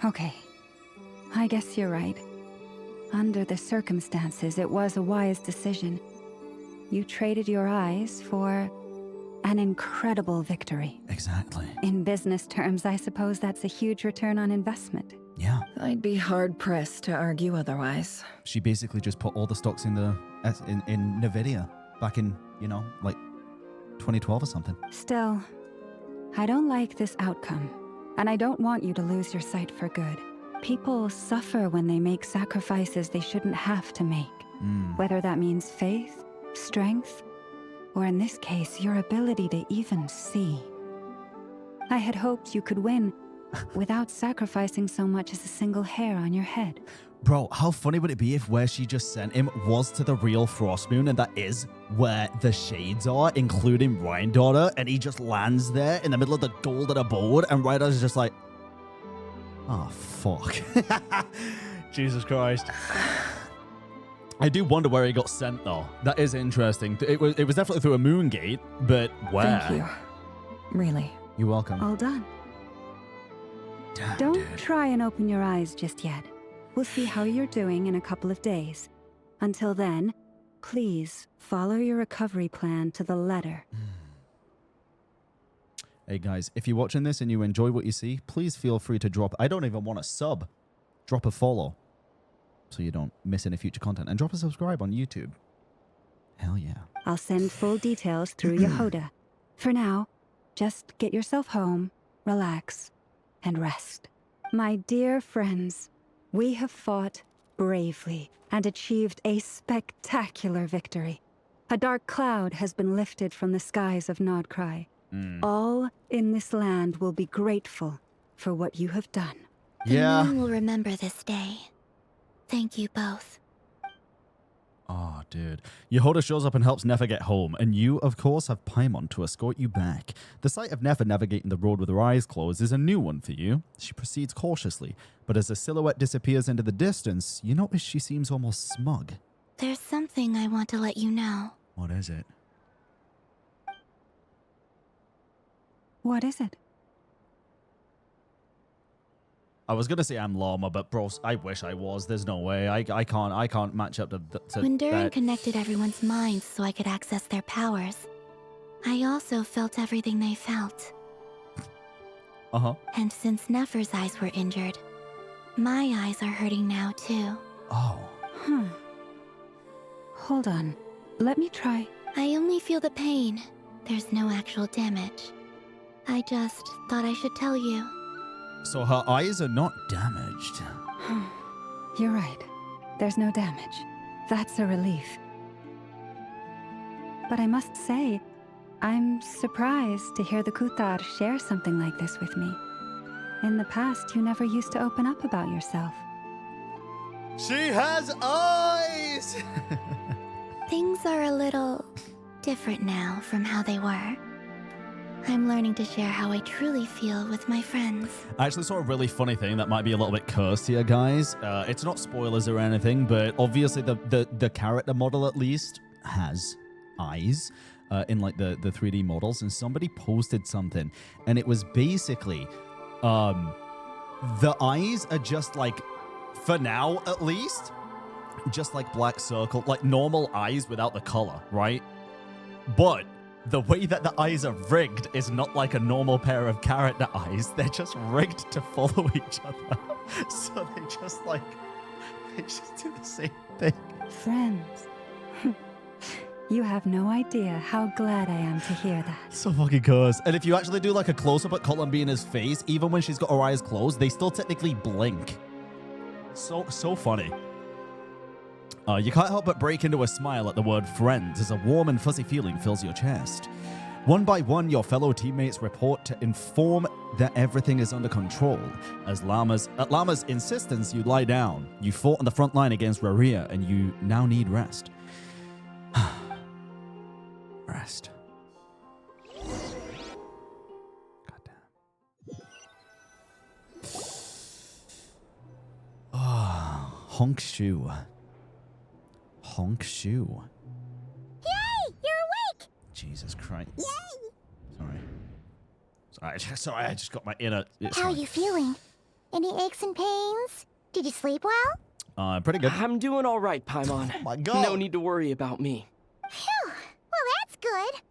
Okay. I guess you're right. Under the circumstances, it was a wise decision. You traded your eyes for an incredible victory. Exactly. In business terms, I suppose that's a huge return on investment. Yeah. I'd be hard-pressed to argue otherwise. She basically just put all the stocks in Nvidia back in, you know, like 2012 or something. Still, I don't like this outcome, and I don't want you to lose your sight for good. People suffer when they make sacrifices they shouldn't have to make. Whether that means faith, strength, or in this case, your ability to even see. I had hoped you could win without sacrificing so much as a single hair on your head. Bro, how funny would it be if where she just sent him was to the real Frost Moon, and that is where the shades are, including Rhine-Daughter, and he just lands there in the middle of the golden abode, and Rhine-Daughter's just like, oh, fuck. Jesus Christ. I do wonder where he got sent, though. That is interesting. It was definitely through a moon gate, but where? Thank you. Really. You're welcome. All done. Damn, Don't dude. try and open your eyes just yet. We'll see how you're doing in a couple of days. Until then, please follow your recovery plan to the letter. Hey guys, if you're watching this and you enjoy what you see, please feel free to drop, I don't even want a sub, drop a follow so you don't miss any future content, and drop a subscribe on YouTube. Hell yeah. I'll send full details through Yehoda. For now, just get yourself home, relax, and rest. My dear friends, we have fought bravely and achieved a spectacular victory. A dark cloud has been lifted from the skies of Nodcry. All in this land will be grateful for what you have done. The moon will remember this day. Thank you both. Oh, dude. Yehoda shows up and helps Nefer get home, and you, of course, have Paimon to escort you back. The sight of Nefer navigating the road with her eyes closed is a new one for you. She proceeds cautiously, but as the silhouette disappears into the distance, you notice she seems almost smug. There's something I want to let you know. What is it? What is it? I was gonna say I'm Llama, but bro, I wish I was. There's no way. I can't match up to When Durin that. connected everyone's minds so I could access their powers, I also felt everything they felt. And since Nefer's eyes were injured, my eyes are hurting now too. Oh. Hold on. Let me try. I only feel the pain. There's no actual damage. I just thought I should tell you. So her eyes are not damaged. You're right. There's no damage. That's a relief. But I must say, I'm surprised to hear the Kuthar share something like this with me. In the past, you never used to open up about yourself. She has eyes! Things are a little different now from how they were. I'm learning to share how I truly feel with my friends. I actually saw a really funny thing that might be a little bit cursed here, guys. It's not spoilers or anything, but obviously the character model at least has eyes in like the 3D models, and somebody posted something, and it was basically the eyes are just like, for now at least, just like black circle, like normal eyes without the color, right? But the way that the eyes are rigged is not like a normal pair of character eyes. They're just rigged to follow each other. So they just do the same thing. Friends. You have no idea how glad I am to hear that. So fucking cursed. And if you actually do like a close-up at Columbina's face, even when she's got her eyes closed, they still technically blink. So funny. You can't help but break into a smile at the word friends as a warm and fuzzy feeling fills your chest. One by one, your fellow teammates report to inform that everything is under control. At Llama's insistence, you lie down. You fought on the front line against Rerir, and you now need rest. Rest. Honk shoe. Honk shoe. Yay! You're awake! Jesus Christ. Yay! Sorry, I just got my inner... How are you feeling? Any aches and pains? Did you sleep well? Pretty good. I'm doing all right, Paimon. Oh my god. No need to worry about me. Phew. Well, that's good.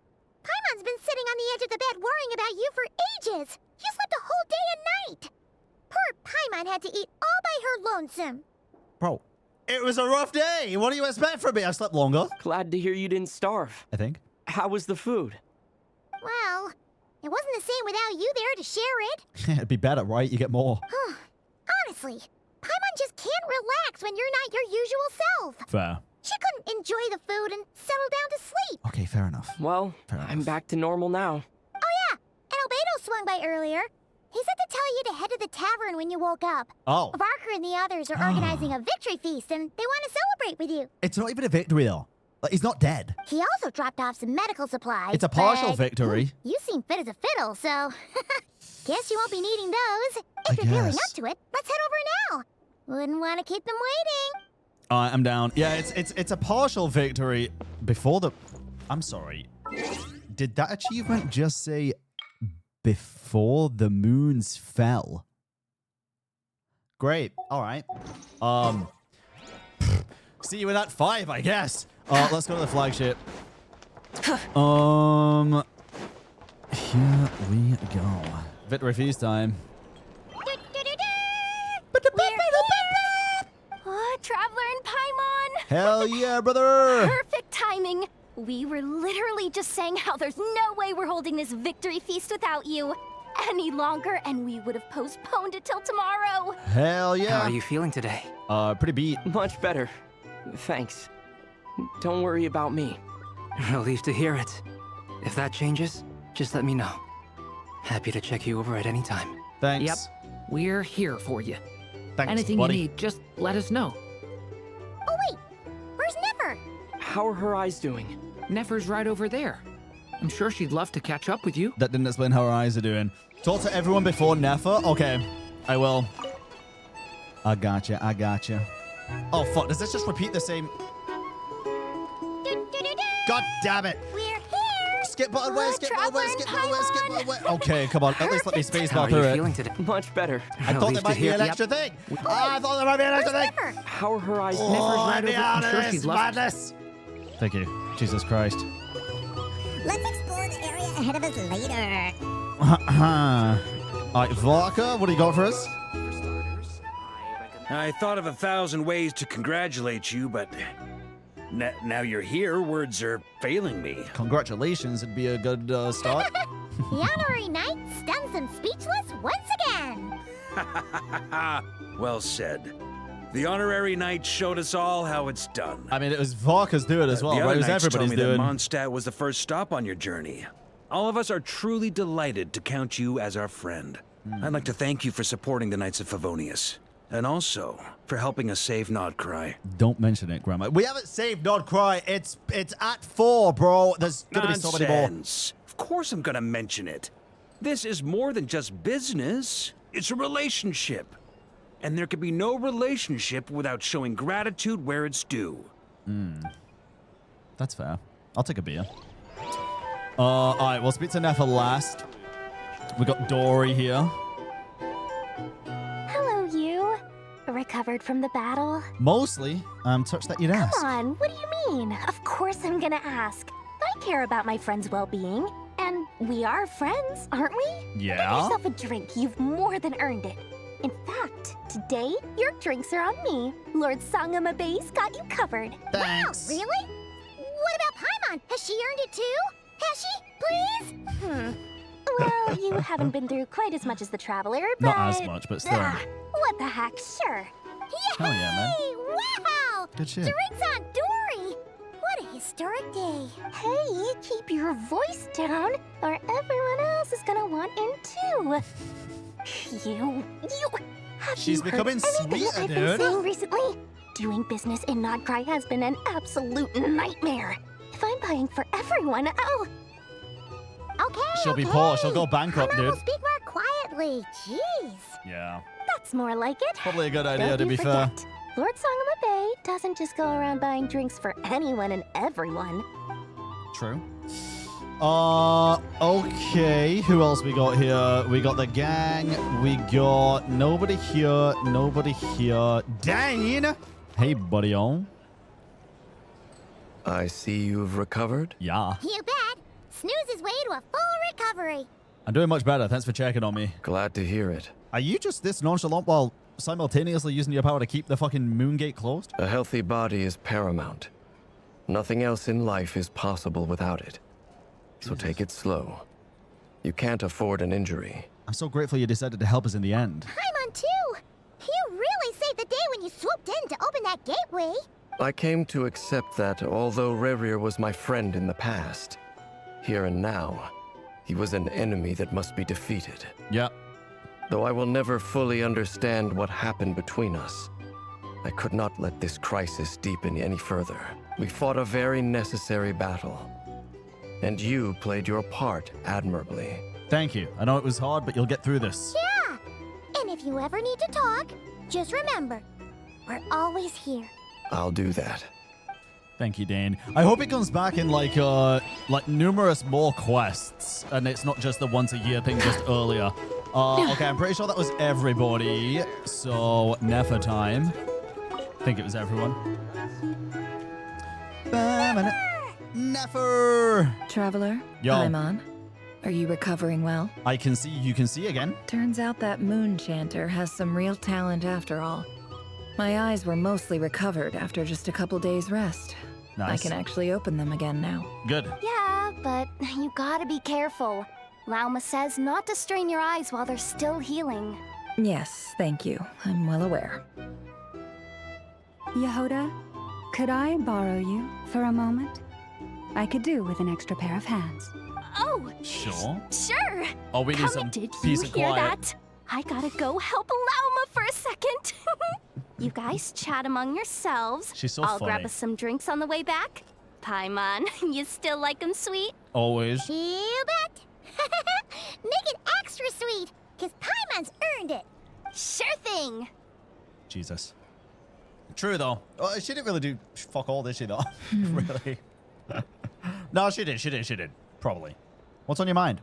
Paimon's been sitting on the edge of the bed worrying about you for ages. You slept a whole day and night. Poor Paimon had to eat all by her lonesome. Bro, it was a rough day. What do you expect from me? I slept longer. Glad to hear you didn't starve. I think. How was the food? Well, it wasn't the same without you there to share it. It'd be better, right? You get more. Honestly, Paimon just can't relax when you're not your usual self. Fair. She couldn't enjoy the food and settle down to sleep. Okay, fair enough. Well, I'm back to normal now. Oh yeah, and Albedo swung by earlier. He said to tell you to head to the tavern when you woke up. Oh. Varker and the others are organizing a victory feast, and they want to celebrate with you. It's not even a victory, though. Like, he's not dead. He also dropped off some medical supplies. It's a partial but victory. You seem fit as a fiddle, so guess you won't be needing those. If you're feeling up to it, let's head over now. Wouldn't want to keep them waiting. I'm down. Yeah, it's a partial victory before the... I'm sorry. Did that achievement just say before the moons fell? Great. All right. See you in that 5, I guess. Let's go to the flagship. Here we go. Victory feast time. Traveler and Paimon! Hell yeah, brother! Perfect timing! We were literally just saying how there's no way we're holding this victory feast without you any longer, and we would have postponed it till tomorrow. Hell yeah! How are you feeling today? Pretty beat. Much better. Thanks. Don't worry about me. Relieved to hear it. If that changes, just let me know. Happy to check you over at any time. Thanks. Yep. We're here for you. Thanks, Anything buddy. you need, just let us know. Oh wait, where's Nefer? How are her eyes doing? Nefer's right over there. I'm sure she'd love to catch up with you. That didn't explain how her eyes are doing. Talk to everyone before Nefer? Okay, I will. I gotcha. Oh, fuck. Does this just repeat the same... God damn it. We're here. Skip button where, skip button where, skip button where, skip button where. Okay, come on. At least let me space How bar are through you it. feeling today? Much better. I thought there might be an extra thing. I thought there might be an extra thing. How are her eyes? Nefer's Oh, right let me over. out I'm of sure this she'd love madness. Thank you. Jesus Christ. Let's explore the area ahead of us later. All right, Varka, what do you got for us? I thought of 1,000 ways to congratulate you, but now you're here, words are failing me. Congratulations, it'd be a good start. The honorary knight stuns them speechless once again. Well said. The honorary knight showed us all how it's done. I mean, it was Varka's doing as well, the right? other It was knights told everybody's me doing. that Mondstadt was the first stop on your journey. All of us are truly delighted to count you as our friend. I'd like to thank you for supporting the Knights of Favonius, and also for helping us save Nodcry. Don't mention it, Grandma. We haven't saved Nodcry. It's at 4, bro. There's gonna be so many more. Nonsense. Of course I'm gonna mention it. This is more than just business. It's a relationship. And there can be no relationship without showing gratitude where it's due. That's fair. I'll take a beer. All right, we'll speak to Nefer last. We got Dory here. Hello, you. Recovered from the battle? Mostly, I'm touched that you'd ask. Come on, what do you mean? Of course I'm gonna ask. I care about my friend's well-being. And we are friends, aren't we? Yeah. Get yourself a drink. You've more than earned it. In fact, today, your drinks are on me. Lord Sangama Base got you covered. Thanks. Wow, really? What about Paimon? Has she earned it too? Has she? Please? Well, you haven't been through quite as much as the Traveler, but... Not as much, but still. What the heck, sure. Hell yeah, man. Wow! Good shit. Drinks on Dory! What a historic day. Hey, keep your voice down, or everyone else is gonna want in too. She's becoming sweeter, I've been saying recently? Doing business in Nodcry has been an absolute nightmare. If I'm buying for everyone, I'll... Okay, She'll be poor. She'll go bankrupt, dude. We'll speak more quietly. Jeez. Yeah. That's more like it. Probably a good idea, Don't to you be fair. forget, Lord Songama Bay doesn't just go around buying drinks for anyone and everyone. True. Okay. Who else we got here? We got the gang. We got nobody here. Nobody here. Dane! Hey, buddy-o. I see you've recovered? Yeah. You bet. Snooze his way to a full recovery. I'm doing much better. Thanks for checking on me. Glad to hear it. Are you just this nonchalant while simultaneously using your power to keep the fucking moon gate closed? A healthy body is paramount. Nothing else in life is possible without it. So take it slow. You can't afford an injury. I'm so grateful you decided to help us in the end. I'm on too. You really saved the day when you swooped in to open that gateway. I came to accept that although Rerir was my friend in the past, here and now, he was an enemy that must be defeated. Yep. Though I will never fully understand what happened between us, I could not let this crisis deepen any further. We fought a very necessary battle, and you played your part admirably. Thank you. I know it was hard, but you'll get through this. Yeah. And if you ever need to talk, just remember, we're always here. I'll do that. Thank you, Dane. I hope it comes back in like numerous more quests, and it's not just the once a year thing just earlier. Okay, I'm pretty sure that was everybody. So Nefer time. I think it was everyone. Nefer! Traveler, Yo. Paimon, are you recovering well? I can see you can see again. Turns out that moon chanter has some real talent after all. My eyes were mostly recovered after just a couple days rest. Nice. I can actually open them again now. Good. Yeah, but you gotta be careful. Lauma says not to strain your eyes while they're still healing. Yes, thank you. I'm well aware. Yehoda, could I borrow you for a moment? I could do with an extra pair of hands. Oh! Sure. Sure! Oh, we need some Did peace you and hear quiet. that? I gotta go help Lauma for a second. You guys chat among yourselves. She's so I'll funny. grab us some drinks on the way back. Paimon, you still like them sweet? Always. You bet. Make it extra sweet, because Paimon's earned it. Sure thing. Jesus. True though. Oh, she didn't really do fuck all, did she though? Really? No, she did. Probably. What's on your mind?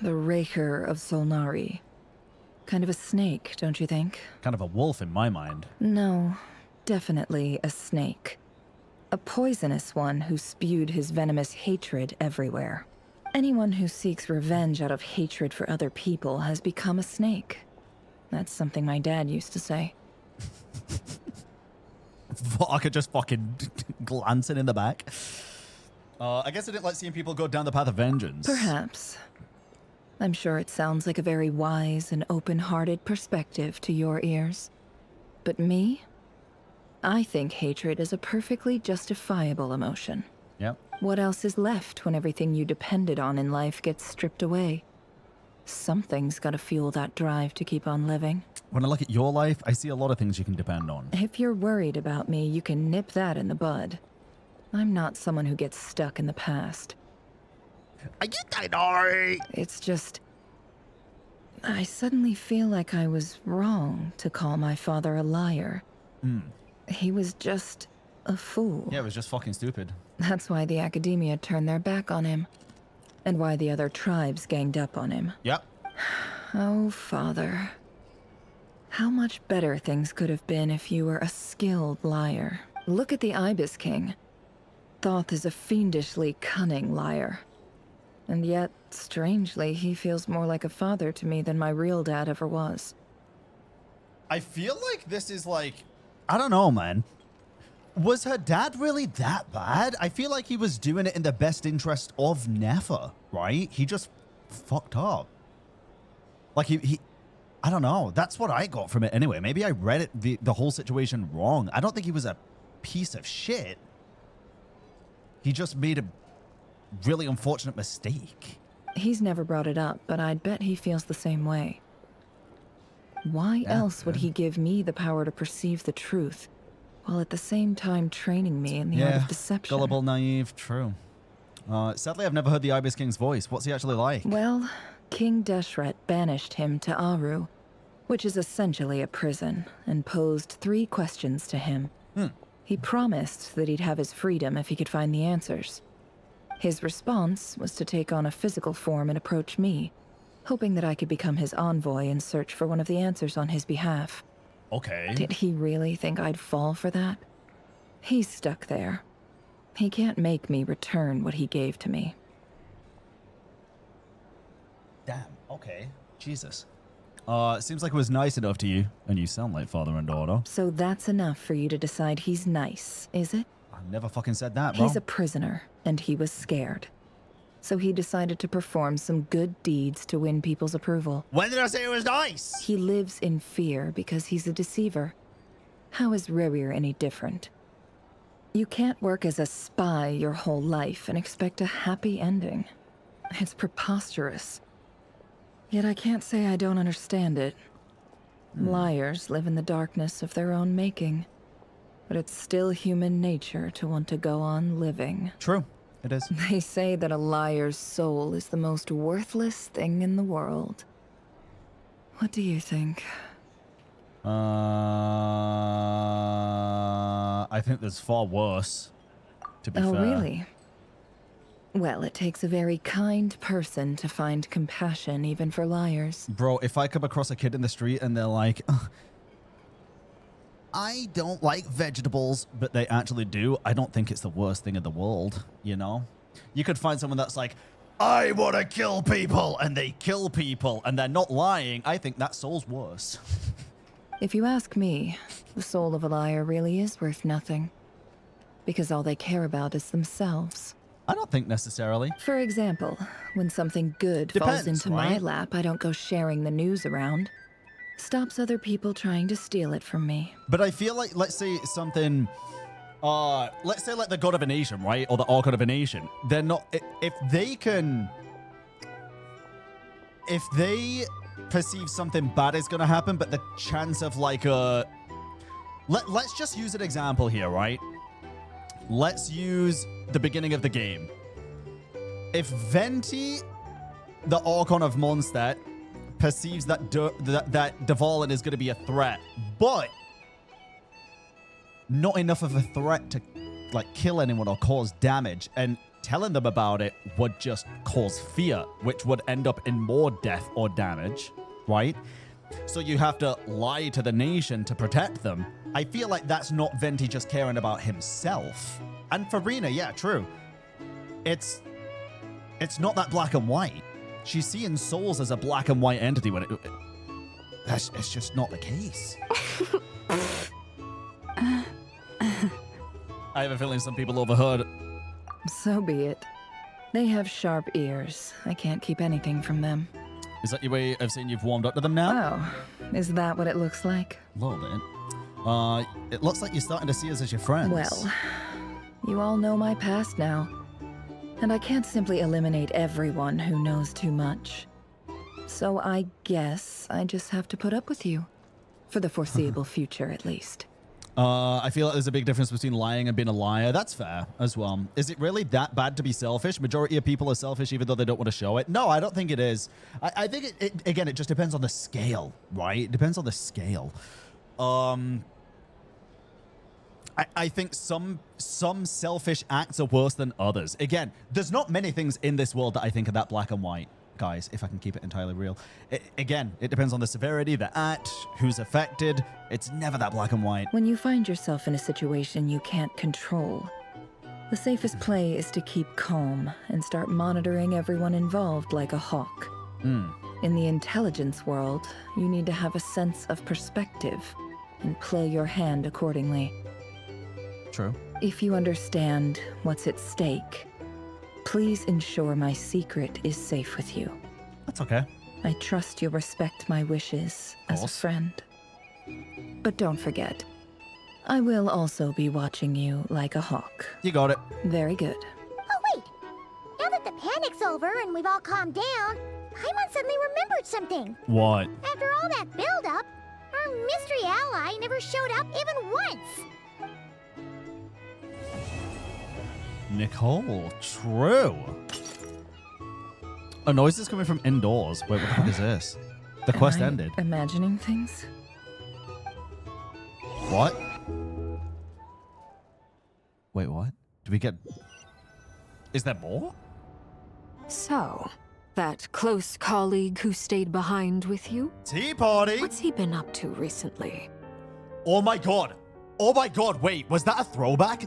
The Rerir of Solnari. Kind of a snake, don't you think? Kind of a wolf in my mind. No, definitely a snake. A poisonous one who spewed his venomous hatred everywhere. Anyone who seeks revenge out of hatred for other people has become a snake. That's something my dad used to say. I could just fucking glancing in the back. I guess I didn't like seeing people go down the path of vengeance. Perhaps. I'm sure it sounds like a very wise and open-hearted perspective to your ears. But me? I think hatred is a perfectly justifiable emotion. Yep. What else is left when everything you depended on in life gets stripped away? Something's gotta fuel that drive to keep on living. When I look at your life, I see a lot of things you can depend on. If you're worried about me, you can nip that in the bud. I'm not someone who gets stuck in the past. I get that, Dory. It's just... I suddenly feel like I was wrong to call my father a liar. He was just a fool. Yeah, it was just fucking stupid. That's why the academia turned their back on him. And why the other tribes ganged up on him. Yep. Oh, father. How much better things could have been if you were a skilled liar. Look at the Ibis King. Thoth is a fiendishly cunning liar. And yet, strangely, he feels more like a father to me than my real dad ever was. I feel like this is like... I don't know, man. Was her dad really that bad? I feel like he was doing it in the best interest of Nefer, right? He just fucked up. Like, he I don't know. That's what I got from it anyway. Maybe I read it the whole situation wrong. I don't think he was a piece of shit. He just made a really unfortunate mistake. He's never brought it up, but I'd bet he feels the same way. Why else would he give me the power to perceive the truth, while at the same time training me in the art of deception? Gullible, naive, true. Sadly, I've never heard the Ibis King's voice. What's he actually like? Well, King Deshret banished him to Aru, which is essentially a prison, and posed 3 questions to him. He promised that he'd have his freedom if he could find the answers. His response was to take on a physical form and approach me, hoping that I could become his envoy and search for one of the answers on his behalf. Okay. Did he really think I'd fall for that? He's stuck there. He can't make me return what he gave to me. Damn, okay. Jesus. Seems like it was nice enough to you, and you sound like father and daughter. So that's enough for you to decide he's nice, is it? I never fucking said that, bro. He's a prisoner, and he was scared. So he decided to perform some good deeds to win people's approval. When did I say it was nice? He lives in fear because he's a deceiver. How is Rerir any different? You can't work as a spy your whole life and expect a happy ending. It's preposterous. Yet I can't say I don't understand it. Liars live in the darkness of their own making. But it's still human nature to want to go on living. True, it is. They say that a liar's soul is the most worthless thing in the world. What do you think? I think there's far worse, to be fair. Oh, really? Well, it takes a very kind person to find compassion, even for liars. Bro, if I come across a kid in the street and they're like, I don't like vegetables, but they actually do, I don't think it's the worst thing in the world, you know? You could find someone that's like, I want to kill people, and they kill people, and they're not lying. I think that soul's worse. If you ask me, the soul of a liar really is worth nothing. Because all they care about is themselves. I don't think necessarily. For example, when something good falls into my lap, I don't go sharing the news around. Stops other people trying to steal it from me. But I feel like, let's say something, let's say like the god of a nation, right? Or the Archon of a nation. They're not, if they perceive something bad is going to happen, but the chance of like let's just use an example here, right? Let's use the beginning of the game. If Venti, the Archon of Mondstadt, perceives that that Dvalin is going to be a threat, but not enough of a threat to like kill anyone or cause damage, and telling them about it would just cause fear, which would end up in more death or damage, right? So you have to lie to the nation to protect them. I feel like that's not Venti just caring about himself. And for Rena, yeah, true. It's not that black and white. She's seeing souls as a black and white entity when it's just not the case. I have a feeling some people overheard. So be it. They have sharp ears. I can't keep anything from them. Is that your way of saying you've warmed up to them now? Oh, is that what it looks like? A little bit. It looks like you're starting to see us as your friends. Well, you all know my past now. And I can't simply eliminate everyone who knows too much. So I guess I just have to put up with you. For the foreseeable future, at least. I feel like there's a big difference between lying and being a liar. That's fair as well. Is it really that bad to be selfish? Majority of people are selfish even though they don't want to show it. No, I don't think it is. I think again, it just depends on the scale, right? It depends on the scale. I think some selfish acts are worse than others. Again, there's not many things in this world that I think are that black and white, guys, if I can keep it entirely real. Again, it depends on the severity, the act, who's affected. It's never that black and white. When you find yourself in a situation you can't control, the safest play is to keep calm and start monitoring everyone involved like a hawk. In the intelligence world, you need to have a sense of perspective and play your hand accordingly. True. If you understand what's at stake, please ensure my secret is safe with you. That's okay. I trust you'll respect my wishes as a friend. But don't forget, I will also be watching you like a hawk. You got it. Very good. Oh, wait. Now that the panic's over and we've all calmed down, Paimon suddenly remembered something. What? After all that build-up, our mystery ally never showed up even once. Nicole, true. A noise is coming from indoors. Wait, what the fuck is this? The quest ended. Imagining things? What? Wait, what? Did we get... Is there more? So, that close colleague who stayed behind with you? Tea party? What's he been up to recently? Oh my god. Oh my god, wait. Was that a throwback?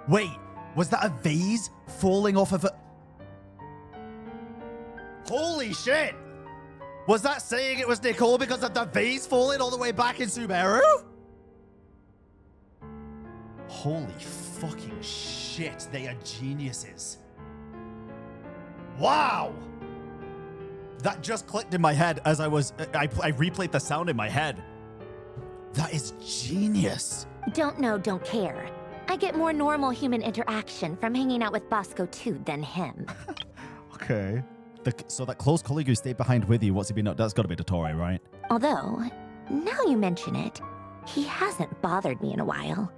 Wait. Was that a vase falling off of a... Holy shit! Was that saying it was Nicole because of the vase falling all the way back in Sumeru? Holy fucking shit, they are geniuses. Wow! That just clicked in my head as I replayed the sound in my head. That is genius. Don't know, don't care. I get more normal human interaction from hanging out with Bosco 2 than him. Okay. So that close colleague who stayed behind with you, what's he been up? That's got to be Dory, right? Although, now you mention it, he hasn't bothered me in a while.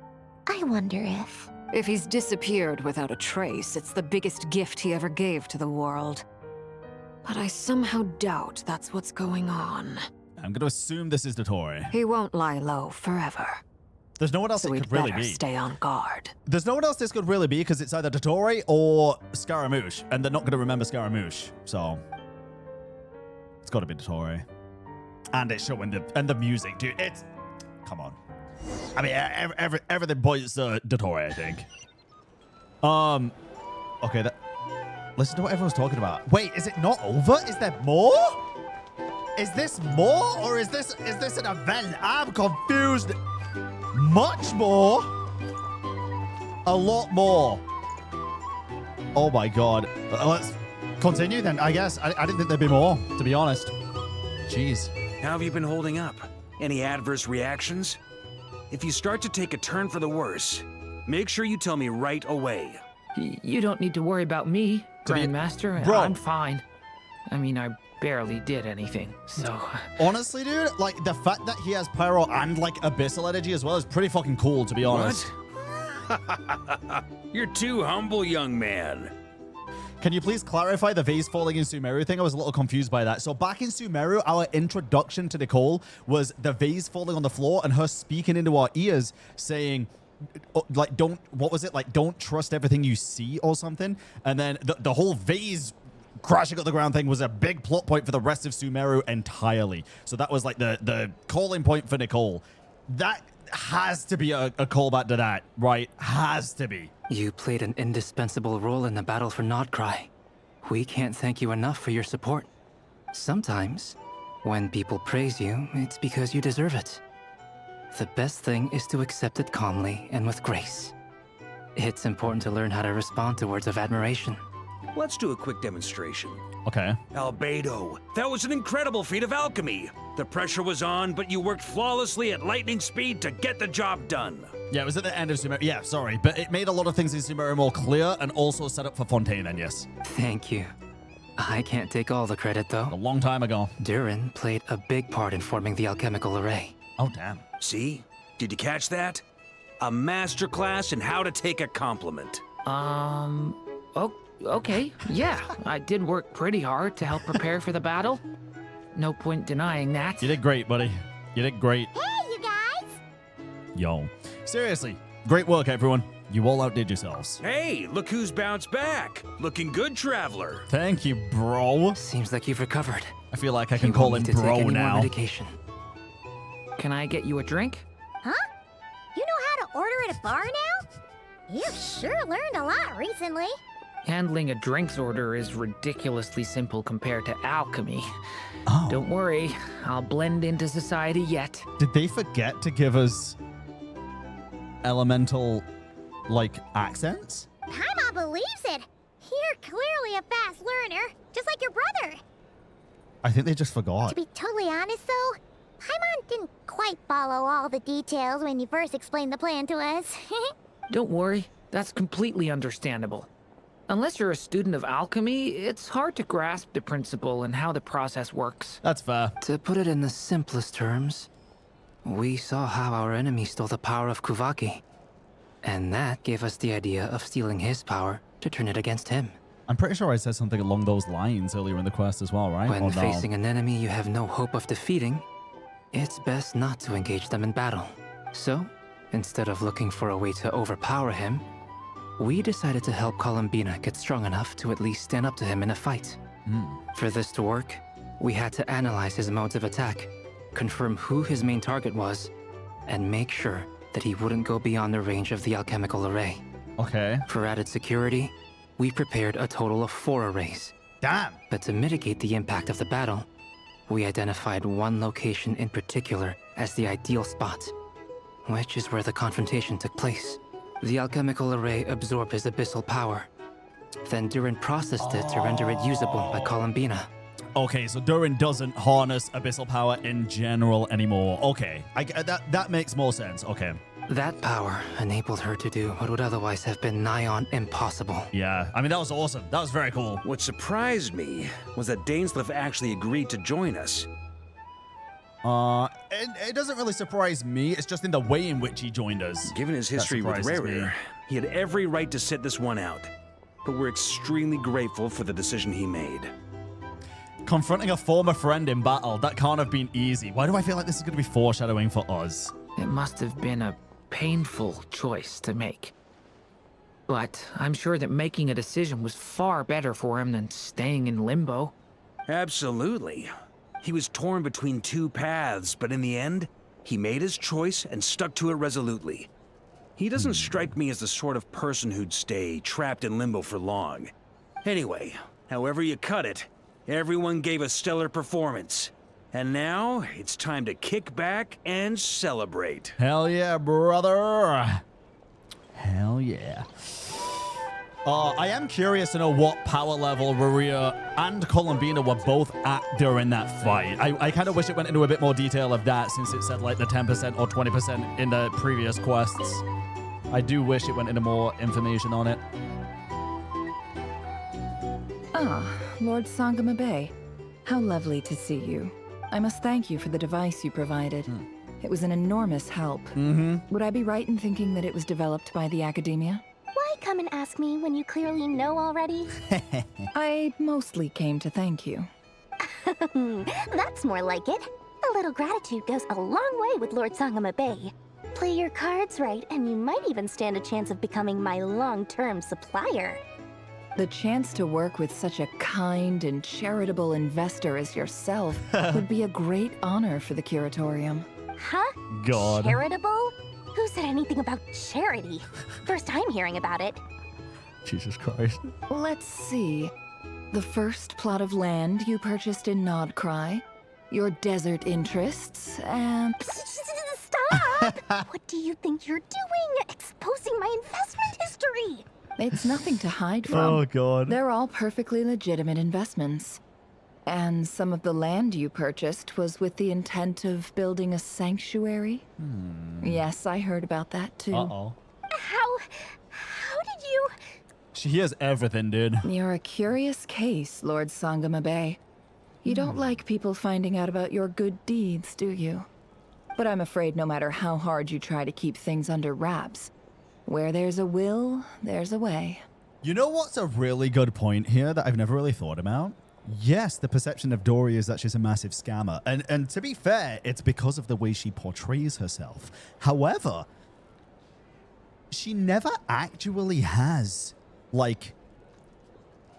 I wonder if... If he's disappeared without a trace, it's the biggest gift he ever gave to the world. But I somehow doubt that's what's going on. I'm going to assume this is Dory. He won't lie low forever. There's no one else so it could really be. Stay on guard. There's no one else this could really be because it's either Dory or Scaramouche, and they're not going to remember Scaramouche, so it's got to be Dory. And it's showing the music, dude. It's come on. I mean, everything points to Dory, I think. Okay, listen to what everyone's talking about. Wait, is it not over? Is there more? Is this more, or is this an event? I'm confused. Much more. A lot more. Oh my god. Let's continue then, I guess. I didn't think there'd be more, to be honest. Jeez. How have you been holding up? Any adverse reactions? If you start to take a turn for the worse, make sure you tell me right away. You don't need to worry about me, Grandmaster. Bro. I'm fine. I mean, I barely did anything, so... Honestly, dude, like, the fact that he has pyro and, like, abyssal energy as well is pretty fucking cool, to be honest. What? You're too humble, young man. Can you please clarify the vase falling in Sumeru thing? I was a little confused by that. So back in Sumeru, our introduction to Nicole was the vase falling on the floor and her speaking into our ears saying, like, what was it? Like, don't trust everything you see or something. And then the whole vase crashing on the ground thing was a big plot point for the rest of Sumeru entirely. So that was like the calling point for Nicole. That has to be a callback to that, right? Has to be. You played an indispensable role in the battle for Nodcry. We can't thank you enough for your support. Sometimes, when people praise you, it's because you deserve it. The best thing is to accept it calmly and with grace. It's important to learn how to respond to words of admiration. Let's do a quick demonstration. Okay. Albedo, that was an incredible feat of alchemy. The pressure was on, but you worked flawlessly at lightning speed to get the job done. Yeah, it was at the end of Sumeru. Yeah, sorry, but it made a lot of things in Sumeru more clear and also set up for Fontaine, then, yes. Thank you. I can't take all the credit, though. A long time ago. Durin played a big part in forming the alchemical array. Oh, damn. See? Did you catch that? A masterclass in how to take a compliment. Okay, yeah. I did work pretty hard to help prepare for the battle. No point denying that. You did great, buddy. You did great. Hey, you guys! Yo. Seriously, great work, everyone. You all outdid yourselves. Hey, look who's bounced back. Looking good, traveler. Thank you, bro. Seems like you've recovered. I feel like I can call him bro now. Medication. Can I get you a drink? Huh? You know how to order at a bar now? You've sure learned a lot recently. Handling a drinks order is ridiculously simple compared to alchemy. Oh. Don't worry, I'll blend into society yet. Did they forget to give us elemental, like, accents? Paimon believes it. You're clearly a fast learner, just like your brother. I think they just forgot. To be totally honest, though, Paimon didn't quite follow all the details when you first explained the plan to us. Don't worry, that's completely understandable. Unless you're a student of alchemy, it's hard to grasp the principle and how the process works. That's fair. To put it in the simplest terms, we saw how our enemy stole the power of Kuvaki. And that gave us the idea of stealing his power to turn it against him. I'm pretty sure I said something along those lines earlier in the quest as well, right? When facing an enemy you have no hope of defeating, it's best not to engage them in battle. So, instead of looking for a way to overpower him, we decided to help Columbina get strong enough to at least stand up to him in a fight. For this to work, we had to analyze his modes of attack, confirm who his main target was, and make sure that he wouldn't go beyond the range of the alchemical array. Okay. For added security, we prepared a total of 4 arrays. Damn! But to mitigate the impact of the battle, we identified one location in particular as the ideal spot, which is where the confrontation took place. The alchemical array absorbed his abyssal power. Then Durin processed it to render it usable by Columbina. Okay, so Durin doesn't harness abyssal power in general anymore. Okay, that makes more sense. Okay. That power enabled her to do what would otherwise have been nigh on impossible. Yeah, I mean, that was awesome. That was very cool. What surprised me was that Dainsleif actually agreed to join us. It doesn't really surprise me. It's just in the way in which he joined us. Given his history with Rerir, he had every right to sit this one out. But we're extremely grateful for the decision he made. Confronting a former friend in battle, that can't have been easy. Why do I feel like this is going to be foreshadowing for us? It must have been a painful choice to make. But I'm sure that making a decision was far better for him than staying in limbo. Absolutely. He was torn between 2 paths, but in the end, he made his choice and stuck to it resolutely. He doesn't strike me as the sort of person who'd stay trapped in limbo for long. Anyway, however you cut it, everyone gave a stellar performance. And now, it's time to kick back and celebrate. Hell yeah, brother. Hell yeah. I am curious to know what power level Rerir and Columbina were both at during that fight. I kind of wish it went into a bit more detail of that, since it said like the 10% or 20% in the previous quests. I do wish it went into more information on it. Ah, Lord Sangama Bay. How lovely to see you. I must thank you for the device you provided. It was an enormous help. Would I be right in thinking that it was developed by the academia? Why come and ask me when you clearly know already? I mostly came to thank you. That's more like it. A little gratitude goes a long way with Lord Sangama Bay. Play your cards right, and you might even stand a chance of becoming my long-term supplier. The chance to work with such a kind and charitable investor as yourself would be a great honor for the Curatorium. Huh? God. Charitable? Who said anything about charity? First time hearing about it. Jesus Christ. Let's see. The first plot of land you purchased in Nodcry, your desert interests, and... Stop! What do you think you're doing? Exposing my investment history! It's nothing to hide from. Oh, God. They're all perfectly legitimate investments. And some of the land you purchased was with the intent of building a sanctuary? Yes, I heard about that too. Uh-oh. How did you... She hears everything, dude. You're a curious case, Lord Sangama Bay. You don't like people finding out about your good deeds, do you? But I'm afraid no matter how hard you try to keep things under wraps, where there's a will, there's a way. You know what's a really good point here that I've never really thought about? Yes, the perception of Dory is that she's a massive scammer. And to be fair, it's because of the way she portrays herself. However, she never actually has, like,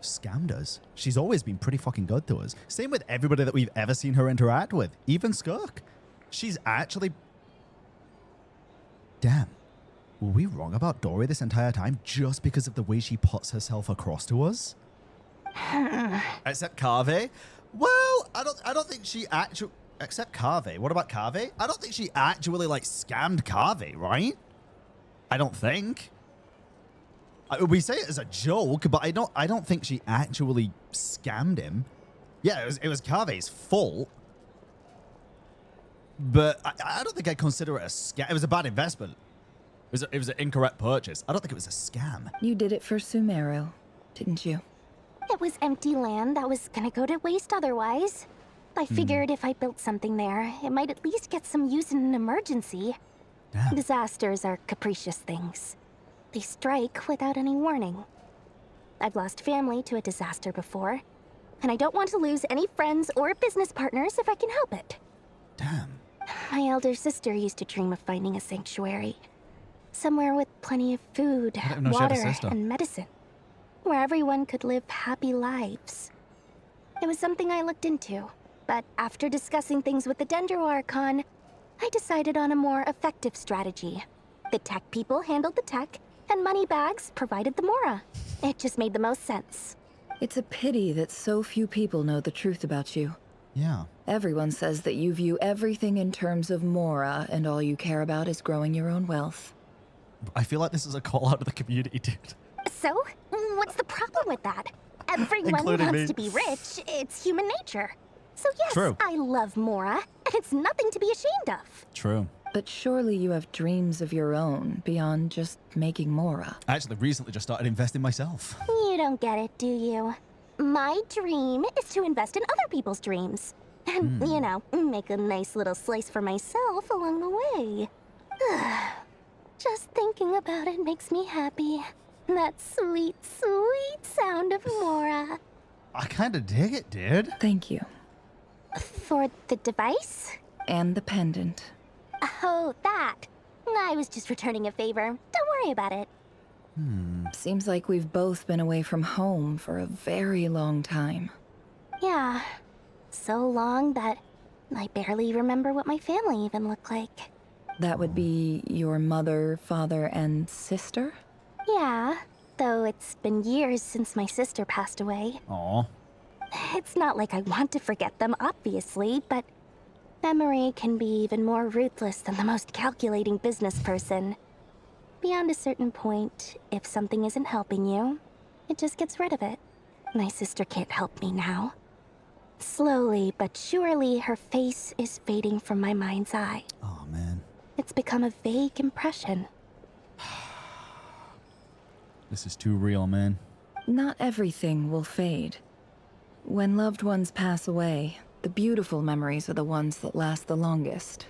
scammed us. She's always been pretty fucking good to us. Same with everybody that we've ever seen her interact with. Even Skirk. She's actually... Damn. Were we wrong about Dory this entire time just because of the way she puts herself across to us? Except Kaveh? Well, I don't think she actually... Except Kaveh. What about Kaveh? I don't think she actually, like, scammed Kaveh, right? I don't think. We say it as a joke, but I don't think she actually scammed him. Yeah, it was Kaveh's fault. But I don't think I'd consider it a scam. It was a bad investment. It was an incorrect purchase. I don't think it was a scam. You did it for Marrow, didn't you? It was empty land that was gonna go to waste otherwise. I figured if I built something there, it might at least get some use in an emergency. Damn. Disasters are capricious things. They strike without any warning. I've lost family to a disaster before, and I don't want to lose any friends or business partners if I can help it. Damn. My elder sister used to dream of finding a sanctuary. Somewhere with plenty of food, water, and medicine. Where everyone could live happy lives. It was something I looked into, but after discussing things with the Dendro Archon, I decided on a more effective strategy. The tech people handled the tech, and Moneybags provided the Mora. It just made the most sense. It's a pity that so few people know the truth about you. Yeah. Everyone says that you view everything in terms of Mora, and all you care about is growing your own wealth. I feel like this is a call out to the community, dude. So, what's the problem with that? Everyone Including wants me. to be rich. It's human nature. So yes, True. I love Mora, and it's nothing to be ashamed of. True. But surely you have dreams of your own beyond just making Mora. I actually recently just started investing myself. You don't get it, do you? My dream is to invest in other people's dreams. And, you know, make a nice little slice for myself along the way. Just thinking about it makes me happy. That sweet, sweet sound of Mora. I kind of dig it, dude. Thank you. For the device? And the pendant. Oh, that. I was just returning a favor. Don't worry about it. Seems like we've both been away from home for a very long time. Yeah. So long that I barely remember what my family even looked like. That would be your mother, father, and sister? Yeah, though it's been years since my sister passed away. Aw. It's not like I want to forget them, obviously, but memory can be even more ruthless than the most calculating business person. Beyond a certain point, if something isn't helping you, it just gets rid of it. My sister can't help me now. Slowly but surely, her face is fading from my mind's eye. Oh, man. It's become a vague impression. This is too real, man. Not everything will fade. When loved ones pass away, the beautiful memories are the ones that last the longest.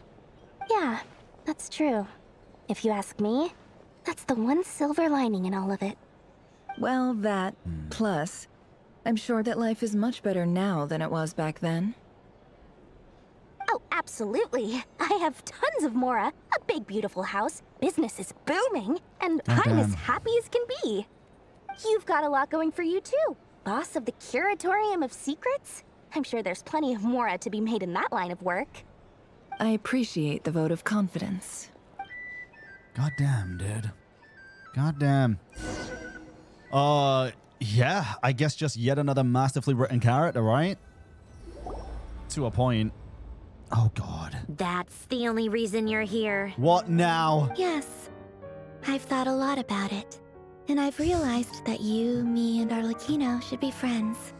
Yeah, that's true. If you ask me, that's the one silver lining in all of it. Well, that, plus, I'm sure that life is much better now than it was back then. Oh, absolutely. I have tons of Mora, a big beautiful house, business is booming, and I'm as happy as can be. You've got a lot going for you too. Boss of the Curatorium of Secrets? I'm sure there's plenty of Mora to be made in that line of work. I appreciate the vote of confidence. Goddamn, dude. Goddamn. Yeah, I guess just yet another masterfully written character, right? To a point. Oh, God. That's the only reason you're here. What now? Yes. I've thought a lot about it. And I've realized that you, me, and Arlecchino should be friends.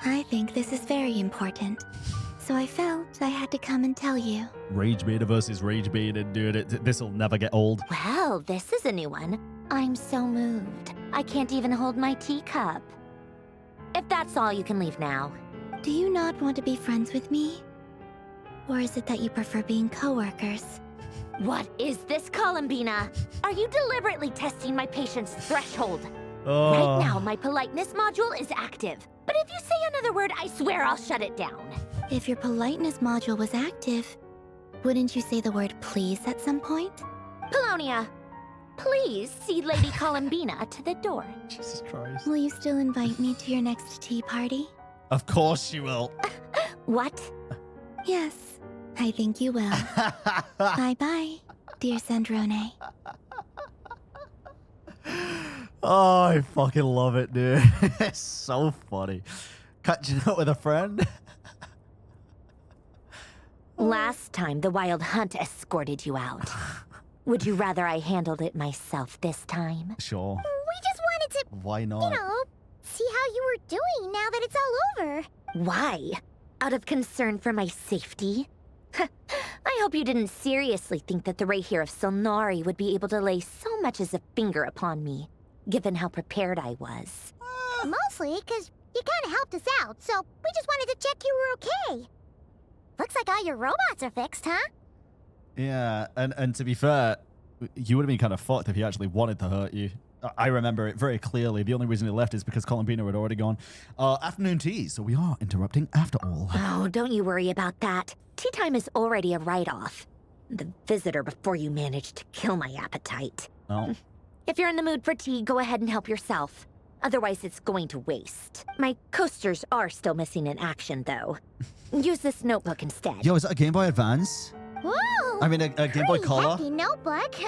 I think this is very important. So I felt I had to come and tell you. Rage beta versus rage beta, dude. This'll never get old. Well, this is a new one. I'm so moved. I can't even hold my teacup. If that's all, you can leave now. Do you not want to be friends with me? Or is it that you prefer being co-workers? What is this, Columbina? Are you deliberately testing my patience threshold? Oh. Right now, my politeness module is active. But if you say another word, I swear I'll shut it down. If your politeness module was active, wouldn't you say the word please at some point? Polonia, please see Lady Columbina to the door. Jesus Christ. Will you still invite me to your next tea party? Of course she will. What? Yes, I think you will. Bye-bye, dear Sandrone. Oh, I fucking love it, dude. It's so funny. Catching up with a friend. Last time, the Wild Hunt escorted you out. Would you rather I handled it myself this time? Sure. We just wanted to, Why not? you know, see how you were doing now that it's all over. Why? out of concern for my safety. I hope you didn't seriously think that the Rerir of Solnari would be able to lay so much as a finger upon me, given how prepared I was. Mostly because you kind of helped us out, so we just wanted to check you were okay. Looks like all your robots are fixed, huh? Yeah, and to be fair, you would have been kind of fucked if he actually wanted to hurt you. I remember it very clearly. The only reason he left is because Columbino had already gone. Afternoon tea, so we are interrupting after all. Oh, don't you worry about that. Tea time is already a write-off. The visitor before you managed to kill my appetite. Oh. If you're in the mood for tea, go ahead and help yourself. Otherwise, it's going to waste. My coasters are still missing in action, though. Use this notebook instead. Yo, is that a Game Boy Advance? Whoa! I mean, a Game Boy Color? Hefty notebook.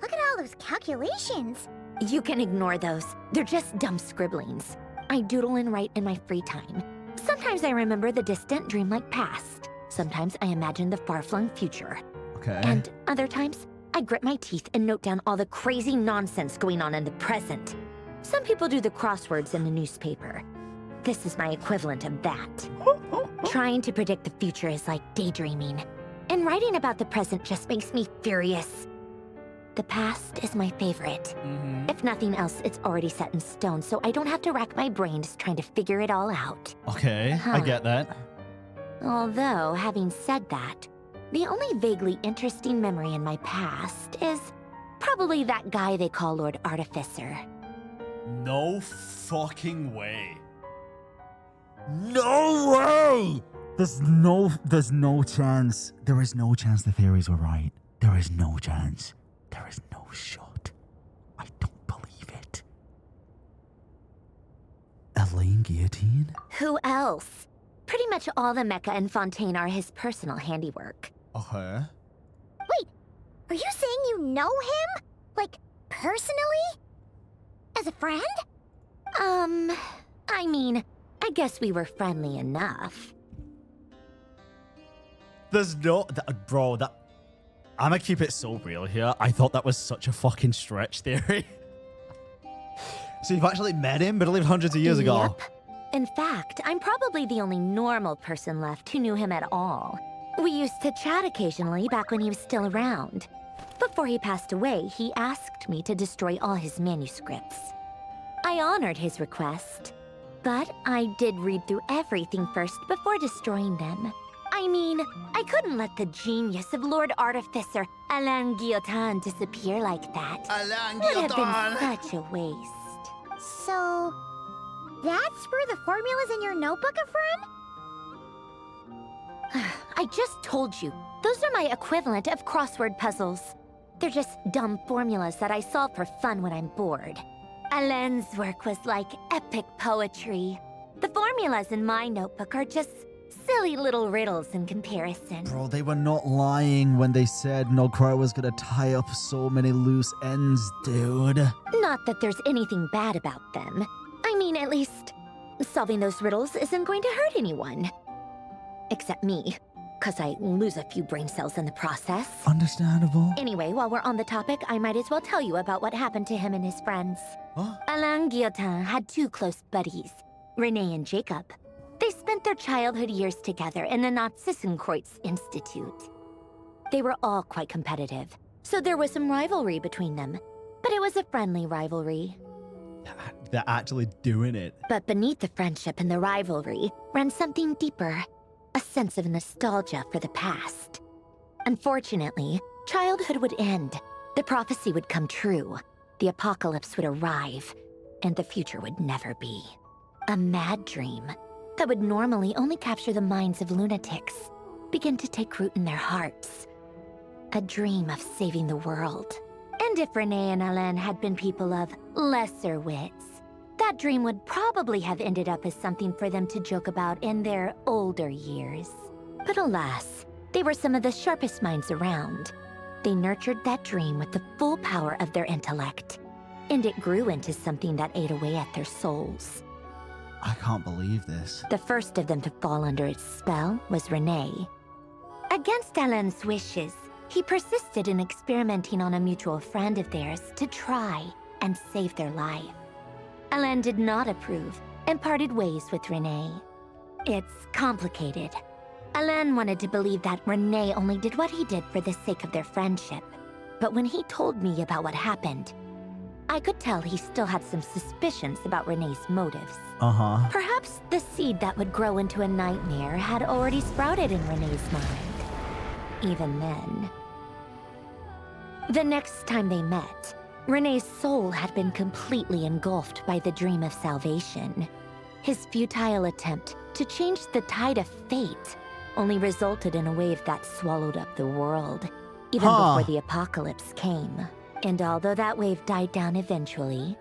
Look at all those calculations. You can ignore those. They're just dumb scribblings. I doodle and write in my free time. Sometimes I remember the distant dreamlike past. Sometimes I imagine the far-flung future. Okay. And other times, I grit my teeth and note down all the crazy nonsense going on in the present. Some people do the crosswords in the newspaper. This is my equivalent of that. Trying to predict the future is like daydreaming. And writing about the present just makes me furious. The past is my favorite. If nothing else, it's already set in stone, so I don't have to rack my brains trying to figure it all out. Okay, I get that. Although, having said that, the only vaguely interesting memory in my past is probably that guy they call Lord Artificer. No fucking way. No way! There's no chance. There is no chance the theories were right. There is no chance. There is no shot. I don't believe it. Elaine Guillotine? Who else? Pretty much all the mecha and Fontaine are his personal handiwork. Okay. Wait, are you saying you know him? Like, personally? As a friend? I mean, I guess we were friendly enough. There's no... bro, that... I'm gonna keep it so real here. I thought that was such a fucking stretch theory. So you've actually met him, but he lived hundreds of years ago. Yep. In fact, I'm probably the only normal person left who knew him at all. We used to chat occasionally back when he was still around. Before he passed away, he asked me to destroy all his manuscripts. I honored his request, but I did read through everything first before destroying them. I mean, I couldn't let the genius of Lord Artificer Alain Guillotin disappear like that. Alain Would have been such a waste. So, that's where the formulas in your notebook are from? I just told you, those are my equivalent of crossword puzzles. They're just dumb formulas that I solve for fun when I'm bored. Alain's work was like epic poetry. The formulas in my notebook are just silly little riddles in comparison. Bro, they were not lying when they said Nogcry was gonna tie up so many loose ends, dude. Not that there's anything bad about them. I mean, at least solving those riddles isn't going to hurt anyone. Except me, because I lose a few brain cells in the process. Understandable. Anyway, while we're on the topic, I might as well tell you about what happened to him and his friends. Huh? Alain Guillotin had two close buddies, Renee and Jacob. They spent their childhood years together in the Nazissenkreuz Institute. They were all quite competitive, so there was some rivalry between them. But it was a friendly rivalry. They're actually doing it. But beneath the friendship and the rivalry ran something deeper, a sense of nostalgia for the past. Unfortunately, childhood would end, the prophecy would come true, the apocalypse would arrive, and the future would never be. A mad dream that would normally only capture the minds of lunatics begin to take root in their hearts. A dream of saving the world. And if Renee and Alain had been people of lesser wits, that dream would probably have ended up as something for them to joke about in their older years. But alas, they were some of the sharpest minds around. They nurtured that dream with the full power of their intellect, and it grew into something that ate away at their souls. I can't believe this. The first of them to fall under its spell was Renee. Against Alain's wishes, he persisted in experimenting on a mutual friend of theirs to try and save their life. Alain did not approve and parted ways with Renee. It's complicated. Alain wanted to believe that Renee only did what he did for the sake of their friendship. But when he told me about what happened, I could tell he still had some suspicions about Renee's motives. Uh-huh. Perhaps the seed that would grow into a nightmare had already sprouted in Renee's mind. Even then. The next time they met, Renee's soul had been completely engulfed by the dream of salvation. His futile attempt to change the tide of fate only resulted in a wave that swallowed up the world, even before the apocalypse came. And although that wave died down eventually,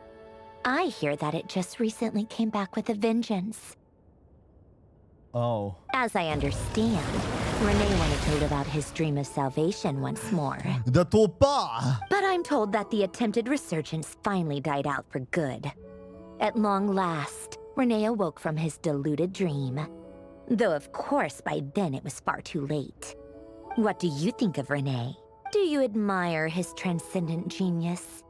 I hear that it just recently came back with a vengeance. Oh. As I understand, Renee wanted to live out his dream of salvation once more. The Topa! But I'm told that the attempted resurgence finally died out for good. At long last, Renee awoke from his deluded dream. Though of course by then it was far too late. What do you think of Renee? Do you admire his transcendent genius?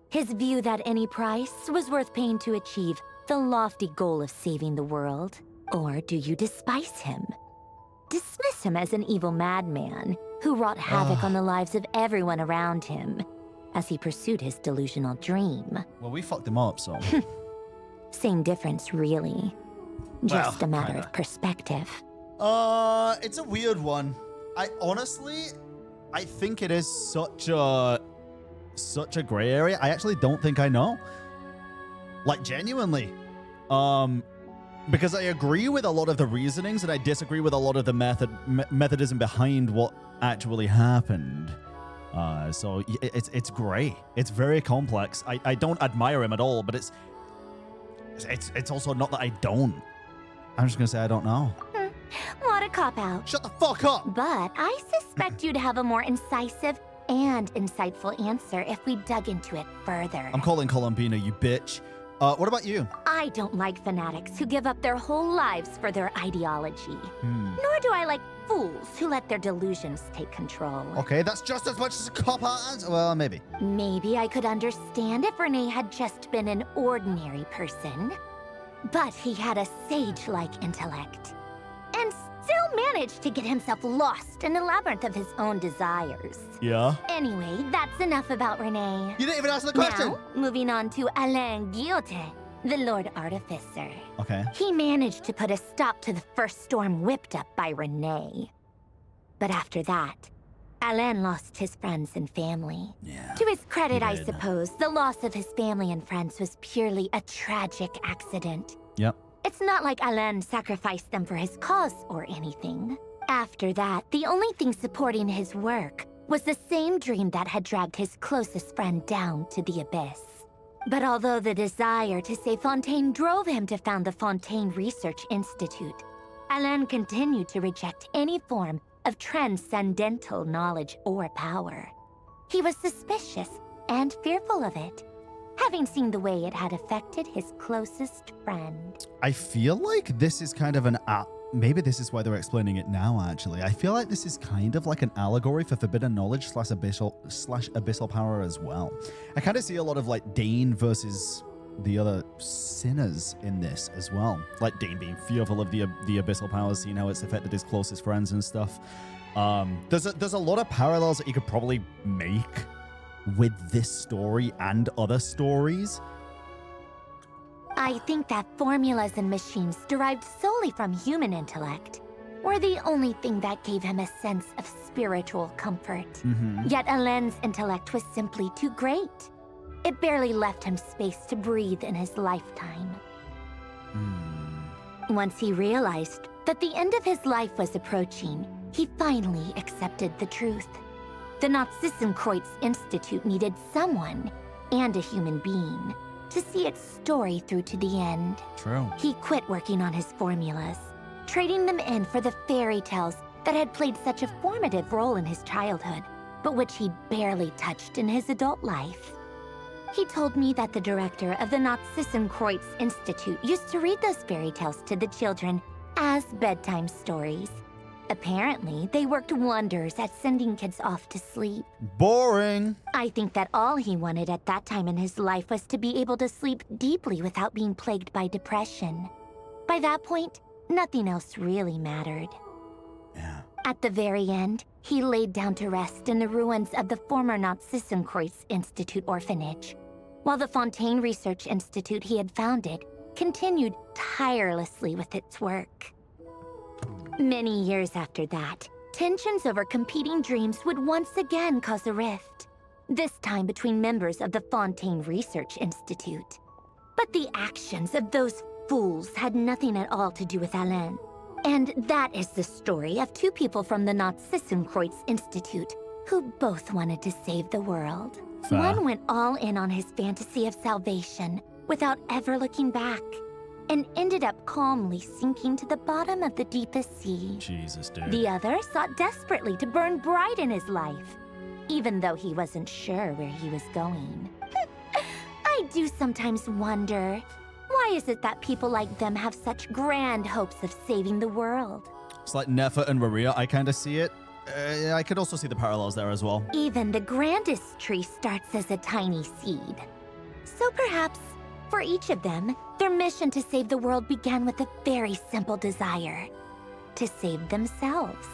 His view that any price was worth paying to achieve the lofty goal of saving the world? Or do you despise him? Dismiss him as an evil madman who wrought havoc on the lives of everyone around him as he pursued his delusional dream. Well, we fucked him up, so. Same difference, really. Just a matter of perspective. It's a weird one. I think it is such a gray area. I actually don't think I know. Like, genuinely. Because I agree with a lot of the reasonings and I disagree with a lot of the methodism behind what actually happened. So it's gray. It's very complex. I don't admire him at all, but it's also not that I don't. I'm just gonna say I don't know. What a cop-out. Shut the fuck up! But I suspect you'd have a more incisive and insightful answer if we dug into it further. I'm calling Columbina, you bitch. What about you? I don't like fanatics who give up their whole lives for their ideology. Nor do I like fools who let their delusions take control. Okay, that's just as much as a cop-out as... Well, maybe. Maybe I could understand if Renee had just been an ordinary person. But he had a sage-like intellect. And still managed to get himself lost in the labyrinth of his own desires. Yeah? Anyway, that's enough about Renee. You didn't even answer the question! Now, moving on to Alain Guillotin, the Lord Artificer. Okay. He managed to put a stop to the first storm whipped up by Renee. But after that, Alain lost his friends and family. Yeah. To his credit, I suppose, the loss of his family and friends was purely a tragic accident. Yep. It's not like Alain sacrificed them for his cause or anything. After that, the only thing supporting his work was the same dream that had dragged his closest friend down to the abyss. But although the desire to save Fontaine drove him to found the Fontaine Research Institute, Alain continued to reject any form of transcendental knowledge or power. He was suspicious and fearful of it, having seen the way it had affected his closest friend. I feel like this is kind of an... maybe this is why they're explaining it now, actually. I feel like this is kind of like an allegory for forbidden knowledge slash abyssal power as well. I kind of see a lot of like Dane versus the other sinners in this as well. Like Dane being fearful of the abyssal powers, seeing how it's affected his closest friends and stuff. There's a lot of parallels that you could probably make with this story and other stories. I think that formulas and machines derived solely from human intellect were the only thing that gave him a sense of spiritual comfort. Yet Alain's intellect was simply too great. It barely left him space to breathe in his lifetime. Once he realized that the end of his life was approaching, he finally accepted the truth. The Nazissenkreuz Institute needed someone, and a human being, to see its story through to the end. True. He quit working on his formulas, trading them in for the fairy tales that had played such a formative role in his childhood, but which he'd barely touched in his adult life. He told me that the director of the Nazissenkreuz Institute used to read those fairy tales to the children as bedtime stories. Apparently, they worked wonders at sending kids off to sleep. Boring. I think that all he wanted at that time in his life was to be able to sleep deeply without being plagued by depression. By that point, nothing else really mattered. Yeah. At the very end, he laid down to rest in the ruins of the former Nazissenkreuz Institute orphanage, while the Fontaine Research Institute he had founded continued tirelessly with its work. Many years after that, tensions over competing dreams would once again cause a rift, this time between members of the Fontaine Research Institute. But the actions of those fools had nothing at all to do with Alain. And that is the story of two people from the Nazissenkreuz Institute who both wanted to save the world. Fair. One went all in on his fantasy of salvation without ever looking back, and ended up calmly sinking to the bottom of the deepest sea. Jesus, dude. The other sought desperately to burn bright in his life, even though he wasn't sure where he was going. I do sometimes wonder, why is it that people like them have such grand hopes of saving the world? It's like Nefer and Rerir, I kind of see it. I could also see the parallels there as well. Even the grandest tree starts as a tiny seed. So perhaps, for each of them, their mission to save the world began with a very simple desire: to save themselves.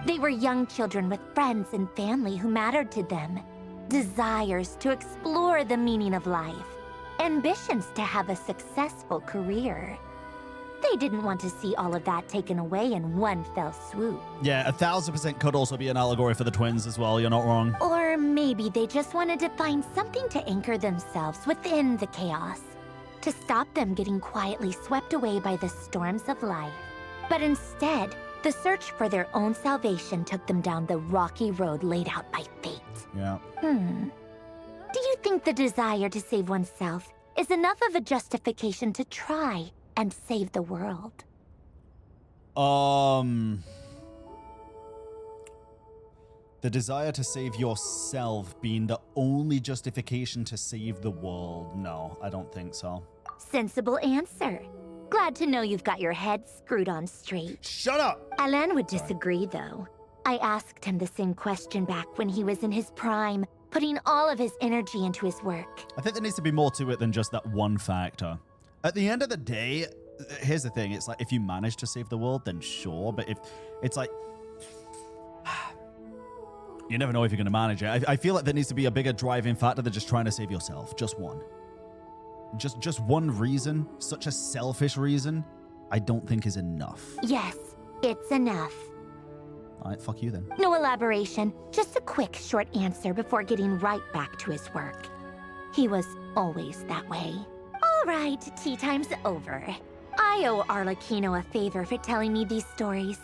They were young children with friends and family who mattered to them, desires to explore the meaning of life, ambitions to have a successful career. They didn't want to see all of that taken away in one fell swoop. Yeah, 1000% could also be an allegory for the twins as well, you're not wrong. Or maybe they just wanted to find something to anchor themselves within the chaos, to stop them getting quietly swept away by the storms of life. But instead, the search for their own salvation took them down the rocky road laid out by fate. Yeah. Do you think the desire to save oneself is enough of a justification to try and save the world? The desire to save yourself being the only justification to save the world? No, I don't think so. Sensible answer. Glad to know you've got your head screwed on straight. Shut up! Alain would disagree, though. I asked him the same question back when he was in his prime, putting all of his energy into his work. I think there needs to be more to it than just that one factor. At the end of the day, here's the thing. It's like, if you manage to save the world, then sure. But if it's like, you never know if you're going to manage it. I feel like there needs to be a bigger driving factor than just trying to save yourself. Just one. Just one reason, such a selfish reason, I don't think is enough. Yes, it's enough. All right, fuck you then. No elaboration, just a quick, short answer before getting right back to his work. He was always that way. All right, tea time's over. I owe Arlecchino a favor for telling me these stories.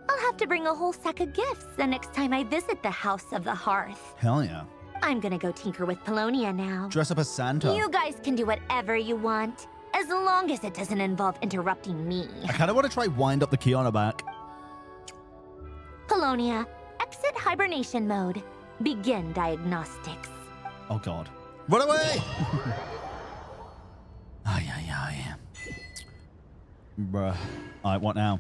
I'll have to bring a whole sack of gifts the next time I visit the House of the Hearth. Hell yeah. I'm gonna go tinker with Polonia now. Dress up as Santa. You guys can do whatever you want, as long as it doesn't involve interrupting me. I kind of want to try wind up the Kiana back. Polonia, exit hibernation mode. Begin diagnostics. Oh god. Run away! Ay, ay, ay. Bruh. Alright, what now?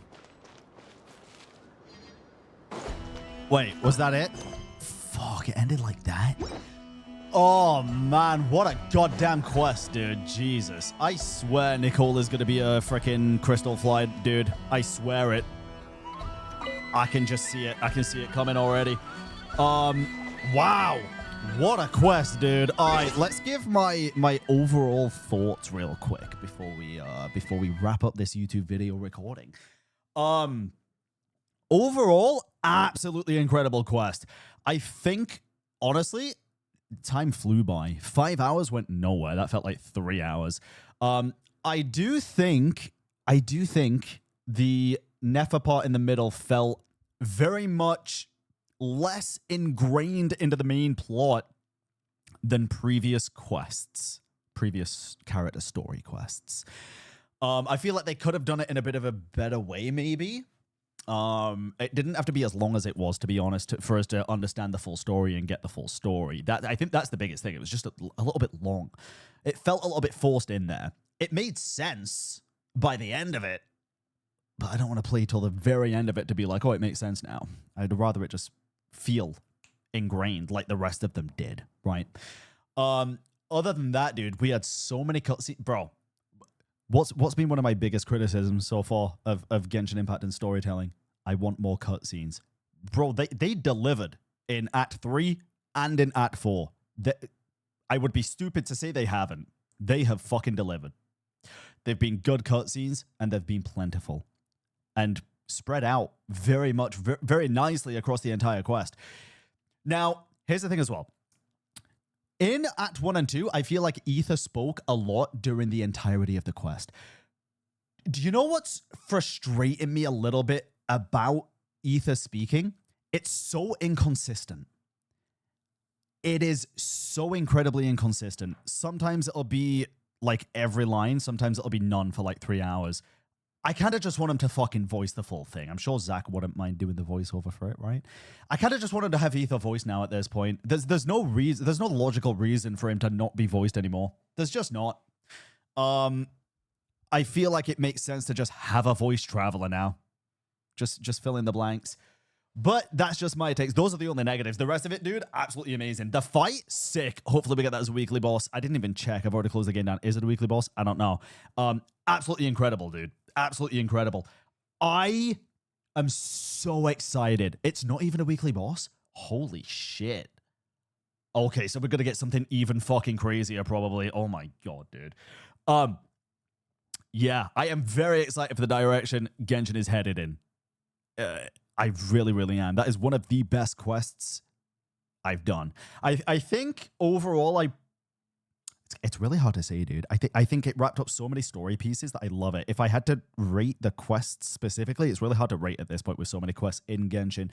Wait, was that it? Fuck, it ended like that? Oh man, what a goddamn quest, dude. Jesus. I swear Nicole is gonna be a freaking crystal fly, dude. I swear it. I can just see it. I can see it coming already. Wow. What a quest, dude. All right, let's give my overall thoughts real quick before we wrap up this YouTube video recording. Overall, absolutely incredible quest. I think, honestly, time flew by. 5 hours went nowhere. That felt like 3 hours. I do think the Nefer part in the middle felt very much less ingrained into the main plot than previous quests, previous character story quests. I feel like they could have done it in a bit of a better way, maybe. It didn't have to be as long as it was, to be honest, for us to understand the full story and get the full story. I think that's the biggest thing. It was just a little bit long. It felt a little bit forced in there. It made sense by the end of it, but I don't want to play till the very end of it to be like, oh, it makes sense now. I'd rather it just feel ingrained like the rest of them did, right? Other than that, dude, we had so many cutscenes. Bro, What's been one of my biggest criticisms so far of Genshin Impact and storytelling? I want more cutscenes. Bro, they delivered in Act 3 and in Act 4. I would be stupid to say they haven't. They have fucking delivered. They've been good cutscenes, and they've been plentiful. And spread out very much, very nicely across the entire quest. Now, here's the thing as well. In Act 1 and 2, I feel like Ether spoke a lot during the entirety of the quest. Do you know what's frustrating me a little bit about Ether speaking? It's so inconsistent. It is so incredibly inconsistent. Sometimes it'll be like every line. Sometimes it'll be none for like 3 hours. I kind of just want him to fucking voice the full thing. I'm sure Zach wouldn't mind doing the voiceover for it, right? I kind of just want him to have Ether voice now at this point. There's no reason, there's no logical reason for him to not be voiced anymore. There's just not. I feel like it makes sense to just have a voice traveler now. Just fill in the blanks. But that's just my takes. Those are the only negatives. The rest of it, dude, absolutely amazing. The fight, sick. Hopefully we get that as a weekly boss. I didn't even check. I've already closed the game down. Is it a weekly boss? I don't know. Absolutely incredible, dude. Absolutely incredible. I am so excited. It's not even a weekly boss? Holy shit. Okay, so we're going to get something even fucking crazier probably. Oh my god, dude. Yeah, I am very excited for the direction Genshin is headed in. I really, really am. That is one of the best quests I've done. I think overall, it's really hard to say, dude. I think it wrapped up so many story pieces that I love it. If I had to rate the quests specifically, it's really hard to rate at this point with so many quests in Genshin.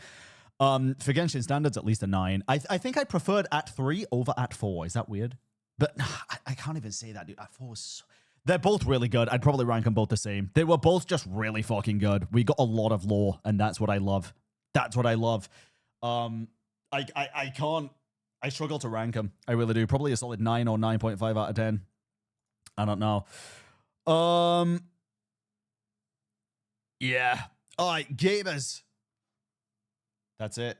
For Genshin standards, at least a 9. I think I preferred Act 3 over Act 4. Is that weird? But I can't even say that, dude. Act 4 was they're both really good. I'd probably rank them both the same. They were both just really fucking good. We got a lot of lore, and that's what I love. That's what I love. I can't. I struggle to rank them. I really do. Probably a solid 9 or 9.5 out of 10. I don't know. Yeah. All right, gamers. That's it.